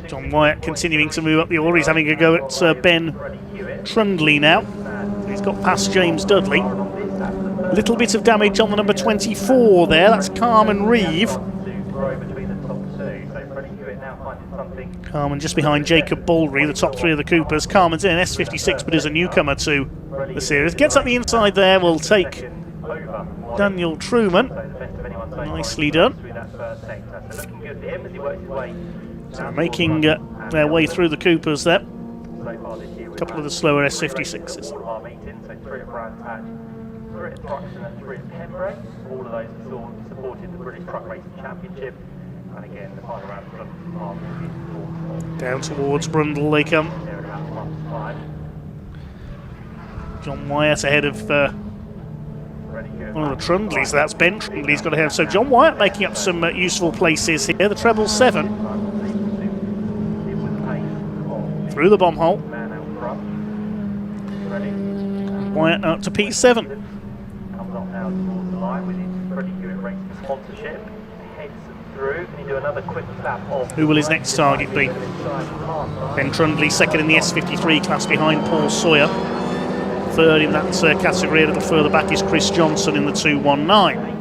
John Wyatt continuing to move up the order. He's having a go at Ben Trundley now. He's got past James Dudley. Little bit of damage on the number 24 there. That's Carmen Reeve. Carmen just behind Jacob Baldry, the top 3 of the Coopers. Carmen's in an S56 but is a newcomer to the series. Gets up the inside there, will take Daniel Truman. Nicely done. So making their way through the Coopers there. A couple of the slower S56s. All of those supported the British Truck Racing Championship. And again, the final round down towards Brundle they come. John Wyatt ahead of one of the Trundleys. That's Ben Trundley's got to have. So John Wyatt making up some useful places here. The treble 7 through the bomb hole. Wyatt out to P7. Comes up now towards the line with his Freddie Hewitt Racing sponsorship. He heads through. Can he do another quick lap of? Who will his next target be? Ben Trundley, 2nd in the S53 class behind Paul Sawyer. 3rd in that category. A little further back is Chris Johnson in the 2:19.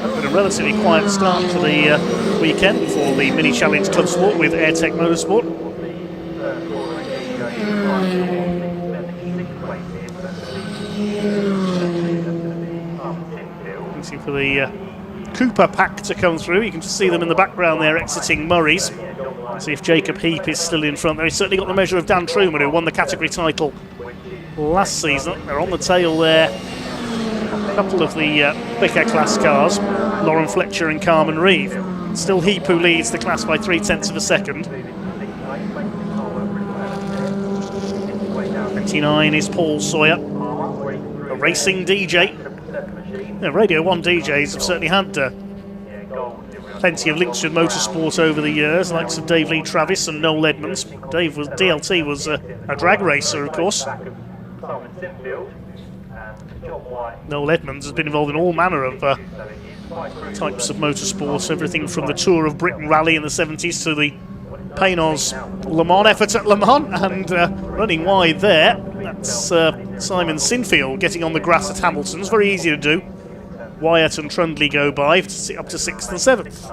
But a relatively quiet start to the weekend for the Mini Challenge Club Sport with AirTech Motorsport. Waiting for the Cooper pack to come through. You can see them in the background there exiting Murray's. Let's see if Jacob Heap is still in front there. He's certainly got the measure of Dan Truman, who won the category title last season. They're on the tail there. A couple of the bigger class cars, Lauren Fletcher and Carmen Reeve. Still Heap who leads the class by 0.3 of a second. 29 is Paul Sawyer, a racing DJ. Radio 1 DJs have certainly had plenty of links with motorsport over the years, likes of Dave Lee Travis and Noel Edmonds. DLT was a drag racer, of course. Noel Edmonds has been involved in all manner of types of motorsport, everything from the Tour of Britain rally in the 70s to the Paynos Le Mans effort at Le Mans, and running wide there, that's Simon Sinfield getting on the grass at Hamilton's. Very easy to do. Wyatt and Trundley go by up to 6th and 7th.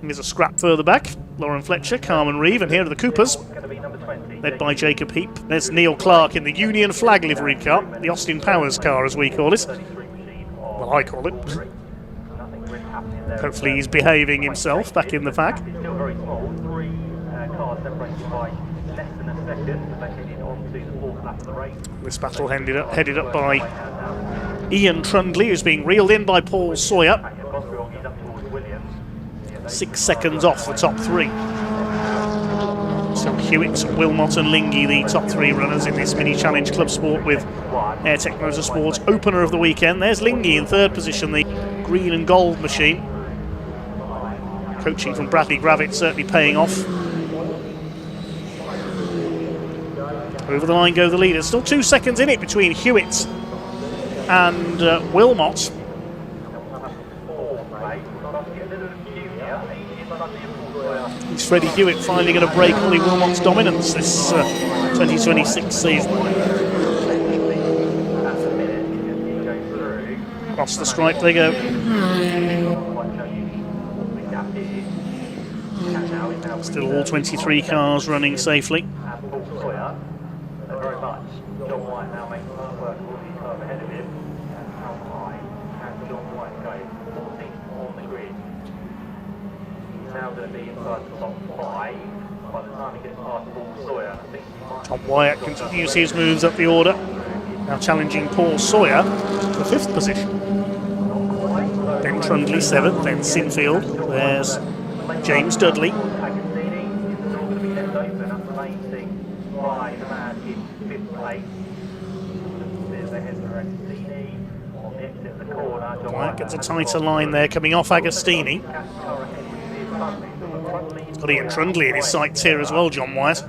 And there's a scrap further back. Lauren Fletcher, Carmen Reeve, and here are the Coopers, led by Jacob Heap. There's Neil Clark in the Union flag livery car, the Austin Powers car as we call it. Well, I call it. Hopefully he's behaving himself back in the pack. This battle headed up by Ian Trundley, who's being reeled in by Paul Sawyer. 6 seconds off the top 3. So Hewitt, Wilmot and Lingy, the top 3 runners in this Mini Challenge Club Sport with AirTech Motorsport's opener of the weekend. There's Lingy in 3rd position, the green and gold machine. Coaching from Bradley Gravett certainly paying off. Over the line go the leaders. Still 2 seconds in it between Hewlett and Wilmot. It's Freddie Hewlett finally going to break Ollie Wilmot's dominance this 2026 season. Across the stripe they go. Still all 23 cars running safely. Tom Wyatt continues his moves up the order. Now challenging Paul Sawyer for 5th position. Then Trundley 7th, then Sinfield. There's James Dudley. Wyatt gets a tighter line there coming off Agostini. He's got Ian Trundley in his sights here as well, John Wyatt.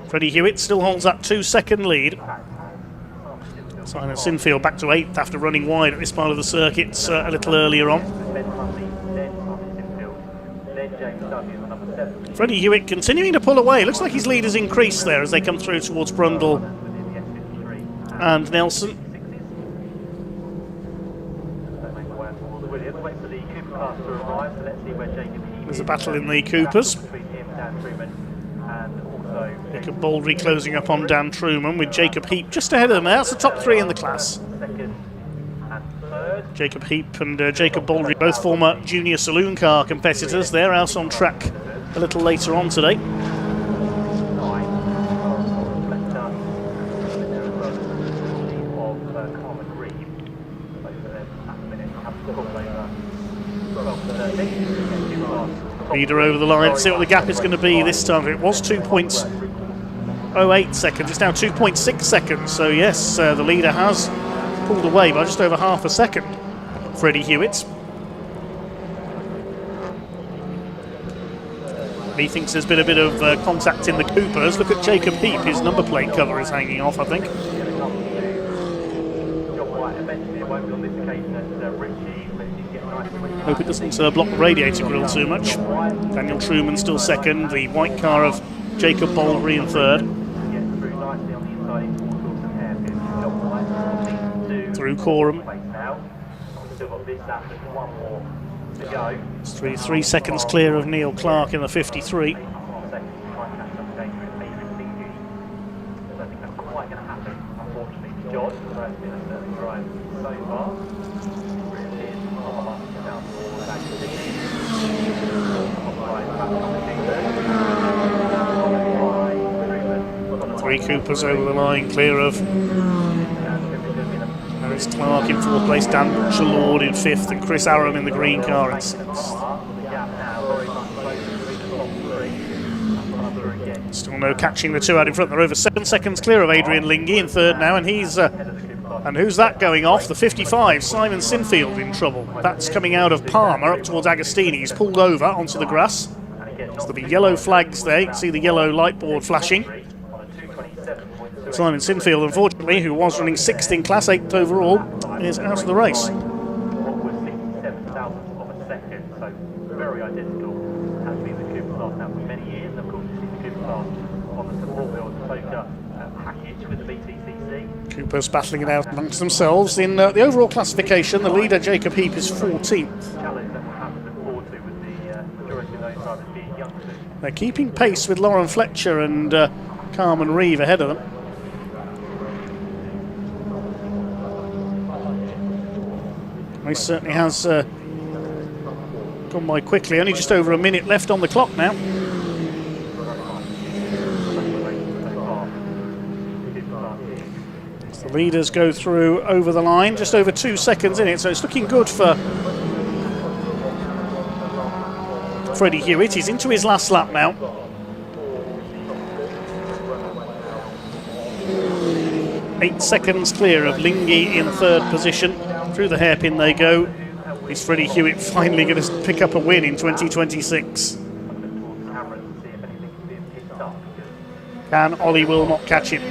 Freddie Hewlett still holds that 2-second lead. Simon Sinfield back to 8th after running wide at this part of the circuit a little earlier on. Freddie Hewlett continuing to pull away. Looks like his lead has increased there as they come through towards Brundle and Nelson. There's a battle in the Coopers. Jacob Baldry closing up on Dan Truman with Jacob Heap just ahead of them. That's the top 3 in the class. Jacob Heap and Jacob Baldry, both former junior saloon car competitors. They're out on track a little later on today. Leader over the line. See what the gap is going to be this time. It was 2.08 seconds. It's now 2.6 seconds. So yes, the leader has pulled away by just over half a second. Freddie Hewlett. He thinks there's been a bit of contact in the Coopers. Look at Jacob Heap. His number plate cover is hanging off, I think. Hope it doesn't block the radiator grill too much. Daniel Truman still second. The white car of Jacob Baldry in 3rd. Through Coram. It's 3 seconds clear of Neil Clark in the 53. Three Coopers over the line, clear of. There's Clark in 4th place, Dan Butcher-Lord in 5th, and Chris Aram in the green car in 6th. Still no catching the 2 out in front. They're over 7 seconds clear of Adrian Lingy in 3rd now, and he's and who's that going off? The 55, Simon Sinfield in trouble. That's coming out of Palmer up towards Agostini. He's pulled over onto the grass. So there'll be yellow flags there. You can see the yellow light board flashing. Simon Sinfield, unfortunately, who was running 6th in class, 8th overall, is out of the race. Coopers battling it out amongst themselves. In the overall classification, the leader, Jacob Heap, is 14th. They're keeping pace with Lauren Fletcher and Carmen Reeve ahead of them. He certainly has gone by quickly. Only just over a minute left on the clock now. As the leaders go through over the line, just over 2 seconds in it, so it's looking good for Freddie Hewlett. He's into his last lap now. Eight seconds clear of Lingy in 3rd position. Through the hairpin they go. Is Freddie Hewlett finally going to pick up a win in 2026? Can Ollie Wilmot catch him?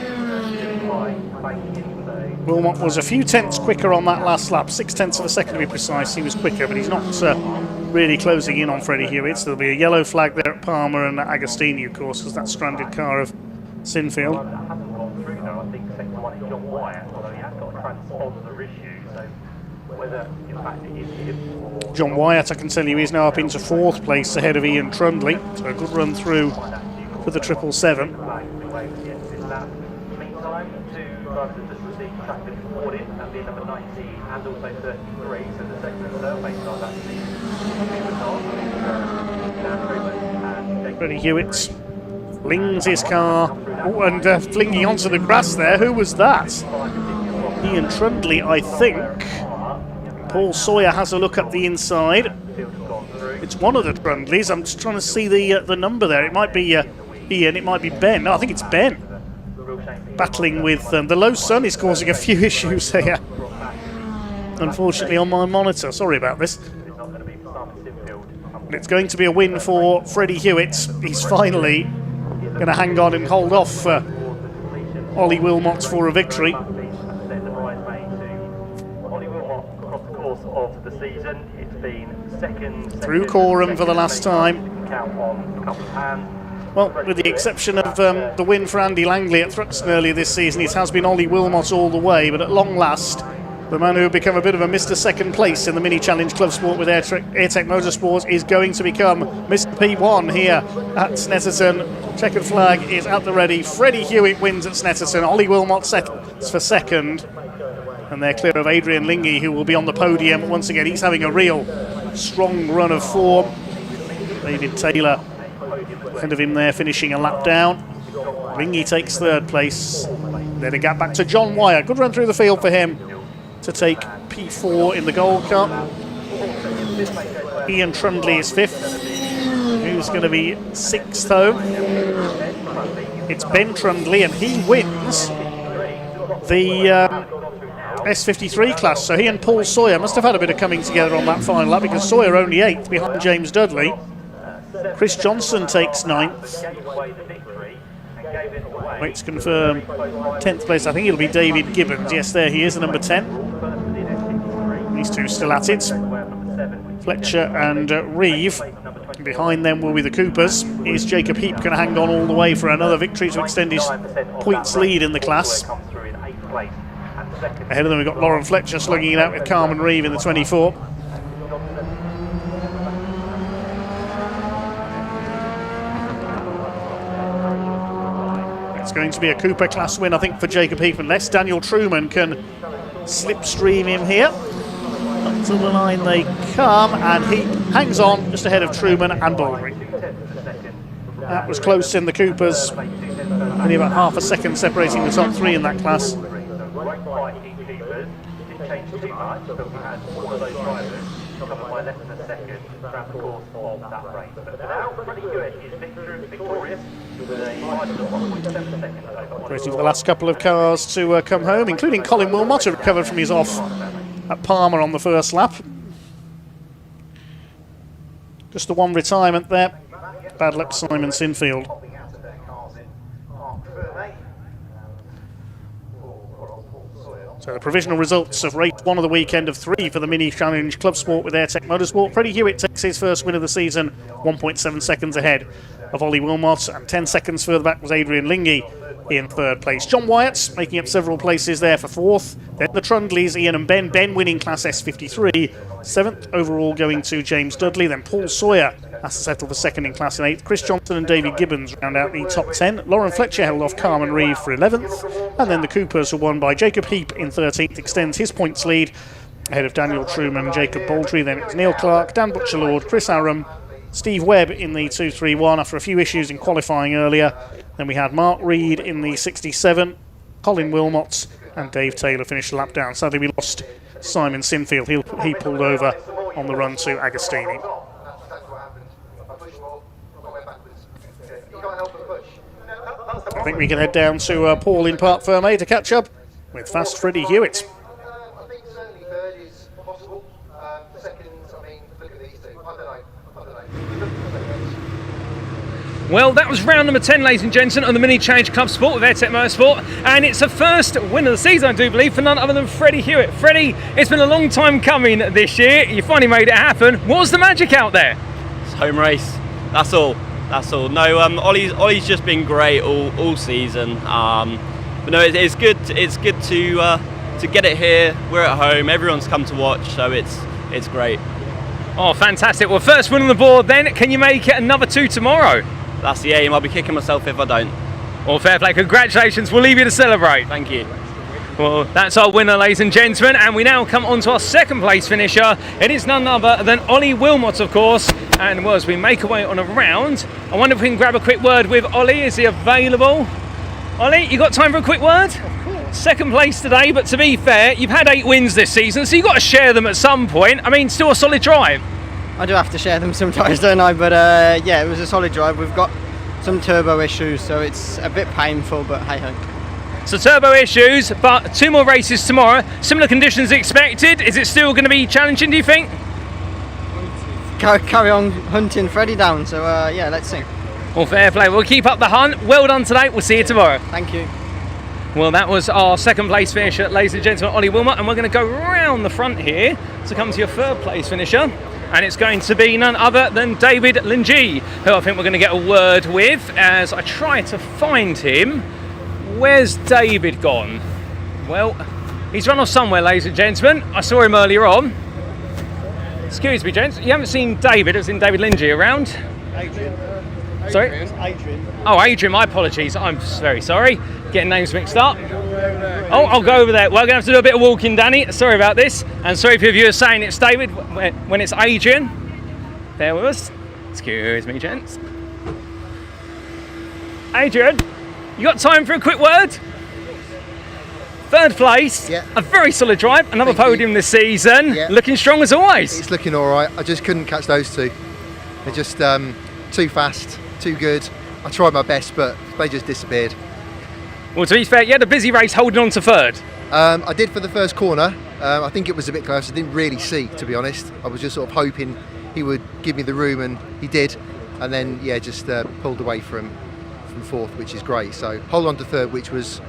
Wilmot was a few tenths quicker on that last lap, 6/10 of a second to be precise. He was quicker, but he's not really closing in on Freddie Hewitt. So there'll be a yellow flag there at Palmer and at Agostini, of course, because that stranded car of Sinfield. John Wyatt, I can tell you, is now up into 4th place ahead of Ian Trundley. So a good run through for the 777. Freddie Hewitt flings his car, and flinging onto the grass there. Who was that? Ian Trundley, I think. Paul Sawyer has a look up the inside. It's one of the Trundleys. I'm just trying to see the number there. It might be Ian, it might be Ben. No, I think it's Ben. Battling with the low sun is causing a few issues here. Unfortunately on my monitor. Sorry about this. But it's going to be a win for Freddie Hewitt. He's finally going to hang on and hold off Ollie Wilmot for a victory. Through Coram for the last time. Well, with the exception of the win for Andy Langley at Thruxton earlier this season, it has been Ollie Wilmot all the way, but at long last, the man who had become a bit of a Mr. Second Place in the Mini Challenge Club Sport with Airtech Motorsport is going to become Mr. P1 here at Snetterton. Checkered flag is at the ready. Freddie Hewitt wins at Snetterton. Ollie Wilmot settles for second. And they're clear of Adrian Lingy, who will be on the podium. Once again, he's having a real strong run of form. David Taylor ahead of him there, finishing a lap down. Lingy takes 3rd place. Then a gap back to John Wyatt. Good run through the field for him to take P4 in the Gold Cup. Ian Trundley is 5th. Who's going to be 6th though? It's Ben Trundley, and he wins the S53 class. So he and Paul Sawyer must have had a bit of coming together on that final lap, because Sawyer only 8th behind James Dudley. Chris Johnson takes 9th. Wait to confirm 10th place. I think it'll be David Gibbons. Yes, there he is, the number 10. These two still at it. Fletcher and Reeve. Behind them will be the Coopers. Is Jacob Heap going to hang on all the way for another victory to extend his points lead in the class? Ahead of them we've got Lauren Fletcher slugging it out with Carmen Reeve in the 24. It's going to be a Cooper class win, I think, for Jacob Heap, unless Daniel Truman can slipstream him here. Up to the line they come, and Heap hangs on just ahead of Truman and Baldry. That was close in the Coopers. Only about half a second separating the top 3 in that class. Waiting for the last couple of cars to come home, including Colin Wilmot, who recovered from his off at Palmer on the first lap. Just the one retirement there. Bad luck, Simon Sinfield. So the provisional results of race 1 of the weekend of 3 for the Mini Challenge Club Sport with Airtech Motorsport. Freddie Hewitt takes his first win of the season, 1.7 seconds ahead of Ollie Wilmot, and 10 seconds further back was Adrian Lingy in 3rd place. John Wyatt making up several places there for 4th. Then the Trundleys, Ian and Ben. Ben winning Class S53. 7th overall going to James Dudley. Then Paul Sawyer has to settle for 2nd in Class in 8th. Chris Johnson and David Gibbons round out the top 10. Lauren Fletcher held off Carmen Reeve for 11th. And then the Coopers were won by Jacob Heap in 13th. Extends his points lead ahead of Daniel Truman and Jacob Baldry. Then it's Neil Clark, Dan Butcherlord, Chris Aram, Steve Webb in the 231 after a few issues in qualifying earlier. Then we had Mark Reed in the 67, Colin Wilmot and Dave Taylor finished the lap down. Sadly we lost Simon Sinfield. He pulled over on the run to Agostini. I think we can head down to Paul in Parc Fermé to catch up with fast Freddie Hewitt. Well, that was round number 10, ladies and gentlemen, on the Mini Change Club Sport with Airtech Motorsport, and it's a first win of the season, I do believe, for none other than Freddie Hewlett. Freddie, it's been a long time coming this year. You finally made it happen. What was the magic out there? It's home race. That's all. That's all. No, Ollie's just been great all season. But no, it's good. It's good to get it here. We're at home. Everyone's come to watch, so it's great. Oh, fantastic. Well, first win on the board then. Can you make it another 2 tomorrow? That's the aim. I'll be kicking myself if I don't. Well, fair play. Congratulations. We'll leave you to celebrate. Thank you. Well, that's our winner, ladies and gentlemen, and we now come on to our second place finisher. It is none other than Ollie Wilmot, of course, and as we make our way on a round, I wonder if we can grab a quick word with Ollie. Is he available? Ollie, you got time for a quick word? Of course. Second place today, but to be fair, you've had 8 wins this season, so you've got to share them at some point. I mean, still a solid drive. I do have to share them sometimes, don't I? But yeah, it was a solid drive. We've got some turbo issues, so it's a bit painful, but hey ho. So turbo issues, but 2 more races tomorrow. Similar conditions expected. Is it still going to be challenging, do you think? Carry on hunting Freddie down, so yeah, let's see. Well, fair play. We'll keep up the hunt. Well done today. We'll see you tomorrow. Thank you. Well, that was our second place finisher, ladies and gentlemen, Ollie Wilmot, and we're going to go round the front here to come to your third place finisher. And it's going to be none other than David Lingy, who I think we're going to get a word with as I try to find him. Where's David gone? Well, he's run off somewhere, ladies and gentlemen. I saw him earlier on. Excuse me, gents. You haven't seen David, I've seen David Lingy around. Adrian. Sorry? Adrian. Oh, Adrian, my apologies. I'm very sorry. Getting names mixed up. Oh, I'll go over there. We're going to have to do a bit of walking, Danny. Sorry about this. And sorry if you were saying it's David when it's Adrian. There with us. Excuse me, gents. Adrian, you got time for a quick word? Third place. Yeah. A very solid drive. Another podium this season. Yeah. Looking strong as always. It's looking all right. I just couldn't catch those two. They're just too fast, too good. I tried my best, but they just disappeared. Well, to be fair, you had a busy race holding on to third. I did for the first corner. I think it was a bit close. I didn't really see, to be honest. I was just sort of hoping he would give me the room, and he did. And then, yeah, just pulled away from fourth, which is great. So hold on to third, which was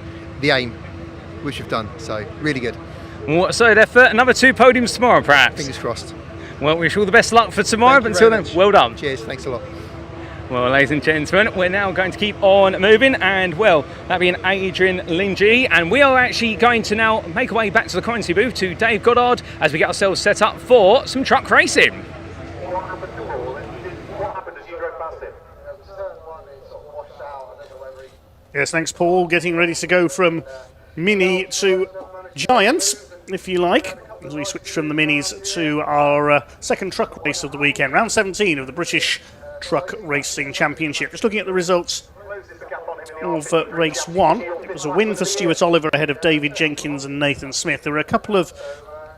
the aim, which we've done. So really good. Well, so therefore, another 2 podiums tomorrow, perhaps. Fingers crossed. Well, wish you all the best luck for tomorrow. But until then, well done. Cheers. Thanks a lot. Well, ladies and gentlemen, we're now going to keep on moving, and well, that being Adrian Lingy, and we are actually going to now make our way back to the commentary booth to Dave Goddard as we get ourselves set up for some truck racing. Yes, thanks, Paul. Getting ready to go from Mini to Giants, if you like, as we switch from the Minis to our second truck race of the weekend, round 17 of the British Truck Racing Championship. Just looking at the results of race 1, it was a win for Stuart Oliver ahead of David Jenkins and Nathan Smith. There were a couple of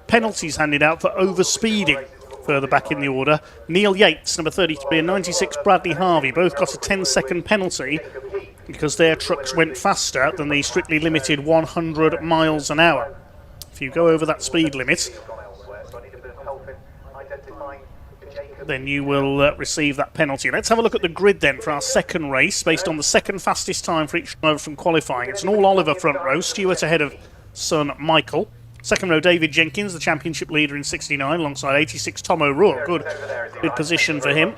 penalties handed out for overspeeding further back in the order. Neil Yates, number 33, and 96 Bradley Harvey both got a 10-second penalty because their trucks went faster than the strictly limited 100 miles an hour. If you go over that speed limit, then you will receive that penalty. Let's have a look at the grid then for our second race, based on the second fastest time for each driver from qualifying. It's an all-Oliver front row, Stuart ahead of son Michael. Second row, David Jenkins, the championship leader in 69, alongside 86 Tom O'Rourke. Good position for him.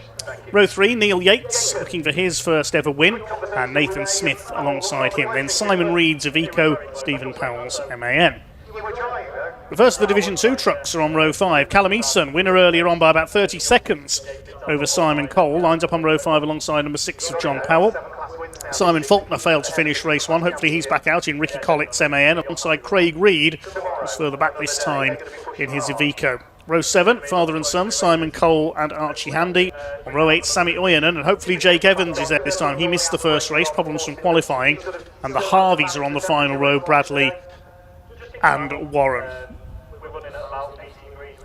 Row 3, Neil Yates, looking for his first ever win, and Nathan Smith alongside him. Then Simon Reed's of Eco, Stephen Powell's MAN. The first of the Division 2 trucks are on row 5. Callum Eason, winner earlier on by about 30 seconds over Simon Cole, lines up on row 5 alongside number 6 of John Powell. Simon Faulkner failed to finish race 1. Hopefully he's back out in Ricky Collett's MAN alongside Craig Reed, who's further back this time in his Iveco. Row 7, father and son, Simon Cole and Archie Handy. On row 8, Sammy Oyanen, and hopefully Jake Evans is there this time. He missed the first race, problems from qualifying. And the Harveys are on the final row, Bradley and Warren.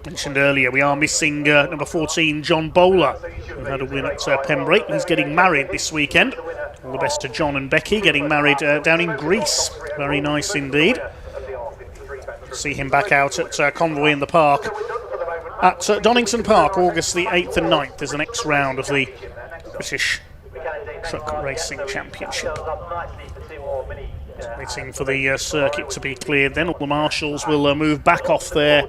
Mentioned earlier, we are missing number 14, John Bowler, who had a win at Pembrake. He's getting married this weekend. All the best to John and Becky, getting married down in Greece. Very nice indeed. See him back out at Convoy in the Park. At Donington Park, August the 8th and 9th, is the next round of the British Truck Racing Championship. Waiting for the circuit to be cleared then. All the marshals will move back off their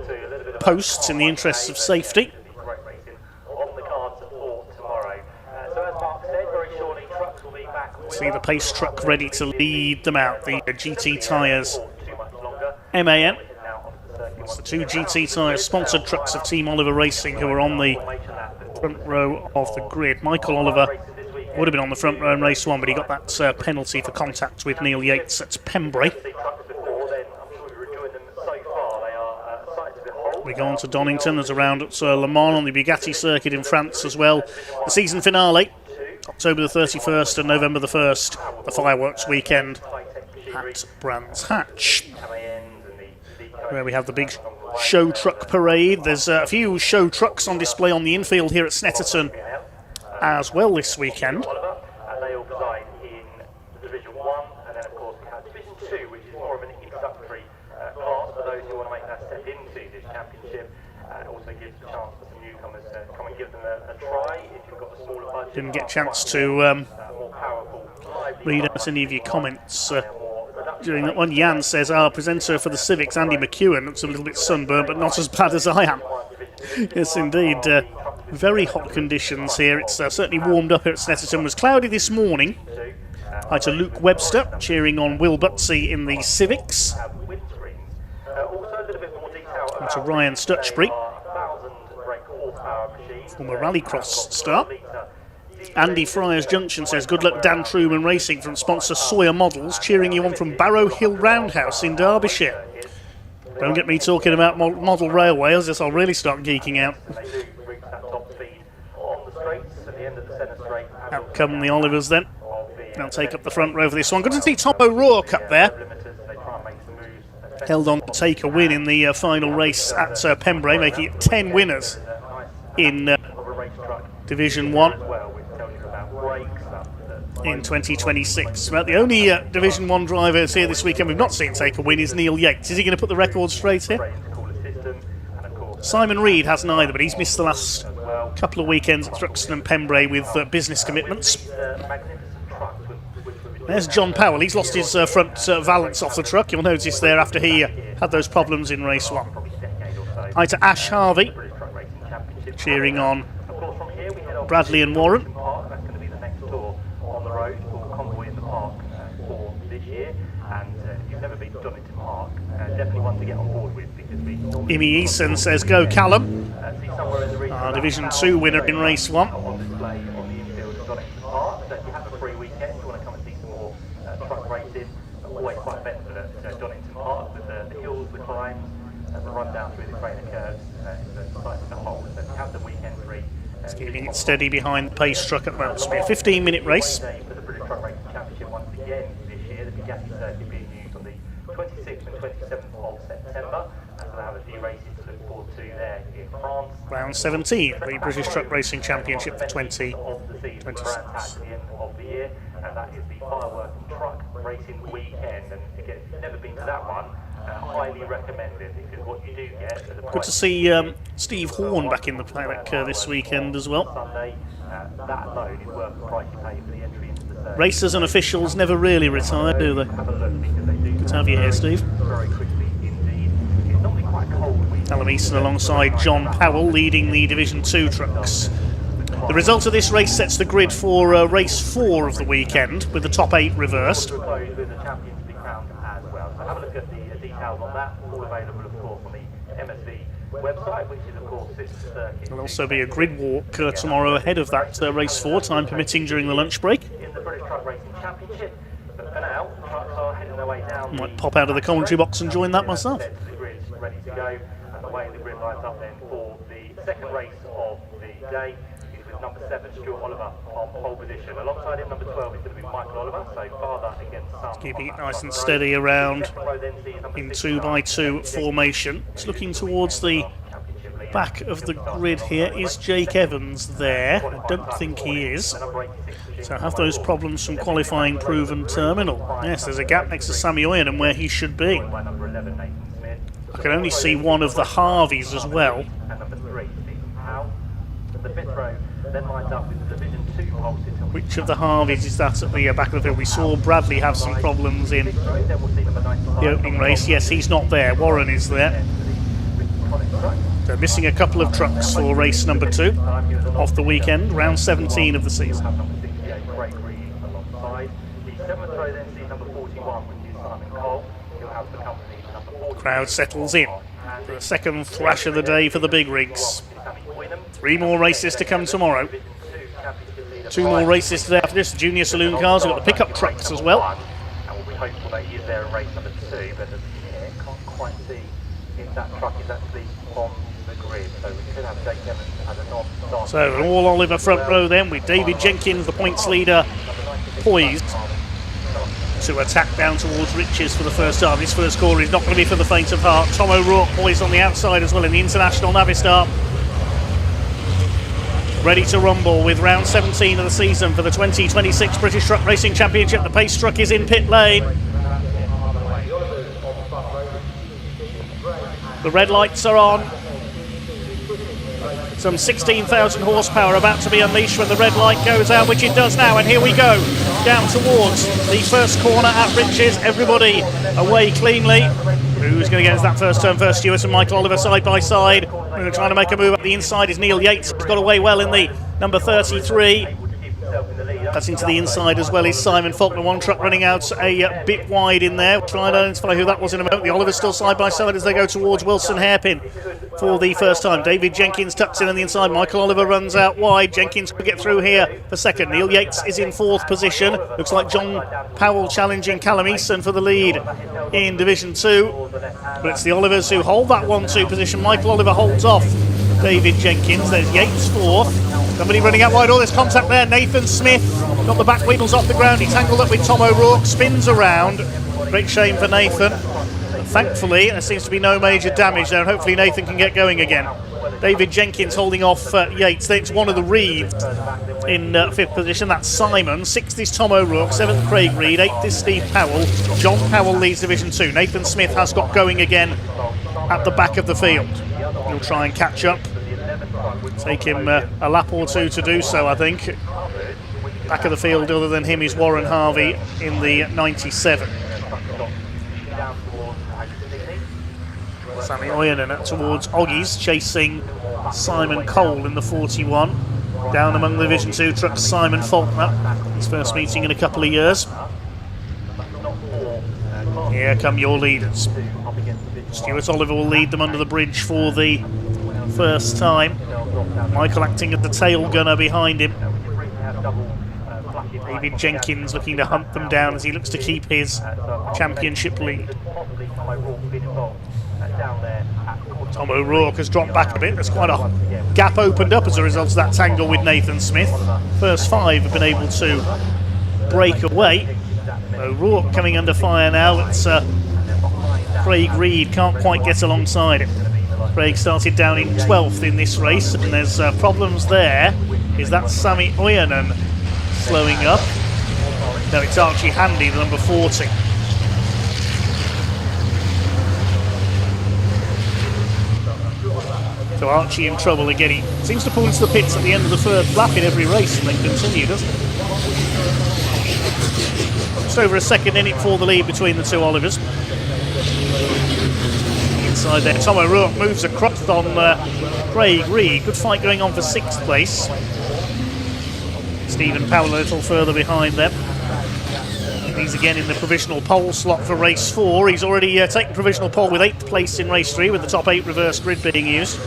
posts in the interests of safety. See the pace truck ready to lead them out. The GT tyres MAN. It's the two GT tyres sponsored trucks of Team Oliver Racing who are on the front row of the grid. Michael Oliver would have been on the front row in race 1, but he got that penalty for contact with Neil Yates at Pembrey. We go on to Donington. There's a round at Le Mans on the Bugatti circuit in France as well. The season finale, October the 31st and November the 1st, the fireworks weekend at Brands Hatch, where we have the big show truck parade. There's a few show trucks on display on the infield here at Snetterton as well this weekend. They all reside in Division 1, and then of course we have Division 2, which is more of an introductory class for those who want to make that step into this championship. It also gives a chance for some newcomers to come and give them a try if you've got a smaller budget. Didn't get a chance to read out any of your comments during that one. Jan says, our presenter for the Civics, Andy McEwen, looks a little bit sunburned, but not as bad as I am. Yes, indeed. Very hot conditions here. It's certainly warmed up here at Snetterton. It was cloudy this morning. Hi to Luke Webster, cheering on Will Butsey in the Civics. Hi to Ryan Stutchbury, former rallycross star. Andy Fryers Junction says, good luck Dan Truman Racing from sponsor Sawyer Models, cheering you on from Barrow Hill Roundhouse in Derbyshire. Don't get me talking about model railways, as I'll really start geeking out. Out come the Olivers then. They'll take up the front row for this one. Good to see Tom O'Rourke up there. Held on to take a win in the final race at Pembrey, making it 10 winners in Division 1 in 2026. About the only Division 1 drivers here this weekend we've not seen take a win is Neil Yates. Is he going to put the record straight here? Simon Reed has neither, but he's missed the last couple of weekends at Thruxton and Pembrey with business commitments. There's John Powell. He's lost his front valance off the truck. You'll notice there after he had those problems in race 1. Hi to Ash Harvey, cheering on Bradley and Warren. Imi Eason says, go Callum. Our Division 2 winner in race 1. It's keeping it steady behind the pace truck at that. It's be a 15-minute race. Round 17, the British Truck Racing Championship for 2026. And that is the firework truck racing weekend. And again, if you've never been to that one, highly recommended, because what you do get is good to see Steve Horn back in the paddock this weekend as well. Sunday, that alone is worth the price you pay for the entry into the circuit. Racers and officials never really retire, do they? Good to have you here, Steve. Very quickly indeed. It's normally quite cold. Callum Easton alongside John Powell leading the Division 2 trucks. The result of this race sets the grid for race 4 of the weekend, with the top 8 reversed. With the champions to be crowned as well. So have a look at the details on that. All available, of course, on the MSV website, which is, of course, Sister Circuit. There'll also be a grid walk tomorrow ahead of that race 4, time permitting during the lunch break. In the British Truck Racing Championship, but for now, the trucks are heading their way down. Might pop out of the commentary box and join that myself. The grid's ready to go, and the way the grid lines up then for the second race of the day. Number 7, Stuart Oliver on pole position. Alongside him, number 12 is going to be Michael Oliver, so father against son. Keeping it nice and steady around in 2x2 formation. It's looking towards the back of the grid here. Is Jake Evans there? I don't think he is. So have those problems from qualifying proven terminal. Yes, there's a gap next to Sammy Oyen where he should be. I can only see one of the Harveys as well. The fifth row then lines up with the Division 2 pole sitter. Which of the Harveys is that at the back of the field? We saw Bradley have some problems in the opening race. Yes, he's not there. Warren is there. So missing a couple of trucks for race number 2 off the weekend, round 17 of the season. Crowd settles in for the second thrash of the day for the big rigs. 3 more races to come tomorrow. 2 more races today after this. Junior saloon cars, we've got the pickup trucks as well. And we'll be hopeful that he is there in race number 2, but can't quite see if that truck is actually on the grid. So we could have Jake Hewlett as a non-start. So an all Oliver front row then, with David Jenkins, the points leader, poised to attack down towards Riches for the first time. This first corner is not going to be for the faint of heart. Tom O'Rourke poised on the outside as well in the International Navistar. Ready to rumble with round 17 of the season for the 2026 British Truck Racing Championship. The pace truck is in pit lane. The red lights are on. Some 16,000 horsepower about to be unleashed when the red light goes out, which it does now, and here we go, down towards the first corner at Riches. Everybody away cleanly. Who's going to get us that first turn first? Stewart and Michael Oliver side by side. We're trying to make a move up the inside is Neil Yates. He's got away well in the number 33. That's into the inside as well is Simon Faulkner. One truck running out a bit wide in there. We'll try and identify who that was in a moment. The Olivers still side by side as they go towards Wilson Hairpin for the first time. David Jenkins tucks in on the inside. Michael Oliver runs out wide. Jenkins could get through here for second. Neil Yates is in 4th position. Looks like John Powell challenging Callum Easton for the lead in Division 2. But it's the Olivers who hold that 1-2 position. Michael Oliver holds off David Jenkins. There's Yates 4th. Somebody running out wide. All this contact there. Nathan Smith got the back wheels off the ground. He tangled up with Tom O'Rourke. Spins around. Great shame for Nathan. But thankfully, there seems to be no major damage there, and hopefully Nathan can get going again. David Jenkins holding off Yates. It's one of the Reeds in 5th position. That's Simon. 6th is Tom O'Rourke. 7th Craig Reed. 8th is Steve Powell. John Powell leads Division 2. Nathan Smith has got going again at the back of the field. He'll try and catch up. Take him a lap or 2 to do so, I think. Back of the field, other than him, is Warren Harvey in the 97. Sammy Oyanen towards Oggies, chasing Simon Cole in the 41. Down among the Division 2 trucks, Simon Faulkner. His first meeting in a couple of years. Here come your leaders. Stuart Oliver will lead them under the bridge for the first time. Michael acting as the tail gunner behind him. David Jenkins looking to hunt them down as he looks to keep his championship lead. Tom O'Rourke has dropped back a bit. There's quite a gap opened up as a result of that tangle with Nathan Smith. First 5 have been able to break away. O'Rourke coming under fire now. It's Craig Reed can't quite get alongside it. Craig started down in 12th in this race, and there's problems there. Is that Sammy Oyanen slowing up? No, it's Archie Handy, the number 40. So Archie in trouble again. He seems to pull into the pits at the end of the third lap in every race and then continue, doesn't he? Just over a second in it for the lead between the 2 Olivers. Inside there, Tom O'Rourke moves across on Craig Reed. Good fight going on for 6th place. Stephen Powell a little further behind them. He's again in the provisional pole slot for race 4. He's already taken provisional pole with 8th place in race 3, with the top 8 reverse grid being used.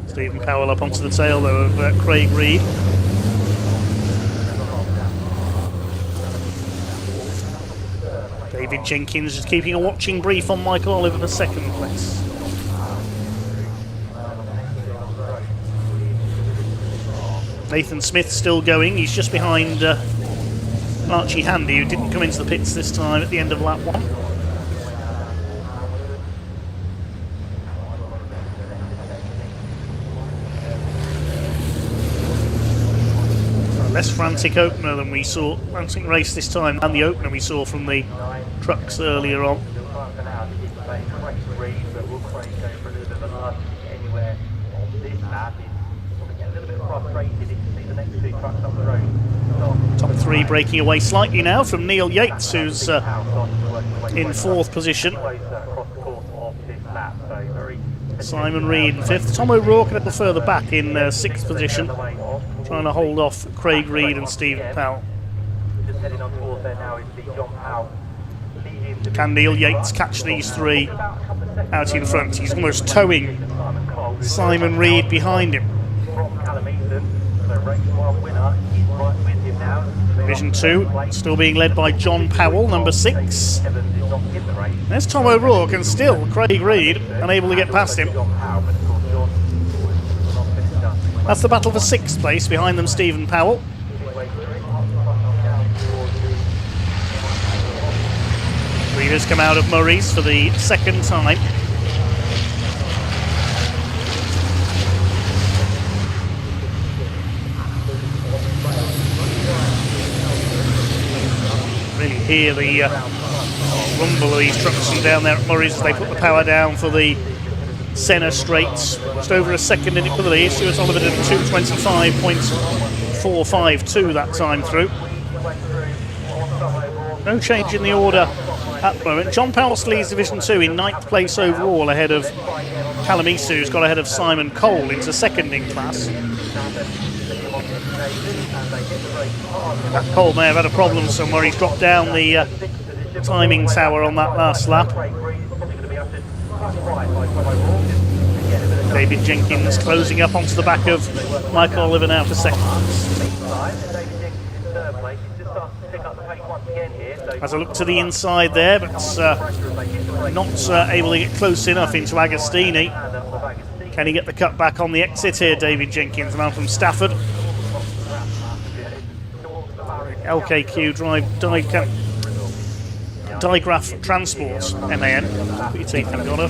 Stephen Powell up onto the tail though of Craig Reed. David Jenkins just keeping a watching brief on Michael Oliver for 2nd place. Nathan Smith still going. He's just behind Archie Handy, who didn't come into the pits this time at the end of lap 1. Less frantic opener than we saw, frantic race this time, and the opener we saw from the trucks earlier on. 3 breaking away slightly now from Neil Yates, who's in 4th position. Simon Reed in 5th. Tom O'Rourke a little further back in 6th position, trying to hold off Craig Reed and Stephen Powell. Can Neil Yates catch these 3 out in front? He's almost towing Simon Reed behind him. Division 2 still being led by John Powell, number 6. There's Tom O'Rourke, and still Craig Reed unable to get past him. That's the battle for 6th place. Behind them, Stephen Powell. Leaders come out of Murray's for the 2nd time. Really hear the rumble of these trucks from down there at Murray's as they put the power down for the Senna straights. Just over a second in it for the lead. Stuart Oliver did 2:25.452 that time through. No change in the order at the moment. John Powell leads Division 2 in 9th place overall, ahead of Callum Easter, who's got ahead of Simon Cole into 2nd in class. Cole may have had a problem somewhere. He's dropped down the timing tower on that last lap. David Jenkins closing up onto the back of Michael Oliver now for 2nd. Has a look to the inside there, but not able to get close enough into Agostini. Can he get the cut back on the exit here, David Jenkins, the man from Stafford? LKQ Digraph Transport, MAN. Put your teeth in, Connor.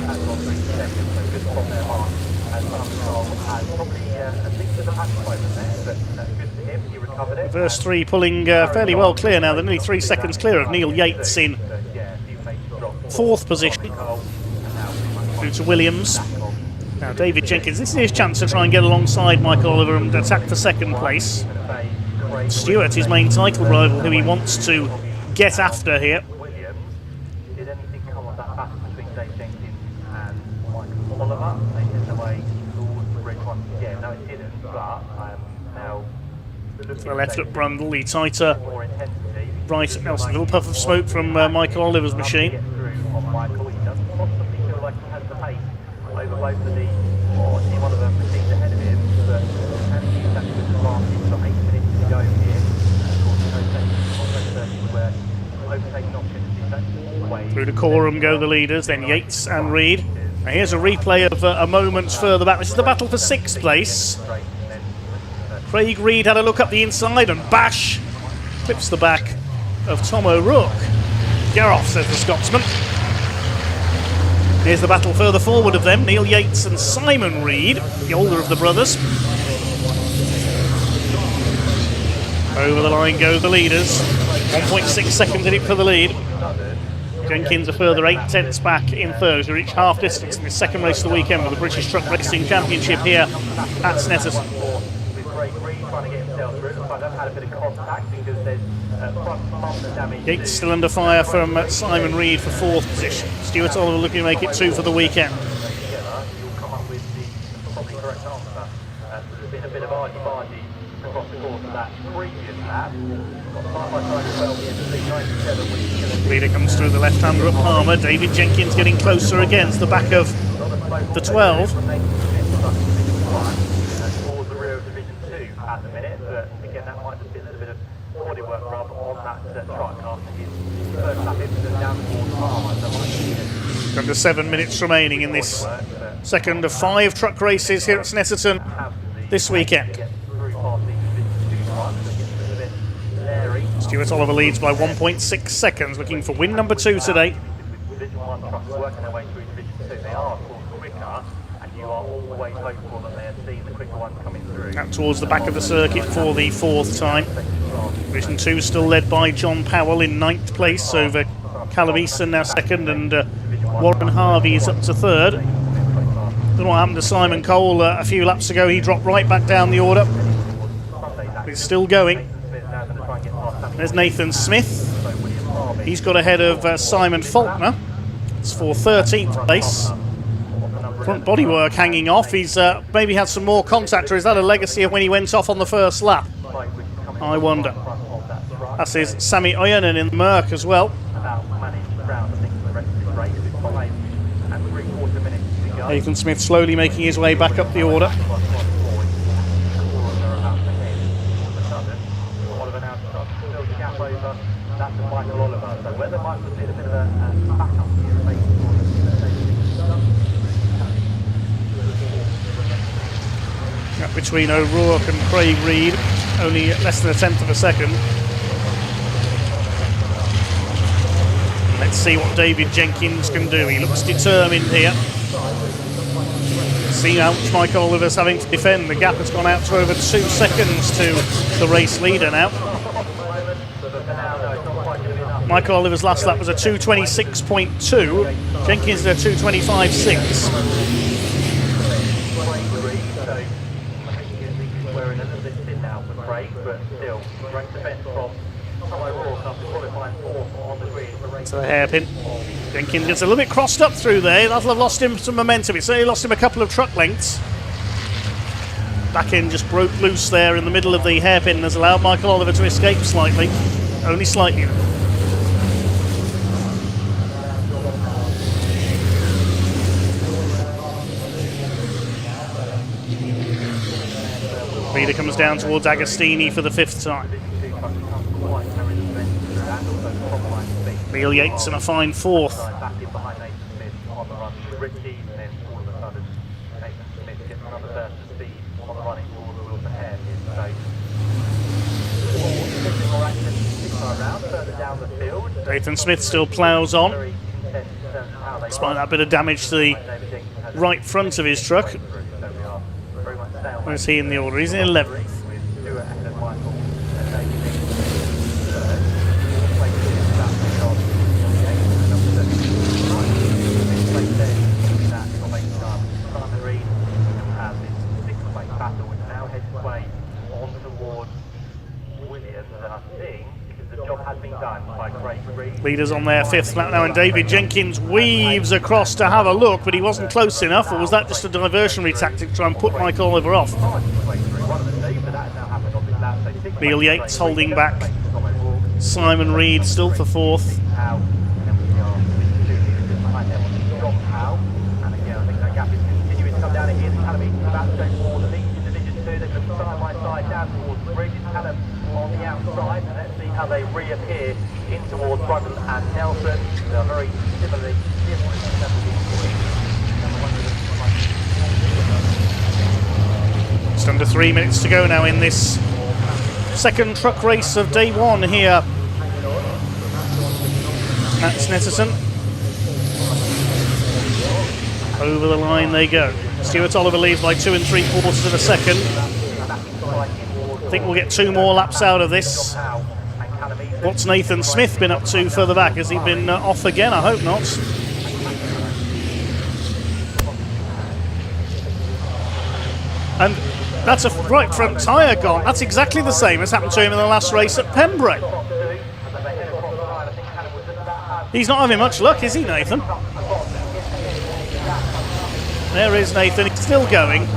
The first 3 pulling fairly well clear now. They're nearly 3 seconds clear of Neil Yates in 4th position. Through to Williams. Now David Jenkins, this is his chance to try and get alongside Michael Oliver and attack for 2nd place. Stewart, his main title rival, who he wants to get after here. To the left at Brundle, the tighter right at Nelson. A little puff of smoke from Michael Oliver's machine. Through the quorum go the leaders, then Yates and Reed. Now here's a replay of a moment further back. This is the battle for 6th place. Craig Reed had a look up the inside and bash clips the back of Tom O'Rourke. Get off, says the Scotsman. Here's the battle further forward of them. Neil Yates and Simon Reed, the older of the brothers. Over the line go the leaders. 1.6 seconds in it for the lead. Jenkins a further 8/10 back in 3rd to reach half distance in the 2nd race of the weekend with the British Truck Racing Championship here at Snetterton. Yates still under fire from Simon Reed for 4th position. Stuart Oliver looking to make it 2 for the weekend. Leader comes through the left-hander at Palmer. David Jenkins getting closer again to the back of the 12. Under 7 minutes remaining in this second of 5 truck races here at Snetterton this weekend. Stuart Oliver leads by 1.6 seconds, looking for win number 2 today. Out towards the back of the circuit for the 4th time. Division 2 still led by John Powell in 9th place over Callum Easton now 2nd, and Warren Harvey is up to 3rd. Don't know what happened to Simon Cole a few laps ago. He dropped right back down the order. He's still going. There's Nathan Smith. He's got ahead of Simon Faulkner. It's for 13th place. Front bodywork hanging off. He's maybe had some more contact, or is that a legacy of when he went off on the first lap? I wonder. That's his Sami Ojanen in the Merc as well. Nathan Smith slowly making his way back up the order. Gap between O'Rourke and Craig Reed, only less than 1/10 of a second. Let's see what David Jenkins can do. He looks determined here. See how much Michael Oliver's having to defend. The gap has gone out to over 2 seconds to the race leader now. Michael Oliver's last lap was a 2:26.2. Jenkins is a 2:25.6. So a hairpin. Jenkins gets a little bit crossed up through there. That'll have lost him some momentum. It certainly lost him a couple of truck lengths. Back end just broke loose there in the middle of the hairpin and has allowed Michael Oliver to escape slightly. Only slightly. Leader comes down towards Agostini for the 5th time. Neil Yates in a fine 4th. Nathan Smith still ploughs on, despite that bit of damage to the right front of his truck. Where's he in the order? He's in 11th. Leaders on their 5th lap now, and David Jenkins weaves across to have a look, but he wasn't close enough, or was that just a diversionary tactic to try and put Michael Oliver off? Neil Yates holding back Simon Reed still for 4th. On the outside, and let's see how they reappear in towards Brundle and Nelson. They're very similarly Just under 3 minutes to go now in this second truck race of day 1 here at Snetterton. Over the line they go. Stuart Oliver leads by 2 3/4 of a second. I think we'll get 2 more laps out of this. What's Nathan Smith been up to further back? Has he been off again? I hope not. And that's a right front tyre gone. That's exactly the same as happened to him in the last race at Pembroke. He's not having much luck, is he, Nathan? There is Nathan. He's still going.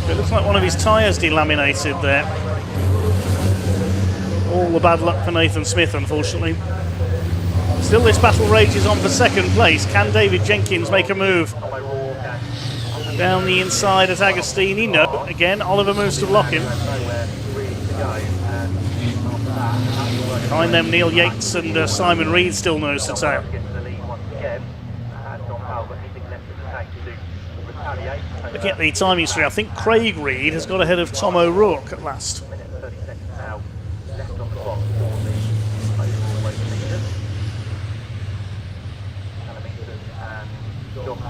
It looks like one of his tyres delaminated there. All the bad luck for Nathan Smith, unfortunately. Still, this battle rages on for 2nd place. Can David Jenkins make a move? Down the inside at Agostini. No. Again, Oliver moves to block him. Behind them, Neil Yates and Simon Reed still nose to tail. Looking at the time history, I think Craig Reed has got ahead of Tom O'Rourke at last.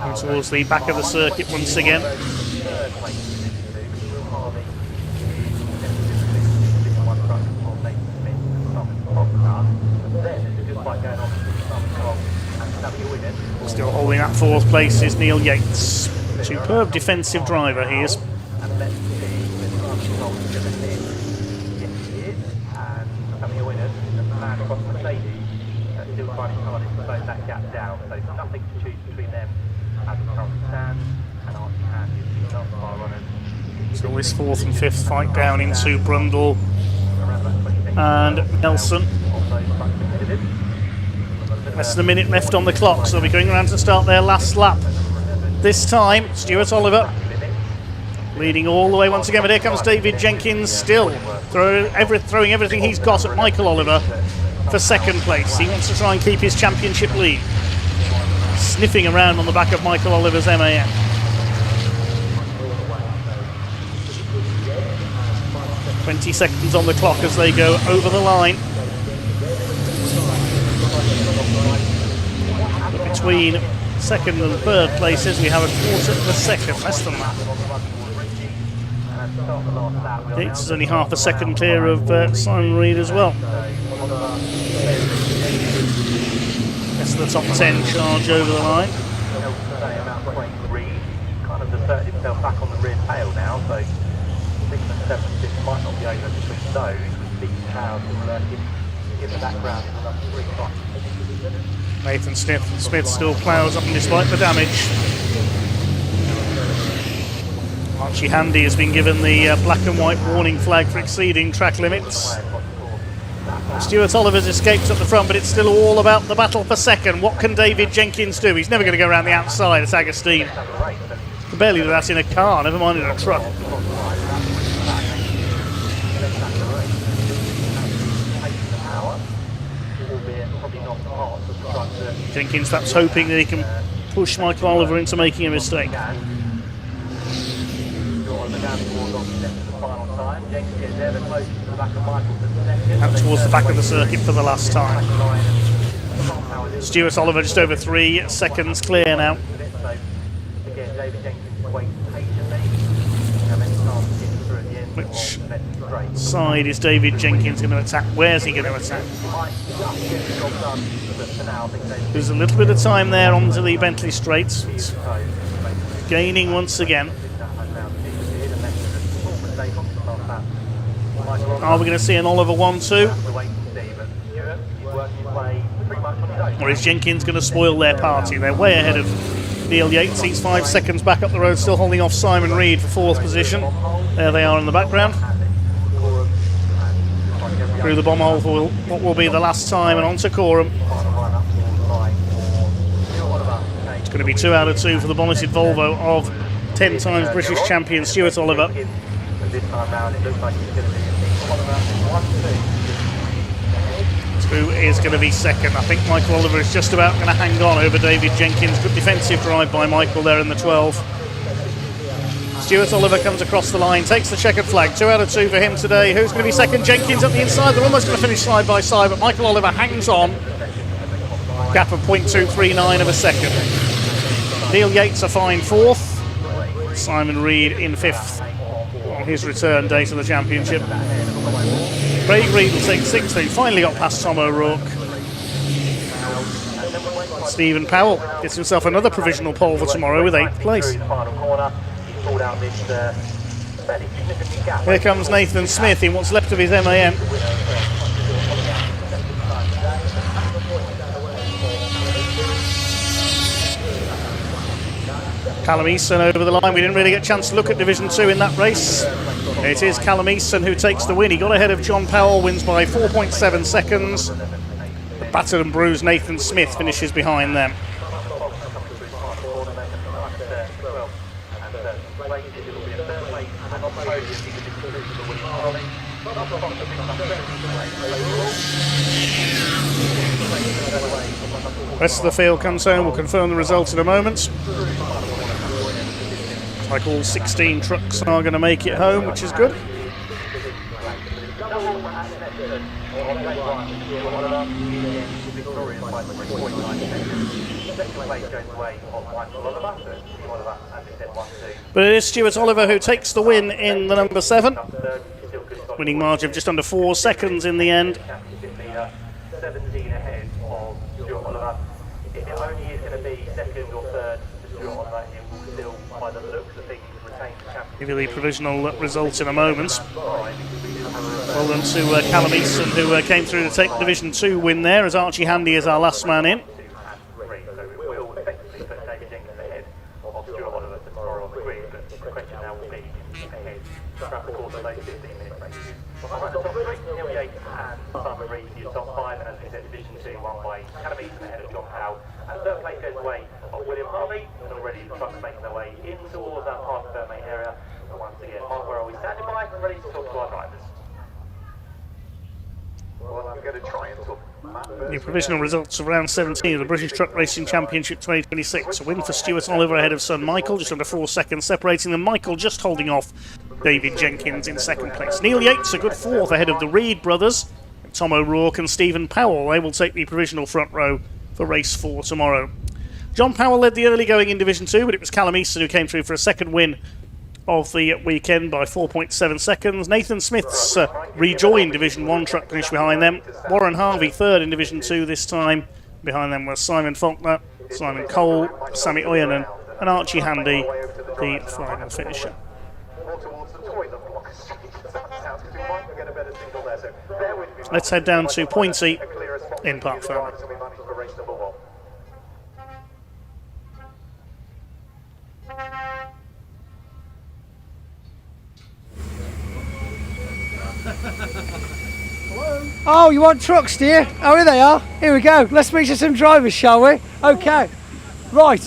And towards the back of the circuit once again. Still holding that 4th place is Neil Yates. Superb defensive driver he is. nothing to choose between them as it currently stands, and Archie Handy is the last car runners. So this 4th and 5th fight down into Brundle and Nelson. Less than a minute left on the clock, so they'll be going around to start their last lap. This time, Stuart Oliver leading all the way once again, but here comes David Jenkins, still throwing everything he's got at Michael Oliver for second place. He wants to try and keep his championship lead. Sniffing around on the back of Michael Oliver's MAN. "20 seconds on the clock as they go over the line. But between second and third places, we have a quarter of a second, less than that. Yates is only half a second clear of Simon Reed as well. Rest of the top 10 charge over the line. Kind of asserted himself back on the rear tail now, so 6 and 7 and 6 might not be over between those, with Steve Powell in the background in the last 3 spots. Nathan Smith still ploughs up despite the damage. Archie Handy has been given the black and white warning flag for exceeding track limits. Stuart Oliver's escaped at the front, but it's still all about the battle for second. What can David Jenkins do? He's never going to go around the outside at Agostine. Can barely do that in a car, never mind in a truck. Jenkins perhaps hoping that he can push Michael Oliver into making a mistake. Out towards the back of the circuit for the last time. Stuart Oliver just over 3 seconds clear now. Which side is David Jenkins going to attack? Where's he going to attack? There's a little bit of time there onto the Bentley straights. It's gaining once again. Are we going to see an Oliver 1-2? Or is Jenkins going to spoil their party? They're way ahead of Neil Yates. He's 5 seconds back up the road, still holding off Simon Reed for 4th position. There they are in the background. Through the bomb hole for what will be the last time, and on to Coram. It's going to be 2 out of 2 for the bonneted Volvo of 10 times British champion Stuart Oliver. Who is going to be second? I think Michael Oliver is just about going to hang on over David Jenkins. Good defensive drive by Michael there in the 12. Stuart Oliver comes across the line, takes the checkered flag. 2 out of 2 for him today. Who's going to be second? Jenkins at the inside. They're almost going to finish side by side, but Michael Oliver hangs on. Gap of 0.239 of a second. Neil Yates a fine 4th. Simon Reed in 5th on his return day to the championship. Craig Reed will take 6th. He finally got past Tom O'Rourke. Stephen Powell gets himself another provisional pole for tomorrow with 8th place. Here comes Nathan Smith in what's left of his MAN. Callum Easton over the line. We didn't really get a chance to look at Division 2 in that race. It is Callum Easton who takes the win. He got ahead of John Powell, wins by 4.7 seconds. The battered and bruised Nathan Smith finishes behind them. Rest of the field comes home. We'll confirm the results in a moment. Like all 16 trucks are going to make it home, which is good. But it is Stuart Oliver who takes the win in the number 7. Winning margin of just under 4 seconds in the end. 17 ahead of Stuart Oliver. It only is going to be second or third to Stuart Oliver. It will still, by the looks of things, retain the championship. Give you the provisional results in a moment. Well done to Callum Easton, who came through to take the Division 2 win there, as Archie Handy is our last man in. Division 2 won by Academy ahead of John Powell. And third place goes away of William Harvey, and already the trucks making their way in towards that past their main area. So once again, Mark, where are we standing by and ready to talk to our drivers? Well, I'm going to try and talk. The provisional results of round 17 of the British Truck Racing Championship 2026. A win for Stuart Oliver ahead of son Michael, just under 4 seconds separating them. Michael just holding off David Jenkins in second place. Neil Yates a good fourth ahead of the Reed brothers. Tom O'Rourke and Stephen Powell, they will take the provisional front row for race 4 tomorrow. John Powell led the early going in Division 2, but it was Callum Easton who came through for a second win of the weekend by 4.7 seconds. Nathan Smith's rejoined Division 1 truck finish behind them. Warren Harvey third in Division 2 this time. Behind them was Simon Faulkner, Simon Cole, Sammy Oyanen and Archie Handy, the final finisher. Let's head down to Pointy in Park Ferry. Oh, you want trucks, do you? Oh, here they are. Here we go. Let's meet some drivers, shall we? Okay. Right.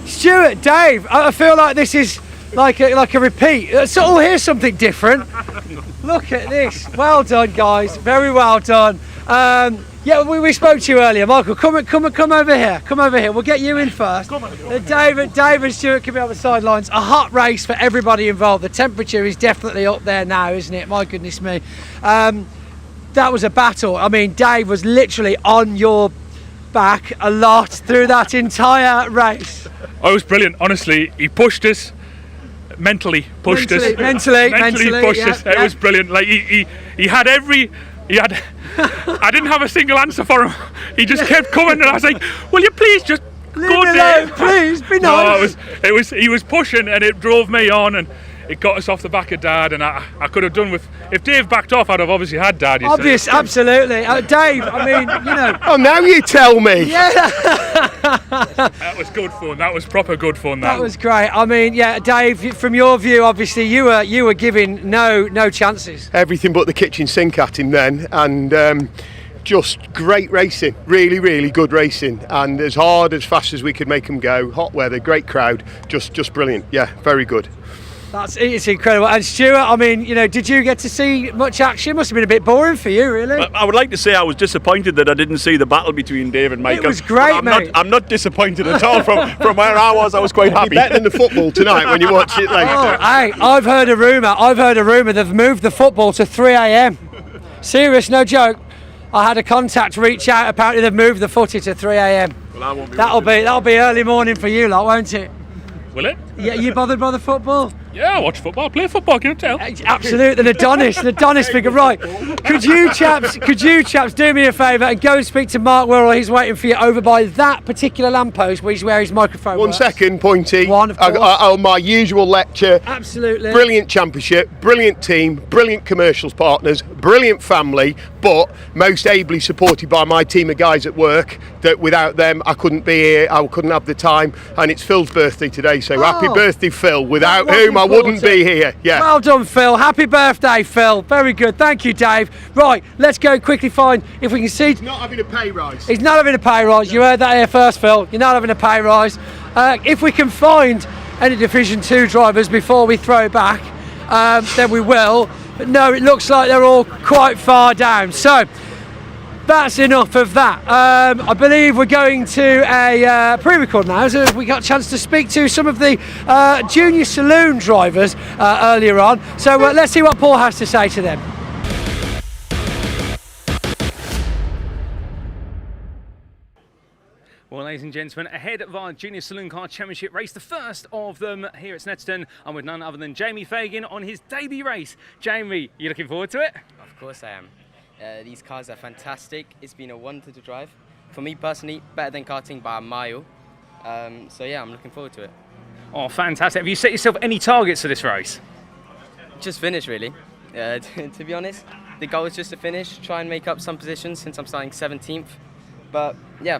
Stuart, Dave, I feel like this is like a repeat. So, here's something different. Look at this. Well done, guys. Very well done. Yeah, we spoke to you earlier. Michael, come over here. Come over here. We'll get you in first. Dave and Stuart can be on the sidelines. A hot race for everybody involved. The temperature is definitely up there now, isn't it? My goodness me. That was a battle. I mean, Dave was literally on your back a lot through that entire race. Oh, it was brilliant. Honestly, he pushed us. Mentally pushed us. Mentally pushed us. Yeah. It was brilliant. Like he had I didn't have a single answer for him. He just kept coming, and I was like, "Will you please just go there? Please be nice." No, he was pushing, and it drove me on, and it got us off the back of Dad. And I could have done with, if Dave backed off, I'd have obviously had Dad. Obvious, absolutely. Dave, I mean, you know. Oh, now you tell me. Yeah. That was good fun. That was proper good fun. That was great. I mean, yeah, Dave. From your view, obviously, you were giving no chances. Everything but the kitchen sink at him then, and just great racing. Really, really good racing, and as hard, as fast as we could make them go. Hot weather, great crowd, just brilliant. Yeah, very good. It's incredible. And Stuart, I mean, you know, did you get to see much action? Must have been a bit boring for you, really. I would like to say I was disappointed that I didn't see the battle between Dave and Michael. It was great, mate. I'm not disappointed at all. From where I was quite happy. Better than the football tonight when you watch it later. Oh, hey, I've heard a rumour they've moved the football to 3 a.m. Serious, no joke. I had a contact reach out. Apparently they've moved the footy to 3 a.m. Well, I won't be. That'll be early morning for you lot, won't it? Will it? Yeah, you bothered by the football? Yeah, I watch football, play football, can you tell? Absolutely, an Adonis figure. Right, could you chaps do me a favour and go and speak to Mark Wirral? He's waiting for you over by that particular lamppost where his microphone One works. second, Pointy. One, of course. On my usual lecture. Absolutely. Brilliant championship, brilliant team, brilliant commercials partners, brilliant family, but most ably supported by my team of guys at work, that without them I couldn't be here, I couldn't have the time, and it's Phil's birthday today, so happy birthday, Phil, without whom I wouldn't be here. Yeah. Well done, Phil. Happy birthday, Phil. Very good. Thank you, Dave. Right, let's go quickly find if we can see. He's not having a pay rise. He's not having a pay rise. You heard that here first, Phil. You're not having a pay rise. If we can find any Division 2 drivers before we throw back, then we will. But no, it looks like they're all quite far down. So that's enough of that. I believe we're going to a pre-record now, so we got a chance to speak to some of the junior saloon drivers earlier on. So let's see what Paul has to say to them. Well, ladies and gentlemen, ahead of our Junior Saloon Car Championship race, the first of them here at Snetterton, I'm with none other than Jamie Fagan on his debut race. Jamie, you looking forward to it? Of course I am. These cars are fantastic. It's been a wonder to drive. For me personally, better than karting by a mile. So yeah, I'm looking forward to it. Oh, fantastic. Have you set yourself any targets for this race? Just finish, really. To be honest, the goal is just to finish, try and make up some positions since I'm starting 17th. But yeah.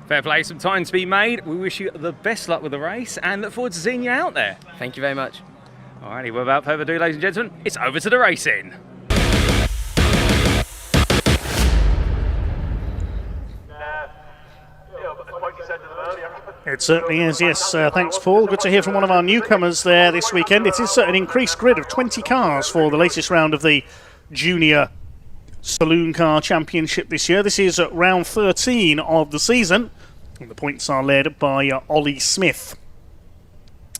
Fair play, some time to be made. We wish you the best luck with the race and look forward to seeing you out there. Thank you very much. Alrighty, well, without further ado, ladies and gentlemen, it's over to the racing. It certainly is, yes. Thanks, Paul. Good to hear from one of our newcomers there this weekend. It is an increased grid of 20 cars for the latest round of the Junior Saloon Car Championship this year. This is round 13 of the season, and the points are led by Ollie Smith.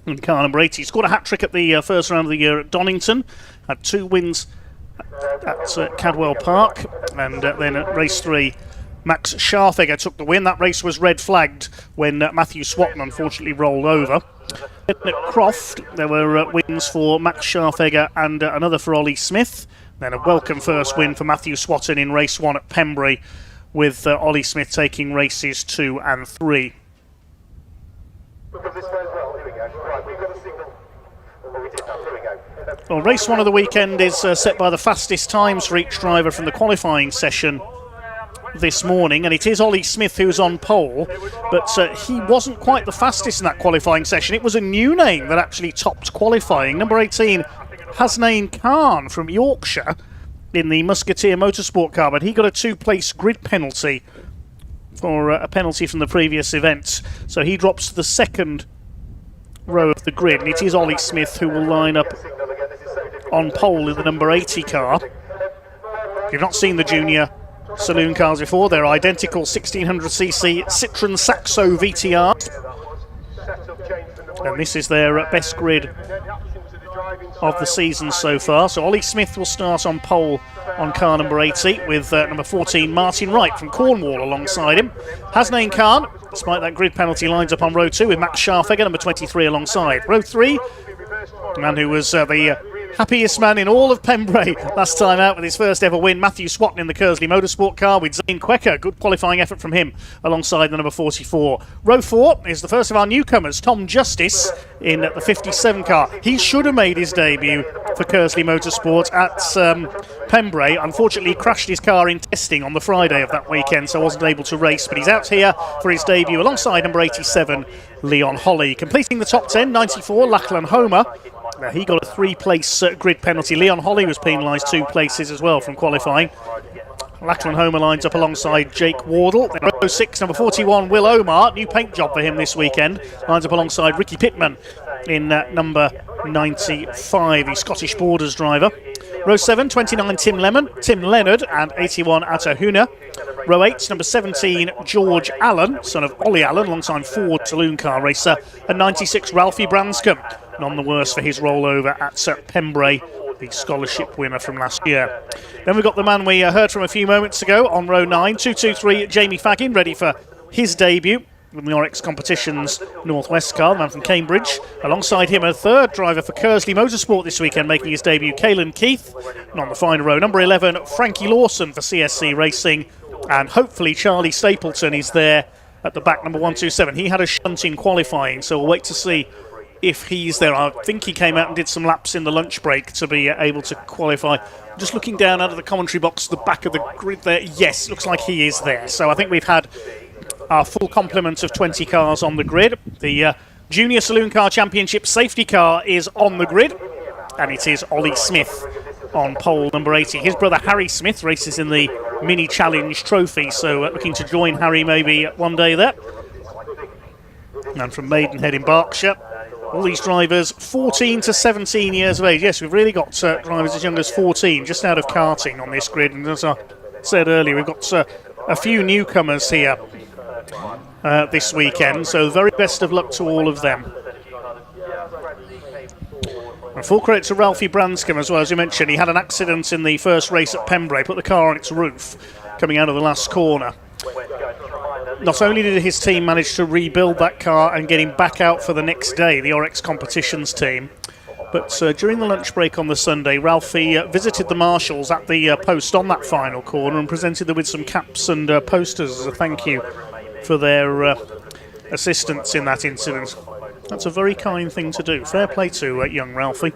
And car number 80 scored a hat-trick at the first round of the year at Donington, had 2 wins at Cadwell Park, and then at race 3 Max Scharfegger took the win. That race was red flagged when Matthew Swatton unfortunately rolled over. At Croft there were wins for Max Scharfegger and another for Ollie Smith. Then a welcome first win for Matthew Swatton in race 1 at Pembury, with Ollie Smith taking races 2 and 3. Well, race 1 of the weekend is set by the fastest times for each driver from the qualifying session this morning, and it is Ollie Smith who's on pole, but he wasn't quite the fastest in that qualifying session. It was a new name that actually topped qualifying. Number 18, Hasnain Khan from Yorkshire in the Musketeer Motorsport car, but he got a 2-place grid penalty for a penalty from the previous event, so he drops to the second row of the grid, and it is Ollie Smith who will line up on pole in the number 80 car. If you've not seen the Junior Saloon cars before, they're identical 1600cc Citroën Saxo VTR, and this is their best grid of the season so far. So Ollie Smith will start on pole on car number 80 with number 14 Martin Wright from Cornwall alongside him. Hasnain Khan, despite that grid penalty, lines up on row 2 with Max Scharfegger, number 23 alongside. Row 3, the man who was the happiest man in all of Pembury last time out with his first ever win, Matthew Swatton in the Kersley Motorsport car with Zane Quecker. Good qualifying effort from him alongside the number 44. Row 4 is the first of our newcomers, Tom Justice in the 57 car. He should have made his debut for Kersley Motorsport at Pembury. Unfortunately, he crashed his car in testing on the Friday of that weekend, so wasn't able to race, but he's out here for his debut alongside number 87, Leon Holly. Completing the top 10, 94, Lachlan Homer. Now, he got a 3-place grid penalty. Leon Holly was penalised 2 places as well from qualifying. Lachlan Homer lines up alongside Jake Wardle. Then row 6, number 41, Will Omar. New paint job for him this weekend. Lines up alongside Ricky Pittman in number 95, the Scottish Borders driver. Row 7, 29, Tim Leonard, and 81, Atahuna. Row 8, number 17, George Allen, son of Ollie Allen, alongside Ford Saloon car racer. And 96, Ralphie Branscombe. None the worse for his rollover at Pembury, the scholarship winner from last year. Then we've got the man we heard from a few moments ago on row 9, 223, Jamie Faggin, ready for his debut with the RX Competitions Northwest car, the man from Cambridge. Alongside him, a third driver for Kersley Motorsport this weekend, making his debut, Caelan Keith. And on the final row, number 11, Frankie Lawson for CSC Racing. And hopefully Charlie Stapleton is there at the back, number 127. He had a shunt in qualifying, so we'll wait to see if he's there. I think he came out and did some laps in the lunch break to be able to qualify. Just looking down out of the commentary box, the back of the grid there, yes, looks like he is there. So I think we've had our full complement of 20 cars on the grid. The Junior Saloon Car Championship safety car is on the grid, and it is Ollie Smith on pole number 80. His brother Harry Smith races in the Mini Challenge Trophy, so looking to join Harry maybe one day there. And from Maidenhead in Berkshire, all these drivers 14 to 17 years of age. Yes, we've really got drivers as young as 14 just out of karting on this grid, and as I said earlier, we've got a few newcomers here this weekend, so very best of luck to all of them. And full credit to Ralphie Branscombe as well. As you mentioned, he had an accident in the first race at Pembury, put the car on its roof coming out of the last corner. Not only did his team manage to rebuild that car and get him back out for the next day, the RX Competitions team, but during the lunch break on the Sunday, Ralphie visited the marshals at the post on that final corner and presented them with some caps and posters as a thank you for their assistance in that incident. That's a very kind thing to do. Fair play to young Ralphie.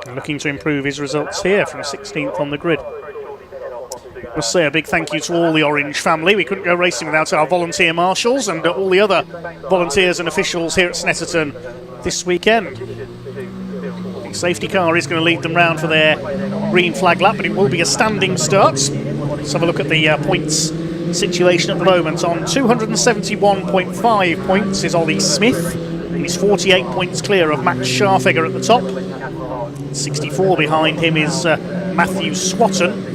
And looking to improve his results here from 16th on the grid. I'll say a big thank you to all the Orange family. We couldn't go racing without our volunteer marshals and all the other volunteers and officials here at Snetterton this weekend. The safety car is going to lead them round for their green flag lap, but it will be a standing start. Let's have a look at the points situation at the moment. On 271.5 points is Ollie Smith. He's 48 points clear of Max Scharfegger at the top. 64 behind him is Matthew Swatton.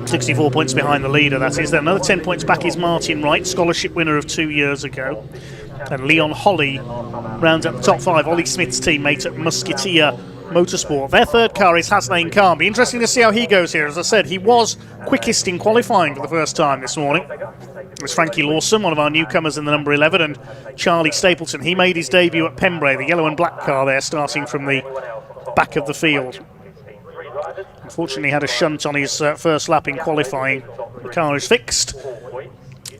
64 points behind the leader, that is. Then another 10 points back is Martin Wright, scholarship winner of 2 years ago. And Leon Holly rounds up the top 5. Ollie Smith's teammate at Musketeer Motorsport. Their third car is Hasnain Khan. Be interesting to see how he goes here. As I said, he was quickest in qualifying for the first time this morning. It was Frankie Lawson, one of our newcomers in the number 11, and Charlie Stapleton. He made his debut at Pembrey, the yellow and black car there, starting from the back of the field. Unfortunately, he had a shunt on his first lap in qualifying. The car is fixed,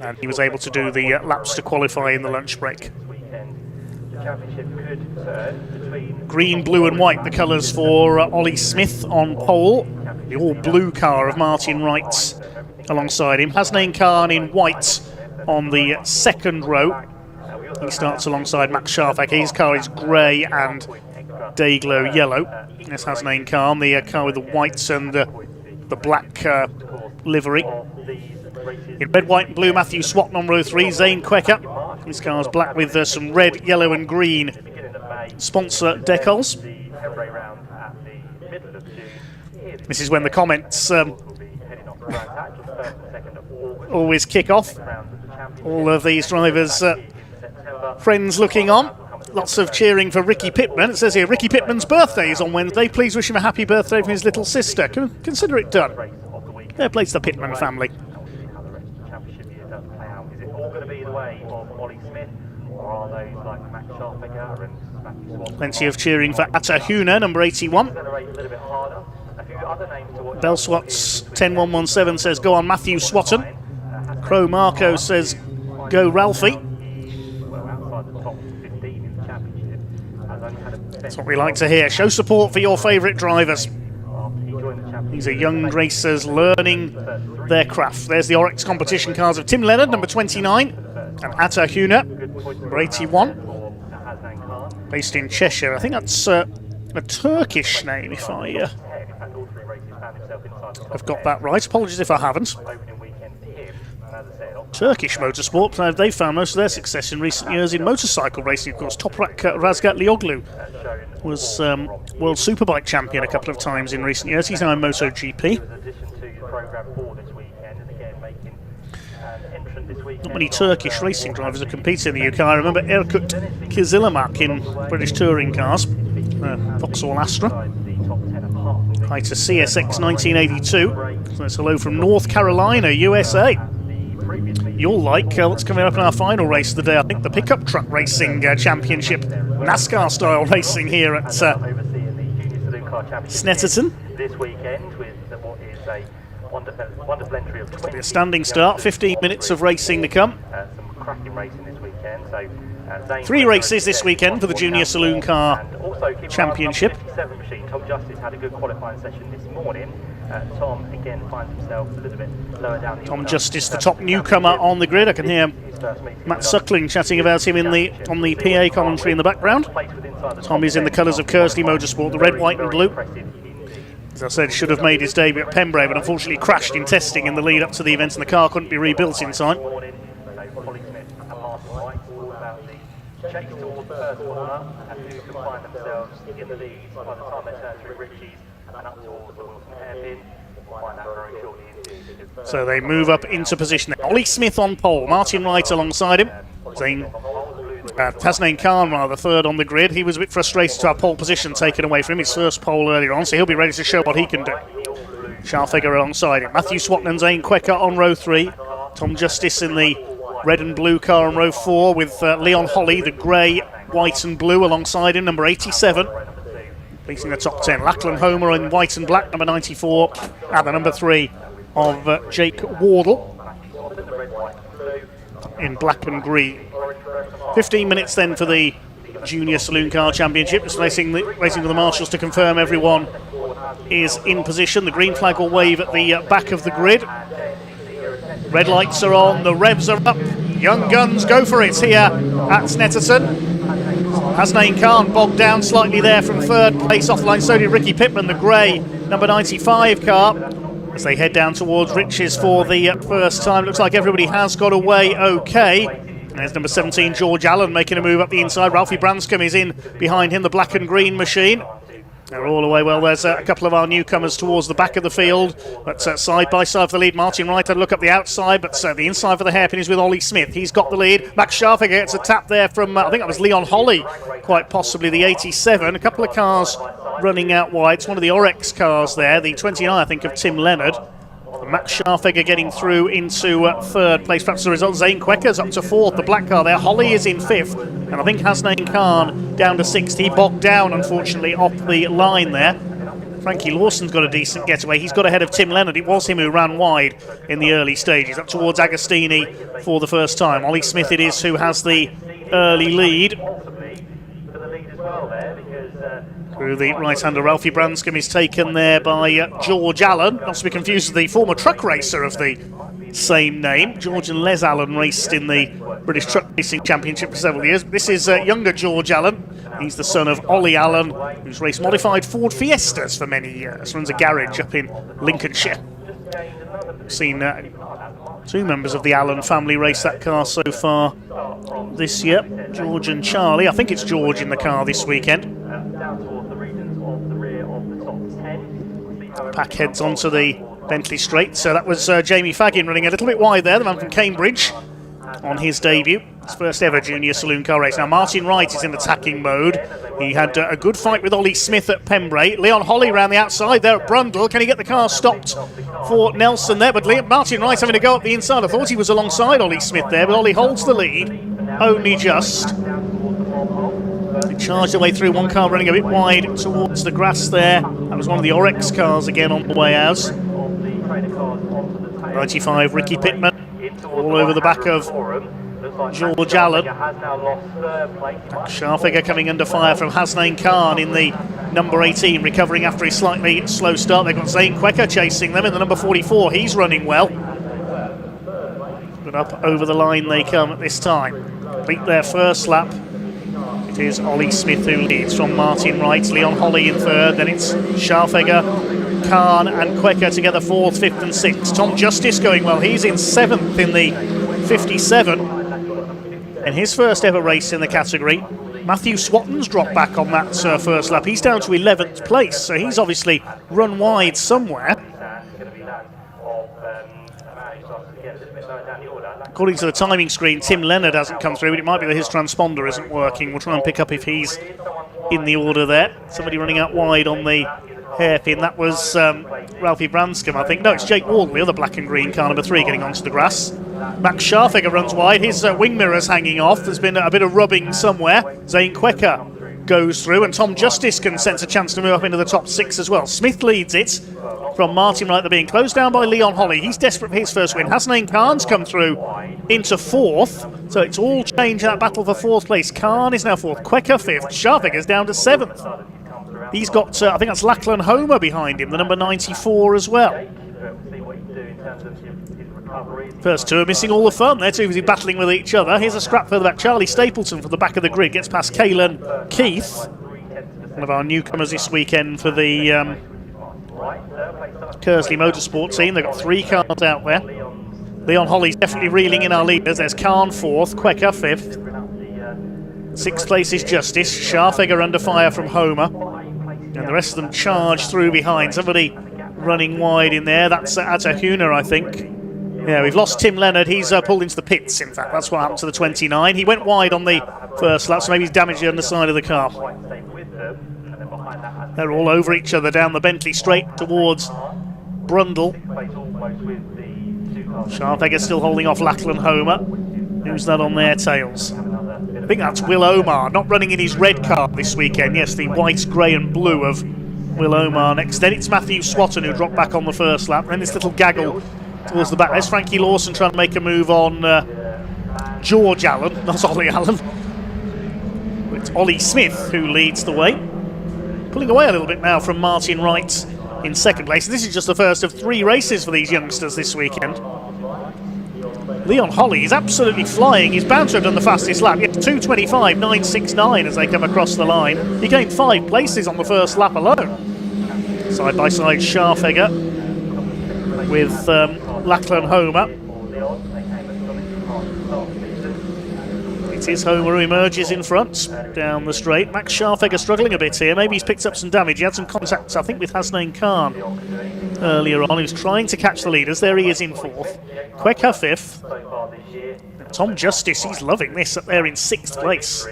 and he was able to do the laps to qualify in the lunch break. Green, blue and white, the colours for Ollie Smith on pole. The all-blue car of Martin Wright alongside him. Hasnain Khan in white on the second row. He starts alongside Max Scharfegger. His car is grey and day-glow yellow. This Hasnain Khan, the car with the whites and the black livery. In red, white and blue, Matthew Swatton on row 3. Zane Quecker. His car's black with some red, yellow and green sponsor decals. This is when the comments always kick off. All of these drivers' friends looking on. Lots of cheering for Ricky Pittman. It says here, Ricky Pittman's birthday is on Wednesday. Please wish him a happy birthday from his little sister. Consider it done. Fair play to the Pittman family. Plenty of cheering for Atta Huna, number 81. Belswat's 10117 says, go on Matthew Swatton. Crow Marco says, go Ralphie. That's what we like to hear. Show support for your favourite drivers. These are young racers learning their craft. There's the Oryx competition cars of Tim Leonard, number 29, and Atta Huna, number 81. Based in Cheshire. I think that's a Turkish name, if I have got that right. Apologies if I haven't. Turkish motorsport, they've found most of their success in recent years in motorcycle racing, of course. Toprak Razgat Lioglu was World Superbike champion a couple of times in recent years. He's now in MotoGP. Not many Turkish racing drivers have competed in the UK. I remember Erkut Kizilirmak in British touring cars, Vauxhall Astra. Hi to CSX 1982. So that's hello from North Carolina, USA. You'll like what's coming up in our final race of the day. I think the pickup truck racing championship, NASCAR style racing here at Snetterton. This weekend with what is a wonderful entry of 20. A standing start, 15 minutes of racing to come. Some cracking racing this weekend. So 3 races this weekend for the Junior Saloon Car Championship. Tom Justice had a good qualifying session this morning. Tom again finds himself a little bit lower down. Tom Justice, the top newcomer on the grid. I can hear Matt Suckling chatting about him on the PA commentary in the background. Tom is in the colours of Kersley Motorsport, the red, white and blue. As I said, should have made his debut at Pembrey, but unfortunately crashed in testing in the lead up to the event, and the car couldn't be rebuilt in time. So they move up into position. Ollie Smith on pole, Martin Wright alongside him. Hasnain Khan, rather, third on the grid. He was a bit frustrated to have pole position taken away from him, his first pole earlier on, so he'll be ready to show what he can do. Scharfegger alongside him. Matthew Swatton and Zane Quecker on row 3. Tom Justice in the red and blue car on row 4 with Leon Holly, the grey, white and blue alongside him, number 87. Beating the top 10. Lachlan Homer in white and black, number 94. And the number 3 of Jake Wardle in black and green. 15 minutes then for the Junior Saloon Car Championship. It's racing to the marshals to confirm everyone is in position. The green flag will wave at the back of the grid. Red lights are on, the revs are up. Young guns go for it here at Snetterton. Hasnain Khan bogged down slightly there from third place off the line. So did Ricky Pittman, the grey number 95 car. as they head down towards Riches for the first time. Looks like everybody has got away okay. There's number 17, George Allen, making a move up the inside. Ralphie Branscombe is in behind him, the black and green machine. They're all away well. There's a couple of our newcomers towards the back of the field, but side by side for the lead. Martin Wright had a look up the outside, but the inside for the hairpin is with Ollie Smith. He's got the lead. Max Scharfiger gets a tap there from, I think that was Leon Holly, quite possibly the 87. A couple of cars running out wide. It's one of the Orex cars there, the 29, I think, of Tim Leonard. Max Scharfiger getting through into third place. Perhaps the result, Zane Quecker's up to fourth, the black car there. Holly is in fifth, and I think Hasnain Khan down to sixth. He bogged down, unfortunately, off the line there. Frankie Lawson's got a decent getaway. He's got ahead of Tim Leonard. It was him who ran wide in the early stages, up towards Agostini for the first time. Ollie Smith it is who has the early lead. Through the right-hander, Ralphie Branscombe is taken there by George Allen. Not to be confused with the former truck racer of the same name. George and Les Allen raced in the British Truck Racing Championship for several years. This is younger George Allen. He's the son of Ollie Allen, who's raced modified Ford Fiestas for many years. Runs a garage up in Lincolnshire. Seen two members of the Allen family race that car so far this year. George and Charlie. I think it's George in the car this weekend. Pack heads onto the Bentley straight. So that was Jamie Faggin running a little bit wide there, the man from Cambridge, on his debut. His first ever junior saloon car race. Now Martin Wright is in attacking mode. He had a good fight with Ollie Smith at Pembrey. Leon Holly round the outside there at Brundle. Can he get the car stopped for Nelson there? But Martin Wright having to go up the inside. I thought he was alongside Ollie Smith there, but Ollie holds the lead. Only just. He charged their way through, one car running a bit wide towards the grass there. That was one of the Orex cars again on the way out. 95 Ricky Pittman, all over the back of George Allen. Scharfiger coming under fire from Hasnain Khan in the number 18, recovering after a slightly slow start. They've got Zane Quecker chasing them in the number 44. He's running well. But up over the line they come at this time. Complete their first lap. It is Ollie Smith who leads from Martin Wright, Leon Holly in third, then it's Scharfiger, Khan and Quecker together fourth, fifth and sixth. Tom Justice going well, he's in seventh in the 57, and his first ever race in the category. Matthew Swatton's dropped back on that first lap, he's down to 11th place, so he's obviously run wide somewhere. According to the timing screen, Tim Leonard hasn't come through, but it might be that his transponder isn't working. We'll try and pick up if he's in the order there. Somebody running out wide on the hairpin. That was Ralphie Branscombe, I think. No, it's Jake Ward, the other black and green car number 3, getting onto the grass. Max Scharfiger runs wide. His wing mirror's hanging off. There's been a bit of rubbing somewhere. Zane Quecker goes through, and Tom Justice can sense a chance to move up into the top 6 as well. Smith leads it from Martin Wright. They're being closed down by Leon Holly. He's desperate for his first win. Hasnain Khan's come through into 4th, so it's all changed that battle for 4th place. Khan is now 4th, Quecker 5th, Scharfiger's down to 7th. He's got, I think that's Lachlan Homer behind him, the number 94 as well. First two are missing all the fun. They're too busy battling with each other. Here's a scrap further back. Charlie Stapleton from the back of the grid gets past Caelan Keith, one of our newcomers this weekend for the Kersley Motorsport team. They've got 3 cars out there. Leon Holly's definitely reeling in our leaders. There's Khan 4th, Quecker 5th. 6th place is Justice. Scharfiger under fire from Homer. And the rest of them charge through behind. Somebody running wide in there. That's Atahuna, I think. Yeah, we've lost Tim Leonard. He's pulled into the pits, in fact. That's what happened to the 29. He went wide on the first lap, so maybe he's damaged the underside of the car. They're all over each other down the Bentley straight towards Brundle. Scharfiger still holding off Lachlan Homer. Who's that on their tails? I think that's Will Omar, not running in his red car this weekend. Yes, the white, grey and blue of Will Omar next. Then it's Matthew Swatton who dropped back on the first lap. And then this little gaggle towards the back. There's Frankie Lawson trying to make a move on George Allen, not Ollie Allen. It's Ollie Smith who leads the way. Pulling away a little bit now from Martin Wright in 2nd place. This is just the first of 3 races for these youngsters this weekend. Leon Holly is absolutely flying. He's bound to have done the fastest lap. He had 2:25.969 as they come across the line. He gained 5 places on the first lap alone. Side by side Scharfiger with Lachlan Homer. It is Homer who emerges in front down the straight. Max Scharfegger struggling a bit here. Maybe he's picked up some damage. He had some contact, I think, with Hasnain Khan earlier on. He was trying to catch the leaders. There he is in fourth. Quekka fifth. Tom Justice, he's loving this up there in sixth place.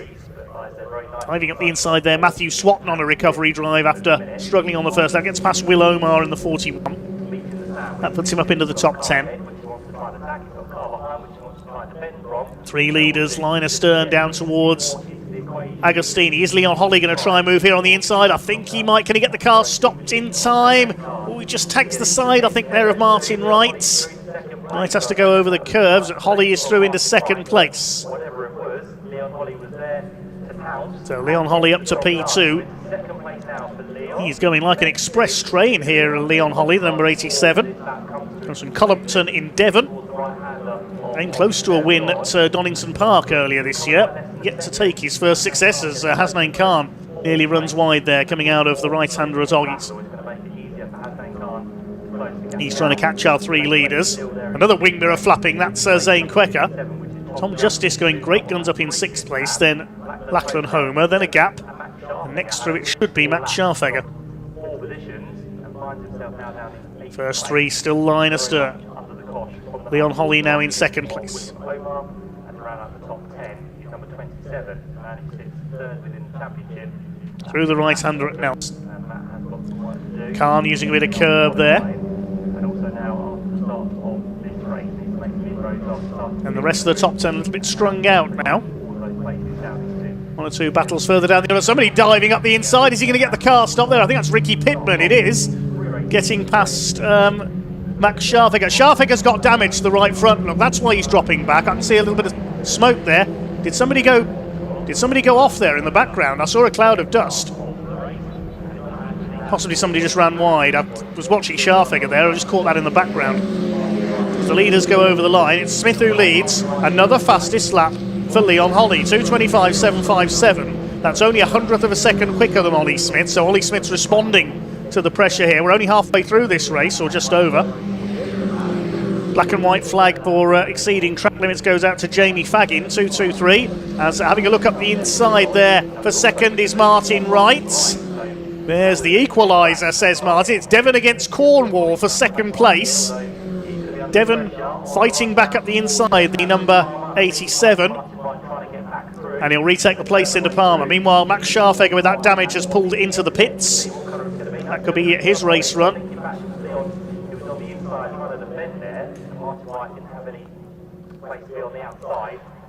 Driving up the inside there, Matthew Swatton on a recovery drive after struggling on the first lap. Gets past Will Omar in the 41. That puts him up into the top 10. Three leaders, line astern down towards Agostini. Is Leon Holly going to try and move here on the inside? I think he might. Can he get the car stopped in time? Oh, he just tags the side, I think, there of Martin Wright. Wright has to go over the curves. Holly is through into second place. So Leon Holly up to P2. He's going like an express train here, Leon Holly, the number 87. Comes from Cullompton in Devon. Came close to a win at Donington Park earlier this year. Yet to take his first success as Hasnain Khan nearly runs wide there, coming out of the right-hander at Oggies. He's trying to catch our three leaders. Another wing mirror flapping, that's Zane Quekka. Tom Justice going great guns up in sixth place, then Lachlan Homer, then a gap. And next through it should be Matt Scharfegger. First three still line astern. Leon Holly now in second place. Through the right-hander at Nelson. Khan using a bit of curb there. And the rest of the top 10 a little bit strung out now. One or two battles further down the other. Somebody diving up the inside. Is he going to get the car stopped there? I think that's Ricky Pittman. It is. Getting past Max Scharfegger. Scharfegger's got damage to the right front. Look, that's why he's dropping back. I can see a little bit of smoke there. Did somebody go off there in the background? I saw a cloud of dust. Possibly somebody just ran wide. I was watching Scharfegger there. I just caught that in the background. As the leaders go over the line, it's Smith who leads. Another fastest lap for Leon Holly. 2:25.757. That's only a hundredth of a second quicker than Ollie Smith. So Ollie Smith's responding to the pressure here. We're only halfway through this race, or just over. Black and white flag for exceeding track limits goes out to Jamie Faggin, 2:23. As having a look up the inside there for second is Martin Wright. There's the equaliser, says Martin. It's Devon against Cornwall for second place. Devon fighting back up the inside, the number 87. And he'll retake the place into Palmer. Meanwhile, Max Scharfegger with that damage has pulled into the pits. That could be his race run.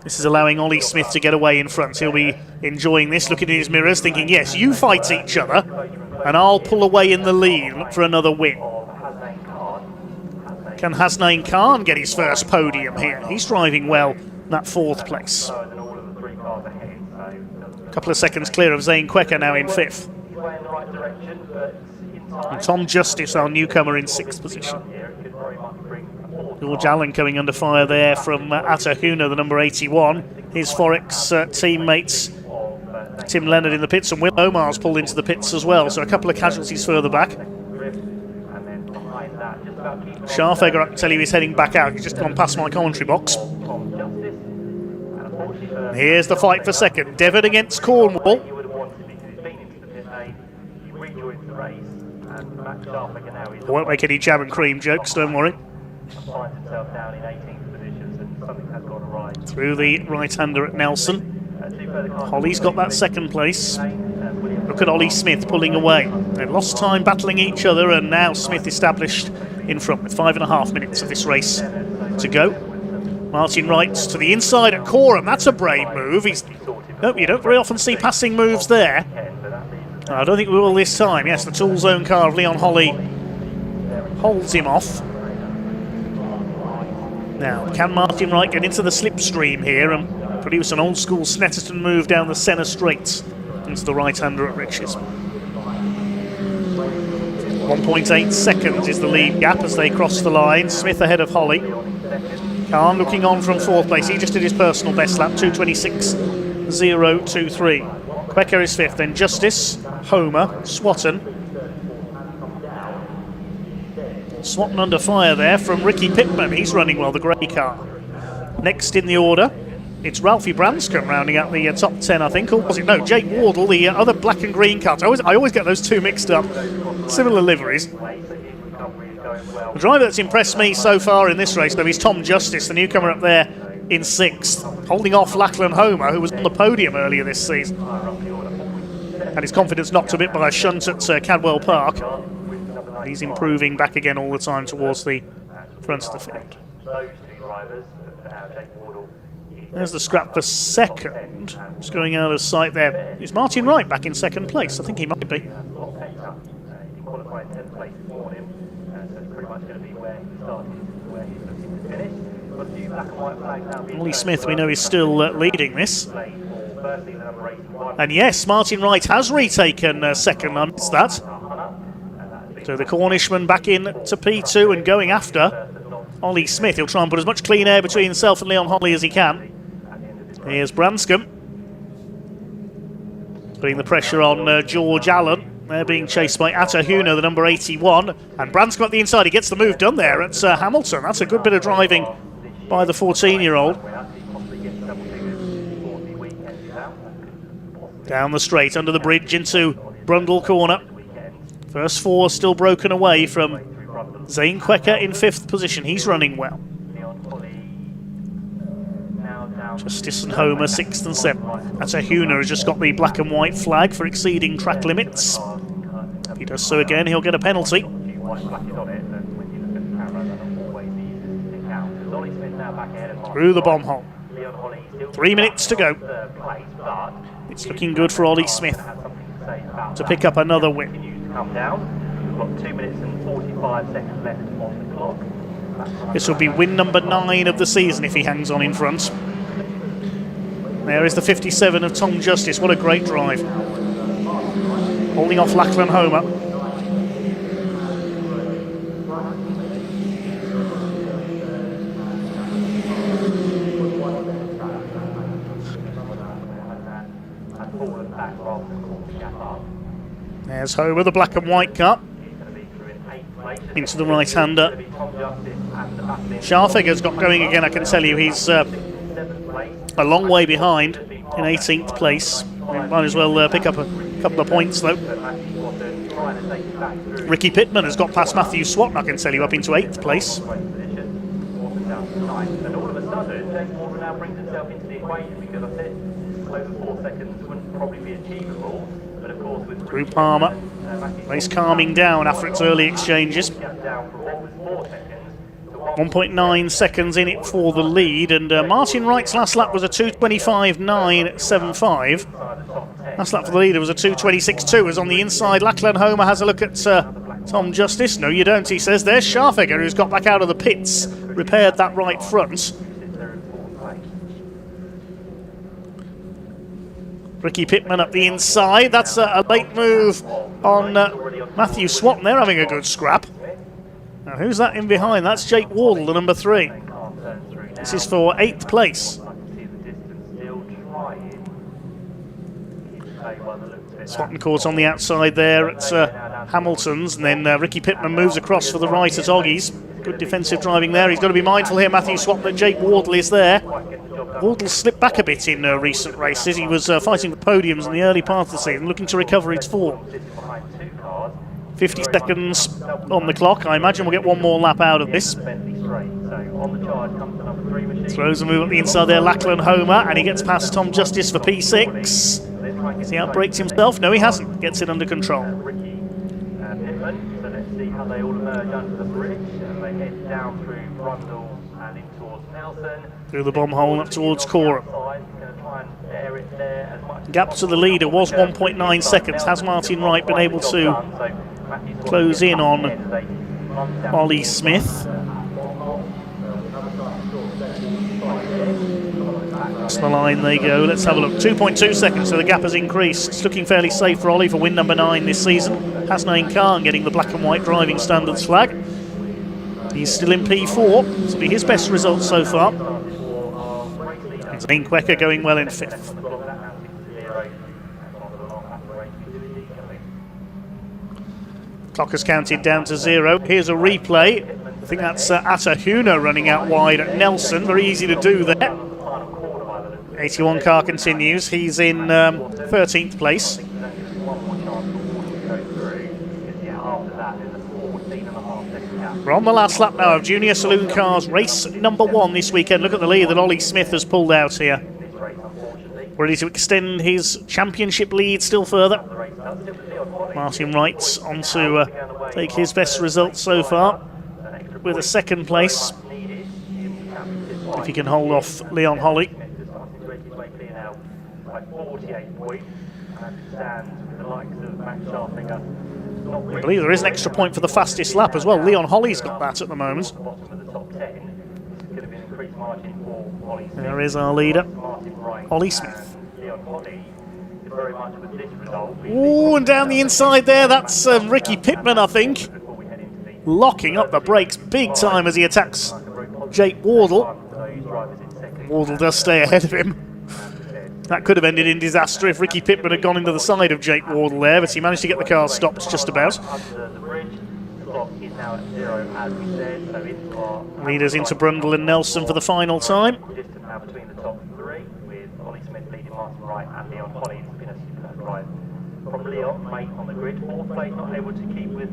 This is allowing Ollie Smith to get away in front. He'll be enjoying this, looking in his mirrors, thinking, yes, you fight each other, and I'll pull away in the lead, look for another win. Can Hasnain Khan get his first podium here? He's driving well in that fourth place. A couple of seconds clear of Zane Quekka now in fifth. And Tom Justice, our newcomer, in sixth position. George Allen coming under fire there from Atahuna, the number 81. His Forex teammates, Tim Leonard in the pits, and Will Omar's pulled into the pits as well. So a couple of casualties further back. Scharfegger, I can tell you, he's heading back out. He's just gone past my commentary box. Here's the fight for second. Devon against Cornwall. I won't make any jam and cream jokes, don't worry. Through the right-hander at Nelson. Holly's got that second place. Look at Ollie Smith pulling away. They've lost time battling each other, and now Smith established in front with 5.5 minutes of this race to go. Martin Wright to the inside at Coram. That's a brave move. Nope, you don't very often see passing moves there. I don't think we will this time. Yes, the tool zone car of Leon Holly holds him off. Now, can Martin Wright get into the slipstream here and produce an old-school Snetterton move down the Senna Straight into the right-hander at Riches? 1.8 seconds is the lead gap as they cross the line. Smith ahead of Holly. Khan looking on from fourth place. He just did his personal best lap, 2:26.023. Quekka is fifth, then Justice, Homer, Swatton. Swatton under fire there from Ricky Pittman. He's running well, the grey car. Next in the order, it's Ralphie Branscombe rounding out the top 10, I think. Or was it? No, Jake Wardle, the other black and green car. I always get those two mixed up. Similar liveries. The driver that's impressed me so far in this race, though, is Tom Justice, the newcomer up there in 6th, holding off Lachlan Homer, who was on the podium earlier this season. And his confidence knocked a bit by a shunt at Cadwell Park. He's improving back again all the time towards the front of the field. There's the scrap for second. Just going out of sight there. Is Martin Wright back in second place? I think he might be. Ollie Smith, we know, is still leading this. And yes, Martin Wright has retaken second. I missed that. So the Cornishman back in to P2 and going after Ollie Smith. He'll try and put as much clean air between himself and Leon Holly as he can. Here's Branscombe. Putting the pressure on George Allen. They're being chased by Atta Huna, the number 81. And Branscombe at the inside. He gets the move done there at Hamilton. That's a good bit of driving by the 14-year-old. Down the straight, under the bridge into Brundle Corner. First four still broken away from Zane Quecker in 5th position. He's running well. Justice and Homer 6th and 7th. Atta Huna has just got the black and white flag for exceeding track limits. If he does so again, he'll get a penalty. Through the bomb hole. 3 minutes to go. It's looking good for Ollie Smith to pick up another win. Come down. We've got 2 minutes and 45 seconds left on the clock. This will be win number 9 of the season if he hangs on in front. There is the 57 of Tom Justice. What a great drive. Holding off Lachlan Homer. There's Homer, the black and white car. Into the right-hander. Scharfegger's got going again, I can tell you. He's a long way behind in 18th place. Might as well pick up a couple of points, though. Ricky Pittman has got past Matthew Swatton, I can tell you, up into 8th place. And all of a sudden, Jake Wardle now brings himself into the equation, because I said over 4 seconds wouldn't probably be achievable. But of course, with Through Palmer. Race calming down after its early exchanges. 1.9 seconds in it for the lead, and Martin Wright's last lap was a 2:25.975. Last lap for the leader was a 2:26.2. Was on the inside. Lachlan Homer has a look at Tom Justice. No, you don't, he says. There's Scharfegger, who's got back out of the pits, repaired that right front. Ricky Pittman up the inside. That's a late move on Matthew Swatton. They're having a good scrap. Now, who's that in behind? That's Jake Wardle, the number 3. This is for 8th place. Swatton caught on the outside there at Hamilton's, and then Ricky Pittman moves across for the right at Oggie's. Good defensive driving there. He's got to be mindful here, Matthew Swatton, that Jake Wardle is there. Wardle slipped back a bit in recent races. He was fighting the podiums in the early part of the season, looking to recover his form. 50 seconds on the clock. I imagine we'll get one more lap out of this. Throws a move up the inside there, Lachlan Homer, and he gets past Tom Justice for P6. Has he outbraked himself? No, he hasn't. Gets it under control. So let's see how they all emerge under the bridge. And they head down through Brundle and in towards Nelson. Through the bomb hole up towards Cora. Gap to the leader was 1.9 seconds. Has Martin Wright been able to close in on Ollie Smith? That's the line they go. Let's have a look. 2.2 seconds, so the gap has increased. It's looking fairly safe for Ollie for win number 9 this season. Hasnain Khan getting the black and white driving standards flag. He's still in P4. This will be his best result so far. And Zane Quecker going well in 5th. Clock has counted down to 0. Here's a replay. I think that's Atahuna running out wide at Nelson. Very easy to do there. 81 car continues. He's in 13th place. We're on the last lap now of Junior Saloon Cars race number 1 this weekend. Look at the lead that Ollie Smith has pulled out here. Ready to extend his championship lead still further. Martin Wright on to take his best result so far with a 2nd place. If he can hold off Leon Holly. I believe there is an extra point for the fastest lap as well. Leon Holly's got that at the moment. There is our leader, Ollie Smith. Ooh, and down the inside there, that's Ricky Pittman, I think. Locking up the brakes big time as he attacks Jake Wardle. Wardle does stay ahead of him. That could have ended in disaster if Ricky Pittman had gone into the side of Jake Wardle there, but he managed to get the car stopped just about. Leaders into Brundle and Nelson for the final time.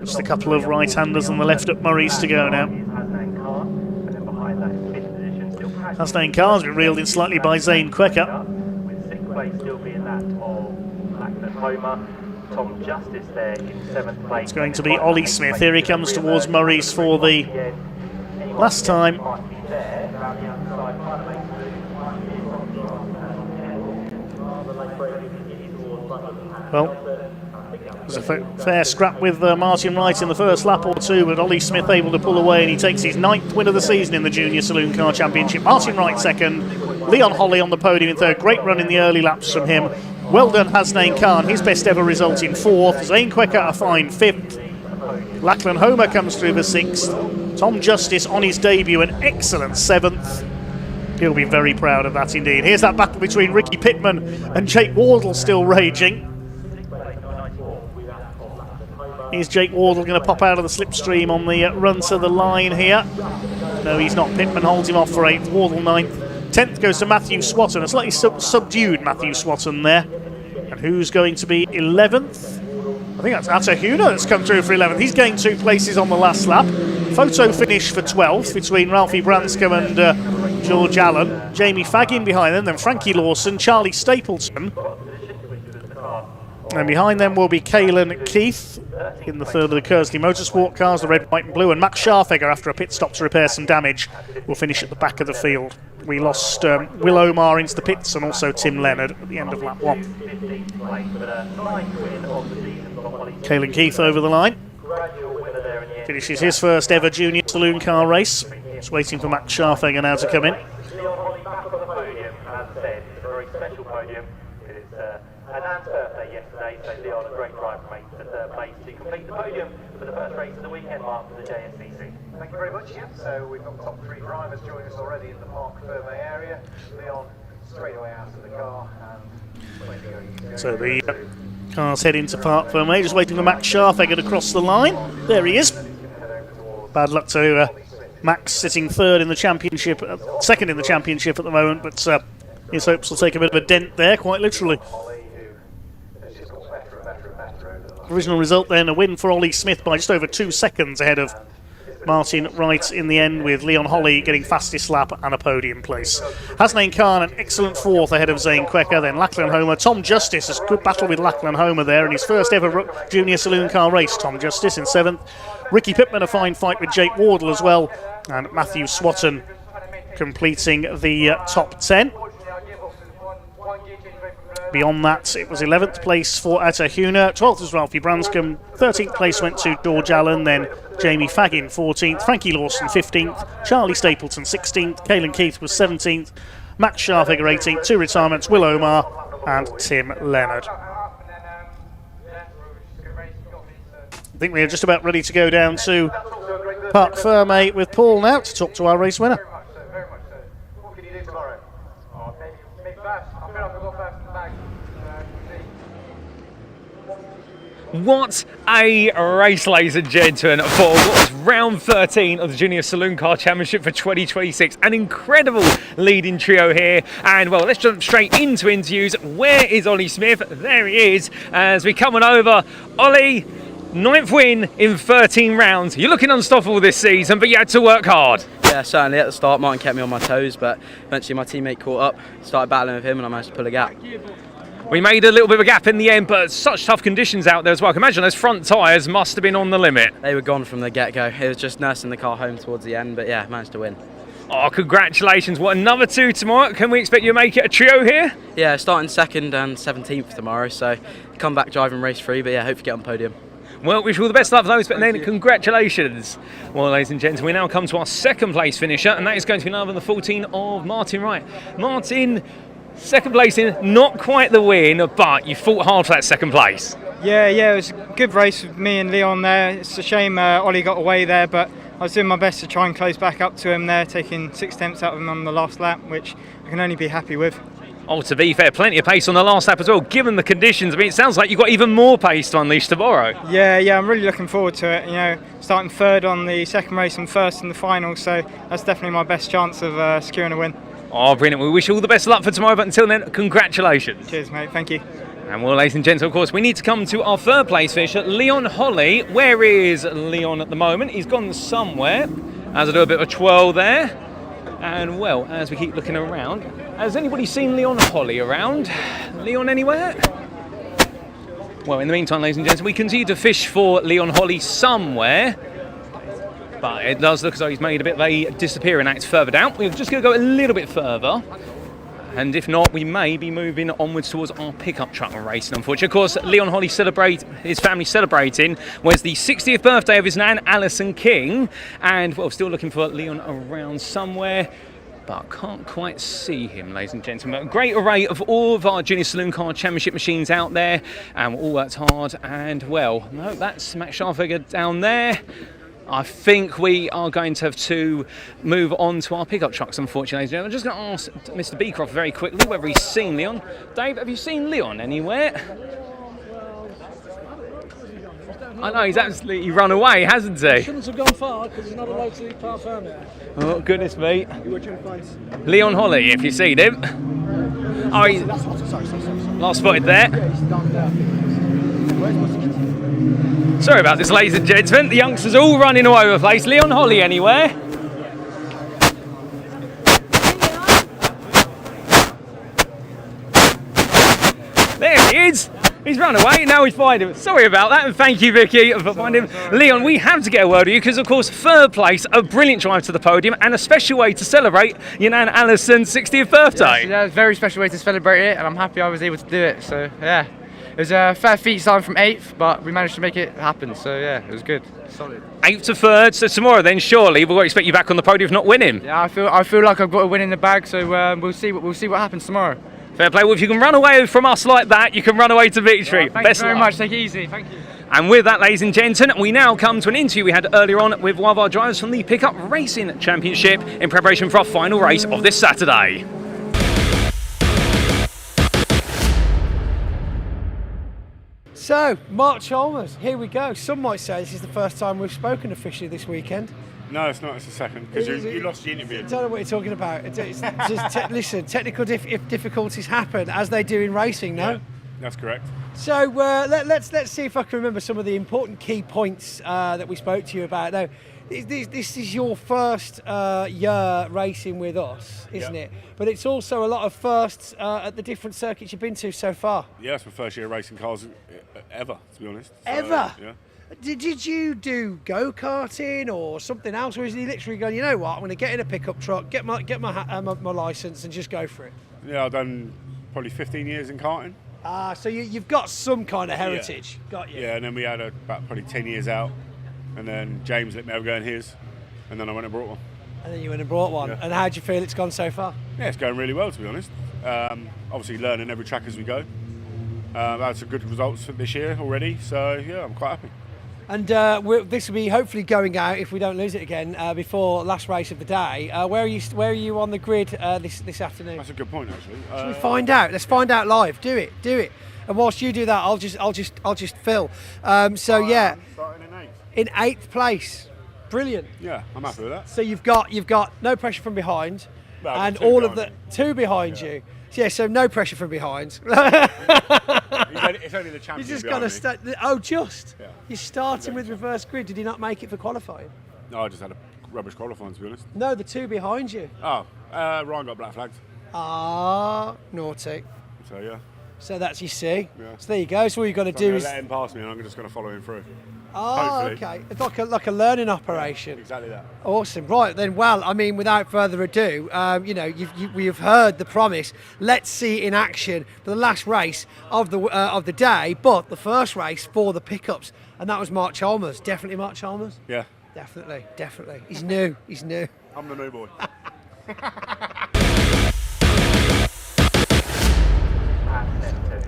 Just a couple of right-handers on the left at Murray's to go now. Hasnain Carr's been reeled in slightly by Zane Quecker. It's going to be Ollie Smith. Here he comes towards Murray's for the last time. Well, it was a fair scrap with Martin Wright in the first lap or two, but Ollie Smith able to pull away, and he takes his 9th win of the season in the Junior Saloon Car Championship. Martin Wright 2nd, Leon Holly on the podium in 3rd. Great run in the early laps from him. Well done, Hasnain Khan, his best ever result in 4th. Zane Quecker a fine 5th. Lachlan Homer comes through the 6th. Tom Justice on his debut an excellent 7th. He'll be very proud of that indeed. Here's that battle between Ricky Pittman and Jake Wardle still raging. Is Jake Wardle going to pop out of the slipstream on the run to the line here? No, he's not. Pittman holds him off for 8th, Wardle 9th. 10th goes to Matthew Swatton, a slightly subdued Matthew Swatton there. And who's going to be 11th? I think that's Atahuna that's come through for 11th. He's gained 2 places on the last lap. Photo finish for 12th between Ralphie Branscombe and George Allen. Jamie Faggin behind them, then Frankie Lawson, Charlie Stapleton. And behind them will be Caelan Keith in the 3rd of the Kersley Motorsport cars, the red, white and blue, and Max Scharfegger, after a pit stop to repair some damage, will finish at the back of the field. We lost Will Omar into the pits and also Tim Leonard at the end of lap 1. Caelan Keith over the line. Finishes his first ever Junior Saloon Car race. Just waiting for Max Scharfegger now to come in. Anand's birthday yesterday, so Leon, a great driver, made the 3rd place to complete the podium for the first race of the weekend, Mark, for the JSCC. Thank you very much. Yeah, so we've got top 3 drivers joining us already in the Park Ferme area. Leon straight away out of the car. And so the cars head into Park Ferme, just waiting for Max Scharfegger to cross the line. There he is. Bad luck to Max, sitting 3rd in the championship, 2nd in the championship at the moment, but his hopes will take a bit of a dent there, quite literally. Original result then, a win for Ollie Smith by just over 2 seconds ahead of Martin Wright in the end, with Leon Holly getting fastest lap and a podium place. Hasnain Khan an excellent 4th ahead of Zane Quecker, then Lachlan Homer. Tom Justice, a good battle with Lachlan Homer there in his first ever Junior Saloon Car race. Tom Justice in 7th. Ricky Pittman a fine fight with Jake Wardle as well, and Matthew Swatton completing the top 10. Beyond that, it was 11th place for Atahuna, 12th was Ralphie Branscombe, 13th place went to George Allen, then Jamie Faggin 14th, Frankie Lawson 15th, Charlie Stapleton 16th, Caelan Keith was 17th, Max Scharfegger 18th, 2 retirements, Will Omar and Tim Leonard. I think we are just about ready to go down to Park Ferme with Paul now to talk to our race winner. what can you do tomorrow? Maybe fast. I feel like I'll go fast in the back. What a race, ladies and gentlemen, for what was round 13 of the Junior Saloon Car Championship for 2026. An incredible leading trio here. And well, let's jump straight into interviews. Where is Ollie Smith? There he is as we come on over. Ollie, 9th win in 13 rounds. You're looking unstoppable this season, but you had to work hard. Yeah, certainly at the start Martin kept me on my toes, but eventually my teammate caught up, started battling with him and I managed to pull a gap. We made a little bit of a gap in the end, but such tough conditions out there as well. I can imagine those front tyres must have been on the limit. They were gone from the get-go. It was just nursing the car home towards the end, but yeah, managed to win. Oh, congratulations. What, another 2 tomorrow? Can we expect you to make it a trio here? Yeah, starting 2nd and 17th tomorrow, so come back driving race 3, but yeah, hope you get on the podium. Well, wish you all the best luck for those, but then congratulations. Well, ladies and gents, we now come to our 2nd place finisher, and that is going to be none other than the 14 of Martin Wright. Martin, 2nd place in, not quite the win, but you fought hard for that 2nd place. Yeah, it was a good race with me and Leon there. It's a shame Ollie got away there, but I was doing my best to try and close back up to him there, taking 6/10 out of him on the last lap, which I can only be happy with. Oh, to be fair, plenty of pace on the last lap as well, given the conditions. I mean, it sounds like you've got even more pace to unleash tomorrow. Yeah, I'm really looking forward to it. You know, starting 3rd on the 2nd race and 1st in the final, so that's definitely my best chance of securing a win. Oh, brilliant. We wish you all the best of luck for tomorrow, but until then, congratulations. Cheers, mate. Thank you. And well, ladies and gents, of course, we need to come to our 3rd place finisher, Leon Holly. Where is Leon at the moment? He's gone somewhere. As I do a bit of a twirl there. And well, as we keep looking around, has anybody seen Leon Holly around? Leon anywhere? Well, in the meantime, ladies and gents, we continue to fish for Leon Holly somewhere. But it does look as though he's made a bit of a disappearing act further down. We're just going to go a little bit further. And if not, we may be moving onwards towards our pickup truck racing, unfortunately. Of course, Leon Holly his family celebrating was the 60th birthday of his nan, Alison King. And well, still looking for Leon around somewhere, but I can't quite see him, ladies and gentlemen. A great array of all of our Junior Saloon Car Championship machines out there, and we all worked hard. And well, no, that's Max Scharfegger down there. I think we are going to have to move on to our pickup trucks, unfortunately. I'm just going to ask Mr. Beecroft very quickly whether he's seen Leon. Dave, have you seen Leon anywhere? I know, he's absolutely run away, hasn't he? He shouldn't have gone far because he's not allowed to leave past here. Oh, goodness me. Leon Holly, if you've seen him. Oh, he's last spotted there. Sorry about this, ladies and gentlemen. The youngsters all running all over the place. Leon Holly anywhere? There he is. He's run away. Now we find him. Sorry about that, and thank you, Vicky, for finding him. Leon, we have to get a word with you because, of course, 3rd place, a brilliant drive to the podium, and a special way to celebrate your nan Alison's 60th birthday. Yeah, it's a very special way to celebrate it, and I'm happy I was able to do it. So yeah. It was a fair feat starting from 8th, but we managed to make it happen, so yeah, it was good. Solid. 8th to 3rd, so tomorrow then surely we'll expect you back on the podium if not winning. Yeah, I feel like I've got a win in the bag, so we'll see what happens tomorrow. Fair play. Well, if you can run away from us like that, you can run away to victory. Thank you very much. Take it easy. Thank you. And with that, ladies and gentlemen, we now come to an interview we had earlier on with one of our drivers from the Pickup Racing Championship in preparation for our final race of this Saturday. So, Mark Chalmers, here we go. Some might say this is the first time we've spoken officially this weekend. No, it's not. It's the 2nd because you lost the interview. I don't know what you're talking about. It's just listen, technical difficulties happen as they do in racing, no? Yeah, that's correct. So let's see if I can remember some of the important key points that we spoke to you about. Now, this is your first year racing with us, isn't it? But it's also a lot of firsts at the different circuits you've been to so far. Yeah, it's my first year racing cars ever, to be honest. Ever? Yeah. Did you do go-karting or something else, or is he literally going, you know what, I'm going to get in a pickup truck, get my licence and just go for it? Yeah, I've done probably 15 years in karting. So you've got some kind of heritage. Yeah. Got you. Yeah, and then we had about probably 10 years out, and then James let me have a go in his, and then I went and brought one. And then you went and brought one. Yeah. And how do you feel it's gone so far? Yeah, it's going really well, to be honest. Obviously learning every track as we go. I've had some good results for this year already, so yeah, I'm quite happy. And this will be hopefully going out, if we don't lose it again, before last race of the day. Where are you on the grid this afternoon? That's a good point, actually. Should we find out? Let's find out live. Do it. And whilst you do that, I'll just fill. So yeah, in 8th place. Brilliant. Yeah, I'm happy with that. So you've got no pressure from behind, Well, and two all of behind the two behind you. Yeah, so no pressure from behind. It's only the champion. You just got to start. Yeah. You're starting with reverse grid. Did he not make it for qualifying? No, I just had a rubbish qualifying, to be honest. No, the two behind you. Oh, Ryan got black flagged. Ah, naughty. So yeah. So that's your C. Yeah. So there you go. So all you've got to So do I'm is. gonna let him pass me, and I'm just going to follow him through. Oh, Hopefully. okay. It's like a learning operation. Exactly that. Awesome. Right then. Well, I mean, without further ado, we've heard the promise. Let's see it in action for the last race of the day, but the first race for the pickups, and that was Mark Chalmers. Definitely Mark Chalmers. Yeah. Definitely. He's new. I'm the new boy.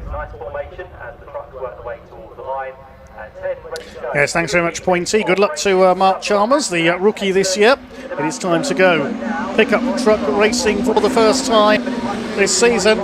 Nice formation as the trucks work their way towards the line. 10 ready to go. Yes, thanks very much, Pointy. Good luck to Mark Chalmers, the rookie this year. It is time to go. Pickup truck racing for the first time this season.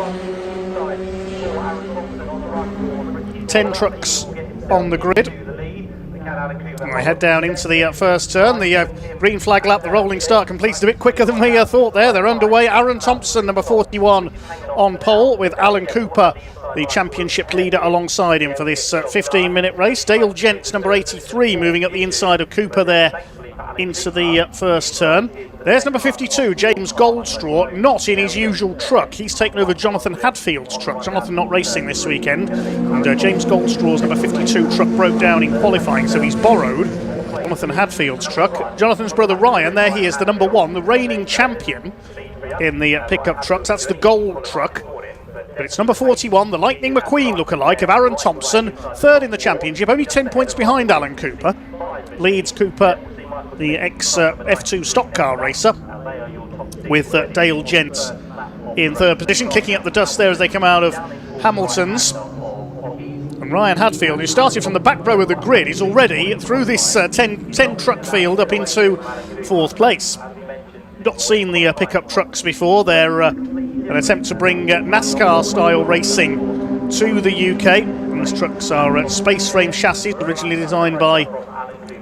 10 trucks on the grid. And they head down into the first turn. The green flag lap, the rolling start completes a bit quicker than we thought there. They're underway. Aaron Thompson, number 41, on pole, with Alan Cooper, the championship leader, alongside him for this 15-minute race. Dale Jentz, number 83, moving up the inside of Cooper there into the first turn. There's number 52, James Goldstraw, not in his usual truck. He's taken over Jonathan Hadfield's truck. Jonathan not racing this weekend. And James Goldstraw's number 52 truck broke down in qualifying, so he's borrowed Jonathan Hadfield's truck. Jonathan's brother Ryan, there he is, the number 1, the reigning champion in the pickup trucks. That's the gold truck. But it's number 41, the Lightning McQueen lookalike of Aaron Thompson, third in the championship, only 10 points behind Alan Cooper. Leads Cooper, the ex-F2 stock car racer, with Dale Jentz in third position, kicking up the dust there as they come out of Hamilton's. And Ryan Hadfield, who started from the back row of the grid, is already through this 10 truck field up into 4th place. Not seen the pickup trucks before. They're an attempt to bring NASCAR-style racing to the UK. These trucks are space frame chassis, originally designed by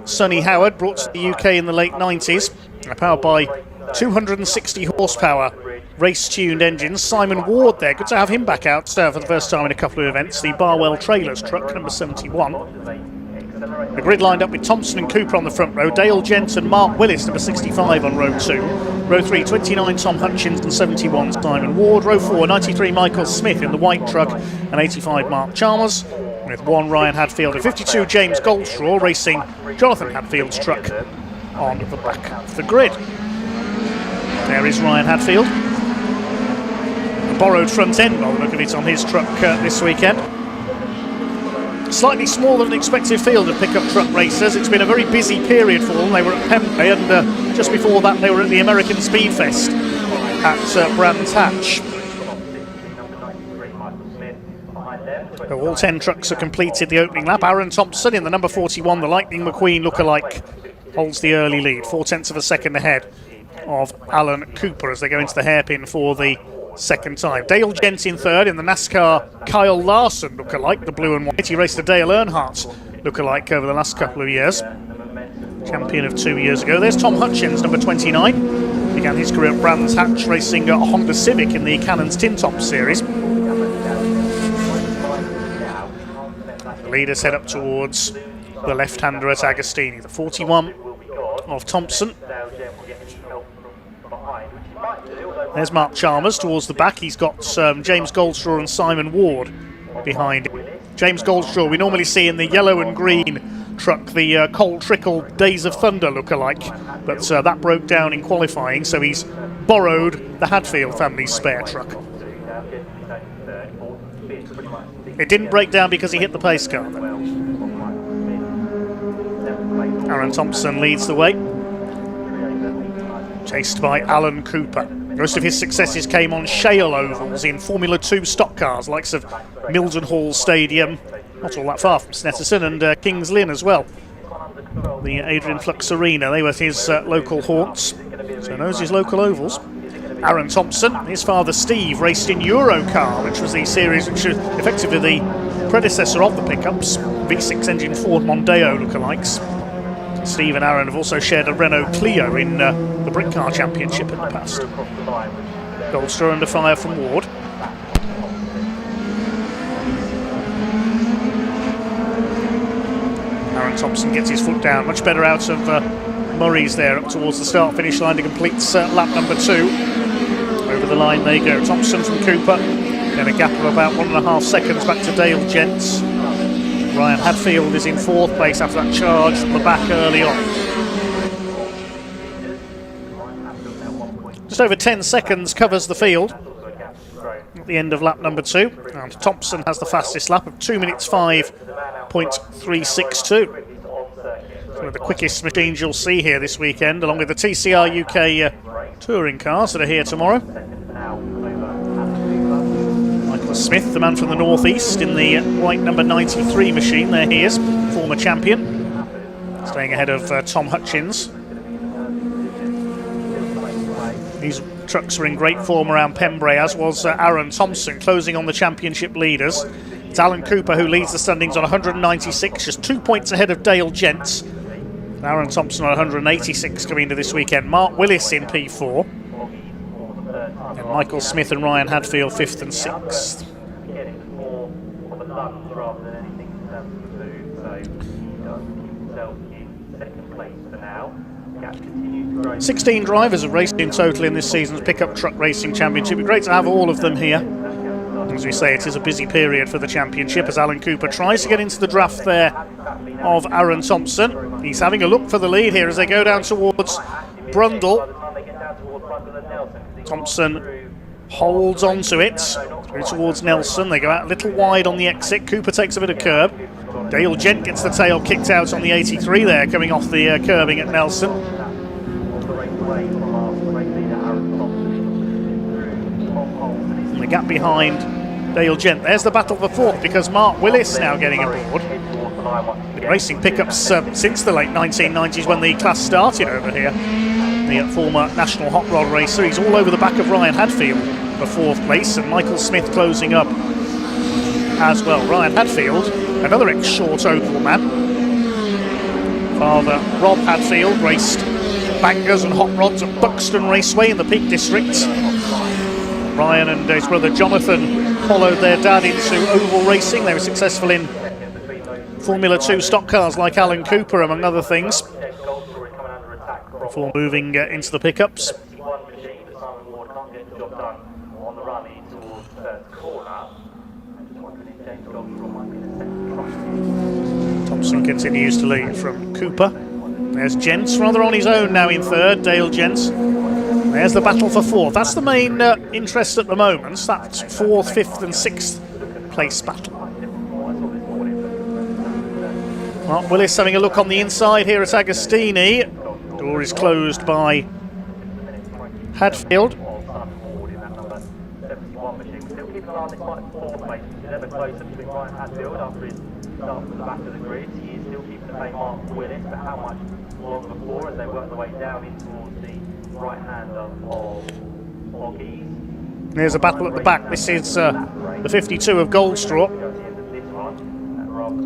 Sonny Howard, brought to the UK in the late 90s. They're powered by 260 horsepower race-tuned engines. Simon Ward there, good to have him back out for the first time in a couple of events. The Barwell Trailers truck, number 71. The grid lined up with Thompson and Cooper on the front row, Dale Jentz and Mark Willis, number 65 on row 2. Row 3, 29 Tom Hutchins and 71 Simon Ward. Row 4, 93 Michael Smith in the white truck and 85 Mark Chalmers. With 1 Ryan Hadfield and 52 James Goldstraw racing Jonathan Hadfield's truck on the back of the grid. There is Ryan Hadfield. A borrowed front end by the look of it on his truck this weekend. Slightly smaller than expected field of pickup truck racers. It's been a very busy period for them. They were at Pembrey, and just before that they were at the American Speedfest at Brands Hatch. So all 10 trucks have completed the opening lap. Aaron Thompson in the number 41, the Lightning McQueen lookalike, holds the early lead, 0.4 of a second ahead of Alan Cooper as they go into the hairpin for the second time. Dale Jentz in third in the NASCAR Kyle Larson lookalike, the blue and white. He raced a Dale Earnhardt lookalike over the last couple of years. Champion of 2 years ago. There's Tom Hutchins, number 29. Began his career at Brands Hatch racing a Honda Civic in the Cannon's Tin Top series. The leaders head up towards the left-hander at Agostini, the 41 of Thompson. There's Mark Chalmers towards the back. He's got James Goldstraw and Simon Ward behind him. James Goldstraw we normally see in the yellow and green truck, the Cole Trickle Days of Thunder lookalike, but that broke down in qualifying, so he's borrowed the Hadfield family's spare truck. It didn't break down because he hit the pace car, though. Aaron Thompson leads the way, chased by Alan Cooper. Most of his successes came on shale ovals in Formula 2 stock cars, likes of Mildenhall Stadium, not all that far from Snetterton, and Kings Lynn as well. the Adrian Flux Arena. They were his local haunts, so knows his local ovals. Aaron Thompson, his father Steve, raced in Eurocar, which was the series which was effectively the predecessor of the pickups, V6 engine Ford Mondeo lookalikes. Steve and Aaron have also shared a Renault Clio in the Brick Car Championship in the past. Goldster under fire from Ward. Aaron Thompson gets his foot down, much better out of Murray's there up towards the start-finish line to complete lap number 2. Over the line they go. Thompson from Cooper, then a gap of about 1.5 seconds back to Dale Gents. Ryan Hadfield is in 4th place after that charge from the back early on. Just over 10 seconds covers the field at the end of lap number 2, and Thompson has the fastest lap of 2 minutes 5.362. One of the quickest machines you'll see here this weekend, along with the TCR UK touring cars that are here tomorrow. Michael Smith, the man from the northeast, in the white number 93 machine. There he is, former champion, staying ahead of Tom Hutchins. These trucks were in great form around Pembrey, as was Aaron Thompson, closing on the championship leaders. It's Alan Cooper who leads the standings on 196, just 2 points ahead of Dale Gents. Aaron Thompson on 186 coming into this weekend. Mark Willis in P4. And Michael Smith and Ryan Hadfield 5th and 6th. 16 drivers have raced in total in this season's Pickup Truck Racing Championship. It'd be great to have all of them here. As we say, it is a busy period for the championship as Alan Cooper tries to get into the draft there of Aaron Thompson. He's having a look for the lead here as they go down towards Brundle. Thompson holds on to it through towards Nelson. They go out a little wide on the exit. Cooper takes a bit of curb. Dale Gent gets the tail kicked out on the 83 there, coming off the curbing at Nelson. And the gap behind Dale Gent. There's the battle for 4th because Mark Willis now getting aboard. Been racing pickups since the late 1990s when the class started over here. The former national hot rod racer. He's all over the back of Ryan Hadfield for 4th place, and Michael Smith closing up as well. Ryan Hadfield, another ex-short oval man. Father Rob Hadfield raced bangers and hot rods at Buxton Raceway in the Peak District. Ryan and his brother Jonathan followed their dad into oval racing. They were successful in Formula 2 stock cars like Alan Cooper, among other things, before moving into the pickups. Thompson continues to lead from Cooper. There's Gents, rather on his own now in 3rd, Dale Gents. There's the battle for 4th. That's the main interest at the moment. That's 4th, 5th and 6th place battle. Mark Willis having a look on the inside here at Agostini. Door is closed by Hadfield. There's a battle at the back. This is the 52 of Goldstraw,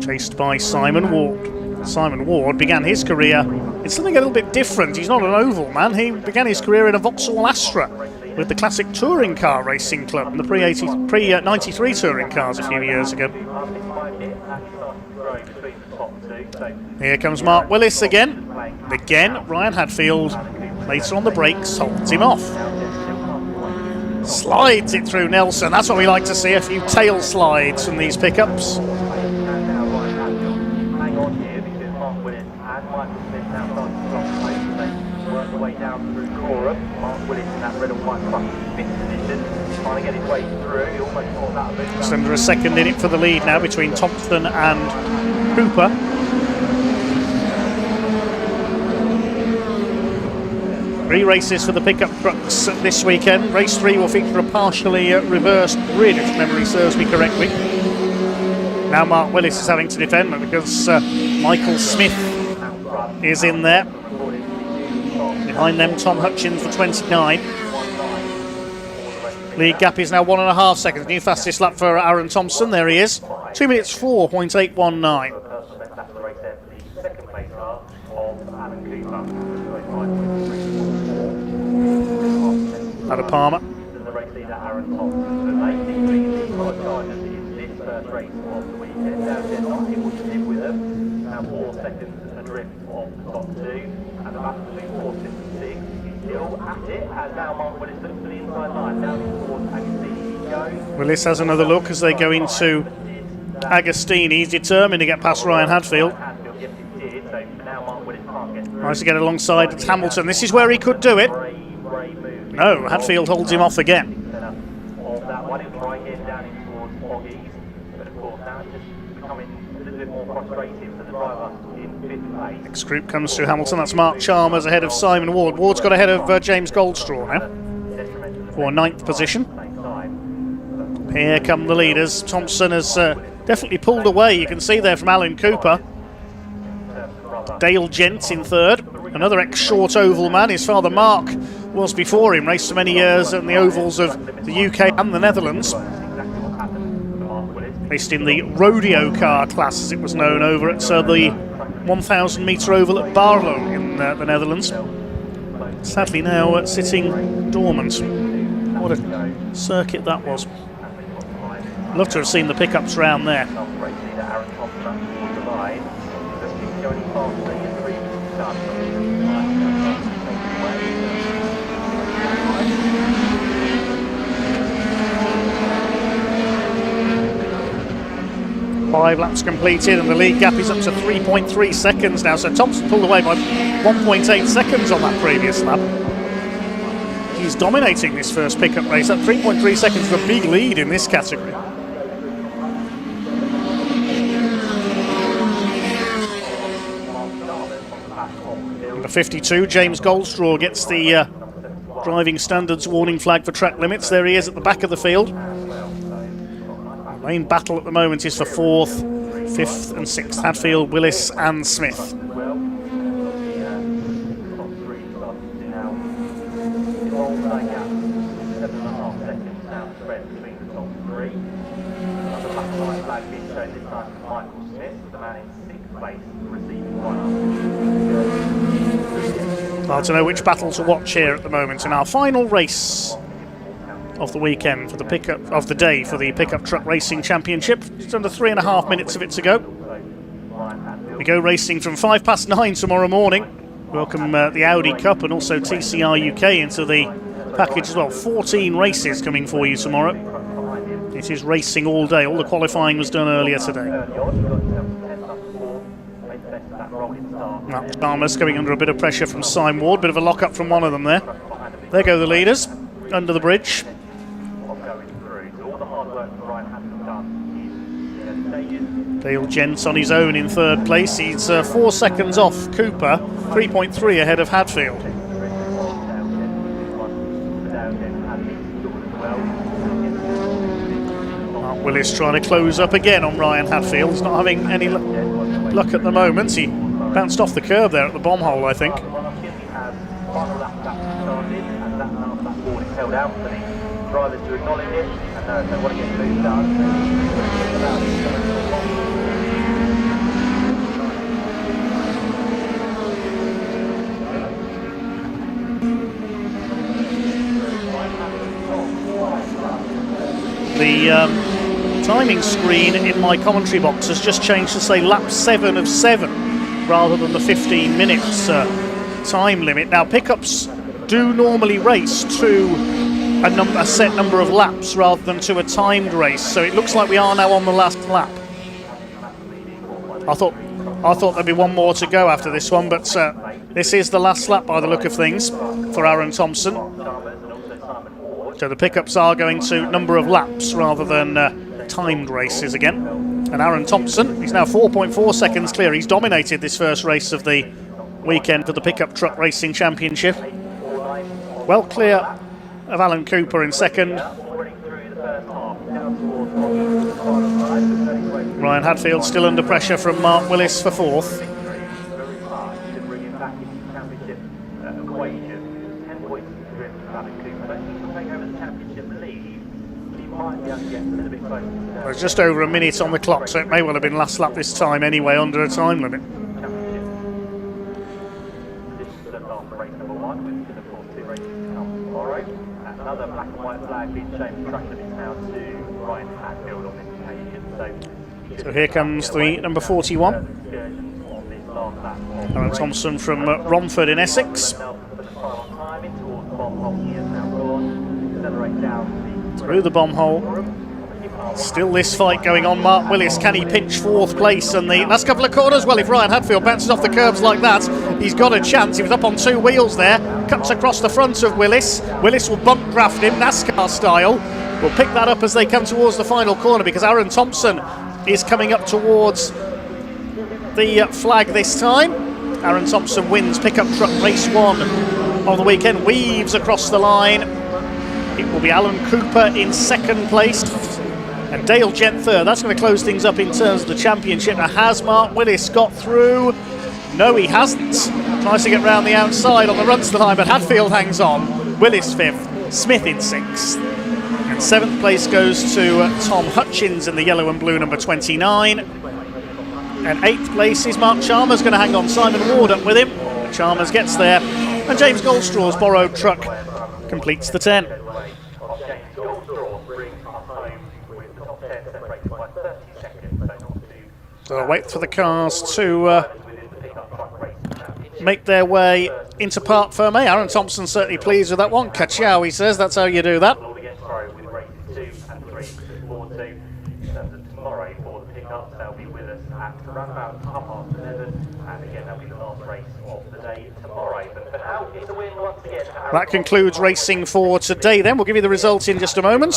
chased by Simon Ward. Simon Ward began his career in something a little bit different. He's not an oval man. He began his career in a Vauxhall Astra with the classic touring car racing club and the pre-93 touring cars a few years ago. Here comes Mark Willis again. Again, Ryan Hadfield, later on the brakes, holds him off. Slides it through Nelson. That's what we like to see, a few tail slides from these pickups. Just under a second in it for the lead now between Thompson and Cooper. Three races for the pickup trucks this weekend. Race 3 will feature a partially reversed grid, if memory serves me correctly. Now Mark Willis is having to defend because Michael Smith is in there. Behind them, Tom Hutchins for 29. Lead gap is now 1.5 seconds. New fastest lap for Aaron Thompson. There he is. 2 minutes 4.819. Adam Palmer. The race leader Aaron Thompson. This first race of the weekend. Now they're not able to live with them. Now 4 seconds adrift of the top two, and the battle between 4, 5, and 6 is still at it. And now Mark Willis looks for the inside line. Down towards Agostini he goes. Willis has another look as they go into Agostini. He's determined to get past Ryan Hadfield. Tries to get alongside Hamilton. This is where he could do it. No, Hadfield holds him off again. Next group comes through Hamilton. That's Mark Chalmers ahead of Simon Ward. Ward's got ahead of James Goldstraw now for 9th position. Here come the leaders. Thompson has definitely pulled away. You can see there from Alan Cooper. Dale Gent in 3rd. Another ex-short oval man. His father Mark was before him. Raced for many years in the ovals of the UK and the Netherlands. Raced in the rodeo car class, as it was known, over at the 1,000 metre oval at Barlo in the Netherlands. Sadly now sitting dormant. What a circuit that was. Love to have seen the pickups round there. 5 laps completed and the lead gap is up to 3.3 seconds now. So Thompson pulled away by 1.8 seconds on that previous lap. He's dominating this first pickup race. That 3.3 seconds is a big lead in this category. Number 52, James Goldstraw, gets the driving standards warning flag for track limits. There he is at the back of the field. The main battle at the moment is for 4th, 5th and 6th. Hadfield, Willis and Smith. Hard to know which battle to watch here at the moment. In our final race of the weekend for the pickup of the day for the Pickup Truck Racing Championship. Just under 3.5 minutes of it to go. We go racing from 9:05 tomorrow morning. Welcome the Audi Cup and also TCR UK into the package as well. 14 races coming for you tomorrow. It is racing all day. All the qualifying was done earlier today. Chalmers going under a bit of pressure from Simon Ward. Bit of a lock-up from one of them there. There go the leaders under the bridge. Dale Gent on his own in 3rd place. He's 4 seconds off Cooper, 3.3 ahead of Hadfield. Mark Willis trying to close up again on Ryan Hadfield. He's not having any luck at the moment. He bounced off the curb there at the bomb hole, I think. Held out for the drivers to acknowledge it, and if they want to get moved up, The timing screen in my commentary box has just changed to say lap 7 of 7 rather than the 15 minutes time limit. Now pickups do normally race to a set number of laps rather than to a timed race, so it looks like we are now on the last lap. I thought there'd be one more to go after this one, but this is the last lap by the look of things for Aaron Thompson. So the pickups are going to number of laps rather than timed races again. And Aaron Thompson, he's now 4.4 seconds clear. He's dominated this first race of the weekend for the Pickup Truck Racing Championship. Well clear of Alan Cooper in 2nd. Ryan Hadfield still under pressure from Mark Willis for 4th. Audi Cup. But he will take over the championship lead. He might be able to get a little bit closer. There's just over a minute on the clock, so it may well have been last lap this time anyway, under a time limit. This is the last race number 1, with of course 2 races to come tomorrow. And another black and white flag being shown track limits now to Ryan Hatfield on this occasion. So here comes the number 41. Aaron Thompson from Romford in Essex. Through the bomb hole. Still this fight going on. Mark Willis, can he pinch 4th place? And the last couple of corners, well, if Ryan Hadfield bounces off the curbs like that, he's got a chance. He was up on 2 wheels there, cuts across the front of Willis. Willis will bump draft him, NASCAR style. We'll pick that up as they come towards the final corner, because Aaron Thompson is coming up towards the flag this time. Aaron Thompson wins pickup truck race 1 of the weekend, weaves across the line. It will be Alan Cooper in 2nd place and Dale Gent 3rd. That's going to close things up in terms of the championship. Now, has Mark Willis got through? No, he hasn't. Tries to get round the outside on the run to the line, but Hadfield hangs on. Willis 5th, Smith in 6th. And 7th place goes to Tom Hutchins in the yellow and blue number 29. And 8th place is Mark Chalmers, going to hang on. Simon Ward up with him. Chalmers gets there. And James Goldstraw's borrowed truck completes the 10. So I'll wait for the cars to make their way into Parc Ferme. Aaron Thompson certainly pleased with that one. Ka-chow, he says, that's how you do that. Around about 11:30, and again that'll be the last race of the day tomorrow. But out is the win once again. That concludes racing for today then. We'll give you the results in just a moment.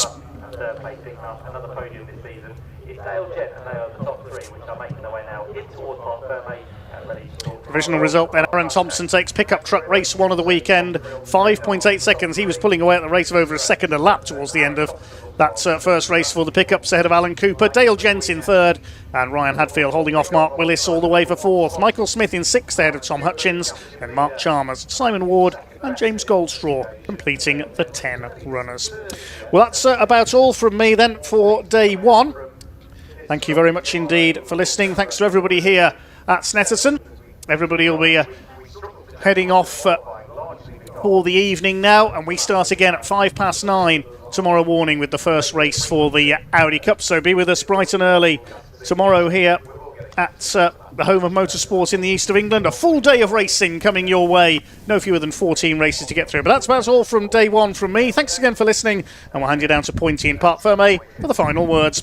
Third place picking up another podium this season is Dale Gent, and they are the top 3, which are making their way now in towards Parc Ferme and ready to talk. Provisional result then, Aaron Thompson takes pickup truck race 1 of the weekend, 5.8 seconds. He was pulling away at the rate of over a second a lap towards the end of that first race for the pickups ahead of Alan Cooper. Dale Gent in 3rd, and Ryan Hadfield holding off Mark Willis all the way for 4th. Michael Smith in 6th ahead of Tom Hutchins, and Mark Chalmers, Simon Ward and James Goldstraw completing the 10 runners. Well, that's about all from me then for day 1. Thank you very much indeed for listening. Thanks to everybody here at Snetterton. Everybody will be heading off for the evening now, and we start again at 9:05 tomorrow morning with the first race for the Audi Cup. So be with us bright and early tomorrow here at the home of motorsport in the east of England. A full day of racing coming your way. No fewer than 14 races to get through. But that's about all from day 1 from me. Thanks again for listening, and we'll hand you down to Pointy in Parc Ferme for the final words.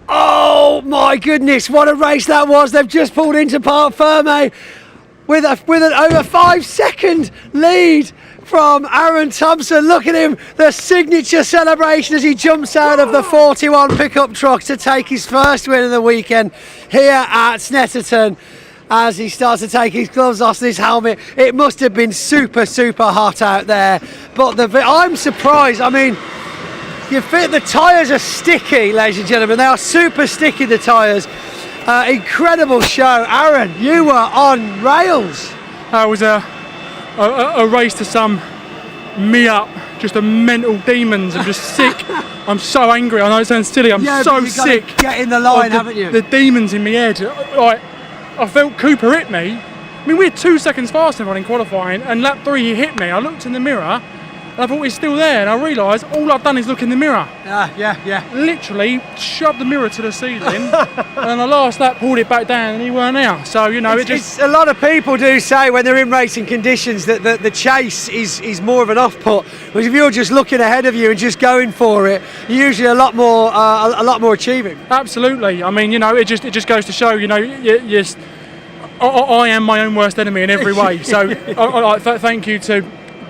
Oh my goodness, what a race that was. They've just pulled into Parc Ferme with an over 5-second lead from Aaron Thompson. Look at him, the signature celebration as he jumps out of the 41 pickup truck to take his first win of the weekend here at Snetterton. As he starts to take his gloves off his helmet, it must have been super hot out there. But I'm surprised. I mean, the tyres are sticky, ladies and gentlemen. They are super sticky, the tyres. Incredible show. Aaron, you were on rails. It was a race to sum me up. Just a mental demons. I'm just sick. I'm so angry. I know it sounds silly. I'm so sick. Get in the line, haven't you? The demons in my head. Like, I felt Cooper hit me. I mean, we had 2 seconds faster than in qualifying, and lap 3 he hit me. I looked in the mirror, and I thought he's still there, and I realised all I've done is look in the mirror. Yeah. Literally shoved the mirror to the ceiling, and the last lap pulled it back down, and he weren't out. So, you know, it's a lot of people do say when they're in racing conditions that the chase is more of an off-put. Whereas if you're just looking ahead of you and just going for it, you're usually a lot more achieving. Absolutely. I mean, you know, it just goes to show, you know, I am my own worst enemy in every way. So, thank you to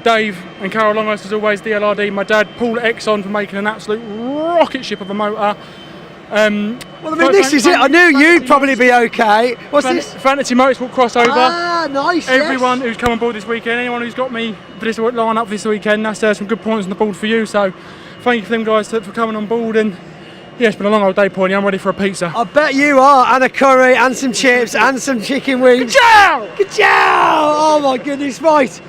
Dave and Carol Longhurst, as always, DLRD, my dad, Paul Exxon, for making an absolute rocket ship of a motor. Well, I mean, this is it. I knew you'd probably be okay. What's this? Fantasy Motorsport crossover. Ah, nice. Everyone who's come on board this weekend, anyone who's got me for this line up this weekend, that's some good points on the board for you. So, thank you for them guys for coming on board, and Yeah, it's been a long old day, Pawnee. I'm ready for a pizza. I bet you are, and a curry, and some chips, and some chicken wings. Ka-chow! Ka-chow! Oh my goodness, right.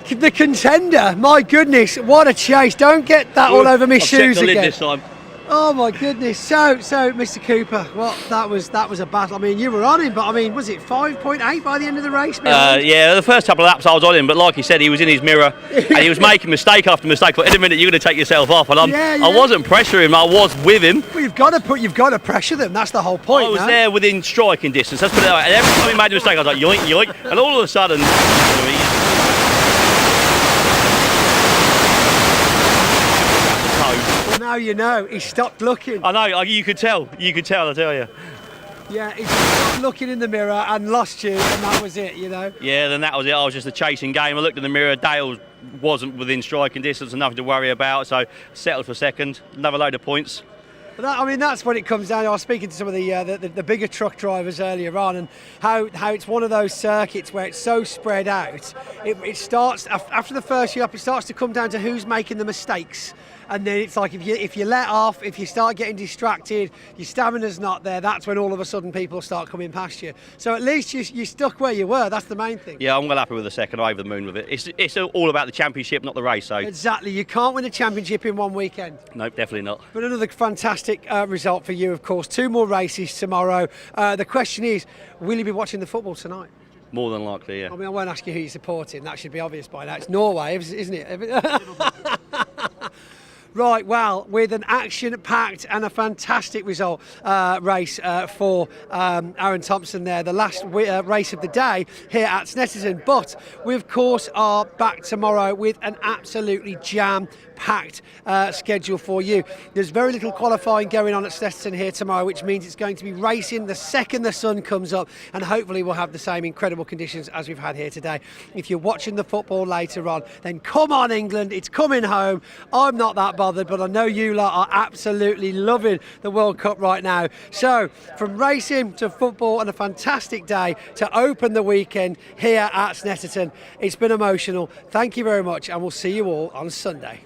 The contender, my goodness, what a chase. Don't get that all over my shoes I've checked the lid again. this time. Oh my goodness. So Mr. Cooper, well, that was a battle. I mean, you were on him, but I mean, was it 5.8 by the end of the race? Yeah, the first couple of laps I was on him, but like he said, he was in his mirror and he was making mistake after mistake. But in a minute, you're going to take yourself off, and I wasn't pressuring him. I was with him. Well, you've got to pressure them. That's the whole point. I was there within striking distance. Let's put it that way. And every time he made a mistake, I was like yoink, yoink, and all of a sudden. Well, now you know. He stopped looking. I know. You could tell. I tell you. Yeah, he stopped looking in the mirror and lost you, and that was it. You know. Yeah, then that was it. I was just a chasing game. I looked in the mirror. Dale wasn't within striking distance, and nothing to worry about. So settled for second. Another load of points. I mean, that's what it comes down to. I was speaking to some of the bigger truck drivers earlier on, and how it's one of those circuits where it's so spread out. It starts after the first year up. It starts to come down to who's making the mistakes. And then it's like if you let off, if you start getting distracted, your stamina's not there, that's when all of a sudden people start coming past you. So at least you stuck where you were, that's the main thing. Yeah, I'm well happy with the second. I'm over the moon with it. It's all about the championship, not the race. So exactly, you can't win a championship in one weekend. Nope, definitely not. But another fantastic result for you, of course. 2 more races tomorrow. The question is, will you be watching the football tonight? More than likely, yeah. I mean, I won't ask you who you're supporting, that should be obvious by now. It's Norway, isn't it? Right, well, with an action-packed and a fantastic result race for Aaron Thompson there, the last race of the day here at Snetterton. But we, of course, are back tomorrow with an absolutely jam-packed schedule for you. There's very little qualifying going on at Snetterton here tomorrow, which means it's going to be racing the second the sun comes up, and hopefully we'll have the same incredible conditions as we've had here today. If you're watching the football later on, then come on, England, it's coming home. I'm not that bothered, but I know you lot are absolutely loving the World Cup right now. So from racing to football, and a fantastic day to open the weekend here at Snetterton. It's been emotional. Thank you very much, and we'll see you all on Sunday.